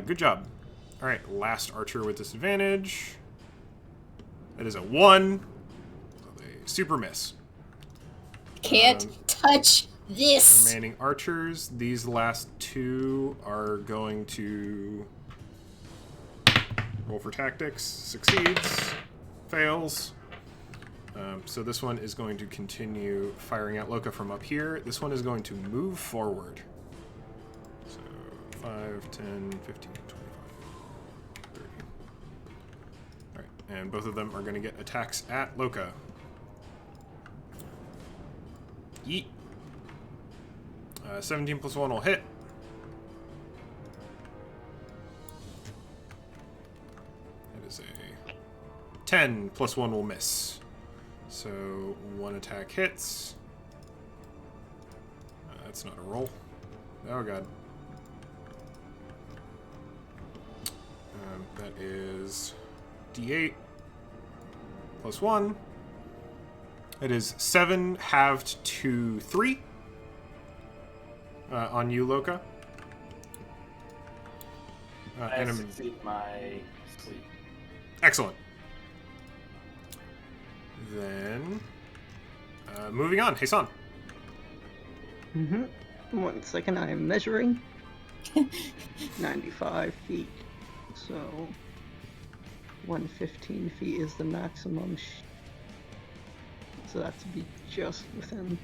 [SPEAKER 2] Good job. All right, last archer with disadvantage. That is a 1. So a super miss.
[SPEAKER 5] Can't touch this!
[SPEAKER 2] Remaining archers. These last 2 are going to roll for tactics. Succeeds. Fails. So this one is going to continue firing at Loka from up here. This one is going to move forward. So 5, 10, 15, 25, 30. Alright, and both of them are going to get attacks at Loka. Yeet. 17 plus 1 will hit. That is a 10 plus 1 will miss. So 1 attack hits. That's not a roll. Oh god. That is D8 plus 1. It is 7 halved to 3. On you, Loka.
[SPEAKER 6] I succeed my sleep.
[SPEAKER 2] Excellent. Then, moving on, Hasan.
[SPEAKER 1] 1 second, I am measuring. 95 feet. So, 115 feet is the maximum. So that's to be just within.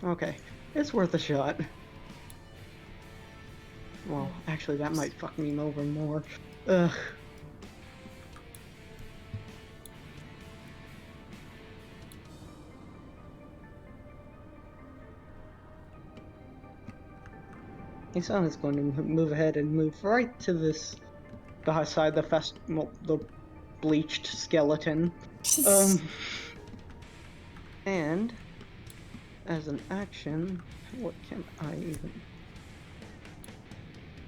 [SPEAKER 1] Okay, it's worth a shot. Well, actually, that might fuck me over more. Ugh. Hasan is going to move ahead and move right to this, beside the bleached skeleton. And as an action, what can I even?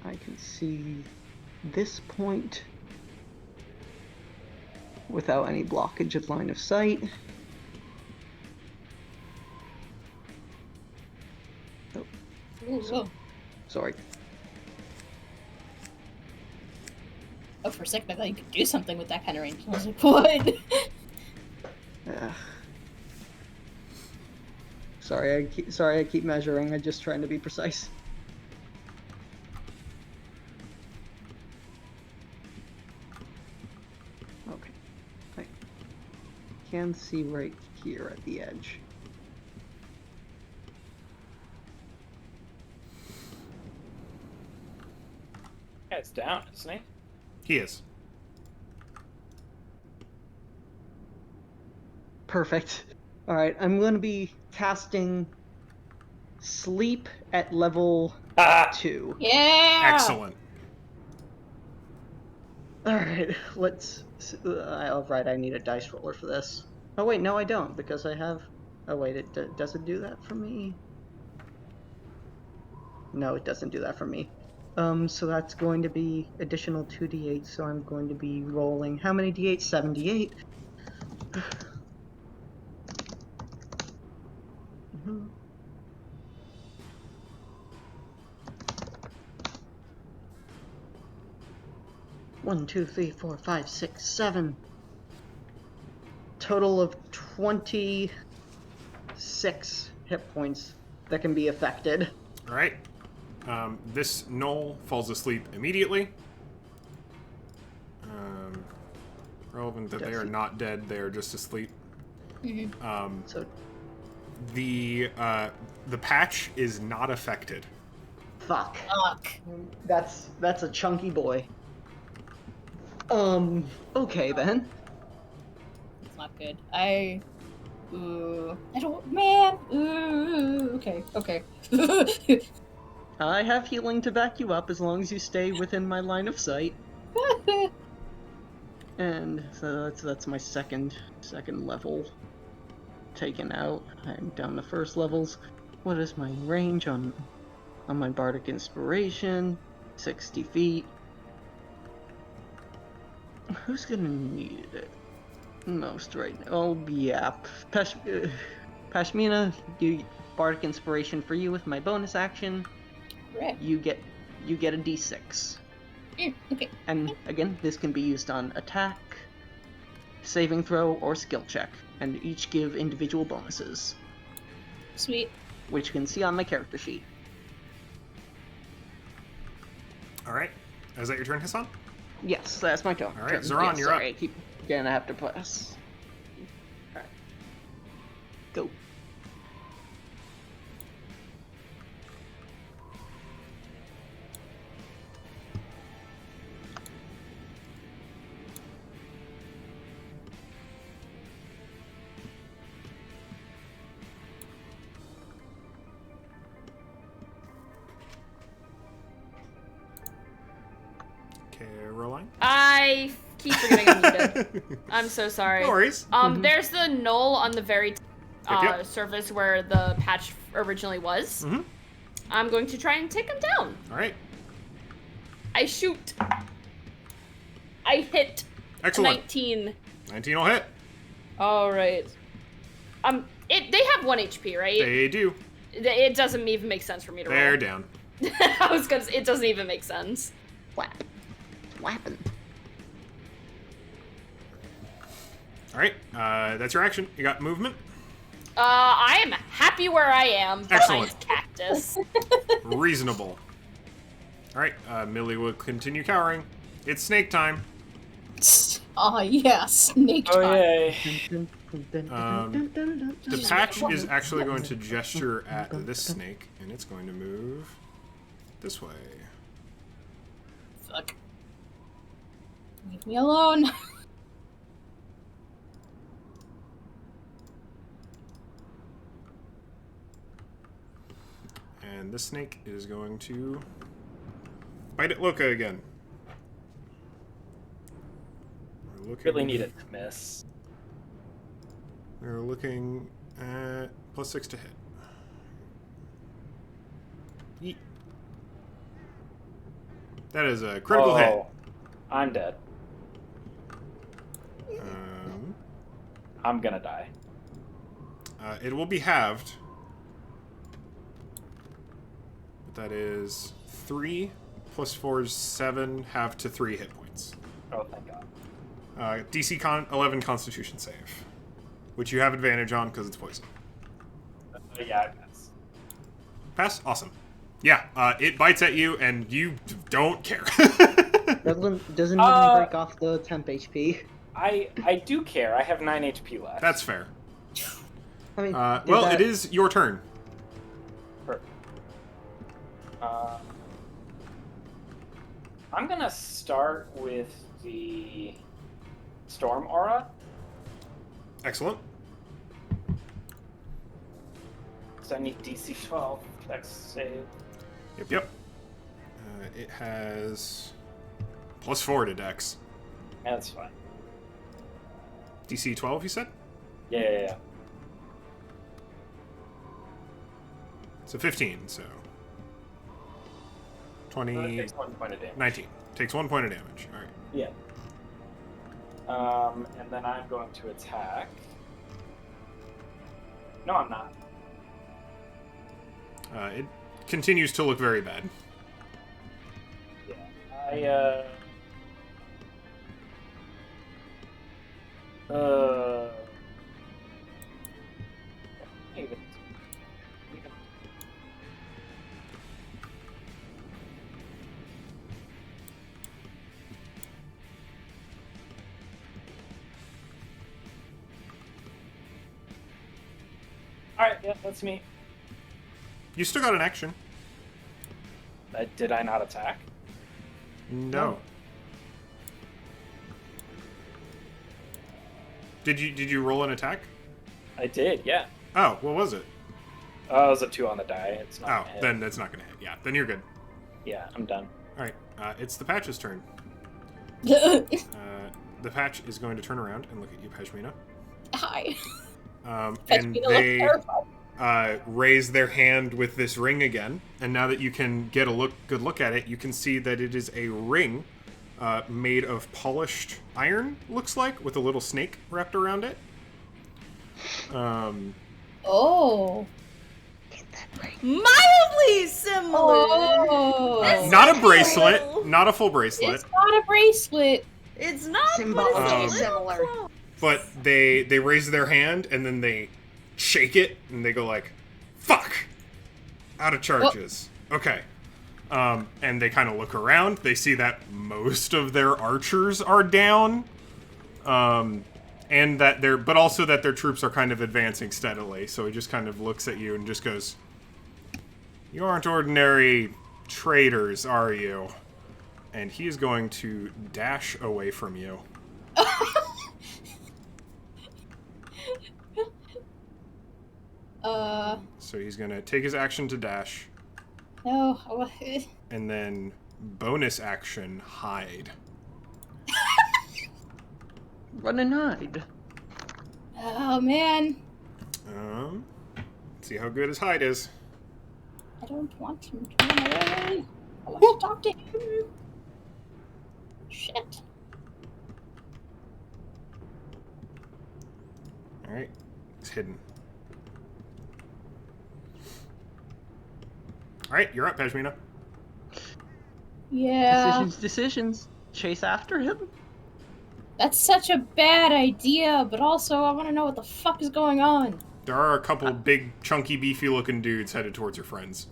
[SPEAKER 1] I can see this point without any blockage of line of sight. Oh,
[SPEAKER 5] Whoa.
[SPEAKER 1] sorry.
[SPEAKER 5] Oh, for a second I thought you could do something with that kind of range. I was like, what?
[SPEAKER 1] Sorry, I keep measuring. I'm just trying to be precise. Okay. I can see right here at the edge.
[SPEAKER 6] Yeah, it's down, isn't he?
[SPEAKER 2] He is.
[SPEAKER 1] Perfect. Alright, I'm going to be casting Sleep at level 2.
[SPEAKER 5] Yeah!
[SPEAKER 2] Excellent.
[SPEAKER 1] Alright, let's... Alright, I need a dice roller for this. Oh wait, no I don't, because I have... Oh wait, does it do that for me? No, it doesn't do that for me. So that's going to be additional 2d8, so I'm going to be rolling... How many d8? 78. One, two, three, 4, 5, 6, 7. Total of 26 hit points that can be affected.
[SPEAKER 2] All right. This gnoll falls asleep immediately. Relevant that they are not dead; they are just asleep.
[SPEAKER 1] So
[SPEAKER 2] The patch is not affected.
[SPEAKER 1] fuck.
[SPEAKER 5] Fuck.
[SPEAKER 1] That's a chunky boy. Okay then.
[SPEAKER 5] It's not good. I don't, man. Okay.
[SPEAKER 1] I have healing to back you up as long as you stay within my line of sight. And so that's my second level taken out. I'm down to first levels. What is my range on my bardic inspiration? 60 feet. Who's gonna need it most right now? Oh yeah, Pashmina, you bardic inspiration for you with my bonus action.
[SPEAKER 5] Right.
[SPEAKER 1] You get a d6.
[SPEAKER 5] Okay.
[SPEAKER 1] And again, this can be used on attack, saving throw, or skill check, and each give individual bonuses,
[SPEAKER 5] Sweet.
[SPEAKER 1] which you can see on my character sheet.
[SPEAKER 2] All right. Is that your turn, Hassan?
[SPEAKER 1] Yes, that's my turn.
[SPEAKER 2] All right, Zoran, you're
[SPEAKER 1] sorry,
[SPEAKER 2] up.
[SPEAKER 1] I keep gonna have to press. Alright. Go.
[SPEAKER 2] Okay, Roline.
[SPEAKER 4] I keep forgetting I'm muted. I'm so sorry.
[SPEAKER 2] No worries.
[SPEAKER 4] There's the knoll on the very
[SPEAKER 2] Yep.
[SPEAKER 4] surface where the patch originally was.
[SPEAKER 2] Mm-hmm.
[SPEAKER 4] I'm going to try and take him down.
[SPEAKER 2] All right.
[SPEAKER 4] I shoot. I hit.
[SPEAKER 2] Excellent.
[SPEAKER 4] 19.
[SPEAKER 2] 19 will hit.
[SPEAKER 4] All right. They have 1 HP, right?
[SPEAKER 2] They do.
[SPEAKER 4] It doesn't even make sense for me to roll.
[SPEAKER 2] They're down.
[SPEAKER 4] I was gonna say, it doesn't even make sense.
[SPEAKER 1] Whap. Whapping.
[SPEAKER 2] All right. That's your action. You got movement.
[SPEAKER 4] I am happy where I am behind
[SPEAKER 2] Excellent.
[SPEAKER 4] cactus.
[SPEAKER 2] Reasonable. All right. Millie will continue cowering. It's snake time.
[SPEAKER 5] Yeah, snake
[SPEAKER 6] Oh
[SPEAKER 5] time.
[SPEAKER 6] yay!
[SPEAKER 2] The patch is actually going to gesture at this snake, and it's going to move this way.
[SPEAKER 5] Fuck. Leave me alone.
[SPEAKER 2] And this snake is going to bite at Loka again. We're looking,
[SPEAKER 6] Really need it to miss.
[SPEAKER 2] We're looking at +6 to hit. Yeet. That is a critical hit.
[SPEAKER 6] I'm dead. I'm gonna die.
[SPEAKER 2] It will be halved. But that is 3 + 4 is 7, halved to 3 hit points.
[SPEAKER 6] Oh, thank God.
[SPEAKER 2] DC 11 Constitution save, which you have advantage on because it's poison.
[SPEAKER 6] Yeah, I miss.
[SPEAKER 2] Pass? Awesome. Yeah, it bites at you, and you don't care.
[SPEAKER 1] Doesn't even break off the temp HP.
[SPEAKER 6] I do care. I have 9 HP left.
[SPEAKER 2] That's fair.
[SPEAKER 1] I mean,
[SPEAKER 2] Well, it is your turn.
[SPEAKER 6] Perfect. I'm gonna start with the Storm Aura.
[SPEAKER 2] Excellent.
[SPEAKER 6] So I need DC 12 Dex save.
[SPEAKER 2] Yep. It has +4 to Dex.
[SPEAKER 6] Yeah, that's fine.
[SPEAKER 2] DC 12, you said?
[SPEAKER 6] Yeah.
[SPEAKER 2] So 15, so... 20...
[SPEAKER 6] It takes 1 point of damage.
[SPEAKER 2] 19. Takes 1 point of damage. Alright.
[SPEAKER 6] Yeah. And then I'm going to attack. No, I'm not.
[SPEAKER 2] It continues to look very bad.
[SPEAKER 6] Yeah, even- Alright, yeah, that's me.
[SPEAKER 2] You still got an action.
[SPEAKER 6] Did I not attack?
[SPEAKER 2] No. Did you roll an attack?
[SPEAKER 6] I did, yeah.
[SPEAKER 2] Oh, what was it?
[SPEAKER 6] It was a 2 on the die. It's not
[SPEAKER 2] Oh,
[SPEAKER 6] gonna hit.
[SPEAKER 2] then that's not gonna hit. Yeah, then you're good.
[SPEAKER 6] Yeah, I'm done.
[SPEAKER 2] All right, it's the Patch's turn. The Patch is going to turn around and look at you, Pashmina.
[SPEAKER 5] Hi.
[SPEAKER 2] And
[SPEAKER 5] Pashmina looks
[SPEAKER 2] they
[SPEAKER 5] terrified.
[SPEAKER 2] raise their hand with this ring again. And now that you can get a good look at it, you can see that it is a ring made of polished iron, looks like, with a little snake wrapped around it.
[SPEAKER 5] Oh.
[SPEAKER 4] Mildly similar.
[SPEAKER 5] Oh.
[SPEAKER 4] That's
[SPEAKER 2] Not a
[SPEAKER 4] so
[SPEAKER 2] bracelet,
[SPEAKER 4] cool.
[SPEAKER 2] not a full bracelet.
[SPEAKER 5] It's not a bracelet.
[SPEAKER 4] It's not
[SPEAKER 1] Symbolically
[SPEAKER 4] but it's a
[SPEAKER 1] similar.
[SPEAKER 4] little close.
[SPEAKER 2] But they raise their hand and then they shake it and they go like, "Fuck!" Out of charges. Okay. And they kind of look around. They see that most of their archers are down. And that but also that their troops are kind of advancing steadily. So he just kind of looks at you and just goes, "You aren't ordinary traitors, are you?" And he is going to dash away from you. So he's going to take his action to dash,
[SPEAKER 5] No.
[SPEAKER 2] and then bonus action, hide.
[SPEAKER 1] Run and hide.
[SPEAKER 5] Oh man.
[SPEAKER 2] See how good his hide is.
[SPEAKER 5] I don't want him to run away. I want to talk to him. Shit.
[SPEAKER 2] Alright, he's hidden. Alright, you're up, Pashmina.
[SPEAKER 5] Yeah.
[SPEAKER 1] Decisions. Chase after him?
[SPEAKER 5] That's such a bad idea, but also I want to know what the fuck is going on.
[SPEAKER 2] There are a couple big, chunky, beefy-looking dudes headed towards your friends.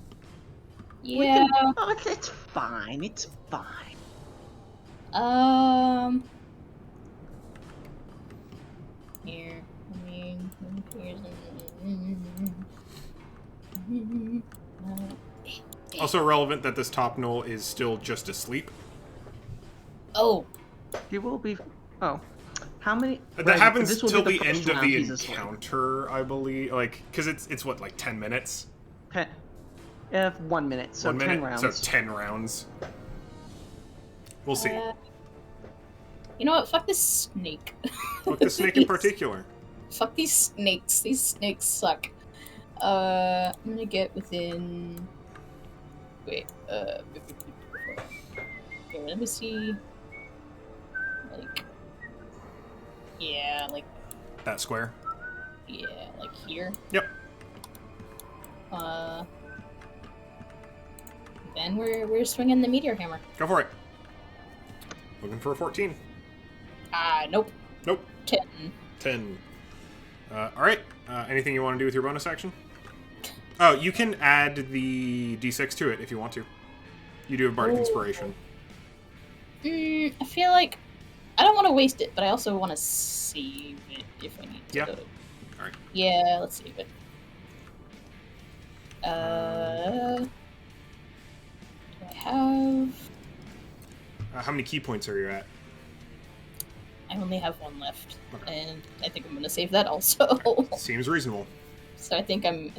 [SPEAKER 5] Yeah.
[SPEAKER 1] Oh, it's fine. It's fine.
[SPEAKER 5] Here. I mean, here's
[SPEAKER 2] Also relevant that this top knoll is still just asleep.
[SPEAKER 5] Oh.
[SPEAKER 1] You will be. Oh. How many?
[SPEAKER 2] That
[SPEAKER 1] right,
[SPEAKER 2] happens
[SPEAKER 1] this will
[SPEAKER 2] till
[SPEAKER 1] be
[SPEAKER 2] the
[SPEAKER 1] first
[SPEAKER 2] end of
[SPEAKER 1] round
[SPEAKER 2] the
[SPEAKER 1] he's asleep.
[SPEAKER 2] encounter, I believe. Like, because it's what, like 10 minutes?
[SPEAKER 1] 1 minute, so
[SPEAKER 2] 1
[SPEAKER 1] 10
[SPEAKER 2] minute?
[SPEAKER 1] rounds.
[SPEAKER 2] So 10 rounds. We'll see.
[SPEAKER 5] You know what? Fuck this snake.
[SPEAKER 2] Fuck the snake in particular.
[SPEAKER 5] Fuck these snakes. These snakes suck. I'm gonna get within. Wait. Okay, let me see. Like. Yeah, like.
[SPEAKER 2] That square?
[SPEAKER 5] Yeah, like here.
[SPEAKER 2] Yep.
[SPEAKER 5] Then we're swinging the meteor hammer.
[SPEAKER 2] Go for it. Looking for a 14.
[SPEAKER 5] Nope.
[SPEAKER 2] Nope.
[SPEAKER 5] 10.
[SPEAKER 2] 10. Alright. Anything you want to do with your bonus action? Oh, you can add the d6 to it if you want to. You do have Bardic Inspiration.
[SPEAKER 5] I feel like I don't want to waste it, but I also want to save it if I need to.
[SPEAKER 2] Yeah. Alright.
[SPEAKER 5] Yeah, let's save it. Do I have...
[SPEAKER 2] How many key points are you at?
[SPEAKER 5] I only have one left,
[SPEAKER 2] Okay.
[SPEAKER 5] and I think I'm gonna save that also.
[SPEAKER 2] Seems reasonable.
[SPEAKER 5] So I think I'm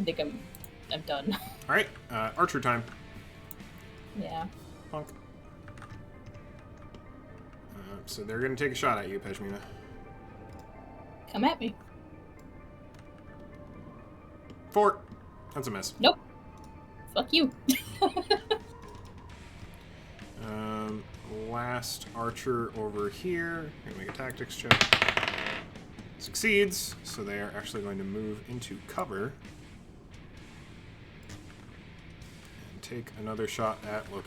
[SPEAKER 5] done.
[SPEAKER 2] Alright, archer time.
[SPEAKER 5] Yeah.
[SPEAKER 2] Honk. So they're gonna take a shot at you, Peshmina.
[SPEAKER 5] Come at me.
[SPEAKER 2] 4. That's a miss.
[SPEAKER 5] Nope. Fuck you.
[SPEAKER 2] Last archer over here. Gonna make a tactics check. Succeeds, so they are actually going to move into cover. take another shot at Loka.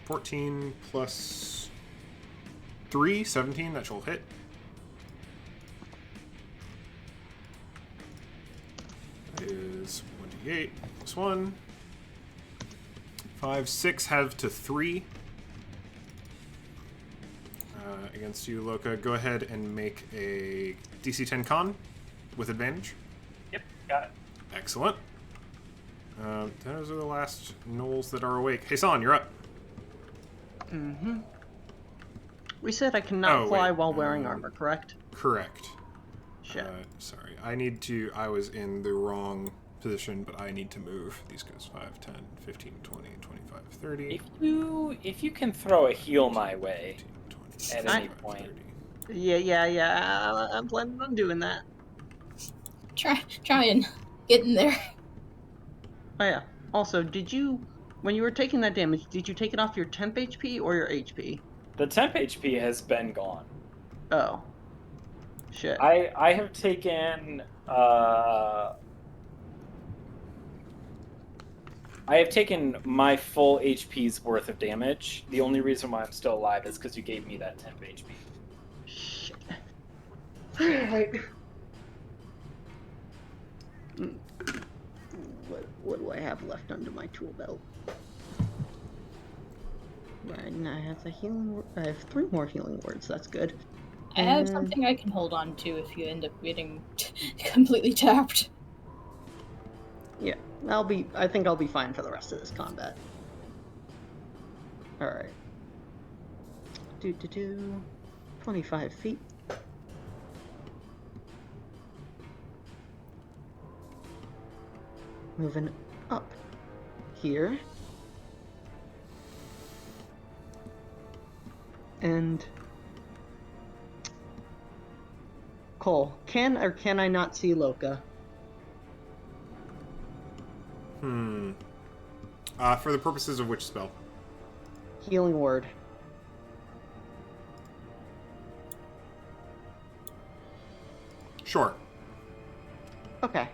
[SPEAKER 2] (14 plus 3, 17. That shall hit. That is 1d8 plus 1. 5, 6 have to 3. Against you, Loka. Go ahead and make a DC 10 con with advantage.
[SPEAKER 6] Yep, got it.
[SPEAKER 2] Excellent. Those are the last gnolls that are awake. Hey, San, you're up.
[SPEAKER 1] Mm-hmm. We said I cannot fly
[SPEAKER 2] wait,
[SPEAKER 1] while wearing armor, correct?
[SPEAKER 2] Correct.
[SPEAKER 1] Shit.
[SPEAKER 2] Sorry. I was in the wrong position, but I need to move. These goes 5, 10, 15, 20, 25, 30.
[SPEAKER 6] If you can throw a heal my way
[SPEAKER 2] 15, 20,
[SPEAKER 6] at any
[SPEAKER 2] 25,
[SPEAKER 6] point.
[SPEAKER 2] 30.
[SPEAKER 1] Yeah. I'm planning on doing that.
[SPEAKER 5] Try and get in there.
[SPEAKER 1] Oh yeah. Also, when you were taking that damage, did you take it off your temp HP or your HP?
[SPEAKER 6] The temp HP has been gone.
[SPEAKER 1] Oh. Shit.
[SPEAKER 6] I have taken my full HP's worth of damage. The only reason why I'm still alive is because you gave me that temp HP.
[SPEAKER 1] Shit. Alright. What do I have left under my tool belt? Right, and I have the healing. I have 3 more healing words. That's good.
[SPEAKER 5] I have something I can hold on to if you end up getting completely tapped.
[SPEAKER 1] Yeah, I think I'll be fine for the rest of this combat. Alright. 25 feet. Moving up here. And Cole, can or can I not see Loka?
[SPEAKER 2] For the purposes of which spell?
[SPEAKER 1] Healing word.
[SPEAKER 2] Sure.
[SPEAKER 1] Okay.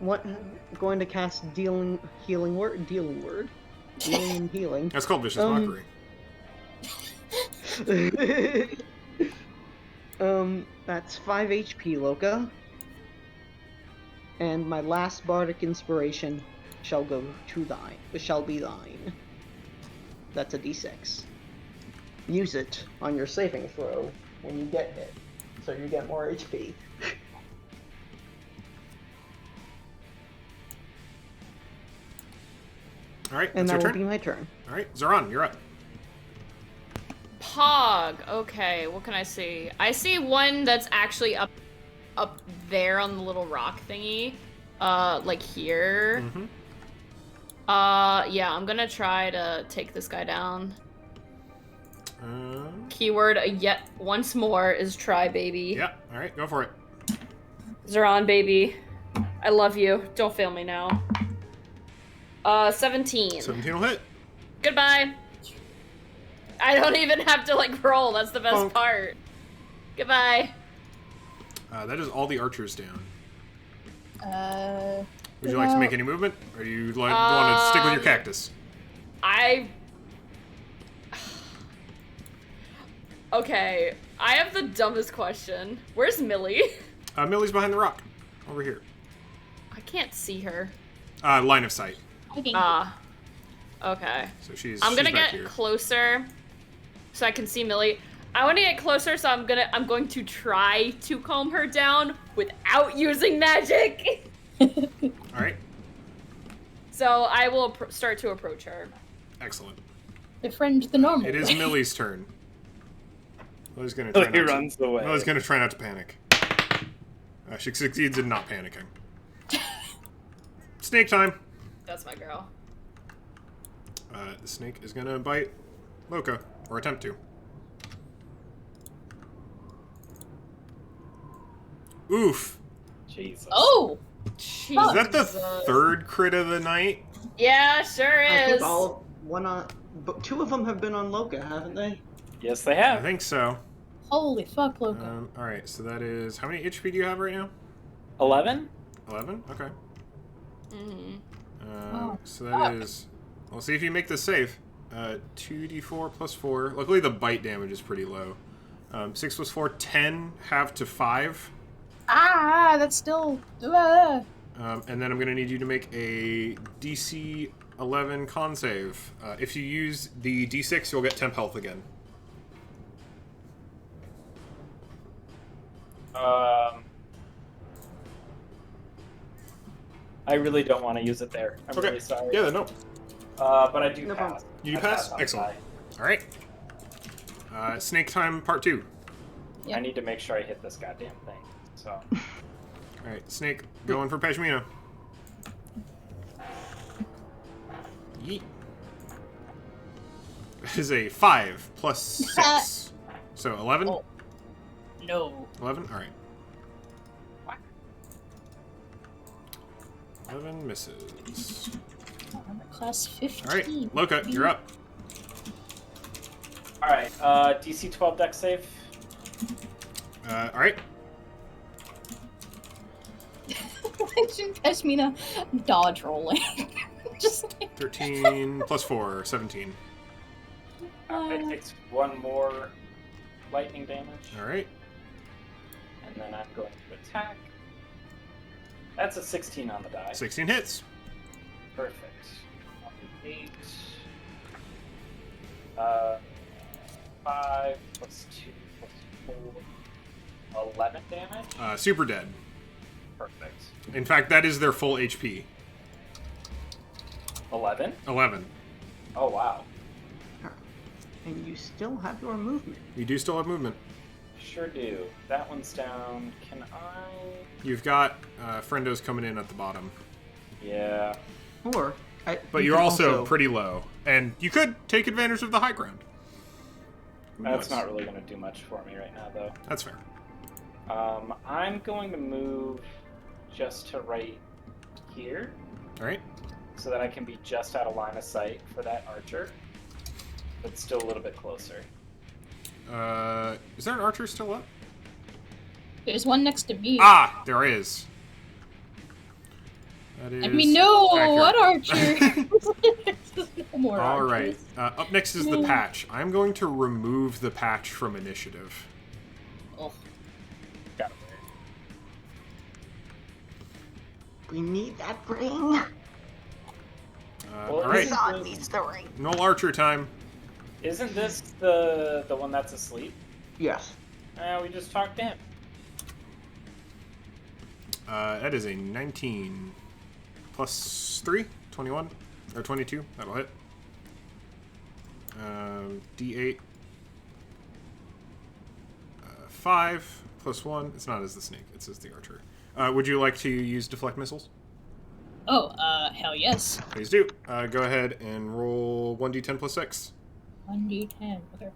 [SPEAKER 1] What? Going to cast healing word. Dealing and healing.
[SPEAKER 2] That's called vicious mockery.
[SPEAKER 1] That's 5 HP, Loka. And my last bardic inspiration shall be thine. That's a d6. Use it on your saving throw when you get hit, so you get more HP.
[SPEAKER 2] Alright,
[SPEAKER 1] And
[SPEAKER 2] that's
[SPEAKER 1] that
[SPEAKER 2] your
[SPEAKER 1] will
[SPEAKER 2] turn.
[SPEAKER 1] be my turn.
[SPEAKER 2] Alright, Zoran, you're up.
[SPEAKER 4] Pog. Okay, what can I see? I see one that's actually up there on the little rock thingy. Like here.
[SPEAKER 2] Mm-hmm.
[SPEAKER 4] Yeah, I'm gonna try to take this guy down.
[SPEAKER 2] Uh,
[SPEAKER 4] Keyword yet once more is try, baby.
[SPEAKER 2] Yeah, alright, go for it.
[SPEAKER 4] Zoran, baby. I love you. Don't fail me now. 17.
[SPEAKER 2] 17 will hit.
[SPEAKER 4] Goodbye. I don't even have to, like, roll. That's the best
[SPEAKER 2] Bonk.
[SPEAKER 4] part. Goodbye.
[SPEAKER 2] That is all the archers down. Would you
[SPEAKER 5] well,
[SPEAKER 2] like to make any movement? Or do you want to stick with your cactus?
[SPEAKER 4] Okay, I have the dumbest question. Where's Millie?
[SPEAKER 2] Millie's behind the rock. Over here.
[SPEAKER 4] I can't see her.
[SPEAKER 2] Line of sight.
[SPEAKER 5] okay.
[SPEAKER 4] Okay.
[SPEAKER 2] So she's
[SPEAKER 4] I'm gonna
[SPEAKER 2] she's back
[SPEAKER 4] get
[SPEAKER 2] here.
[SPEAKER 4] closer so I can see Millie. I want to get closer, so I'm going to try to calm her down without using magic.
[SPEAKER 2] Alright,
[SPEAKER 4] So I will start to approach her.
[SPEAKER 2] excellent.
[SPEAKER 5] Befriend the normal.
[SPEAKER 2] It is
[SPEAKER 5] way.
[SPEAKER 2] Millie's turn. Millie's gonna
[SPEAKER 6] He
[SPEAKER 2] try not
[SPEAKER 6] runs
[SPEAKER 2] to,
[SPEAKER 6] away.
[SPEAKER 2] Millie's gonna try not to panic. She succeeds in not panicking. Snake time.
[SPEAKER 4] That's my girl.
[SPEAKER 2] The snake is gonna bite Loka, or attempt to. Oof.
[SPEAKER 6] Jesus.
[SPEAKER 5] Oh!
[SPEAKER 2] Is that the
[SPEAKER 4] Jesus.
[SPEAKER 2] third crit of the night?
[SPEAKER 4] Yeah, sure
[SPEAKER 1] I
[SPEAKER 4] is.
[SPEAKER 1] think but 2 of them have been on Loka, haven't they?
[SPEAKER 6] Yes, they
[SPEAKER 2] I
[SPEAKER 6] have.
[SPEAKER 2] think so.
[SPEAKER 5] Holy fuck, Loka.
[SPEAKER 2] Alright, so that is... How many HP do you have right now?
[SPEAKER 6] 11?
[SPEAKER 2] 11? Okay.
[SPEAKER 4] Mm-hmm.
[SPEAKER 2] So that is... We'll see if you make this safe. 2d4 plus 4. Luckily, the bite damage is pretty low. 6 plus 4, 10, half to 5.
[SPEAKER 5] Ah, that's still.
[SPEAKER 2] And then I'm going to need you to make a DC 11 con save. If you use the D6, you'll get temp health again.
[SPEAKER 6] I really don't want to use it there. I'm
[SPEAKER 2] Okay.
[SPEAKER 6] really sorry.
[SPEAKER 2] Yeah, no.
[SPEAKER 6] But I do
[SPEAKER 1] No
[SPEAKER 6] pass.
[SPEAKER 2] You
[SPEAKER 6] I
[SPEAKER 2] pass?
[SPEAKER 6] on the
[SPEAKER 2] Excellent.
[SPEAKER 6] die.
[SPEAKER 2] All right. Snake time part 2.
[SPEAKER 5] Yep.
[SPEAKER 6] I need to make sure I hit this goddamn thing. So.
[SPEAKER 2] All right, Snake, going for Pashmina. Yeet. That is a 5 plus 6. So 11?
[SPEAKER 5] Oh. No.
[SPEAKER 2] 11? All right. 11 misses.
[SPEAKER 5] Armor class 15.
[SPEAKER 2] All right, Loka, you're up.
[SPEAKER 6] All right. DC 12 deck save.
[SPEAKER 2] All right.
[SPEAKER 5] Imagine Pashmina dodge rolling. Just like.
[SPEAKER 2] 13 plus 4, 17.
[SPEAKER 6] It takes 1 more lightning damage.
[SPEAKER 2] All right.
[SPEAKER 6] And then I'm going to attack. That's a 16 on the die.
[SPEAKER 2] 16 hits.
[SPEAKER 6] Perfect. 8. 5 plus 2 plus 4. 11 damage.
[SPEAKER 2] Super dead.
[SPEAKER 6] Perfect.
[SPEAKER 2] In fact, that is their full HP.
[SPEAKER 6] 11?
[SPEAKER 2] 11.
[SPEAKER 6] Oh, wow.
[SPEAKER 1] And you still have your movement.
[SPEAKER 2] You do still have movement.
[SPEAKER 6] Sure do. That one's down. Can I?
[SPEAKER 2] You've got friendos coming in at the bottom.
[SPEAKER 6] Yeah.
[SPEAKER 1] Or,
[SPEAKER 2] But
[SPEAKER 1] you
[SPEAKER 2] you're
[SPEAKER 1] can
[SPEAKER 2] also pretty low. And you could take advantage of the high ground. Who
[SPEAKER 6] That's
[SPEAKER 2] knows?
[SPEAKER 6] not really going to do much for me right now, though.
[SPEAKER 2] That's fair.
[SPEAKER 6] I'm going to move just to right here
[SPEAKER 2] All right.
[SPEAKER 6] so that I can be just out of line of sight for that archer, but still a little bit closer.
[SPEAKER 2] Is there an archer still up?
[SPEAKER 5] There's one next to me.
[SPEAKER 2] Ah, there is. That is
[SPEAKER 5] I mean, no,
[SPEAKER 2] accurate.
[SPEAKER 5] what archer? No more
[SPEAKER 2] All
[SPEAKER 5] archers.
[SPEAKER 2] right. Up next is the patch. I'm going to remove the patch from initiative.
[SPEAKER 5] Oh,
[SPEAKER 6] Got it.
[SPEAKER 1] We need that ring.
[SPEAKER 6] Well,
[SPEAKER 2] All right.
[SPEAKER 1] Zod needs the ring.
[SPEAKER 2] No archer time.
[SPEAKER 6] Isn't this the one that's asleep?
[SPEAKER 1] Yes.
[SPEAKER 6] We just talked to him.
[SPEAKER 2] That is a 19 plus 3, 21 or 22. That'll hit. D8. 5 plus 1. It's not as the snake. It's as the archer. Would you like to use deflect missiles?
[SPEAKER 5] oh, hell yes.
[SPEAKER 2] Please do. Go ahead and roll 1d10 plus 6.
[SPEAKER 5] 1d10. Okay.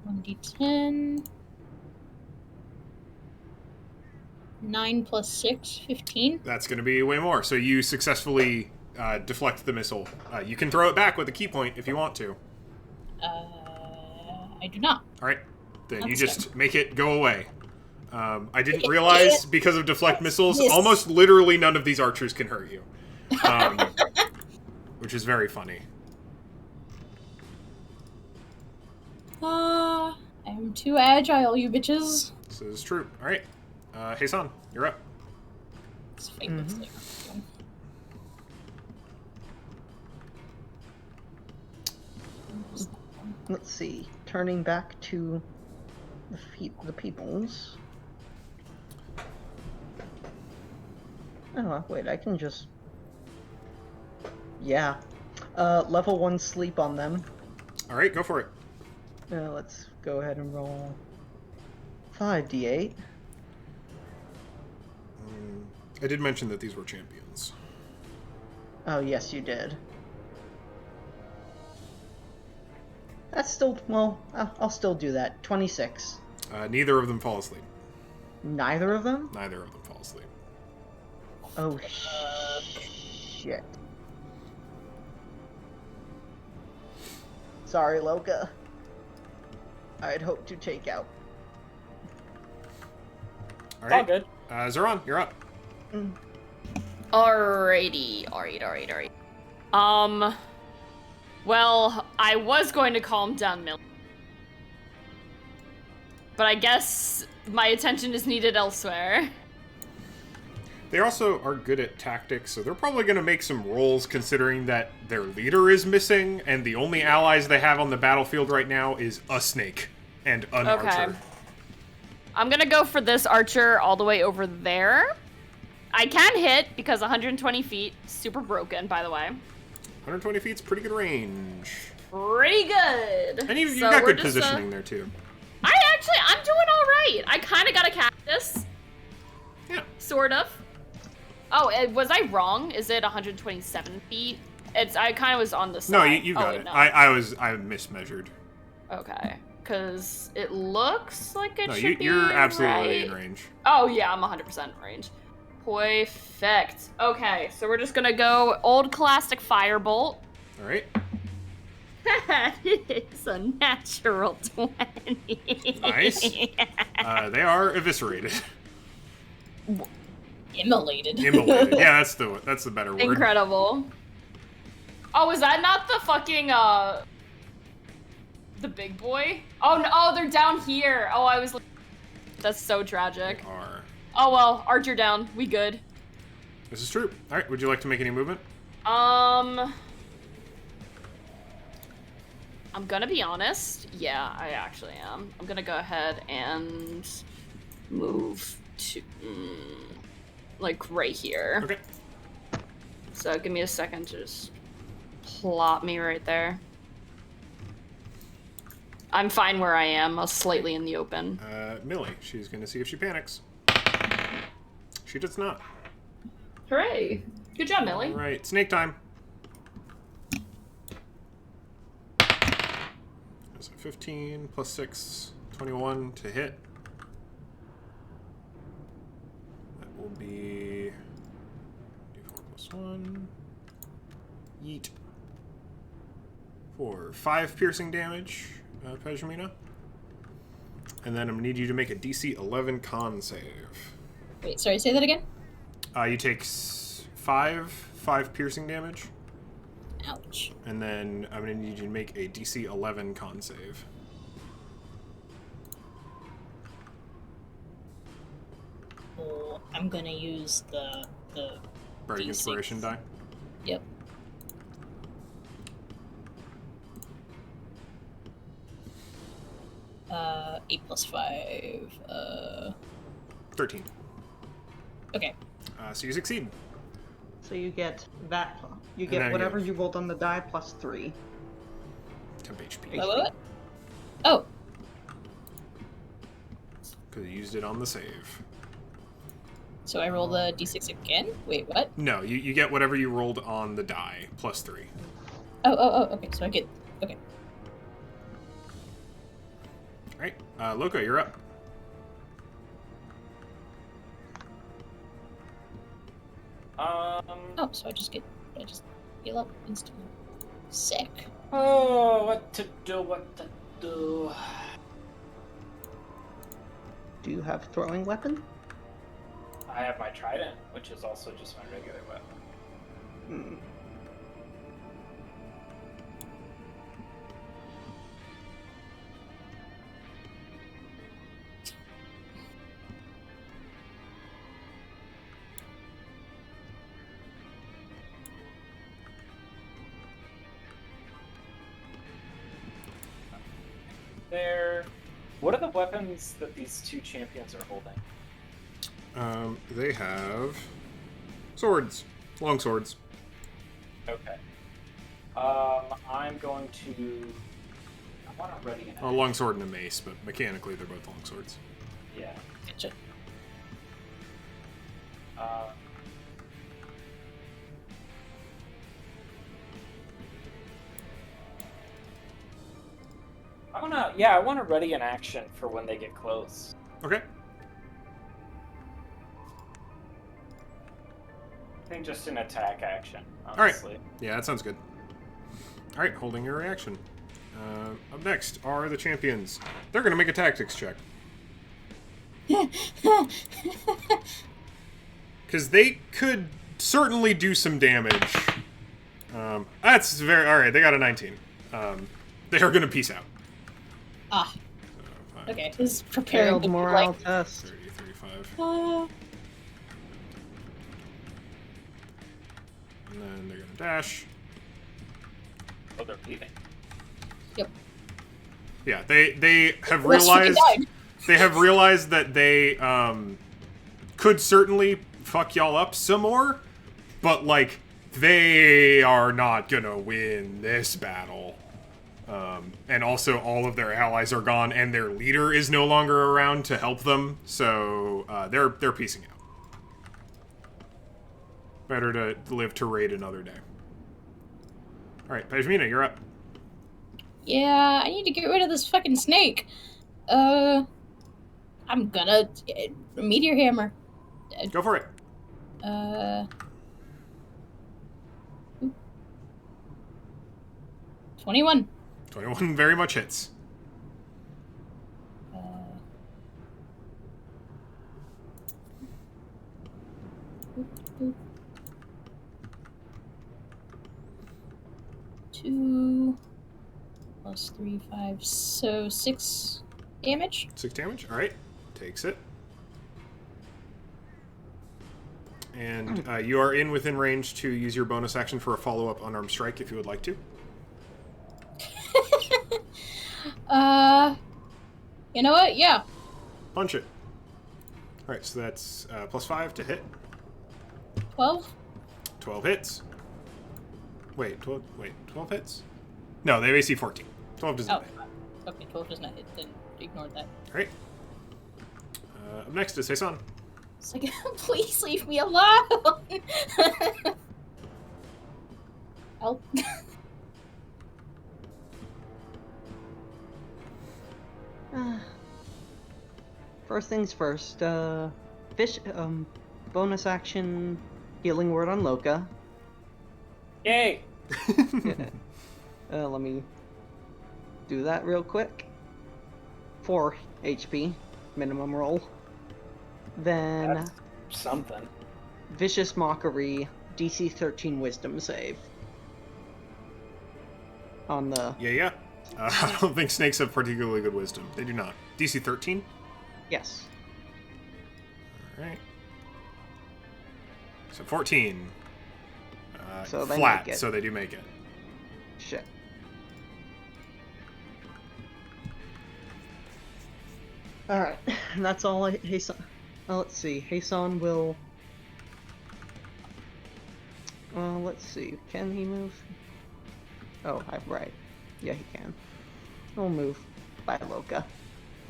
[SPEAKER 5] 1d10. 9 plus 6, 15.
[SPEAKER 2] That's going to be way more. So you successfully deflect the missile. You can throw it back with a key point if you want to.
[SPEAKER 5] I do not.
[SPEAKER 2] All right. Then you
[SPEAKER 5] That's
[SPEAKER 2] just make it go away. I didn't realize because of deflect missiles,
[SPEAKER 5] Yes.
[SPEAKER 2] almost literally none of these archers can hurt you. Which is very funny.
[SPEAKER 5] I'm too agile, you bitches.
[SPEAKER 2] This is true. All right. Heisan, you're up.
[SPEAKER 5] It's fake mistake.
[SPEAKER 1] Let's see. Turning back to the peoples. Oh, wait, I can just... Yeah. Level 1 sleep on them.
[SPEAKER 2] All right, go for it.
[SPEAKER 1] Let's go ahead and roll 5d8.
[SPEAKER 2] I did mention that these were champions.
[SPEAKER 1] Oh, yes, you did. That's still... Well, I'll still do that. 26.
[SPEAKER 2] Neither of them fall asleep.
[SPEAKER 1] Neither of them?
[SPEAKER 2] Neither of them fall asleep.
[SPEAKER 1] Oh, shit. Sorry, Loka. I'd hoped to take out
[SPEAKER 2] All
[SPEAKER 6] It's all
[SPEAKER 2] right.
[SPEAKER 6] good.
[SPEAKER 2] Zeron, you're up.
[SPEAKER 4] Alrighty. Well, I was going to calm down Millie. But I guess my attention is needed elsewhere.
[SPEAKER 2] They also are good at tactics, so they're probably going to make some rolls considering that their leader is missing, and the only allies they have on the battlefield right now is a snake and an archer.
[SPEAKER 4] I'm gonna go for this archer all the way over there. I can hit because 120 feet, super broken, by the way.
[SPEAKER 2] 120 feet's pretty good range.
[SPEAKER 4] Pretty good.
[SPEAKER 2] And you
[SPEAKER 4] So
[SPEAKER 2] got
[SPEAKER 4] we're
[SPEAKER 2] good
[SPEAKER 4] just,
[SPEAKER 2] positioning there, too.
[SPEAKER 4] I'm doing all right. I kind of got a cactus.
[SPEAKER 2] Yeah.
[SPEAKER 4] Sort of. Oh, was I wrong? Is it 127 feet? I kind of was on the side.
[SPEAKER 2] No, you got it.
[SPEAKER 4] No.
[SPEAKER 2] I mismeasured.
[SPEAKER 4] Okay. Because it looks like it should be
[SPEAKER 2] you're absolutely
[SPEAKER 4] right.
[SPEAKER 2] in range.
[SPEAKER 4] Oh, yeah, I'm 100% in range. Perfect. Okay, so we're just gonna go old classic firebolt.
[SPEAKER 2] All right.
[SPEAKER 4] It's a natural 20.
[SPEAKER 2] Nice. They are eviscerated.
[SPEAKER 5] Immolated.
[SPEAKER 2] Immolated. Yeah, that's the better word.
[SPEAKER 4] Incredible. Oh, is that not the fucking, the big boy? Oh, no, oh, they're down here. Oh, that's so tragic.
[SPEAKER 2] They are.
[SPEAKER 4] Oh, well, Archer down. We good.
[SPEAKER 2] This is true. All right, would you like to make any movement?
[SPEAKER 4] I'm gonna be honest. Yeah, I actually am. I'm gonna go ahead and move to, like, right here.
[SPEAKER 2] Okay.
[SPEAKER 4] So give me a second to just plop me right there. I'm fine where I am. I was slightly in the open.
[SPEAKER 2] Millie, she's going to see if she panics. She does not.
[SPEAKER 4] Hooray! Good job, Millie.
[SPEAKER 2] All right, snake time. So 15 plus 6, 21 to hit. That will be d4 plus 1. Yeet. For 5 piercing damage, Pejmina. And then I'm going to need you to make a DC 11 con save.
[SPEAKER 5] Wait, sorry, say that again?
[SPEAKER 2] You take 5 piercing damage.
[SPEAKER 5] Ouch.
[SPEAKER 2] And then I'm going to need you to make a DC 11 con save.
[SPEAKER 5] Oh, I'm gonna use the
[SPEAKER 2] Bardic
[SPEAKER 5] D6.
[SPEAKER 2] Inspiration die.
[SPEAKER 5] Yep. Uh, 8 plus 5,
[SPEAKER 2] 13.
[SPEAKER 5] okay.
[SPEAKER 2] So you succeed.
[SPEAKER 1] So you get that. You
[SPEAKER 2] And then
[SPEAKER 1] get whatever
[SPEAKER 2] you-
[SPEAKER 1] you rolled on the die plus 3.
[SPEAKER 2] Temp HP.
[SPEAKER 5] What? Oh,
[SPEAKER 2] Because you used it on the save.
[SPEAKER 5] so I roll the d6 again? Wait, what?
[SPEAKER 2] No, you get whatever you rolled on the die, plus 3.
[SPEAKER 5] Oh, okay, so I get, okay.
[SPEAKER 2] Alright, Loka, you're up.
[SPEAKER 5] Oh, so I just heal up instantly. Sick.
[SPEAKER 6] Oh, what to do?
[SPEAKER 1] Do you have throwing weapon?
[SPEAKER 6] I have my trident, which is also just my regular weapon.
[SPEAKER 1] Hmm.
[SPEAKER 6] What are the weapons that these two champions are holding?
[SPEAKER 2] They have swords. Long swords.
[SPEAKER 6] Okay. I'm going to... I want to ready an
[SPEAKER 2] A long sword and a mace, but mechanically they're both long swords.
[SPEAKER 6] Yeah.
[SPEAKER 5] Gotcha.
[SPEAKER 6] I want to ready an action for when they get close.
[SPEAKER 2] Okay.
[SPEAKER 6] I think just an attack action,
[SPEAKER 2] Alright.
[SPEAKER 6] honestly.
[SPEAKER 2] Yeah, that sounds good. Alright, holding your reaction. Up next are the champions. They're going to make a tactics check. Because they could certainly do some damage. That's very... Alright, they got a 19. They are going to peace out.
[SPEAKER 5] Ah.
[SPEAKER 2] So, 5,
[SPEAKER 5] Okay, this is preparing
[SPEAKER 1] Failed
[SPEAKER 5] to be
[SPEAKER 1] morale
[SPEAKER 5] like...
[SPEAKER 1] test.
[SPEAKER 2] 30, 35. And then they're going to dash.
[SPEAKER 6] Oh, they're leaving.
[SPEAKER 5] Yep.
[SPEAKER 2] Yeah, they have
[SPEAKER 5] Rest freaking
[SPEAKER 2] realized...
[SPEAKER 5] died.
[SPEAKER 2] They have realized that they could certainly fuck y'all up some more, but, like, they are not gonna win this battle. And also, all of their allies are gone, and their leader is no longer around to help them, so they're piecing out. Better to live to raid another day. Alright, Pejmina, you're up.
[SPEAKER 5] Yeah, I need to get rid of this fucking snake. I'm gonna... meteor hammer.
[SPEAKER 2] Go for it.
[SPEAKER 5] 21.
[SPEAKER 2] 21 very much hits.
[SPEAKER 5] Two plus 3, 5, so 6 damage.
[SPEAKER 2] 6 damage. Alright. Takes it. And you are within range to use your bonus action for a follow-up unarmed strike if you would like to.
[SPEAKER 5] You know what? Yeah.
[SPEAKER 2] Punch it. Alright, so that's plus 5 to hit.
[SPEAKER 5] 12?
[SPEAKER 2] 12 hits. Wait, 12 hits? No, they have AC 14. 12 does not
[SPEAKER 5] Oh,
[SPEAKER 2] hit.
[SPEAKER 5] okay, 12 does not hit, then ignore that.
[SPEAKER 2] Alright. Up next is Heisan.
[SPEAKER 5] It's like, please leave me alone! Help.
[SPEAKER 1] First things first, bonus action, healing word on Loka.
[SPEAKER 6] Yay!
[SPEAKER 1] Let me do that real quick. 4 HP, minimum roll. Then,
[SPEAKER 6] That's something.
[SPEAKER 1] Vicious Mockery, DC 13 Wisdom save. On the...
[SPEAKER 2] Yeah. I don't think snakes have particularly good wisdom. They do not. DC 13?
[SPEAKER 1] Yes.
[SPEAKER 2] Alright. So 14.
[SPEAKER 1] So they
[SPEAKER 2] flat,
[SPEAKER 1] make it.
[SPEAKER 2] so they do make it.
[SPEAKER 1] Shit. Alright, and that's all Heisan... let's see, Heisan will... let's see, can he move? Oh, right. Yeah, he can. He'll move by Loka.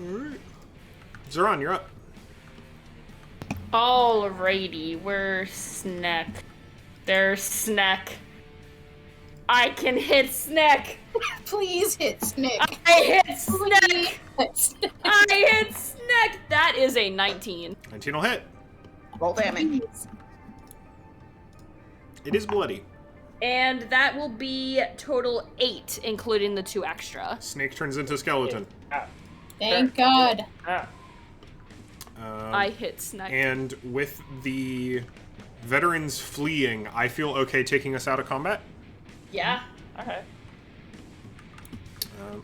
[SPEAKER 2] Alright. Zoran, you're up.
[SPEAKER 4] Alrighty, where's Snack? There's Snack. I can hit Snack!
[SPEAKER 5] Please hit Snick.
[SPEAKER 4] I hit Snack!
[SPEAKER 5] Please.
[SPEAKER 4] I hit Snack! That is a 19.
[SPEAKER 2] 19 will hit.
[SPEAKER 1] Roll damage.
[SPEAKER 2] It is bloody.
[SPEAKER 4] And that will be total 8, including the 2 extra.
[SPEAKER 2] Snake turns into skeleton.
[SPEAKER 5] Thank God.
[SPEAKER 4] I hit Snack.
[SPEAKER 2] And with the veterans fleeing, I feel okay taking us out of combat.
[SPEAKER 4] Yeah? Alright.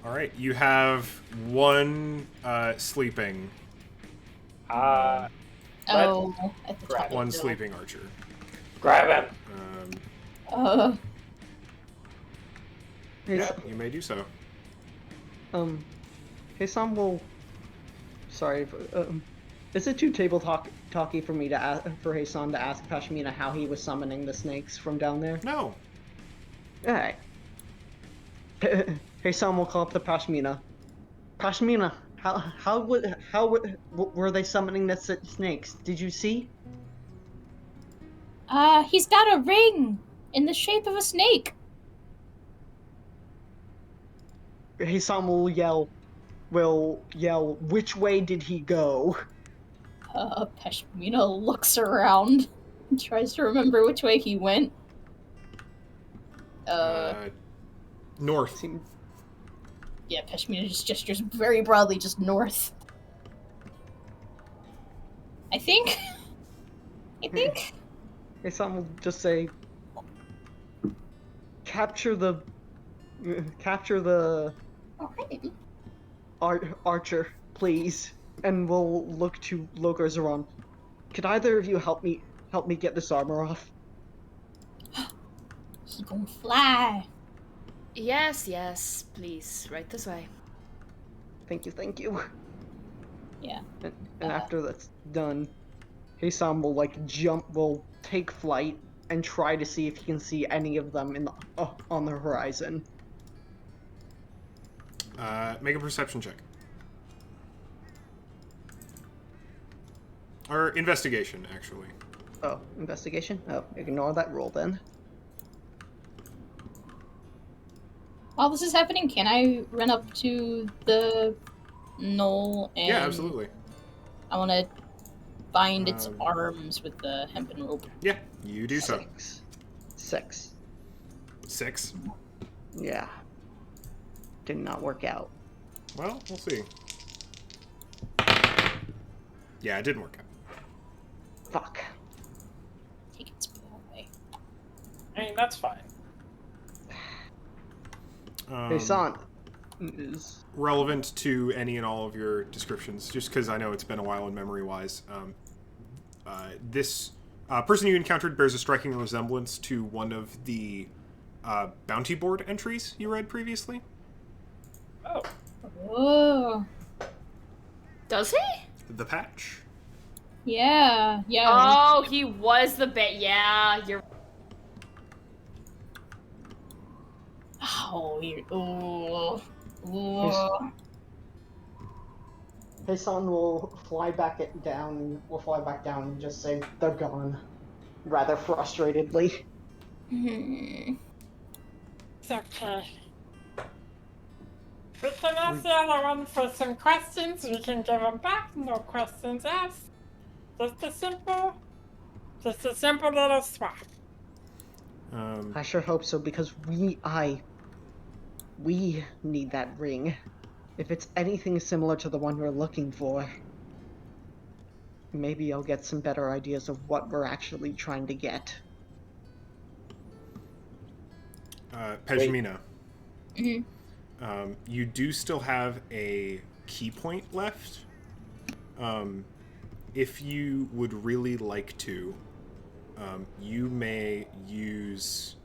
[SPEAKER 2] Alright, you have 1 sleeping.
[SPEAKER 5] Oh, at the top.
[SPEAKER 2] 1 sleeping archer.
[SPEAKER 6] Grab him.
[SPEAKER 2] Yeah, you may do so.
[SPEAKER 1] Heisan will... Sorry, is it too talky for me to for Heisan to ask Pashmina how he was summoning the snakes from down there?
[SPEAKER 2] No.
[SPEAKER 1] Alright. Heisan will call up to Pashmina. Pashmina, how were they summoning the snakes? Did you see?
[SPEAKER 5] He's got a ring in the shape of a snake.
[SPEAKER 1] Heisan will yell, which way did he go?
[SPEAKER 5] Pashmina looks around and tries to remember which way he went.
[SPEAKER 2] North.
[SPEAKER 5] Yeah, Pashmina just gestures very broadly, just north. I think.
[SPEAKER 1] Heisan will just say, capture the
[SPEAKER 5] Oh, hi, baby.
[SPEAKER 1] archer, please. And we'll look to Loka Zeron. Could either of you help me get this armor off?
[SPEAKER 5] He gonna fly.
[SPEAKER 4] Yes, please. Right this way.
[SPEAKER 1] Thank you.
[SPEAKER 5] Yeah.
[SPEAKER 1] And after that's done, Heisan will take flight and try to see if he can see any of them on the horizon.
[SPEAKER 2] Make a perception check. Or investigation, actually.
[SPEAKER 1] Oh, investigation? Oh, ignore that roll then.
[SPEAKER 5] While this is happening, can I run up to the knoll and...
[SPEAKER 2] Yeah, absolutely.
[SPEAKER 5] I want to bind its arms with the hempen rope.
[SPEAKER 2] Yeah, you do so.
[SPEAKER 1] 6.
[SPEAKER 2] 6?
[SPEAKER 1] Yeah. Did not work out.
[SPEAKER 2] Well, we'll see. Yeah, it didn't work out.
[SPEAKER 1] Fuck.
[SPEAKER 5] Take its ball away.
[SPEAKER 6] I mean, that's fine.
[SPEAKER 1] Heisan is...
[SPEAKER 2] Relevant to any and all of your descriptions, just because I know it's been a while in memory-wise. This person you encountered bears a striking resemblance to one of the bounty board entries you read previously.
[SPEAKER 6] Oh.
[SPEAKER 5] Oh.
[SPEAKER 4] Does he?
[SPEAKER 2] The patch.
[SPEAKER 5] Yeah.
[SPEAKER 4] Oh, he was the bit. Yeah, you're.
[SPEAKER 5] Oh, weird. Oh.
[SPEAKER 1] Heisan will fly back down and just say, they're gone. Rather frustratedly.
[SPEAKER 3] It's okay. We can ask the other one for some questions. We can give them back. No questions asked. Just a simple little swap.
[SPEAKER 1] I sure hope so, because we need that ring. If it's anything similar to the one we're looking for, maybe I'll get some better ideas of what we're actually trying to get.
[SPEAKER 2] Pejmina. You do still have a key point left. If you would really like to, you may use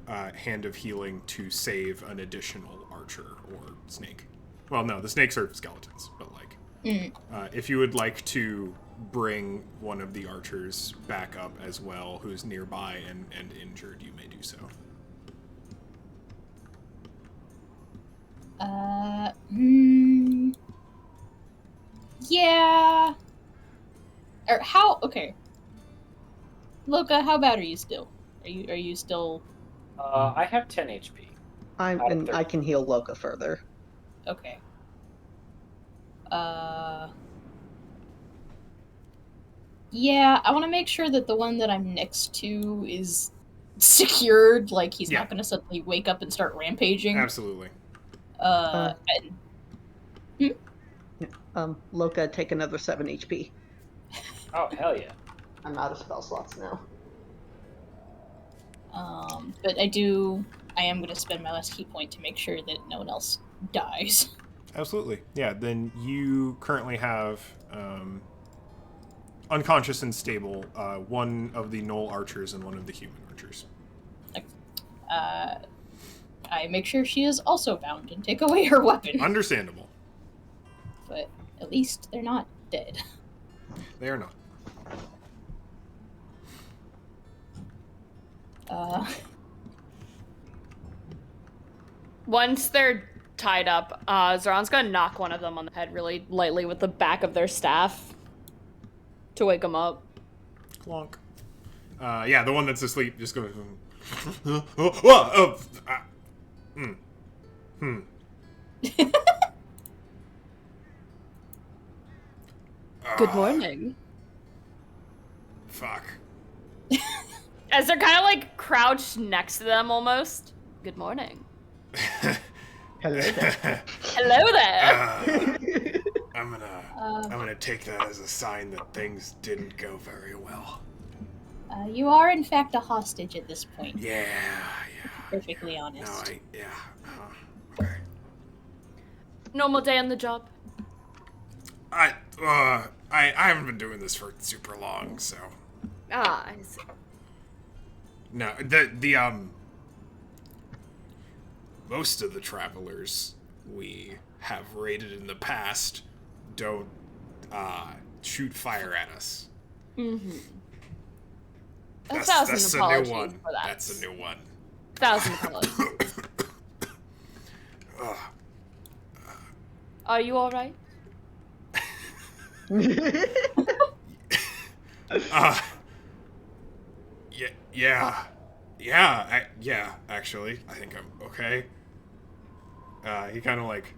[SPEAKER 2] Hand of Healing to save an additional archer or snake. Well, no, the snakes are skeletons, but if you would like to bring one of the archers back up as well, who's nearby and injured, you may do so.
[SPEAKER 5] Yeah. Or how? Okay. Loka, how bad are you still? Are you still?
[SPEAKER 6] I have 10 HP.
[SPEAKER 1] I can heal Loka further.
[SPEAKER 5] Okay. Yeah, I want to make sure that the one that I'm next to is secured. Like he's not going to suddenly wake up and start rampaging.
[SPEAKER 2] Absolutely.
[SPEAKER 1] Loka, take another 7 HP.
[SPEAKER 6] Oh, hell yeah.
[SPEAKER 1] I'm out of spell slots now.
[SPEAKER 5] But I am going to spend my last key point to make sure that no one else dies.
[SPEAKER 2] Absolutely. Yeah, then you currently have unconscious and stable one of the Knoll archers and one of the human archers.
[SPEAKER 5] I make sure she is also bound and take away her weapon.
[SPEAKER 2] Understandable.
[SPEAKER 5] But at least they're not dead.
[SPEAKER 2] They are not.
[SPEAKER 4] Once they're tied up, Zoran's gonna knock one of them on the head really lightly with the back of their staff to wake them up.
[SPEAKER 2] Clonk. Yeah, the one that's asleep just goes.
[SPEAKER 4] Good morning.
[SPEAKER 2] Fuck.
[SPEAKER 4] As they're kind of like crouched next to them almost. Good morning.
[SPEAKER 1] Hello there.
[SPEAKER 4] Hello there.
[SPEAKER 2] I'm gonna take that as a sign that things didn't go very well.
[SPEAKER 5] You are in fact a hostage at this point.
[SPEAKER 2] Yeah.
[SPEAKER 5] Perfectly honest.
[SPEAKER 2] Okay.
[SPEAKER 4] Normal day on the job.
[SPEAKER 2] I haven't been doing this for super long, so.
[SPEAKER 4] Ah, I see.
[SPEAKER 2] No, most of the travelers we have raided in the past don't shoot fire at us.
[SPEAKER 4] Mm-hmm.
[SPEAKER 2] That's a new
[SPEAKER 4] apologies
[SPEAKER 2] one.
[SPEAKER 4] for that.
[SPEAKER 2] That's a new one.
[SPEAKER 4] 1,000 apologies. Are you all right?
[SPEAKER 2] Yeah, actually, I think I'm okay. He kind of like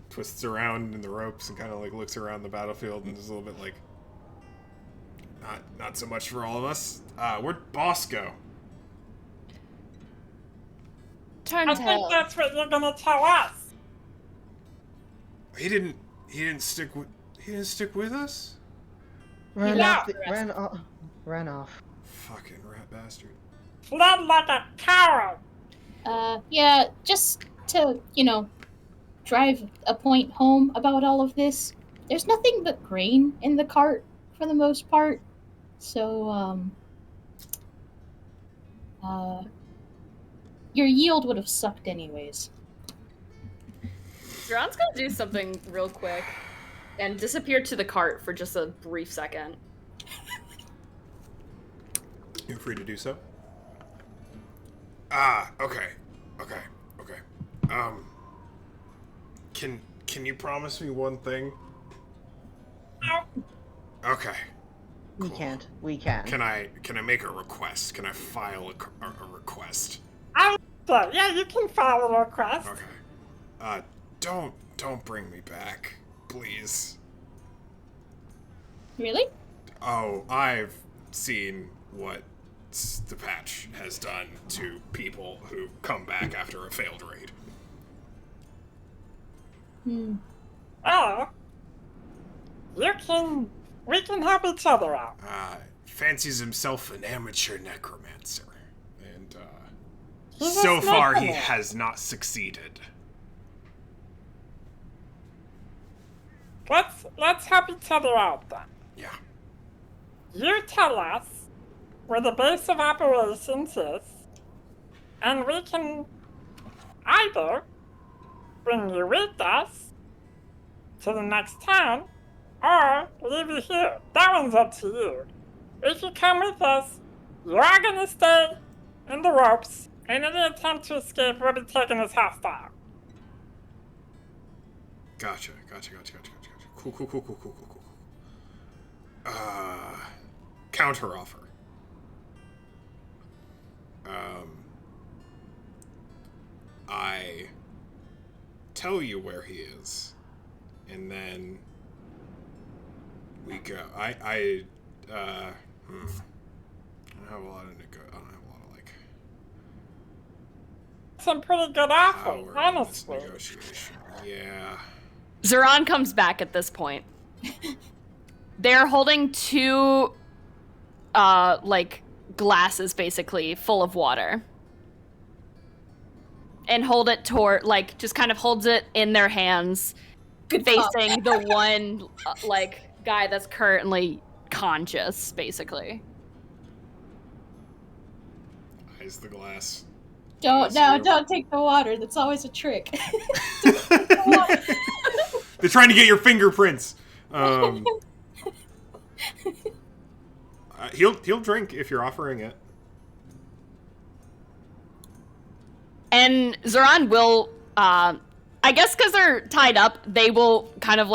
[SPEAKER 2] twists around in the ropes and kind of like looks around the battlefield and is a little bit like, not so much for all of us. Where'd Boss go?
[SPEAKER 4] Turn
[SPEAKER 3] I think
[SPEAKER 4] tail.
[SPEAKER 3] that's what you're gonna tell us.
[SPEAKER 2] He didn't stick with us?
[SPEAKER 1] Ran
[SPEAKER 3] Yeah.
[SPEAKER 1] off. Ran off.
[SPEAKER 2] Fucking rat bastard.
[SPEAKER 3] Fled like a coward.
[SPEAKER 5] Yeah, just to, drive a point home about all of this. There's nothing but grain in the cart for the most part. So, your yield would have sucked anyways.
[SPEAKER 4] Ron's gonna do something real quick and disappear to the cart for just a brief second.
[SPEAKER 2] You're free to do so. Okay. Can you promise me one thing? Okay.
[SPEAKER 1] We
[SPEAKER 2] Cool.
[SPEAKER 1] can't. We can.
[SPEAKER 2] Can I make a request? Can I file a request?
[SPEAKER 3] So, yeah, you can follow the request.
[SPEAKER 2] Okay. Don't bring me back, please.
[SPEAKER 5] Really?
[SPEAKER 2] Oh, I've seen what the patch has done to people who come back after a failed raid.
[SPEAKER 3] Oh. We can help each other out.
[SPEAKER 2] Fancies himself an amateur necromancer, and
[SPEAKER 3] He's a
[SPEAKER 2] so far he
[SPEAKER 3] necromancer.
[SPEAKER 2] has not succeeded.
[SPEAKER 3] Let's help each other out then.
[SPEAKER 2] Yeah.
[SPEAKER 3] You tell us where the base of operations is, and we can either bring you with us to the next town, or leave you here. That one's up to you. If you come with us, you are gonna stay in the ropes, and any attempt to escape will be taken as hostile.
[SPEAKER 2] Gotcha. Cool. Counter offer. I tell you where he is, and then we go. I don't have a lot of like
[SPEAKER 3] Some pretty good
[SPEAKER 2] power
[SPEAKER 3] offers,
[SPEAKER 2] in this
[SPEAKER 3] honestly.
[SPEAKER 2] negotiation. Yeah.
[SPEAKER 4] Zoran comes back at this point. They're holding two, glasses basically full of water. And hold it toward, just kind of holds it in their hands, facing the one, guy that's currently conscious, basically.
[SPEAKER 2] Eyes the glass.
[SPEAKER 5] Don't take the water. That's always a trick.
[SPEAKER 2] They're trying to get your fingerprints. He'll drink if you're offering it.
[SPEAKER 4] And Zoran will, I guess because they're tied up, they will kind of,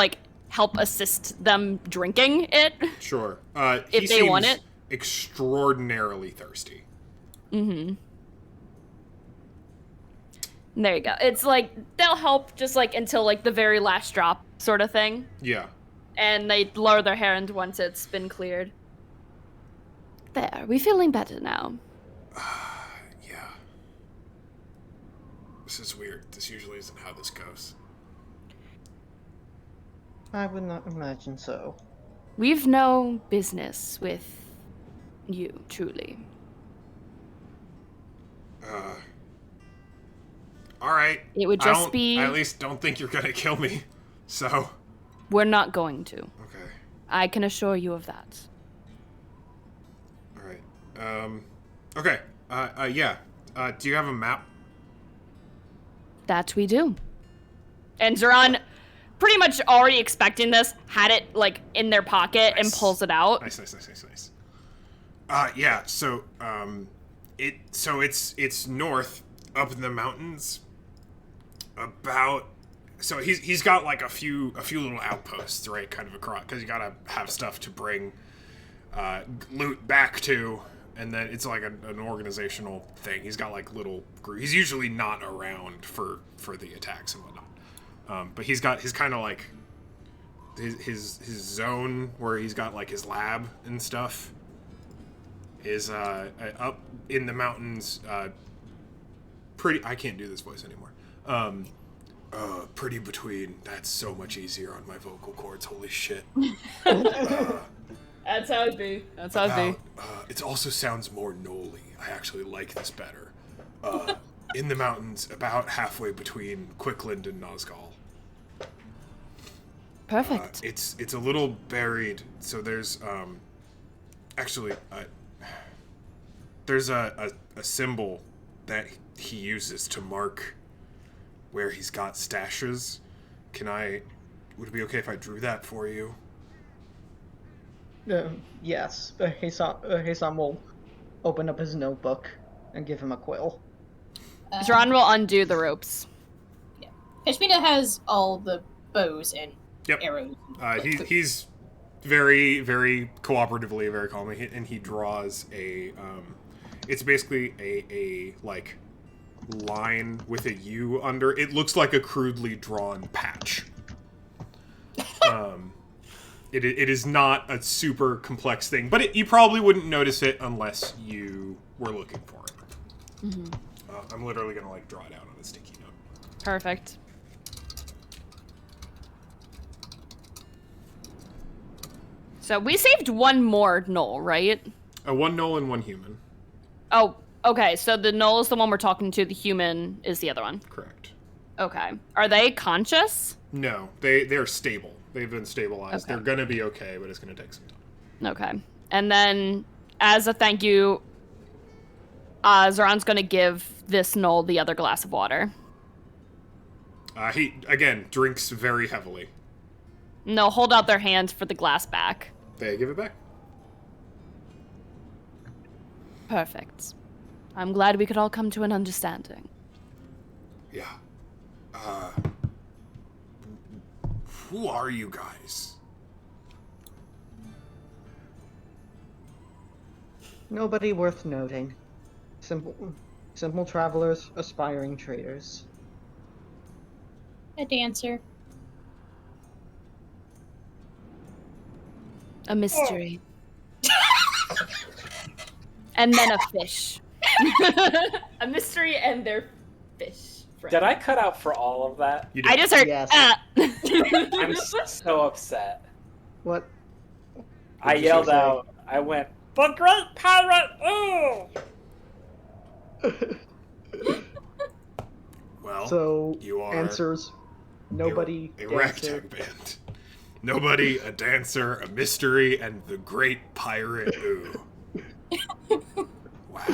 [SPEAKER 4] help assist them drinking it.
[SPEAKER 2] Sure.
[SPEAKER 4] If they want it.
[SPEAKER 2] Extraordinarily thirsty.
[SPEAKER 4] Mm-hmm. There you go. It's they'll help just until the very last drop sort of thing.
[SPEAKER 2] Yeah.
[SPEAKER 4] And they lower their hand once it's been cleared. There, we feeling better now.
[SPEAKER 2] Yeah. This is weird. This usually isn't how this goes.
[SPEAKER 1] I would not imagine so.
[SPEAKER 4] We've no business with you, truly.
[SPEAKER 2] All right.
[SPEAKER 4] It would just be...
[SPEAKER 2] I at least don't think you're gonna kill me. So.
[SPEAKER 4] We're not going to.
[SPEAKER 2] Okay.
[SPEAKER 4] I can assure you of that.
[SPEAKER 2] All right. Okay. Yeah. Do you have a map?
[SPEAKER 4] That we do. And Zoran, pretty much already expecting this, had it, like, in their pocket and pulls it out.
[SPEAKER 2] Nice. Yeah, so, it's north, up in the mountains, about... So he's got, like, a few little outposts, right, kind of across, because you gotta have stuff to bring loot back to, and then it's like an organizational thing. He's got, like, little groups. He's usually not around for the attacks and whatnot. But he's got his kind of, like, his zone where he's got, like, his lab and stuff is up in the mountains, I can't do this voice anymore. Pretty between. That's so much easier on my vocal cords. Holy shit.
[SPEAKER 4] That's how it be. That's how it be.
[SPEAKER 2] It also sounds more Noli. I actually like this better. In the mountains, about halfway between Quickland and Nazgul.
[SPEAKER 4] Perfect.
[SPEAKER 2] It's a little buried, so there's actually there's a symbol that he uses to mark where he's got stashes. Would it be okay if I drew that for you?
[SPEAKER 1] Yes. Heisan will open up his notebook and give him a quill.
[SPEAKER 4] Zoran will undo the ropes.
[SPEAKER 5] Yeah. Kashmina has all the bows and arrows.
[SPEAKER 2] He's very, very cooperatively, very calmly, and he draws a it's basically a like line with a U under. It looks like a crudely drawn patch. It is not a super complex thing, but you probably wouldn't notice it unless you were looking for it.
[SPEAKER 4] Mm-hmm.
[SPEAKER 2] I'm literally gonna like draw it out on a sticky note.
[SPEAKER 4] Perfect. So we saved one more Knoll, right?
[SPEAKER 2] One Knoll and one human.
[SPEAKER 4] Oh, okay. So the Knoll is the one we're talking to. The human is the other one.
[SPEAKER 2] Correct.
[SPEAKER 4] Okay. Are they conscious?
[SPEAKER 2] No, they're stable. They've been stabilized.
[SPEAKER 4] Okay.
[SPEAKER 2] They're gonna be okay, but it's gonna take some time.
[SPEAKER 4] Okay. And then, as a thank you, Zoran's gonna give this Knoll the other glass of water.
[SPEAKER 2] He, again, drinks very heavily.
[SPEAKER 4] No, hold out their hands for the glass back.
[SPEAKER 2] They give it back.
[SPEAKER 4] Perfect. I'm glad we could all come to an understanding.
[SPEAKER 2] Yeah. Who are you guys?
[SPEAKER 1] Nobody worth noting. Simple travelers, aspiring traders.
[SPEAKER 5] A dancer.
[SPEAKER 4] A mystery. And then a fish. A mystery and their fish friend.
[SPEAKER 6] Did I cut out for all of that?
[SPEAKER 2] You did.
[SPEAKER 4] I just heard,
[SPEAKER 1] Yes.
[SPEAKER 6] I'm so upset.
[SPEAKER 1] What?
[SPEAKER 6] I
[SPEAKER 1] did you
[SPEAKER 6] yelled
[SPEAKER 1] say?
[SPEAKER 6] out. I went,
[SPEAKER 3] The Great Pirate
[SPEAKER 2] Well,
[SPEAKER 1] So,
[SPEAKER 2] you are
[SPEAKER 1] answers. Nobody.
[SPEAKER 2] a
[SPEAKER 1] dancer.
[SPEAKER 2] ragtag band. Nobody, a dancer, a mystery, and the great pirate. Ooh. Wow.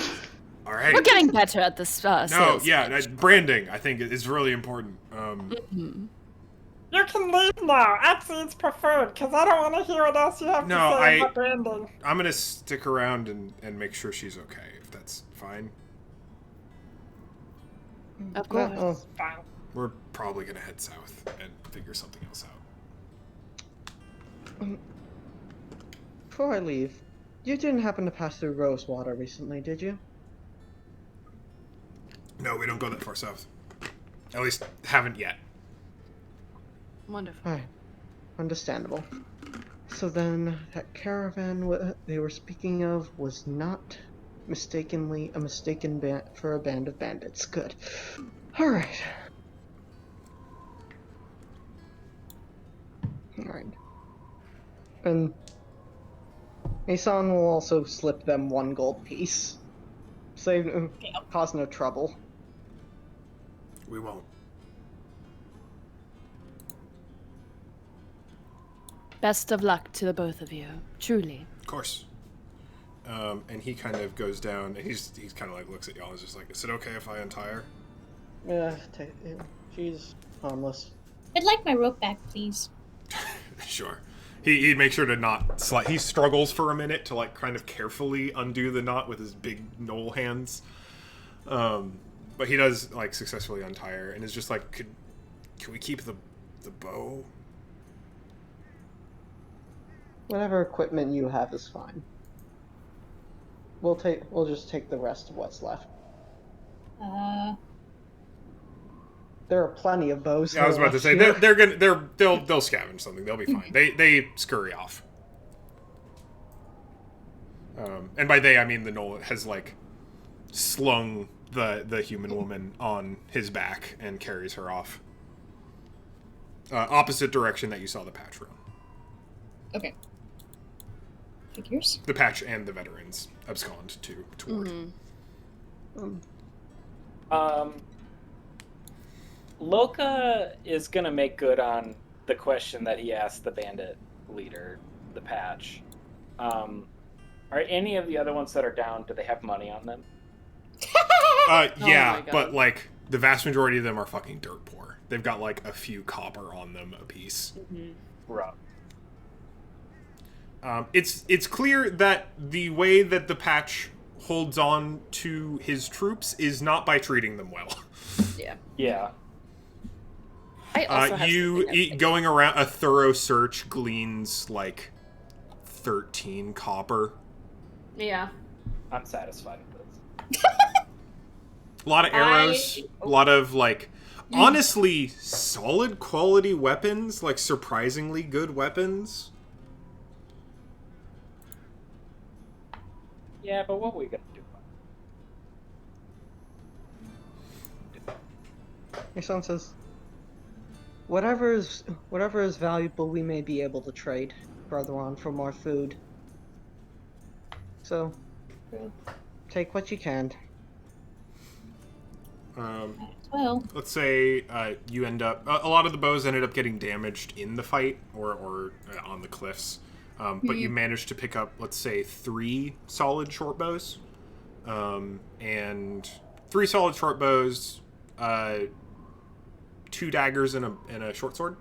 [SPEAKER 2] All right.
[SPEAKER 4] We're getting better at this
[SPEAKER 2] No,
[SPEAKER 4] sales.
[SPEAKER 2] yeah, branding, I think, is really important.
[SPEAKER 3] You can leave now. Actually, it's preferred, because I don't want to hear what else you have
[SPEAKER 2] No,
[SPEAKER 3] to say about branding.
[SPEAKER 2] I'm gonna stick around and make sure she's okay, if that's fine.
[SPEAKER 4] Of course.
[SPEAKER 1] Oh,
[SPEAKER 3] Fine.
[SPEAKER 2] We're probably gonna head south and figure something else out.
[SPEAKER 1] before I leave, you didn't happen to pass through Rosewater recently, did you?
[SPEAKER 2] No, we don't go that far south. At least, haven't yet.
[SPEAKER 4] Wonderful.
[SPEAKER 1] Alright. Understandable. So then, that caravan they were speaking of was not mistakenly a mistaken for a band of bandits. Good. Alright. Alright. And Isan will also slip them 1 gold piece. Save, cause no trouble.
[SPEAKER 2] We won't.
[SPEAKER 4] Best of luck to the both of you, truly.
[SPEAKER 2] Of course. And he kind of goes down, and he's kind of like looks at y'all and is just like, is it okay if I untie her?
[SPEAKER 1] Yeah, she's harmless.
[SPEAKER 5] I'd like my rope back, please.
[SPEAKER 2] Sure. He makes sure to not he struggles for a minute to like kind of carefully undo the knot with his big knoll hands. But he does like successfully untie her and is just like, can we keep the bow?
[SPEAKER 1] Whatever equipment you have is fine. We'll just take the rest of what's left. There are plenty of bows.
[SPEAKER 2] Yeah, I was about to say
[SPEAKER 1] here.
[SPEAKER 2] they'll scavenge something. They'll be fine. They scurry off. And by they I mean the knoll has like slung the human woman on his back and carries her off. Opposite direction that you saw the patch run.
[SPEAKER 5] Okay. Figures.
[SPEAKER 2] The patch and the veterans abscond toward.
[SPEAKER 6] Loka is gonna make good on the question that he asked the bandit leader, the patch. Are any of the other ones that are down, do they have money on them?
[SPEAKER 2] Yeah,
[SPEAKER 4] God.
[SPEAKER 2] but like the vast majority of them are fucking dirt poor. They've got like a few copper on them apiece.
[SPEAKER 6] Rough.
[SPEAKER 2] It's clear that the way that the patch holds on to his troops is not by treating them well.
[SPEAKER 4] Yeah.
[SPEAKER 6] Yeah.
[SPEAKER 4] I also have something
[SPEAKER 2] Going around a thorough search gleans like 13 copper.
[SPEAKER 4] Yeah.
[SPEAKER 6] I'm satisfied with this.
[SPEAKER 2] A lot of arrows, a lot of like honestly solid quality weapons, like surprisingly good weapons.
[SPEAKER 6] Yeah, but what are we gonna do?
[SPEAKER 1] Your son says, whatever is valuable, we may be able to trade further on for more food. So, take what you can.
[SPEAKER 5] Well,
[SPEAKER 2] Let's say you end up... a lot of the bows ended up getting damaged in the fight or on the cliffs. But you managed to pick up, let's say, 3 solid short bows. And 3 solid short bows, 2 daggers and a short sword.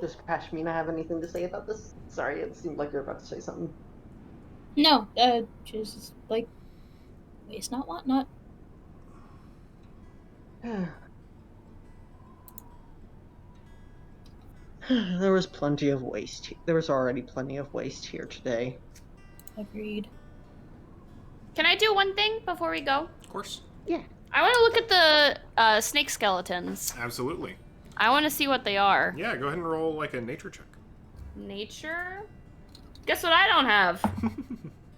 [SPEAKER 1] Does Pashmina have anything to say about this? Sorry, it seemed like you were about to say something.
[SPEAKER 5] no, just like, waste not, want not.
[SPEAKER 1] There was plenty of waste. There was already plenty of waste here today.
[SPEAKER 5] Agreed.
[SPEAKER 4] Can I do one thing before we go?
[SPEAKER 2] Of course.
[SPEAKER 1] Yeah.
[SPEAKER 4] I want to look at the snake skeletons.
[SPEAKER 2] Absolutely.
[SPEAKER 4] I want to see what they are.
[SPEAKER 2] Yeah, go ahead and roll like a nature check.
[SPEAKER 4] Nature? Guess what I don't have?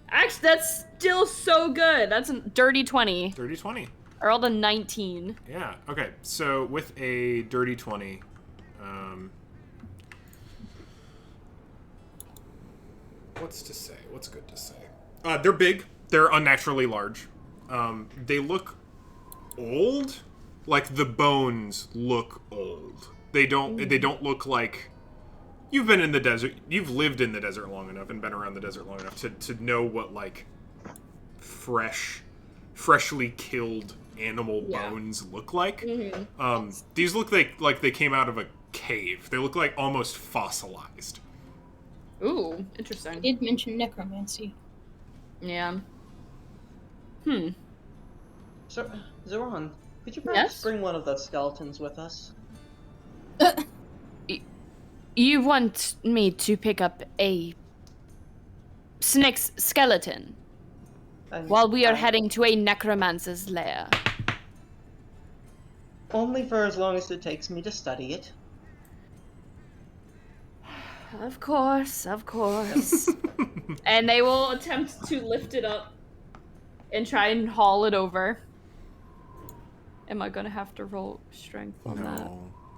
[SPEAKER 4] Actually, that's still so good. That's a dirty 20.
[SPEAKER 2] Dirty 20.
[SPEAKER 4] I rolled a 19.
[SPEAKER 2] Yeah, okay. So with a dirty 20, what's to say? What's good to say? They're big. They're unnaturally large. They look old. Like the bones look old. They don't look like you've been in the desert. You've lived in the desert long enough and been around the desert long enough to know what like freshly killed animal bones look like. These look like they came out of a cave. They look like almost fossilized.
[SPEAKER 4] Ooh, interesting.
[SPEAKER 5] I did mention necromancy.
[SPEAKER 4] Yeah.
[SPEAKER 1] So, Zoran, could you perhaps
[SPEAKER 4] Yes?
[SPEAKER 1] bring one of those skeletons with us?
[SPEAKER 4] You want me to pick up a snake's skeleton while we are heading to a necromancer's lair?
[SPEAKER 1] Only for as long as it takes me to study it.
[SPEAKER 4] Of course, of course. And they will attempt to lift it up and try and haul it over. Am I gonna have to roll strength on that?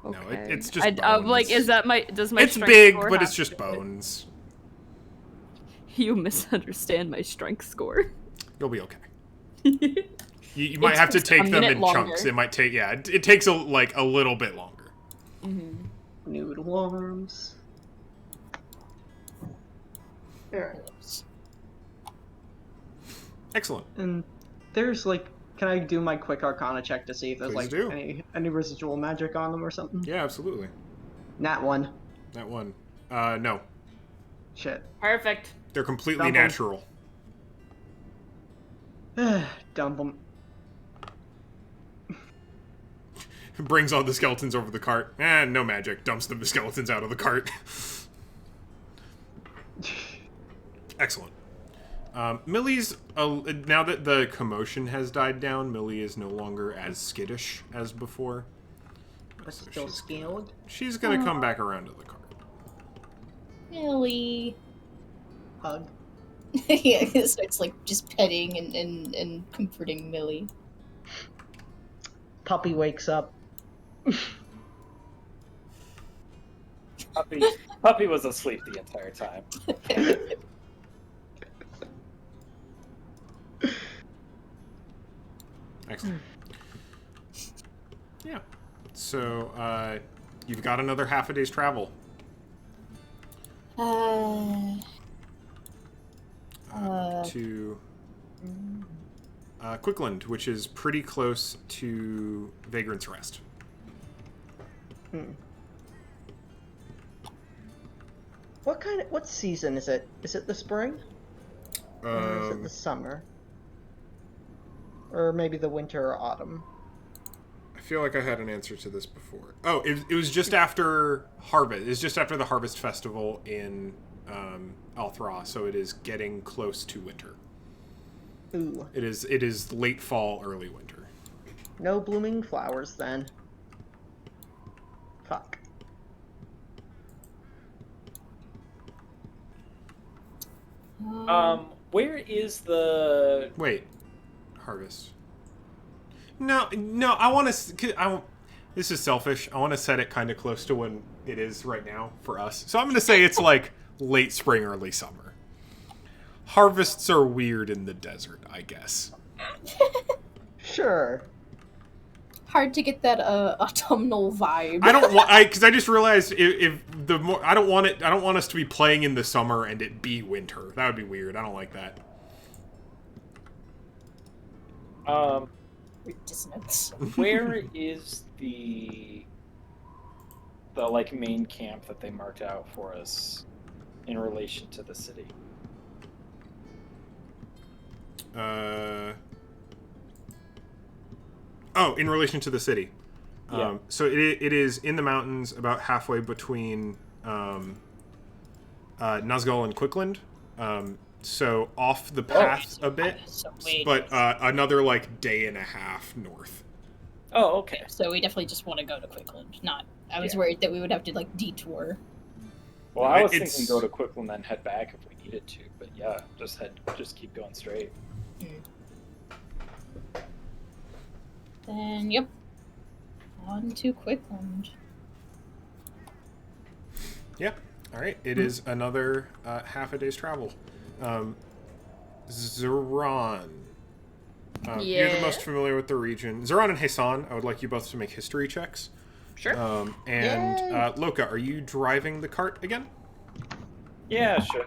[SPEAKER 2] No,
[SPEAKER 4] Okay.
[SPEAKER 2] it's just
[SPEAKER 4] I'm like,
[SPEAKER 2] bones.
[SPEAKER 4] is that my? Does my?
[SPEAKER 2] It's
[SPEAKER 4] strength
[SPEAKER 2] big,
[SPEAKER 4] score
[SPEAKER 2] but
[SPEAKER 4] have
[SPEAKER 2] it's just
[SPEAKER 4] to-
[SPEAKER 2] bones.
[SPEAKER 4] You misunderstand my strength score.
[SPEAKER 2] You'll be okay. You might
[SPEAKER 4] It
[SPEAKER 2] have to
[SPEAKER 4] takes a
[SPEAKER 2] take them
[SPEAKER 4] minute
[SPEAKER 2] in
[SPEAKER 4] longer.
[SPEAKER 2] chunks. It might take, yeah, it takes a little bit longer.
[SPEAKER 4] Mm-hmm.
[SPEAKER 1] Noodle arms. Alright.
[SPEAKER 2] Excellent.
[SPEAKER 1] And there's like, can I do my quick arcana check to see if there's
[SPEAKER 2] Please
[SPEAKER 1] like
[SPEAKER 2] do.
[SPEAKER 1] any residual magic on them or something?
[SPEAKER 2] Yeah, absolutely.
[SPEAKER 1] Nat 1.
[SPEAKER 2] That one. No.
[SPEAKER 1] Shit.
[SPEAKER 4] Perfect.
[SPEAKER 2] They're completely
[SPEAKER 1] Dump 'em.
[SPEAKER 2] natural.
[SPEAKER 1] Dump them.
[SPEAKER 2] Brings all the skeletons over the cart. No magic. Dumps the skeletons out of the cart. Excellent. Millie's, now that the commotion has died down, Millie is no longer as skittish as before.
[SPEAKER 1] But
[SPEAKER 2] So
[SPEAKER 1] still scared.
[SPEAKER 2] She's gonna come back around to the cart.
[SPEAKER 5] Millie.
[SPEAKER 1] Hug.
[SPEAKER 5] Yeah, it starts like just petting and comforting Millie.
[SPEAKER 1] Puppy wakes up.
[SPEAKER 6] Puppy was asleep the entire time.
[SPEAKER 2] Excellent. Yeah. So, you've got another half a day's travel. To Quickland, which is pretty close to Vagrant's Rest.
[SPEAKER 1] What season is it? Is it the spring? Or is it the summer? Or maybe the winter or autumn?
[SPEAKER 2] I feel like I had an answer to this before. Oh, it was just after Harvest. It's just after the Harvest Festival in Althra, so it is getting close to winter.
[SPEAKER 1] Ooh.
[SPEAKER 2] It is late fall, early winter.
[SPEAKER 1] No blooming flowers then. Fuck.
[SPEAKER 6] Where is the?
[SPEAKER 2] Wait, Harvest. No, I want to. This is selfish. I want to set it kind of close to when it is right now for us. So I'm going to say it's like late spring, early summer. Harvests are weird in the desert, I guess.
[SPEAKER 1] Sure.
[SPEAKER 5] Hard to get that autumnal vibe.
[SPEAKER 2] I don't want because I just realized if the more I don't want us to be playing in the summer and it be winter. That would be weird. I don't like that.
[SPEAKER 5] Dissonance.
[SPEAKER 6] Where is the like main camp that they marked out for us in relation to the city?
[SPEAKER 2] Oh, in relation to the city.
[SPEAKER 6] Yeah.
[SPEAKER 2] So it is in the mountains, about halfway between Nazgul and Quickland. So off the path a bit, but another like day and a half north.
[SPEAKER 6] Oh, okay.
[SPEAKER 5] So we definitely just want to go to Quickland. I was worried that we would have to like detour.
[SPEAKER 6] Well, I was
[SPEAKER 2] It's-
[SPEAKER 6] thinking go to Quickland then head back if we needed to, but yeah, just keep going straight.
[SPEAKER 5] Then yep, on to Quickland.
[SPEAKER 2] Yeah. All right. It is another half a day's travel. Zeron. You're the most familiar with the region. Zeron and Hassan, I would like you both to make history checks.
[SPEAKER 4] Sure.
[SPEAKER 2] And Loka, are you driving the cart again?
[SPEAKER 6] Yeah, sure.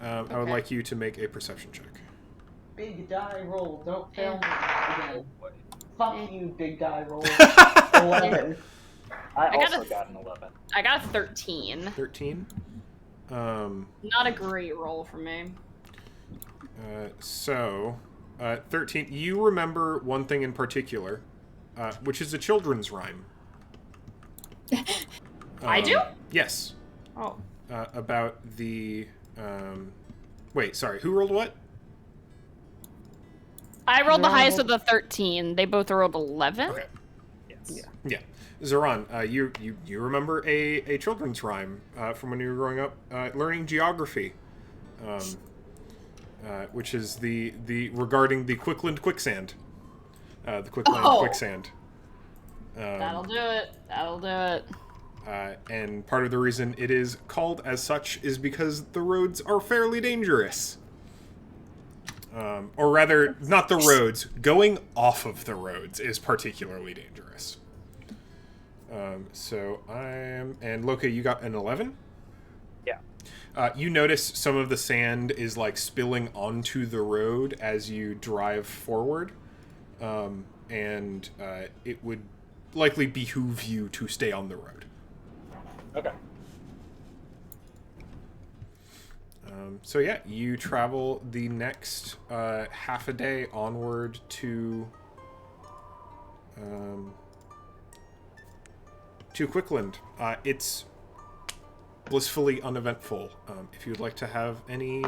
[SPEAKER 2] I would like you to make a perception check.
[SPEAKER 1] Big die roll. Don't fail me again. Fuck you, big die roll. 11.
[SPEAKER 6] I
[SPEAKER 4] got
[SPEAKER 6] also got an 11.
[SPEAKER 4] I got a 13.
[SPEAKER 2] 13.
[SPEAKER 4] Not a great roll for me.
[SPEAKER 2] 13. You remember one thing in particular, which is a children's rhyme.
[SPEAKER 4] I do?
[SPEAKER 2] Yes.
[SPEAKER 4] Oh.
[SPEAKER 2] About the... wait, sorry. Who rolled what?
[SPEAKER 4] I rolled the highest of the 13. They both rolled 11.
[SPEAKER 2] Okay.
[SPEAKER 6] Yes.
[SPEAKER 2] Yeah. Zeron, you remember a children's rhyme from when you were growing up, learning geography, which is the regarding the Quickland quicksand, the Quickland quicksand.
[SPEAKER 4] That'll do it. That'll do it.
[SPEAKER 2] And part of the reason it is called as such is because the roads are fairly dangerous. Or rather, not the roads. Going off of the roads is particularly dangerous. And Loka, you got an 11?
[SPEAKER 6] Yeah.
[SPEAKER 2] You notice some of the sand is like spilling onto the road as you drive forward. It would likely behoove you to stay on the road.
[SPEAKER 6] Okay.
[SPEAKER 2] So yeah, you travel the next half a day onward to Quickland. It's blissfully uneventful. If you would like to have any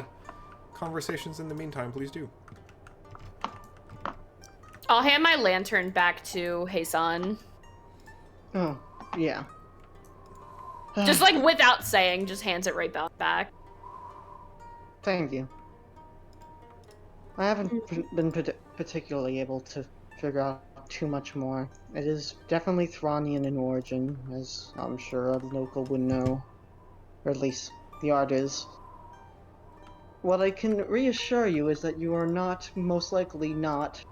[SPEAKER 2] conversations in the meantime, please do.
[SPEAKER 4] I'll hand my lantern back to Heisan.
[SPEAKER 1] Oh, yeah.
[SPEAKER 4] Just like without saying, just hands it right back.
[SPEAKER 1] Thank you. I haven't been particularly able to figure out too much more. It is definitely Thronian in origin, as I'm sure a local would know. Or at least the art is. What I can reassure you is that you are not, most likely not,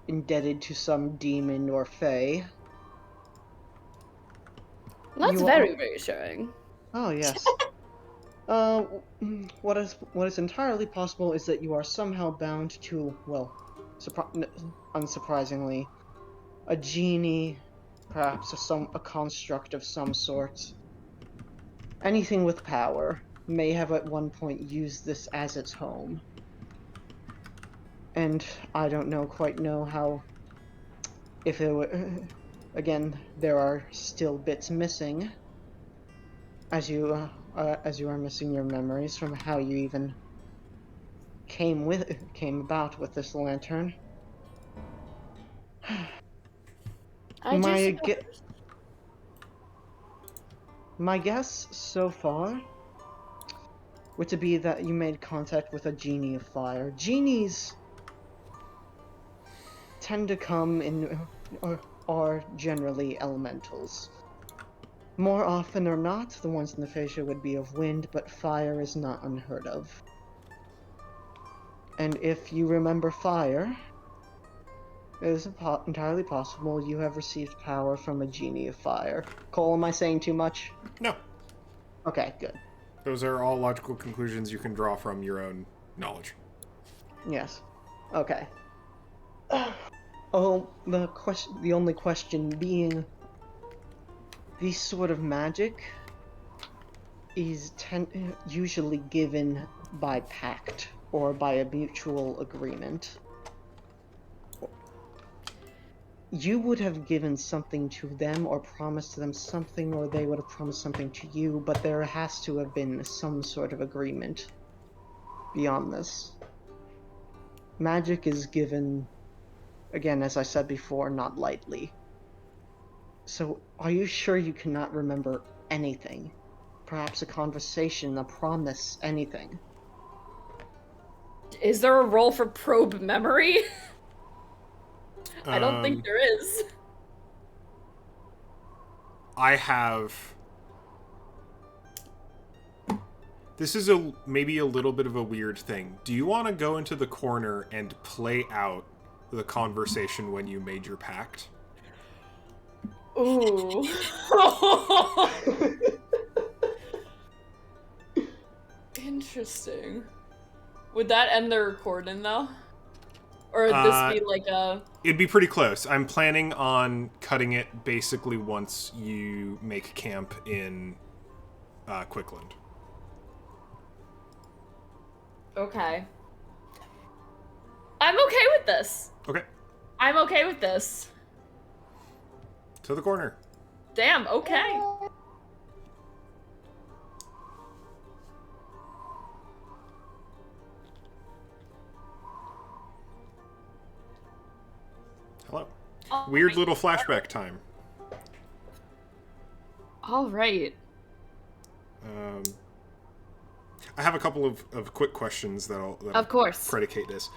[SPEAKER 1] indebted to some demon or fae.
[SPEAKER 4] That's very reassuring.
[SPEAKER 1] Oh, yes. What is entirely possible is that you are somehow bound to, well, unsurprisingly, a genie, perhaps a construct of some sort. Anything with power may have at one point used this as its home. And I don't quite know how, if it were, again, there are still bits missing, as you are missing your memories from how you even came about with this lantern. My guess so far would to be that you made contact with a genie of fire. Genies tend to come in, or are generally elementals. More often or not, the ones in the fascia would be of wind, but fire is not unheard of. And if you remember fire, it is entirely possible you have received power from a genie of fire. Cole, am I saying too much?
[SPEAKER 2] No.
[SPEAKER 1] Okay, good.
[SPEAKER 2] Those are all logical conclusions you can draw from your own knowledge.
[SPEAKER 1] Yes. Okay. The only question being, this sort of magic is usually given by pact or by a mutual agreement. You would have given something to them or promised them something, or they would have promised something to you, but there has to have been some sort of agreement beyond this. Magic is given, again, as I said before, not lightly. So, are you sure you cannot remember anything? Perhaps a conversation, a promise, anything?
[SPEAKER 4] Is there a role for probe memory? I don't think there is.
[SPEAKER 2] I have... This is maybe a little bit of a weird thing. Do you want to go into the corner and play out the conversation when you made your pact?
[SPEAKER 4] Ooh. Interesting. Would that end the recording, though? Or would this be like a...
[SPEAKER 2] It'd be pretty close. I'm planning on cutting it basically once you make camp in Quickland.
[SPEAKER 4] Okay. I'm okay with this.
[SPEAKER 2] Okay.
[SPEAKER 4] I'm okay with this.
[SPEAKER 2] To the corner.
[SPEAKER 4] Damn, okay.
[SPEAKER 2] Hello. Weird little flashback time.
[SPEAKER 4] All right.
[SPEAKER 2] I have a couple of quick questions that'll
[SPEAKER 4] Of course.
[SPEAKER 2] predicate this,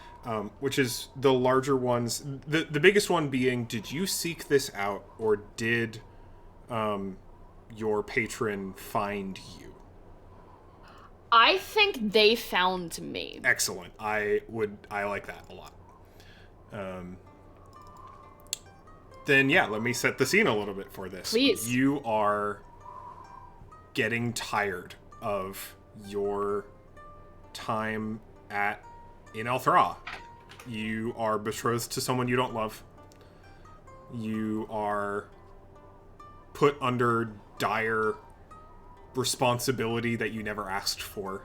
[SPEAKER 2] which is the larger ones. The biggest one being, did you seek this out, or did your patron find you?
[SPEAKER 4] I think they found me.
[SPEAKER 2] Excellent. I like that a lot. Then yeah, let me set the scene a little bit for this.
[SPEAKER 4] Please.
[SPEAKER 2] You are getting tired of your time in Elthra. You are betrothed to someone you don't love. You are put under dire responsibility that you never asked for.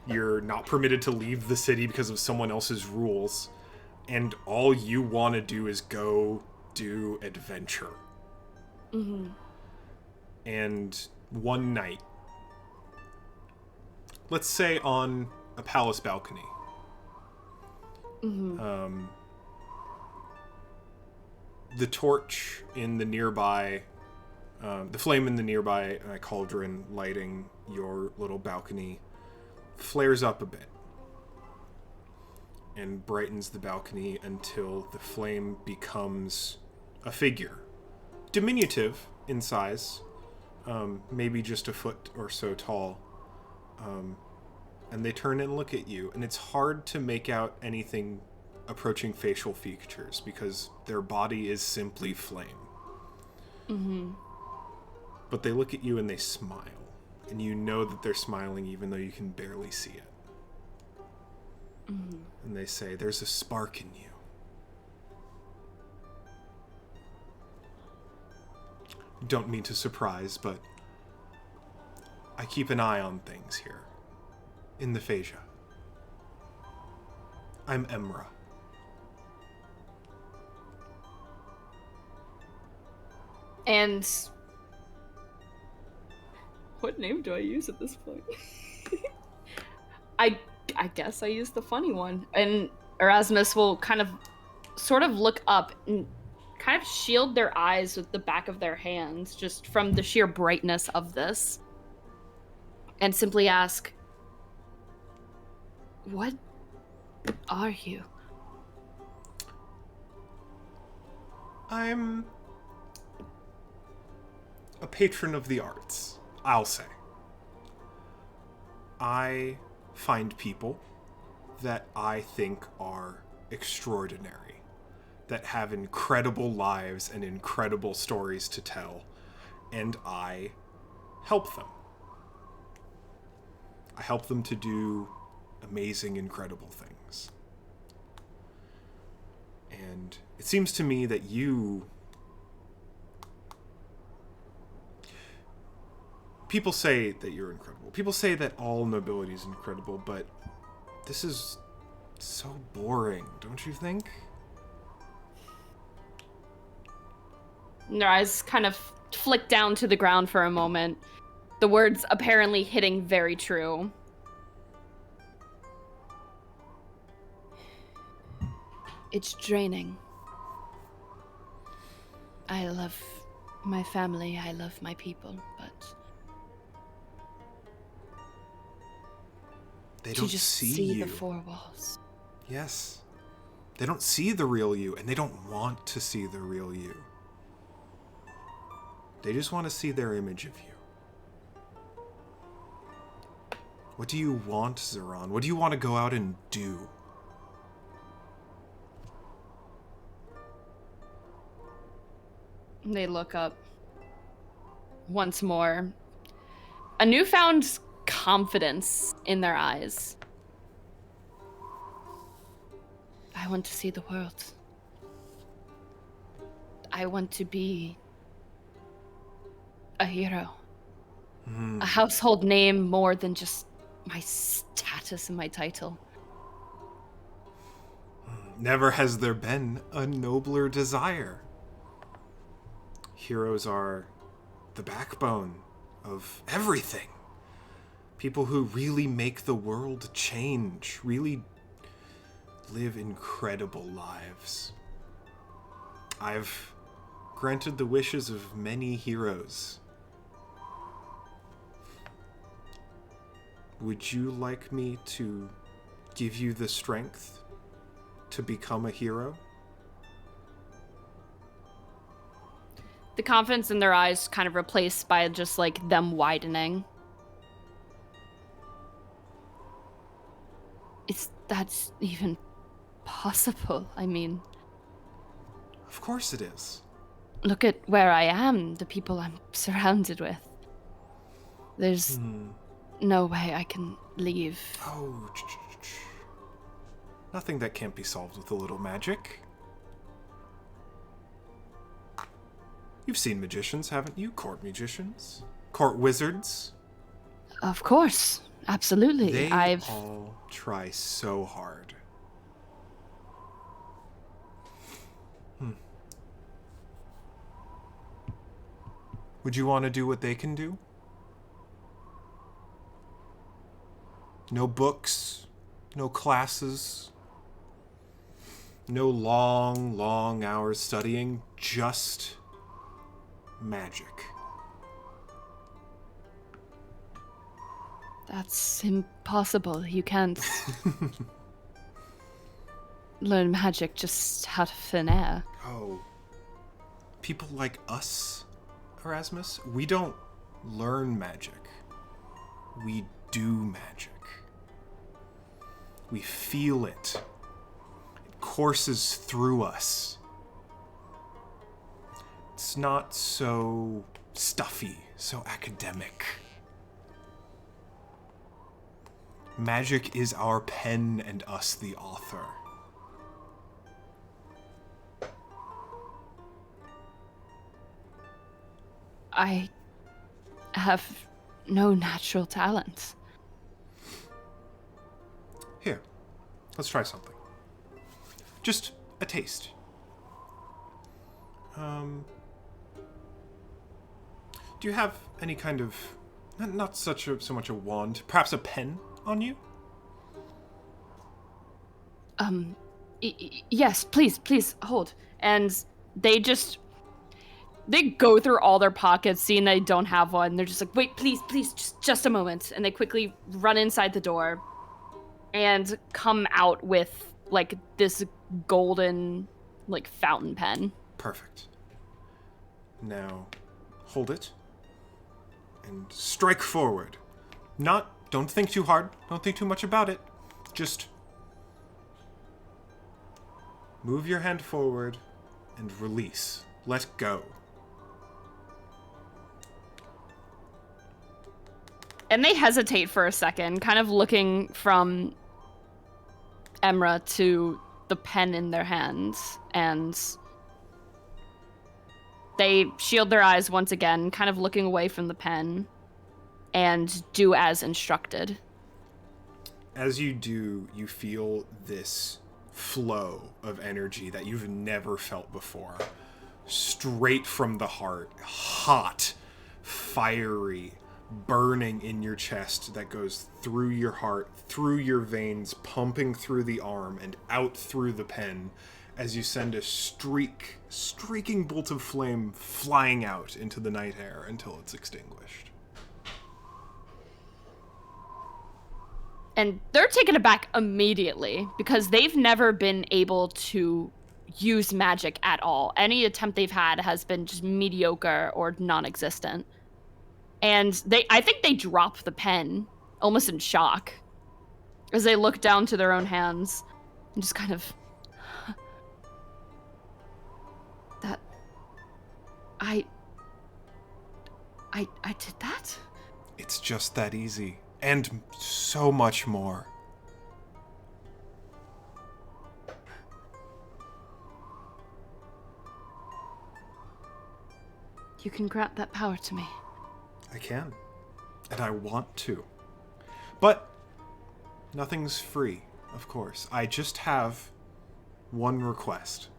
[SPEAKER 2] You're not permitted to leave the city because of someone else's rules. And all you want to do is go do adventure.
[SPEAKER 4] Mm-hmm.
[SPEAKER 2] And one night, let's say on a palace balcony,
[SPEAKER 4] Mm-hmm.
[SPEAKER 2] The torch in the nearby, the flame in the nearby cauldron lighting your little balcony flares up a bit and brightens the balcony until the flame becomes a figure. Diminutive in size, maybe just a foot or so tall. And they turn and look at you, and it's hard to make out anything approaching facial features because their body is simply flame.
[SPEAKER 4] Mm-hmm.
[SPEAKER 2] But they look at you and they smile, and you know that they're smiling even though you can barely see it.
[SPEAKER 4] Mm-hmm.
[SPEAKER 2] And they say, "There's a spark in you." Don't mean to surprise, but I keep an eye on things here. In the Phasia. I'm Emra.
[SPEAKER 4] And what name do I use at this point? I guess I use the funny one. And Erasmus will sort of look up and kind of shield their eyes with the back of their hands just from the sheer brightness of this. And simply ask, "What are you?"
[SPEAKER 2] I'm a patron of the arts, I'll say. I find people that I think are extraordinary, that have incredible lives and incredible stories to tell, and I help them. I help them to do amazing, incredible things. And it seems to me that people say that you're incredible. People say that all nobility is incredible, but this is so boring, don't you think?
[SPEAKER 4] Their eyes kind of flick down to the ground for a moment. The words apparently hitting very true. It's draining. I love my family, I love my people, but
[SPEAKER 2] They
[SPEAKER 4] to
[SPEAKER 2] don't
[SPEAKER 4] just
[SPEAKER 2] see
[SPEAKER 4] see
[SPEAKER 2] you.
[SPEAKER 4] the four walls.
[SPEAKER 2] Yes. They don't see the real you, and they don't want to see the real you. They just want to see their image of you. What do you want, Zeron? What do you want to go out and do?
[SPEAKER 4] They look up once more. A newfound confidence in their eyes. I want to see the world. I want to be a hero. A household name more than just my status and my title.
[SPEAKER 2] Never has there been a nobler desire. Heroes are the backbone of everything. People who really make the world change, really live incredible lives. I've granted the wishes of many heroes. Would you like me to give you the strength to become a hero?
[SPEAKER 4] The confidence in their eyes kind of replaced by just like them widening. Is that even possible? I mean,
[SPEAKER 2] Of course it is.
[SPEAKER 4] look at where I am, the people I'm surrounded with. There's no way I can leave.
[SPEAKER 2] Oh, nothing that can't be solved with a little magic. You've seen magicians, haven't you? Court magicians? Court wizards?
[SPEAKER 4] Of course, absolutely.
[SPEAKER 2] They
[SPEAKER 4] I've
[SPEAKER 2] all try so hard. Would you want to do what they can do? No books, no classes, no long, long hours studying, just magic.
[SPEAKER 4] That's impossible. You can't learn magic just out of thin air.
[SPEAKER 2] Oh, people like us, Erasmus, we don't learn magic. We do magic. We feel it. It courses through us. It's not so stuffy, so academic. Magic is our pen and us, the author.
[SPEAKER 4] I have no natural talent.
[SPEAKER 2] Here, let's try something. Just a taste. Do you have any kind of, not so much a wand, perhaps a pen on you?
[SPEAKER 4] Yes, please, hold. And they go through all their pockets, seeing they don't have one. They're just like, wait, please, just a moment. And they quickly run inside the door and come out with, like, this golden, like, fountain pen.
[SPEAKER 2] Perfect. Now, hold it. And strike forward. Don't think too hard. Don't think too much about it. Just move your hand forward and release. Let go.
[SPEAKER 4] And they hesitate for a second, kind of looking from Emra to the pen in their hands, and they shield their eyes once again, kind of looking away from the pen, and do as instructed.
[SPEAKER 2] As you do, you feel this flow of energy that you've never felt before. Straight from the heart, hot, fiery, burning in your chest that goes through your heart, through your veins, pumping through the arm, and out through the pen as you send a streaking bolt of flame flying out into the night air until it's extinguished.
[SPEAKER 4] And they're taken aback immediately because they've never been able to use magic at all. Any attempt they've had has been just mediocre or non-existent. And I think they drop the pen, almost in shock, as they look down to their own hands and just kind of... That... I did that?
[SPEAKER 2] It's just that easy. And so much more.
[SPEAKER 4] You can grant that power to me.
[SPEAKER 2] I can. And I want to. But nothing's free, of course. I just have one request.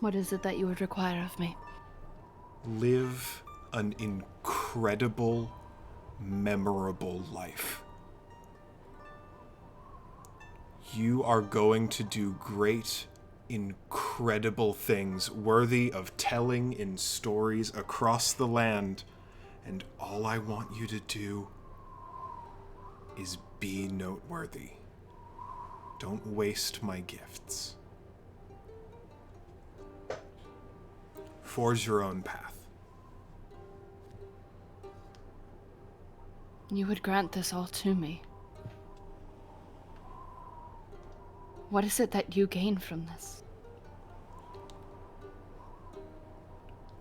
[SPEAKER 4] What is it that you would require of me?
[SPEAKER 2] Live an incredible, memorable life. You are going to do great, incredible things worthy of telling in stories across the land And all I want you to do is be noteworthy. Don't waste my gifts. Forge your own path.
[SPEAKER 4] You would grant this all to me. What is it that you gain from this?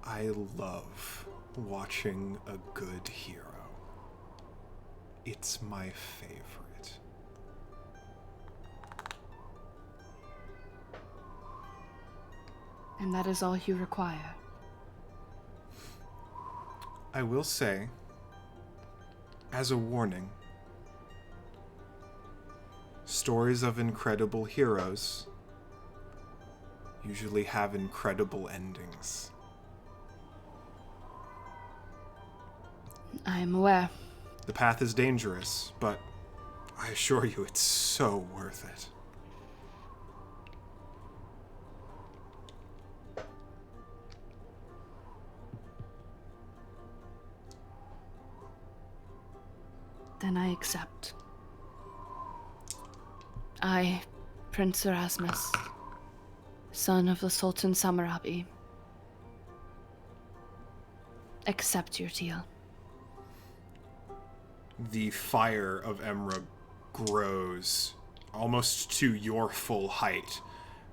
[SPEAKER 2] I love watching a good hero. It's my favorite.
[SPEAKER 4] And that is all you require.
[SPEAKER 2] I will say, as a warning, stories of incredible heroes usually have incredible endings.
[SPEAKER 4] I am aware.
[SPEAKER 2] The path is dangerous, but I assure you it's so worth it.
[SPEAKER 4] Then I accept. I, Prince Erasmus, son of the Sultan Samarabi, accept your deal.
[SPEAKER 2] The fire of Emra grows almost to your full height,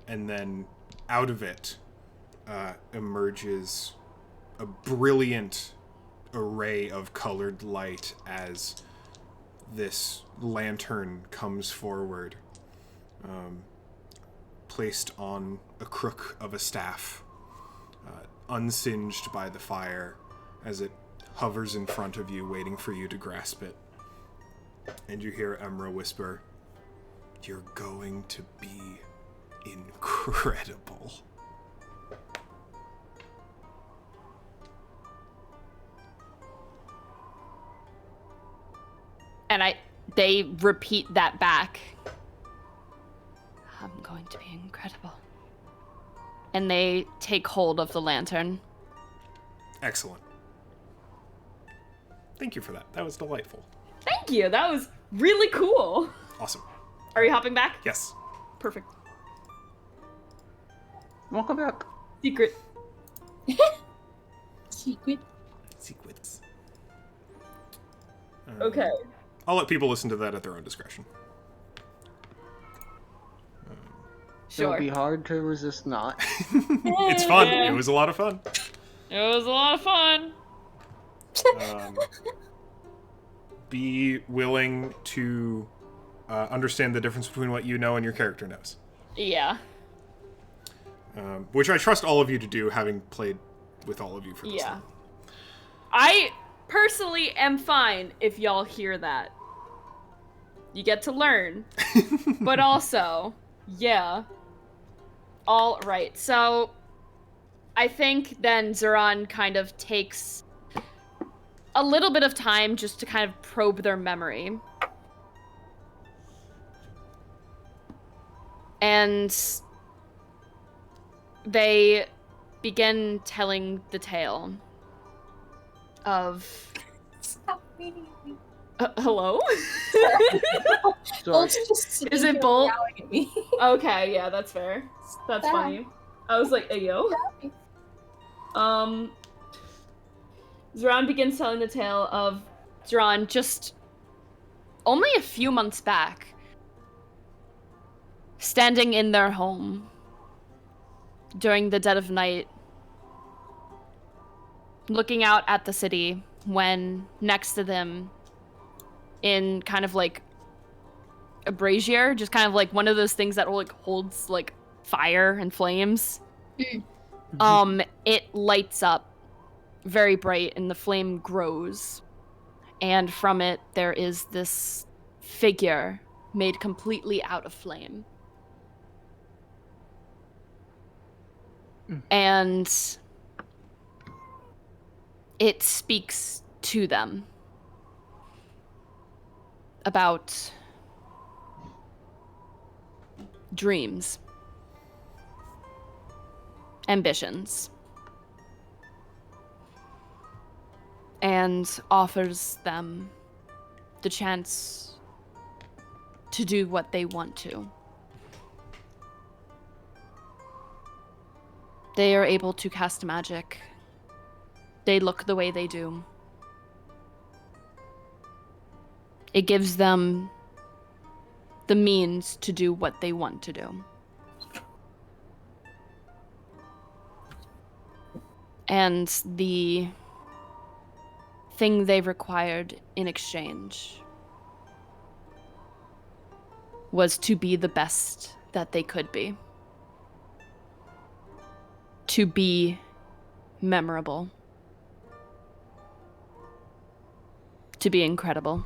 [SPEAKER 2] and then out of it emerges a brilliant array of colored light as this lantern comes forward, placed on a crook of a staff, unsinged by the fire as it hovers in front of you, waiting for you to grasp it. And you hear Emra whisper, "You're going to be incredible."
[SPEAKER 4] And they repeat that back. I'm going to be incredible. And they take hold of the lantern.
[SPEAKER 2] Excellent. Thank you for that. That was delightful.
[SPEAKER 4] Thank you. That was really cool.
[SPEAKER 2] Awesome.
[SPEAKER 4] Are you hopping back?
[SPEAKER 2] Yes.
[SPEAKER 4] Perfect.
[SPEAKER 1] Welcome back.
[SPEAKER 4] Secret.
[SPEAKER 5] Secret.
[SPEAKER 2] Secrets.
[SPEAKER 4] Okay.
[SPEAKER 2] I'll let people listen to that at their own discretion.
[SPEAKER 1] It'll
[SPEAKER 4] Sure.
[SPEAKER 1] be hard to resist not.
[SPEAKER 2] It's fun. It was a lot of fun.
[SPEAKER 4] It was a lot of fun.
[SPEAKER 2] Be willing to understand the difference between what you know and your character knows.
[SPEAKER 4] Yeah.
[SPEAKER 2] Which I trust all of you to do, having played with all of you for this
[SPEAKER 4] Yeah.
[SPEAKER 2] long.
[SPEAKER 4] I personally am fine if y'all hear that. You get to learn. But also, yeah. All right. So I think then Zeron kind of takes a little bit of time just to kind of probe their memory. And they begin telling the tale of...
[SPEAKER 5] Stop reading me.
[SPEAKER 4] Hello?
[SPEAKER 1] Sorry.
[SPEAKER 5] Bolt's just sitting
[SPEAKER 4] Is it
[SPEAKER 5] here
[SPEAKER 4] Bolt?
[SPEAKER 5] meowing at me.
[SPEAKER 4] Okay, yeah, that's fair. That's
[SPEAKER 5] Stop.
[SPEAKER 4] funny. I was like, hey, yo. Zeron begins telling the tale of Zeron just only a few months back, standing in their home during the dead of night, looking out at the city when next to them, in kind of like a brazier, just kind of like one of those things that like holds like fire and flames. It lights up very bright and the flame grows. And from it, there is this figure made completely out of flame. And it speaks to them about dreams, ambitions, and and offers them the chance to do what they want to. They are able to cast magic. They look the way they do. It gives them the means to do what they want to do. And the thing they required in exchange was to be the best that they could be. To be memorable. To be incredible.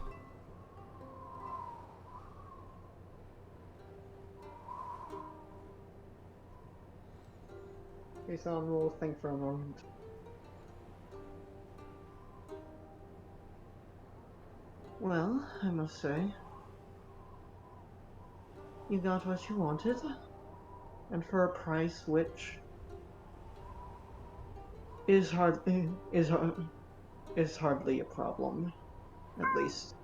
[SPEAKER 1] Jason will think for a moment. Well, I must say, you got what you wanted, and for a price which is hardly a problem, at least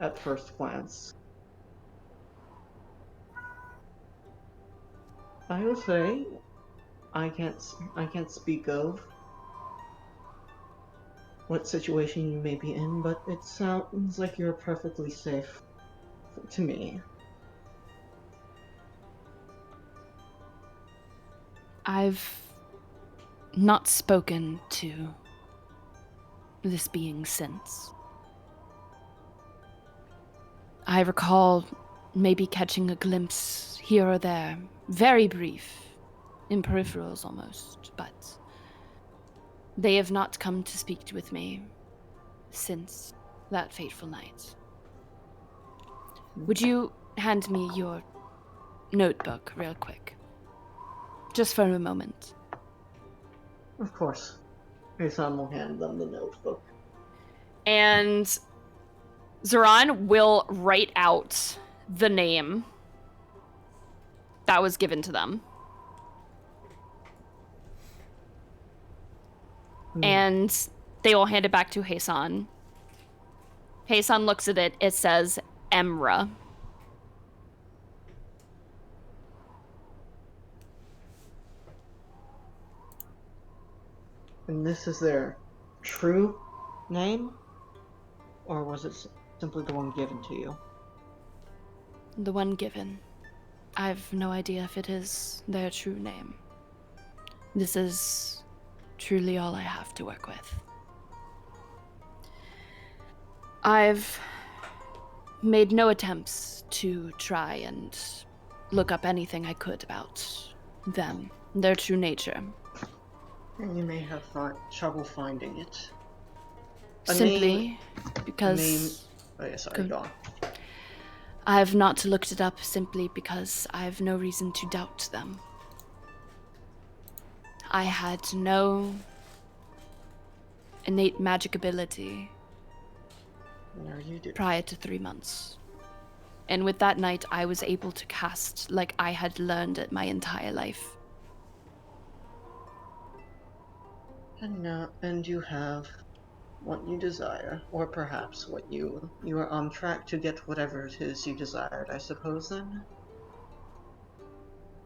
[SPEAKER 1] at first glance. I will say, I can't speak of what situation you may be in, but it sounds like you're perfectly safe to me.
[SPEAKER 4] I've not spoken to this being since. I recall maybe catching a glimpse here or there, very brief, in peripherals almost, but they have not come to speak with me since that fateful night. Would you hand me your notebook real quick? Just for a moment.
[SPEAKER 1] Of course. Jason will hand them the notebook.
[SPEAKER 4] And Zoran will write out the name that was given to them. And they will hand it back to Hasan. Hasan looks at it. It says Emra.
[SPEAKER 1] And this is their true name? Or was it simply the one given to you?
[SPEAKER 4] The one given. I've no idea if it is their true name. This is truly all I have to work with. I've made no attempts to try and look up anything I could about them, their true nature.
[SPEAKER 1] And you may have trouble finding it.
[SPEAKER 4] Simply because...
[SPEAKER 1] Oh yeah, sorry, go on.
[SPEAKER 4] I've not looked it up simply because I've no reason to doubt them. I had no innate magic ability
[SPEAKER 1] No, you did.
[SPEAKER 4] prior to 3 months. And with that night, I was able to cast like I had learned it my entire life.
[SPEAKER 1] And you have what you desire, or perhaps what you are on track to get whatever it is you desired, I suppose, then?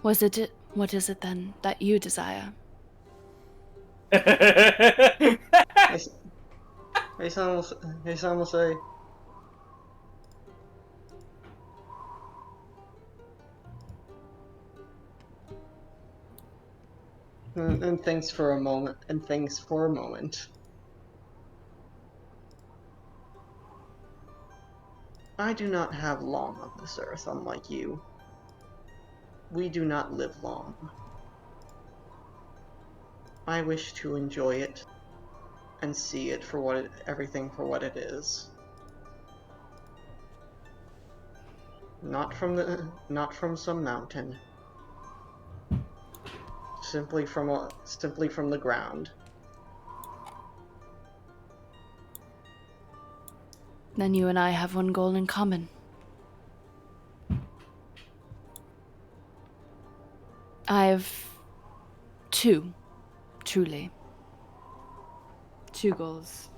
[SPEAKER 4] What is it then that you desire?
[SPEAKER 1] Jason will say, and thinks for a moment. I do not have long on this earth, unlike you. We do not live long. I wish to enjoy it and see it for everything for what it is. Not from some mountain. Simply from the ground.
[SPEAKER 4] Then you and I have one goal in common. I've two, truly. 2 goals.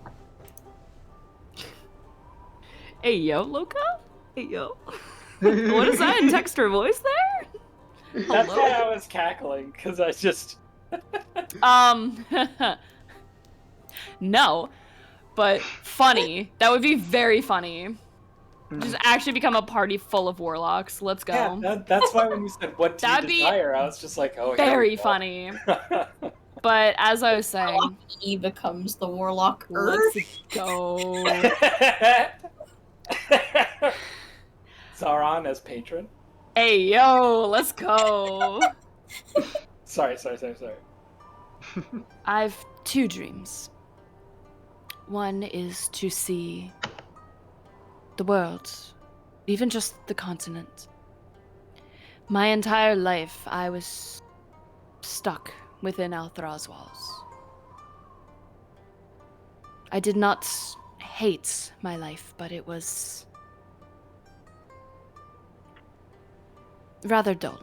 [SPEAKER 4] Hey yo, Loka? Hey yo. What is that in texture voice there?
[SPEAKER 6] That's
[SPEAKER 4] Hello?
[SPEAKER 6] why I was cackling, because I just...
[SPEAKER 4] No. But funny. That would be very funny. Just actually become a party full of warlocks. Let's go.
[SPEAKER 6] Yeah, that's why when you said, what do you
[SPEAKER 4] That'd be
[SPEAKER 6] desire, I was just like, oh, here
[SPEAKER 4] Very
[SPEAKER 6] we go.
[SPEAKER 4] funny. But as I was saying,
[SPEAKER 5] He becomes the warlock.
[SPEAKER 4] let's go.
[SPEAKER 6] Sauron as patron?
[SPEAKER 4] Hey yo, let's go.
[SPEAKER 6] Sorry.
[SPEAKER 4] I've two dreams. One is to see the world, even just the continent. My entire life, I was stuck within Althra's walls. I did not hate my life, but it was rather dull.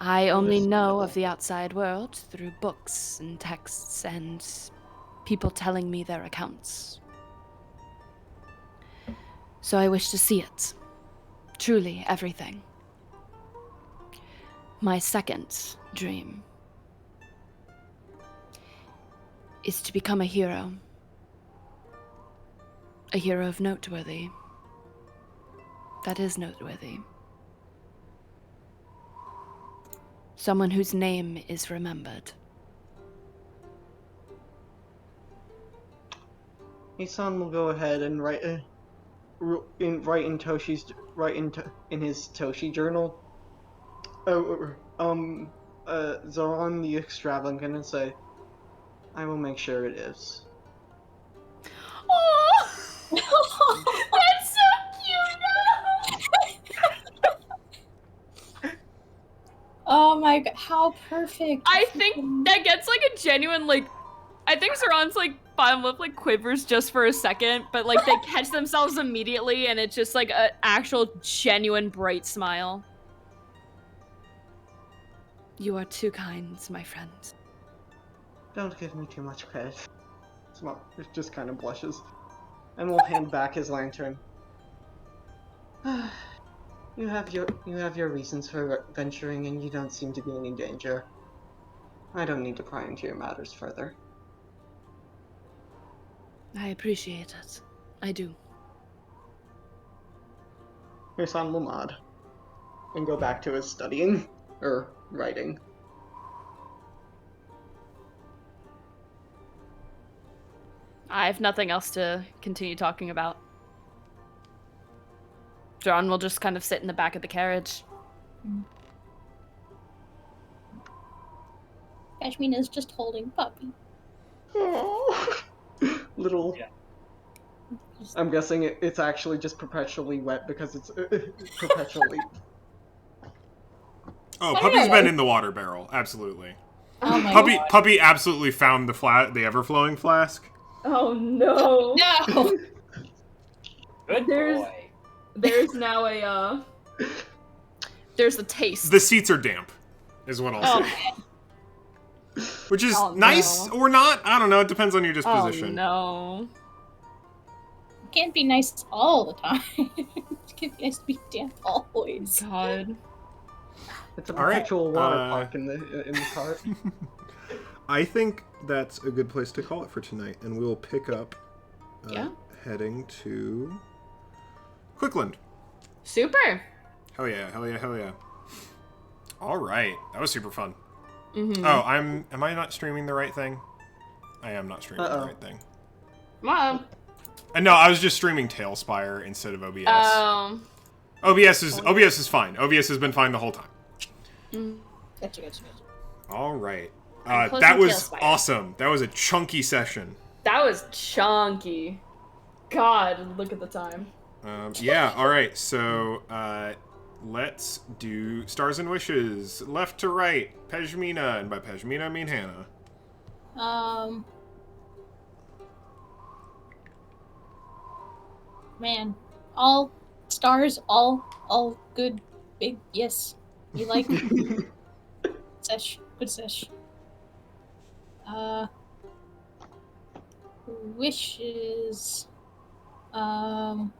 [SPEAKER 4] I only know of the outside world through books and texts and people telling me their accounts. So I wish to see it. Truly everything. My second dream is to become a hero. A hero of noteworthy. That is noteworthy. Someone whose name is remembered.
[SPEAKER 1] Isan will go ahead and write in his Toshi journal. Zoran the Extravagant, and say, "I will make sure it is."
[SPEAKER 4] Oh, that's so cute.
[SPEAKER 5] Oh my god, how perfect.
[SPEAKER 4] I think that gets like a genuine I think Zoran's bottom lip quivers just for a second, but they catch themselves immediately and it's just an actual genuine bright smile. You are too kind, my friend.
[SPEAKER 1] Don't give me too much credit. It just kind of blushes, and will hand back his lantern. You have your reasons for venturing, and you don't seem to be in any danger. I don't need to pry into your matters further.
[SPEAKER 4] I appreciate it. I do.
[SPEAKER 1] Isan will nod and go back to his studying or writing.
[SPEAKER 4] I have nothing else to continue talking about. John will just kind of sit in the back of the carriage.
[SPEAKER 5] Kashmina's just holding puppy.
[SPEAKER 1] Oh, little.
[SPEAKER 6] Yeah.
[SPEAKER 1] I'm guessing it's actually just perpetually wet because it's perpetually.
[SPEAKER 2] Oh, Puppy's been in the water barrel, absolutely.
[SPEAKER 5] Oh my god.
[SPEAKER 2] Puppy absolutely found the ever-flowing flask.
[SPEAKER 4] Oh no!
[SPEAKER 5] No!
[SPEAKER 6] Good boy.
[SPEAKER 4] There's now there's a taste.
[SPEAKER 2] The seats are damp, is what I'll say. Which is nice or not. I don't know. It depends on your disposition.
[SPEAKER 4] Oh no!
[SPEAKER 5] It can't be nice all the time. It can't be nice to be damp always.
[SPEAKER 4] God.
[SPEAKER 1] It's a
[SPEAKER 2] All right,
[SPEAKER 1] perpetual water park in the cart.
[SPEAKER 2] I think that's a good place to call it for tonight, and we'll pick up heading to Quickland.
[SPEAKER 4] Super.
[SPEAKER 2] Hell yeah. All right. That was super fun.
[SPEAKER 4] Mm-hmm.
[SPEAKER 2] Oh, am I not streaming the right thing? I am not streaming the right thing.
[SPEAKER 4] Mom.
[SPEAKER 2] No, I was just streaming Tailspire instead of OBS. OBS is fine. OBS has been fine the whole time.
[SPEAKER 5] Gotcha.
[SPEAKER 2] All right. That was awesome. That was a chunky session.
[SPEAKER 4] That was chunky. God, look at the time.
[SPEAKER 2] Yeah, all right. So, let's do Stars and Wishes. Left to right, Pejmina. And by Pejmina, I mean Hannah.
[SPEAKER 5] Man. All stars, all good, big, yes. You like sesh. Good sesh. Wishes. Man,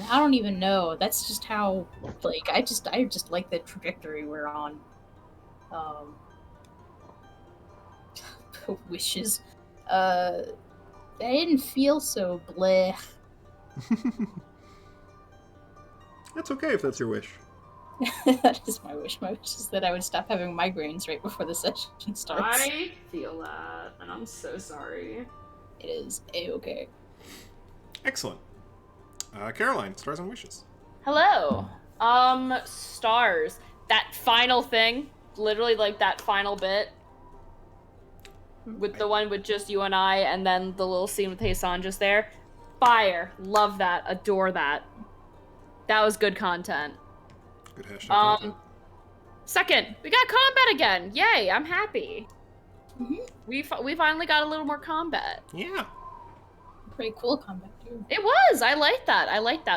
[SPEAKER 5] I don't even know. That's just how, like, I just like the trajectory we're on. Wishes. I didn't feel so bleh.
[SPEAKER 2] That's okay if that's your wish.
[SPEAKER 5] That is my wish. My wish is that I would stop having migraines right before the session starts.
[SPEAKER 4] I feel that, and I'm so sorry.
[SPEAKER 5] It is A-okay.
[SPEAKER 2] Excellent. Caroline, stars and wishes.
[SPEAKER 4] Hello. Stars. That final thing, literally like that final bit, with the one with just you and I, and then the little scene with Heisan just there. Fire. Love that. Adore that. That was good content.
[SPEAKER 2] Good hashtag content.
[SPEAKER 4] Second, we got combat again. Yay, I'm happy.
[SPEAKER 5] Mm-hmm.
[SPEAKER 4] We finally got a little more combat.
[SPEAKER 2] Yeah.
[SPEAKER 5] Pretty cool combat, too.
[SPEAKER 4] It was. I like that.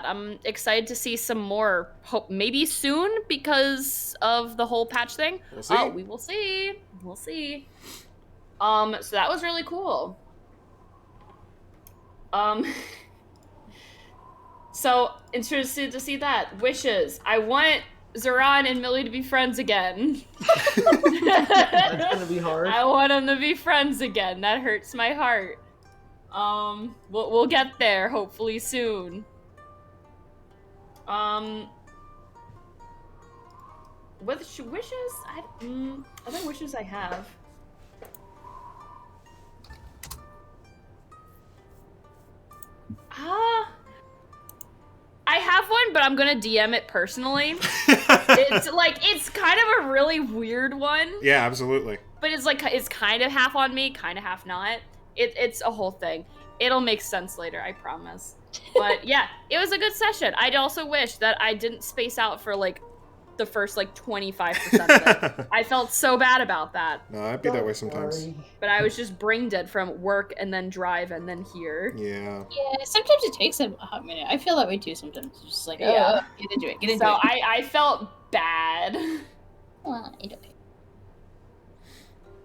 [SPEAKER 4] I'm excited to see some more. Hope maybe soon because of the whole patch thing.
[SPEAKER 2] We'll see.
[SPEAKER 4] We will see. We'll see. So that was really cool. So interested to see that. Wishes. I want Zoran and Millie to be friends again.
[SPEAKER 1] That's gonna be hard.
[SPEAKER 4] I want them to be friends again. That hurts my heart. We'll get there hopefully soon. What wishes? Other wishes I have. I have one, but I'm gonna DM it personally. It's kind of a really weird one.
[SPEAKER 2] Yeah, absolutely.
[SPEAKER 4] But it's kind of half on me, kind of half not. It's a whole thing. It'll make sense later, I promise. But yeah, it was a good session. I'd also wish that I didn't space out for like the first like 25% of it. I felt so bad about that.
[SPEAKER 2] No, I'd be that way sometimes.
[SPEAKER 1] Sorry.
[SPEAKER 4] But I was just brain dead from work and then drive and then here.
[SPEAKER 2] Yeah.
[SPEAKER 5] Yeah, sometimes it takes a hot minute. I feel that way too sometimes. It's just like,
[SPEAKER 4] Yeah.
[SPEAKER 5] get into it.
[SPEAKER 4] So I felt bad.
[SPEAKER 5] Well, it's okay.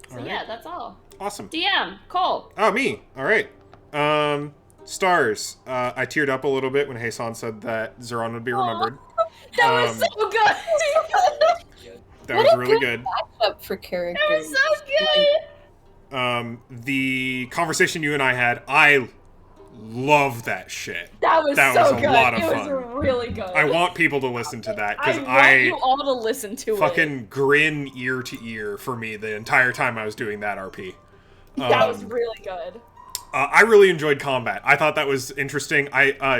[SPEAKER 4] So
[SPEAKER 2] All right.
[SPEAKER 4] yeah, that's all.
[SPEAKER 2] Awesome.
[SPEAKER 4] DM, Cole.
[SPEAKER 2] Oh, me. All right. Stars. I teared up a little bit when Heisan said that Zoran would be remembered.
[SPEAKER 4] That was so good.
[SPEAKER 2] That was really good.
[SPEAKER 5] Up for characters.
[SPEAKER 4] That was so good.
[SPEAKER 2] The conversation you and I had, I love that shit.
[SPEAKER 4] That was
[SPEAKER 2] That
[SPEAKER 4] so
[SPEAKER 2] was a
[SPEAKER 4] good.
[SPEAKER 2] lot of
[SPEAKER 4] it
[SPEAKER 2] fun.
[SPEAKER 4] was really good.
[SPEAKER 2] I want people to listen to that because
[SPEAKER 4] want you all to listen to it.
[SPEAKER 2] fucking grin ear to ear for me the entire time I was doing that RP.
[SPEAKER 4] That was really good.
[SPEAKER 2] I really enjoyed combat. I thought that was interesting.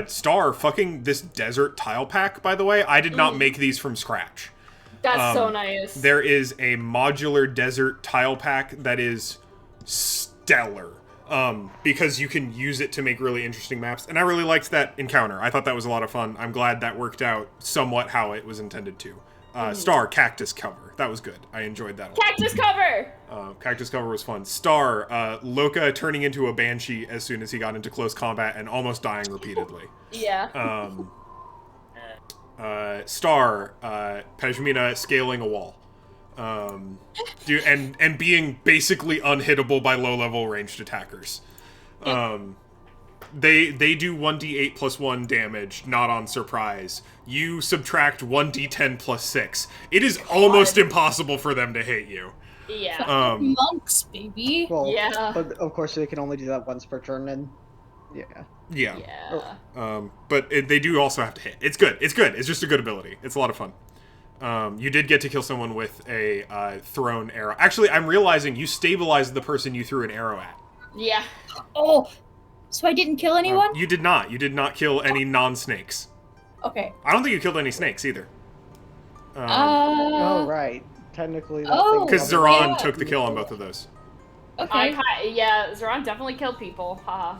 [SPEAKER 2] Star, fucking this desert tile pack, by the way, I did not make these from scratch.
[SPEAKER 4] That's so nice.
[SPEAKER 2] There is a modular desert tile pack that is stellar. Because you can use it to make really interesting maps. And I really liked that encounter. I thought that was a lot of fun. I'm glad that worked out somewhat how it was intended to. Star, cactus cover. That was good. I enjoyed that a lot.
[SPEAKER 4] Cactus cover!
[SPEAKER 2] Cactus cover was fun. Star, Loka turning into a banshee as soon as he got into close combat and almost dying repeatedly.
[SPEAKER 4] Yeah.
[SPEAKER 2] Star, Pejmina scaling a wall. And being basically unhittable by low-level ranged attackers. They do 1d8 plus 1 damage, not on surprise. You subtract 1d10 plus 6. It is almost impossible for them to hit you.
[SPEAKER 4] Yeah.
[SPEAKER 5] Monks, baby.
[SPEAKER 1] Well,
[SPEAKER 4] Yeah.
[SPEAKER 1] but of course they can only do that once per turn, and yeah.
[SPEAKER 2] Yeah.
[SPEAKER 4] Yeah.
[SPEAKER 2] But they do also have to hit. It's good. It's good. It's just a good ability. It's a lot of fun. You did get to kill someone with a thrown arrow. Actually, I'm realizing you stabilized the person you threw an arrow at.
[SPEAKER 4] Yeah.
[SPEAKER 5] Oh, so I didn't kill anyone?
[SPEAKER 2] You did not. You did not kill any non-snakes.
[SPEAKER 5] Okay.
[SPEAKER 2] I don't think you killed any snakes either.
[SPEAKER 1] Oh right, technically.
[SPEAKER 2] Because Zoran
[SPEAKER 5] yeah.
[SPEAKER 2] took the kill on both of those.
[SPEAKER 5] Okay.
[SPEAKER 4] Zoran definitely killed people. Haha.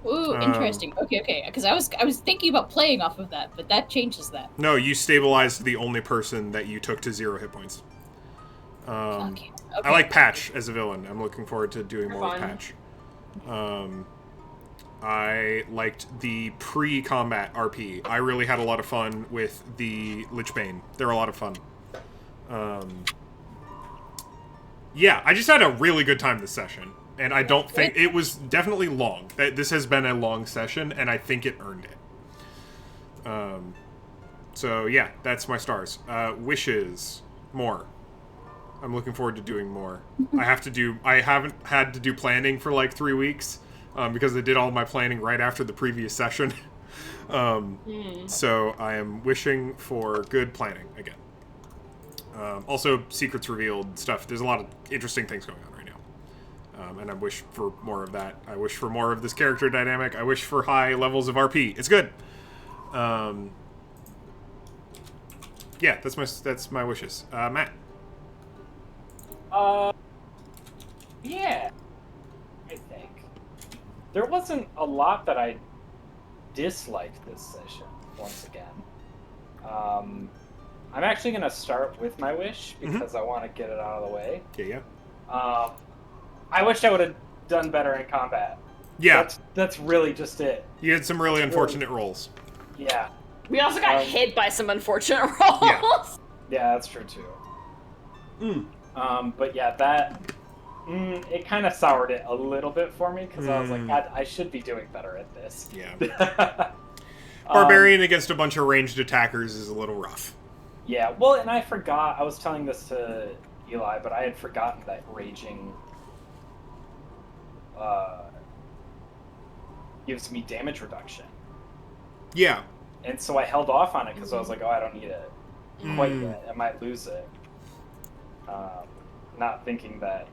[SPEAKER 5] Ooh, interesting. Okay. Because I was thinking about playing off of that, but that changes that.
[SPEAKER 2] No, you stabilized the only person that you took to 0 hit points.
[SPEAKER 5] Okay.
[SPEAKER 2] I like Patch as a villain. I'm looking forward to doing more with
[SPEAKER 4] Fun.
[SPEAKER 2] Patch. I liked the pre-combat RP. I really had a lot of fun with the Lichbane. They're a lot of fun. Yeah, I just had a really good time this session. And I don't think it was definitely long. This has been a long session, and I think it earned it. So yeah, that's my stars. Wishes, more. I'm looking forward to doing more. I haven't had to do planning for like 3 weeks because I did all my planning right after the previous session. So I am wishing for good planning again. Also, secrets revealed stuff. There's a lot of interesting things going on right now. And I wish for more of that. I wish for more of this character dynamic. I wish for high levels of RP. It's good. Yeah, that's my wishes. Matt.
[SPEAKER 6] Yeah. I think there wasn't a lot that I disliked this session. Once again, I'm actually gonna start with my wish because I want to get it out of the way.
[SPEAKER 2] Yeah.
[SPEAKER 6] I wish I would have done better in combat.
[SPEAKER 2] Yeah.
[SPEAKER 6] That's really just it.
[SPEAKER 2] You had some really unfortunate rolls.
[SPEAKER 6] Yeah.
[SPEAKER 4] We also got hit by some unfortunate rolls.
[SPEAKER 6] Yeah, that's true too. But yeah, that it kind of soured it a little bit for me because I was like, God, I should be doing better at this.
[SPEAKER 2] Yeah. Barbarian against a bunch of ranged attackers is a little rough.
[SPEAKER 6] Yeah, well, and I forgot. I was telling this to Eli, but I had forgotten that raging gives me damage reduction.
[SPEAKER 2] Yeah.
[SPEAKER 6] And so I held off on it because I was like, oh, I don't need it quite yet. I might lose it. Not thinking that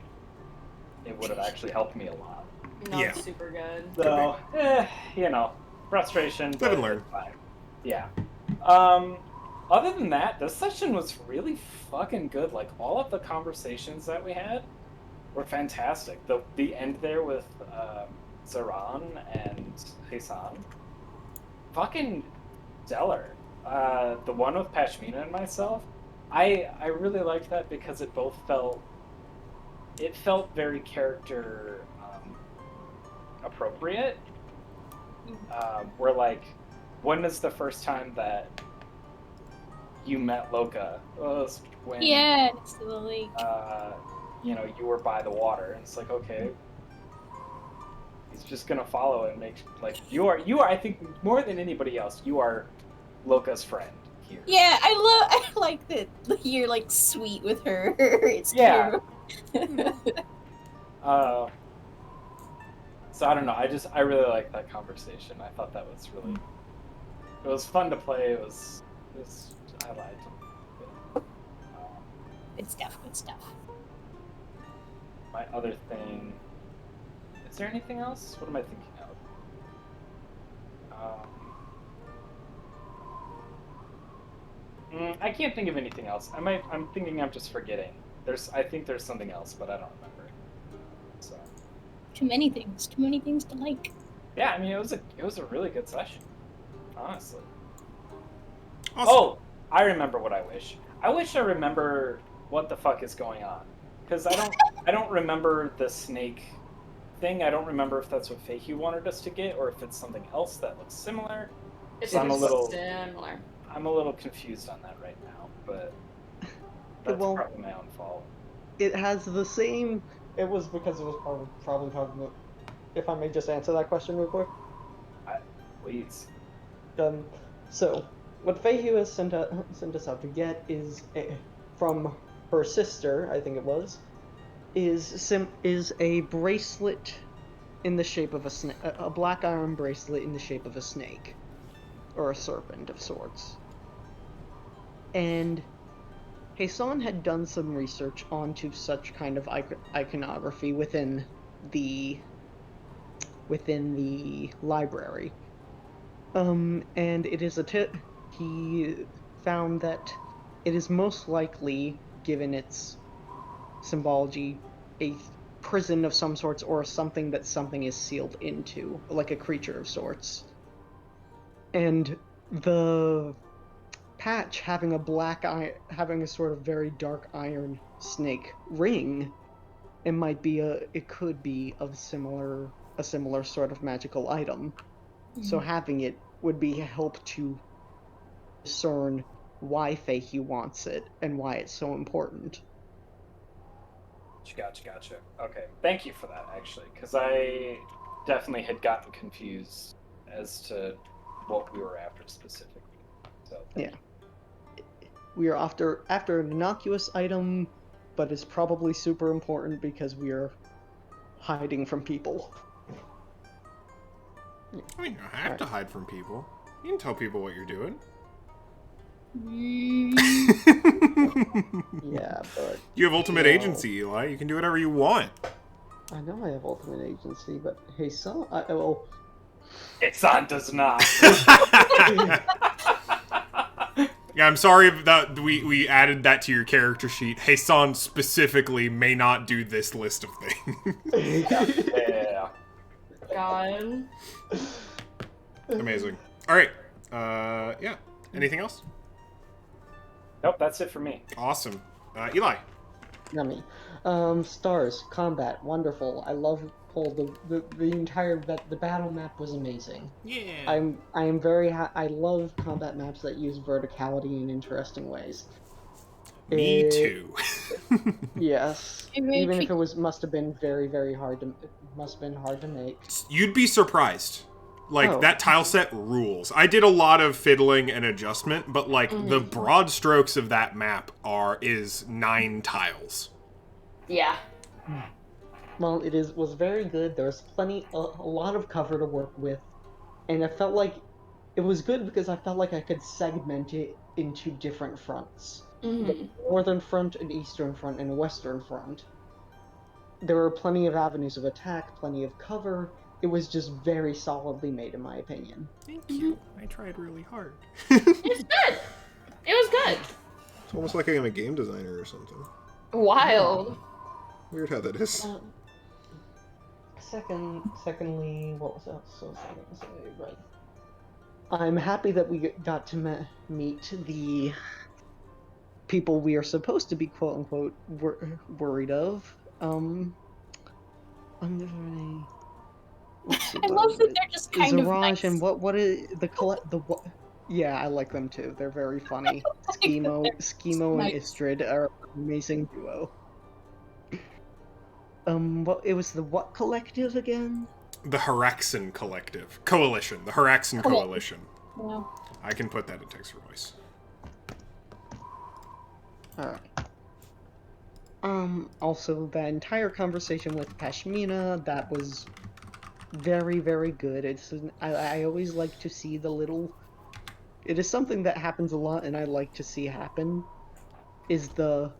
[SPEAKER 6] it would have actually helped me a lot.
[SPEAKER 4] No,
[SPEAKER 2] Yeah.
[SPEAKER 4] it's super good.
[SPEAKER 6] So, frustration.
[SPEAKER 2] Live and learn.
[SPEAKER 6] Yeah. Other than that, this session was really fucking good. Like, all of the conversations that we had were fantastic. The end there with Zaran and Hassan, fucking stellar. The one with Pashmina and myself, I really liked that because it felt very character appropriate. Where like, when is the first time that you met Loka? Well, it was when
[SPEAKER 5] next to the lake.
[SPEAKER 6] You were by the water, and it's like, okay, he's just gonna follow and make like you are. I think more than anybody else, you are Loka's friend here.
[SPEAKER 5] Yeah, I like that you're like sweet with her. It's
[SPEAKER 6] Yeah.
[SPEAKER 5] cute.
[SPEAKER 6] So I don't know. I really liked that conversation. I thought that was really. It was fun to play. It was I liked it.
[SPEAKER 5] Good stuff. Good stuff.
[SPEAKER 6] My other thing. Is there anything else? What am I thinking of? I can't think of anything else. I'm thinking I'm just forgetting. I think there's something else, but I don't remember. So.
[SPEAKER 5] Too many things. Too many things to like.
[SPEAKER 6] Yeah, I mean it was a really good session, honestly.
[SPEAKER 2] Awesome.
[SPEAKER 6] Oh, I remember what I wish. I wish I remember what the fuck is going on, because I don't remember the snake thing. I don't remember if that's what Fahey wanted us to get or if it's something else that looks similar.
[SPEAKER 4] It's
[SPEAKER 6] I'm a little
[SPEAKER 4] similar.
[SPEAKER 6] I'm a little confused on that right now, but that's
[SPEAKER 1] Well,
[SPEAKER 6] probably my own fault.
[SPEAKER 1] It has the same. It was because it was probably talking about. If I may just answer that question real quick.
[SPEAKER 6] Please.
[SPEAKER 1] So, what Fahey has sent us out to get is from her sister, I think it was, is a bracelet in the shape of a snake, a black iron bracelet in the shape of a snake, or a serpent of sorts. And Hassan had done some research onto such kind of iconography within the library. And it is he found that it is most likely, given its symbology, a prison of some sorts or something that something is sealed into, like a creature of sorts. And the patch having a sort of very dark iron snake ring, it could be of a similar sort of magical item. So having it would be a help to discern why Fahey wants it and why it's so important.
[SPEAKER 6] Gotcha. Okay, thank you for that, actually, because I definitely had gotten confused as to what we were after specifically. So thank you.
[SPEAKER 1] We are after an innocuous item, but it's probably super important because we are hiding from people.
[SPEAKER 2] I mean, you don't have to hide from people. You can tell people what you're doing.
[SPEAKER 1] Yeah, but
[SPEAKER 2] You have ultimate agency, Eli. You can do whatever you want.
[SPEAKER 1] I know I have ultimate agency, but hey,
[SPEAKER 6] Itsan does not.
[SPEAKER 2] Yeah, I'm sorry that we added that to your character sheet. Heisan specifically may not do this list of things.
[SPEAKER 6] Yeah.
[SPEAKER 4] God.
[SPEAKER 2] Amazing. All right. Yeah. Anything else?
[SPEAKER 6] Nope, that's it for me.
[SPEAKER 2] Awesome. Eli.
[SPEAKER 1] Yummy. Stars, combat, wonderful. I love the entire the battle map was amazing.
[SPEAKER 2] Yeah.
[SPEAKER 1] I am very I love combat maps that use verticality in interesting ways.
[SPEAKER 2] Me too.
[SPEAKER 1] Yes. Even if it must have been very hard to make.
[SPEAKER 2] You'd be surprised. Like, that tile set rules. I did a lot of fiddling and adjustment, but, like, the broad strokes of that map is 9 tiles.
[SPEAKER 4] Yeah.
[SPEAKER 1] Well, was very good. There was a lot of cover to work with, and I felt like it was good because I felt like I could segment it into different fronts. The northern front, an eastern front, and a western front. There were plenty of avenues of attack, plenty of cover. It was just very solidly made, in my opinion.
[SPEAKER 2] Thank you. I tried really hard.
[SPEAKER 4] It's good. It was good.
[SPEAKER 2] It's almost like I'm a game designer or something.
[SPEAKER 4] Wild.
[SPEAKER 2] Weird how that is.
[SPEAKER 1] Secondly, what was else I was going to say? Right. I'm happy that we got to meet the people we are supposed to be quote unquote worried of.
[SPEAKER 5] I love that they're just kind of nice.
[SPEAKER 1] And what is the yeah, I like them too. They're very funny. Schemo and Istrid are an amazing duo. It was the what collective again?
[SPEAKER 2] The Haraxan Collective. Coalition. The Haraxan Coalition.
[SPEAKER 5] Yeah.
[SPEAKER 2] I can put that in text for voice.
[SPEAKER 1] Alright. Also, that entire conversation with Pashmina, that was very good. I always like to see the little... It is something that happens a lot and I like to see happen, is the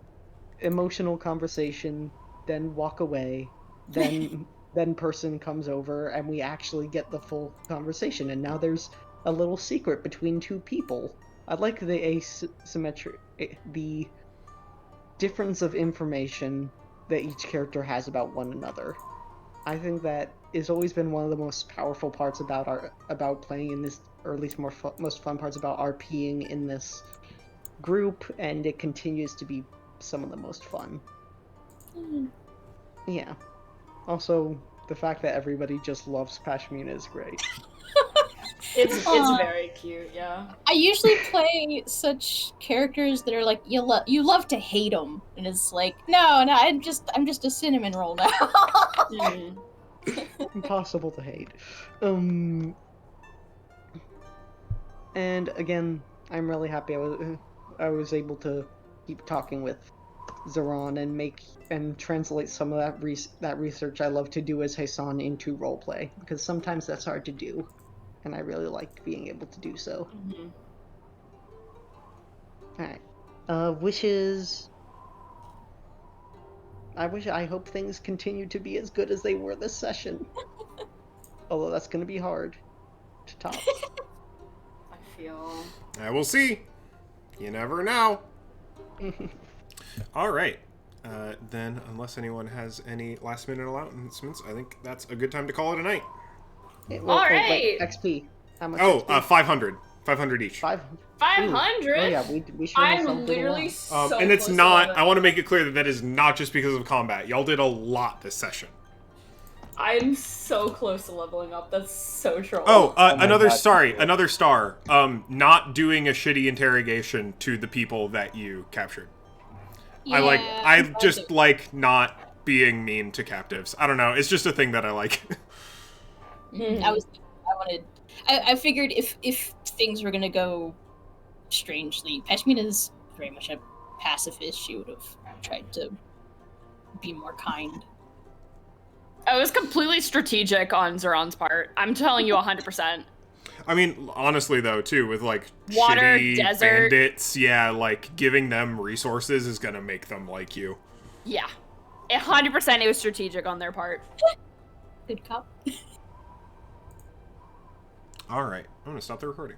[SPEAKER 1] emotional conversation, then walk away, then person comes over and we actually get the full conversation, and now there's a little secret between two people. I like the asymmetry, the difference of information that each character has about one another. I think that has always been one of the most powerful parts about playing in this, or at least most fun parts about RPing in this group, and it continues to be some of the most fun. Yeah. Also, the fact that everybody just loves Pashmina is great.
[SPEAKER 4] It's very cute, yeah.
[SPEAKER 5] I usually play such characters that are like you love to hate them, and it's like no, I'm just a cinnamon roll now.
[SPEAKER 1] Impossible to hate. And again, I'm really happy I was able to keep talking with Zeron and translate some of that research I love to do as Heisan into roleplay, because sometimes that's hard to do, and I really like being able to do so. Alright. Wishes. I hope things continue to be as good as they were this session. Although that's gonna be hard to top.
[SPEAKER 2] I will see. You never know. All right. Then, unless anyone has any last-minute announcements, I think that's a good time to call it a night.
[SPEAKER 1] All right. Wait, XP. How much?
[SPEAKER 2] Oh,
[SPEAKER 1] XP?
[SPEAKER 2] 500. 500 each.
[SPEAKER 1] 500.
[SPEAKER 4] 500?
[SPEAKER 1] Oh yeah, we should have
[SPEAKER 4] I'm literally so
[SPEAKER 2] and it's
[SPEAKER 4] close
[SPEAKER 2] not.
[SPEAKER 4] to
[SPEAKER 2] I want to make it clear that is not just because of combat. Y'all did a lot this session.
[SPEAKER 4] I'm so close to leveling up. That's so true.
[SPEAKER 2] Another star. Not doing a shitty interrogation to the people that you captured.
[SPEAKER 5] Yeah,
[SPEAKER 2] I just like not being mean to captives. I don't know. It's just a thing that I like.
[SPEAKER 5] I figured if things were gonna go strangely, Pashmina's very much a pacifist. She would have tried to be more kind.
[SPEAKER 4] Oh, it was completely strategic on Zeron's part. I'm telling you 100%.
[SPEAKER 2] I mean, honestly, though, too, with, like,
[SPEAKER 4] Water,
[SPEAKER 2] shitty
[SPEAKER 4] desert.
[SPEAKER 2] bandits, yeah, like, giving them resources is gonna make them like you.
[SPEAKER 4] Yeah. 100% it was strategic on their part.
[SPEAKER 5] Good cop.
[SPEAKER 2] Alright, I'm gonna stop the recording.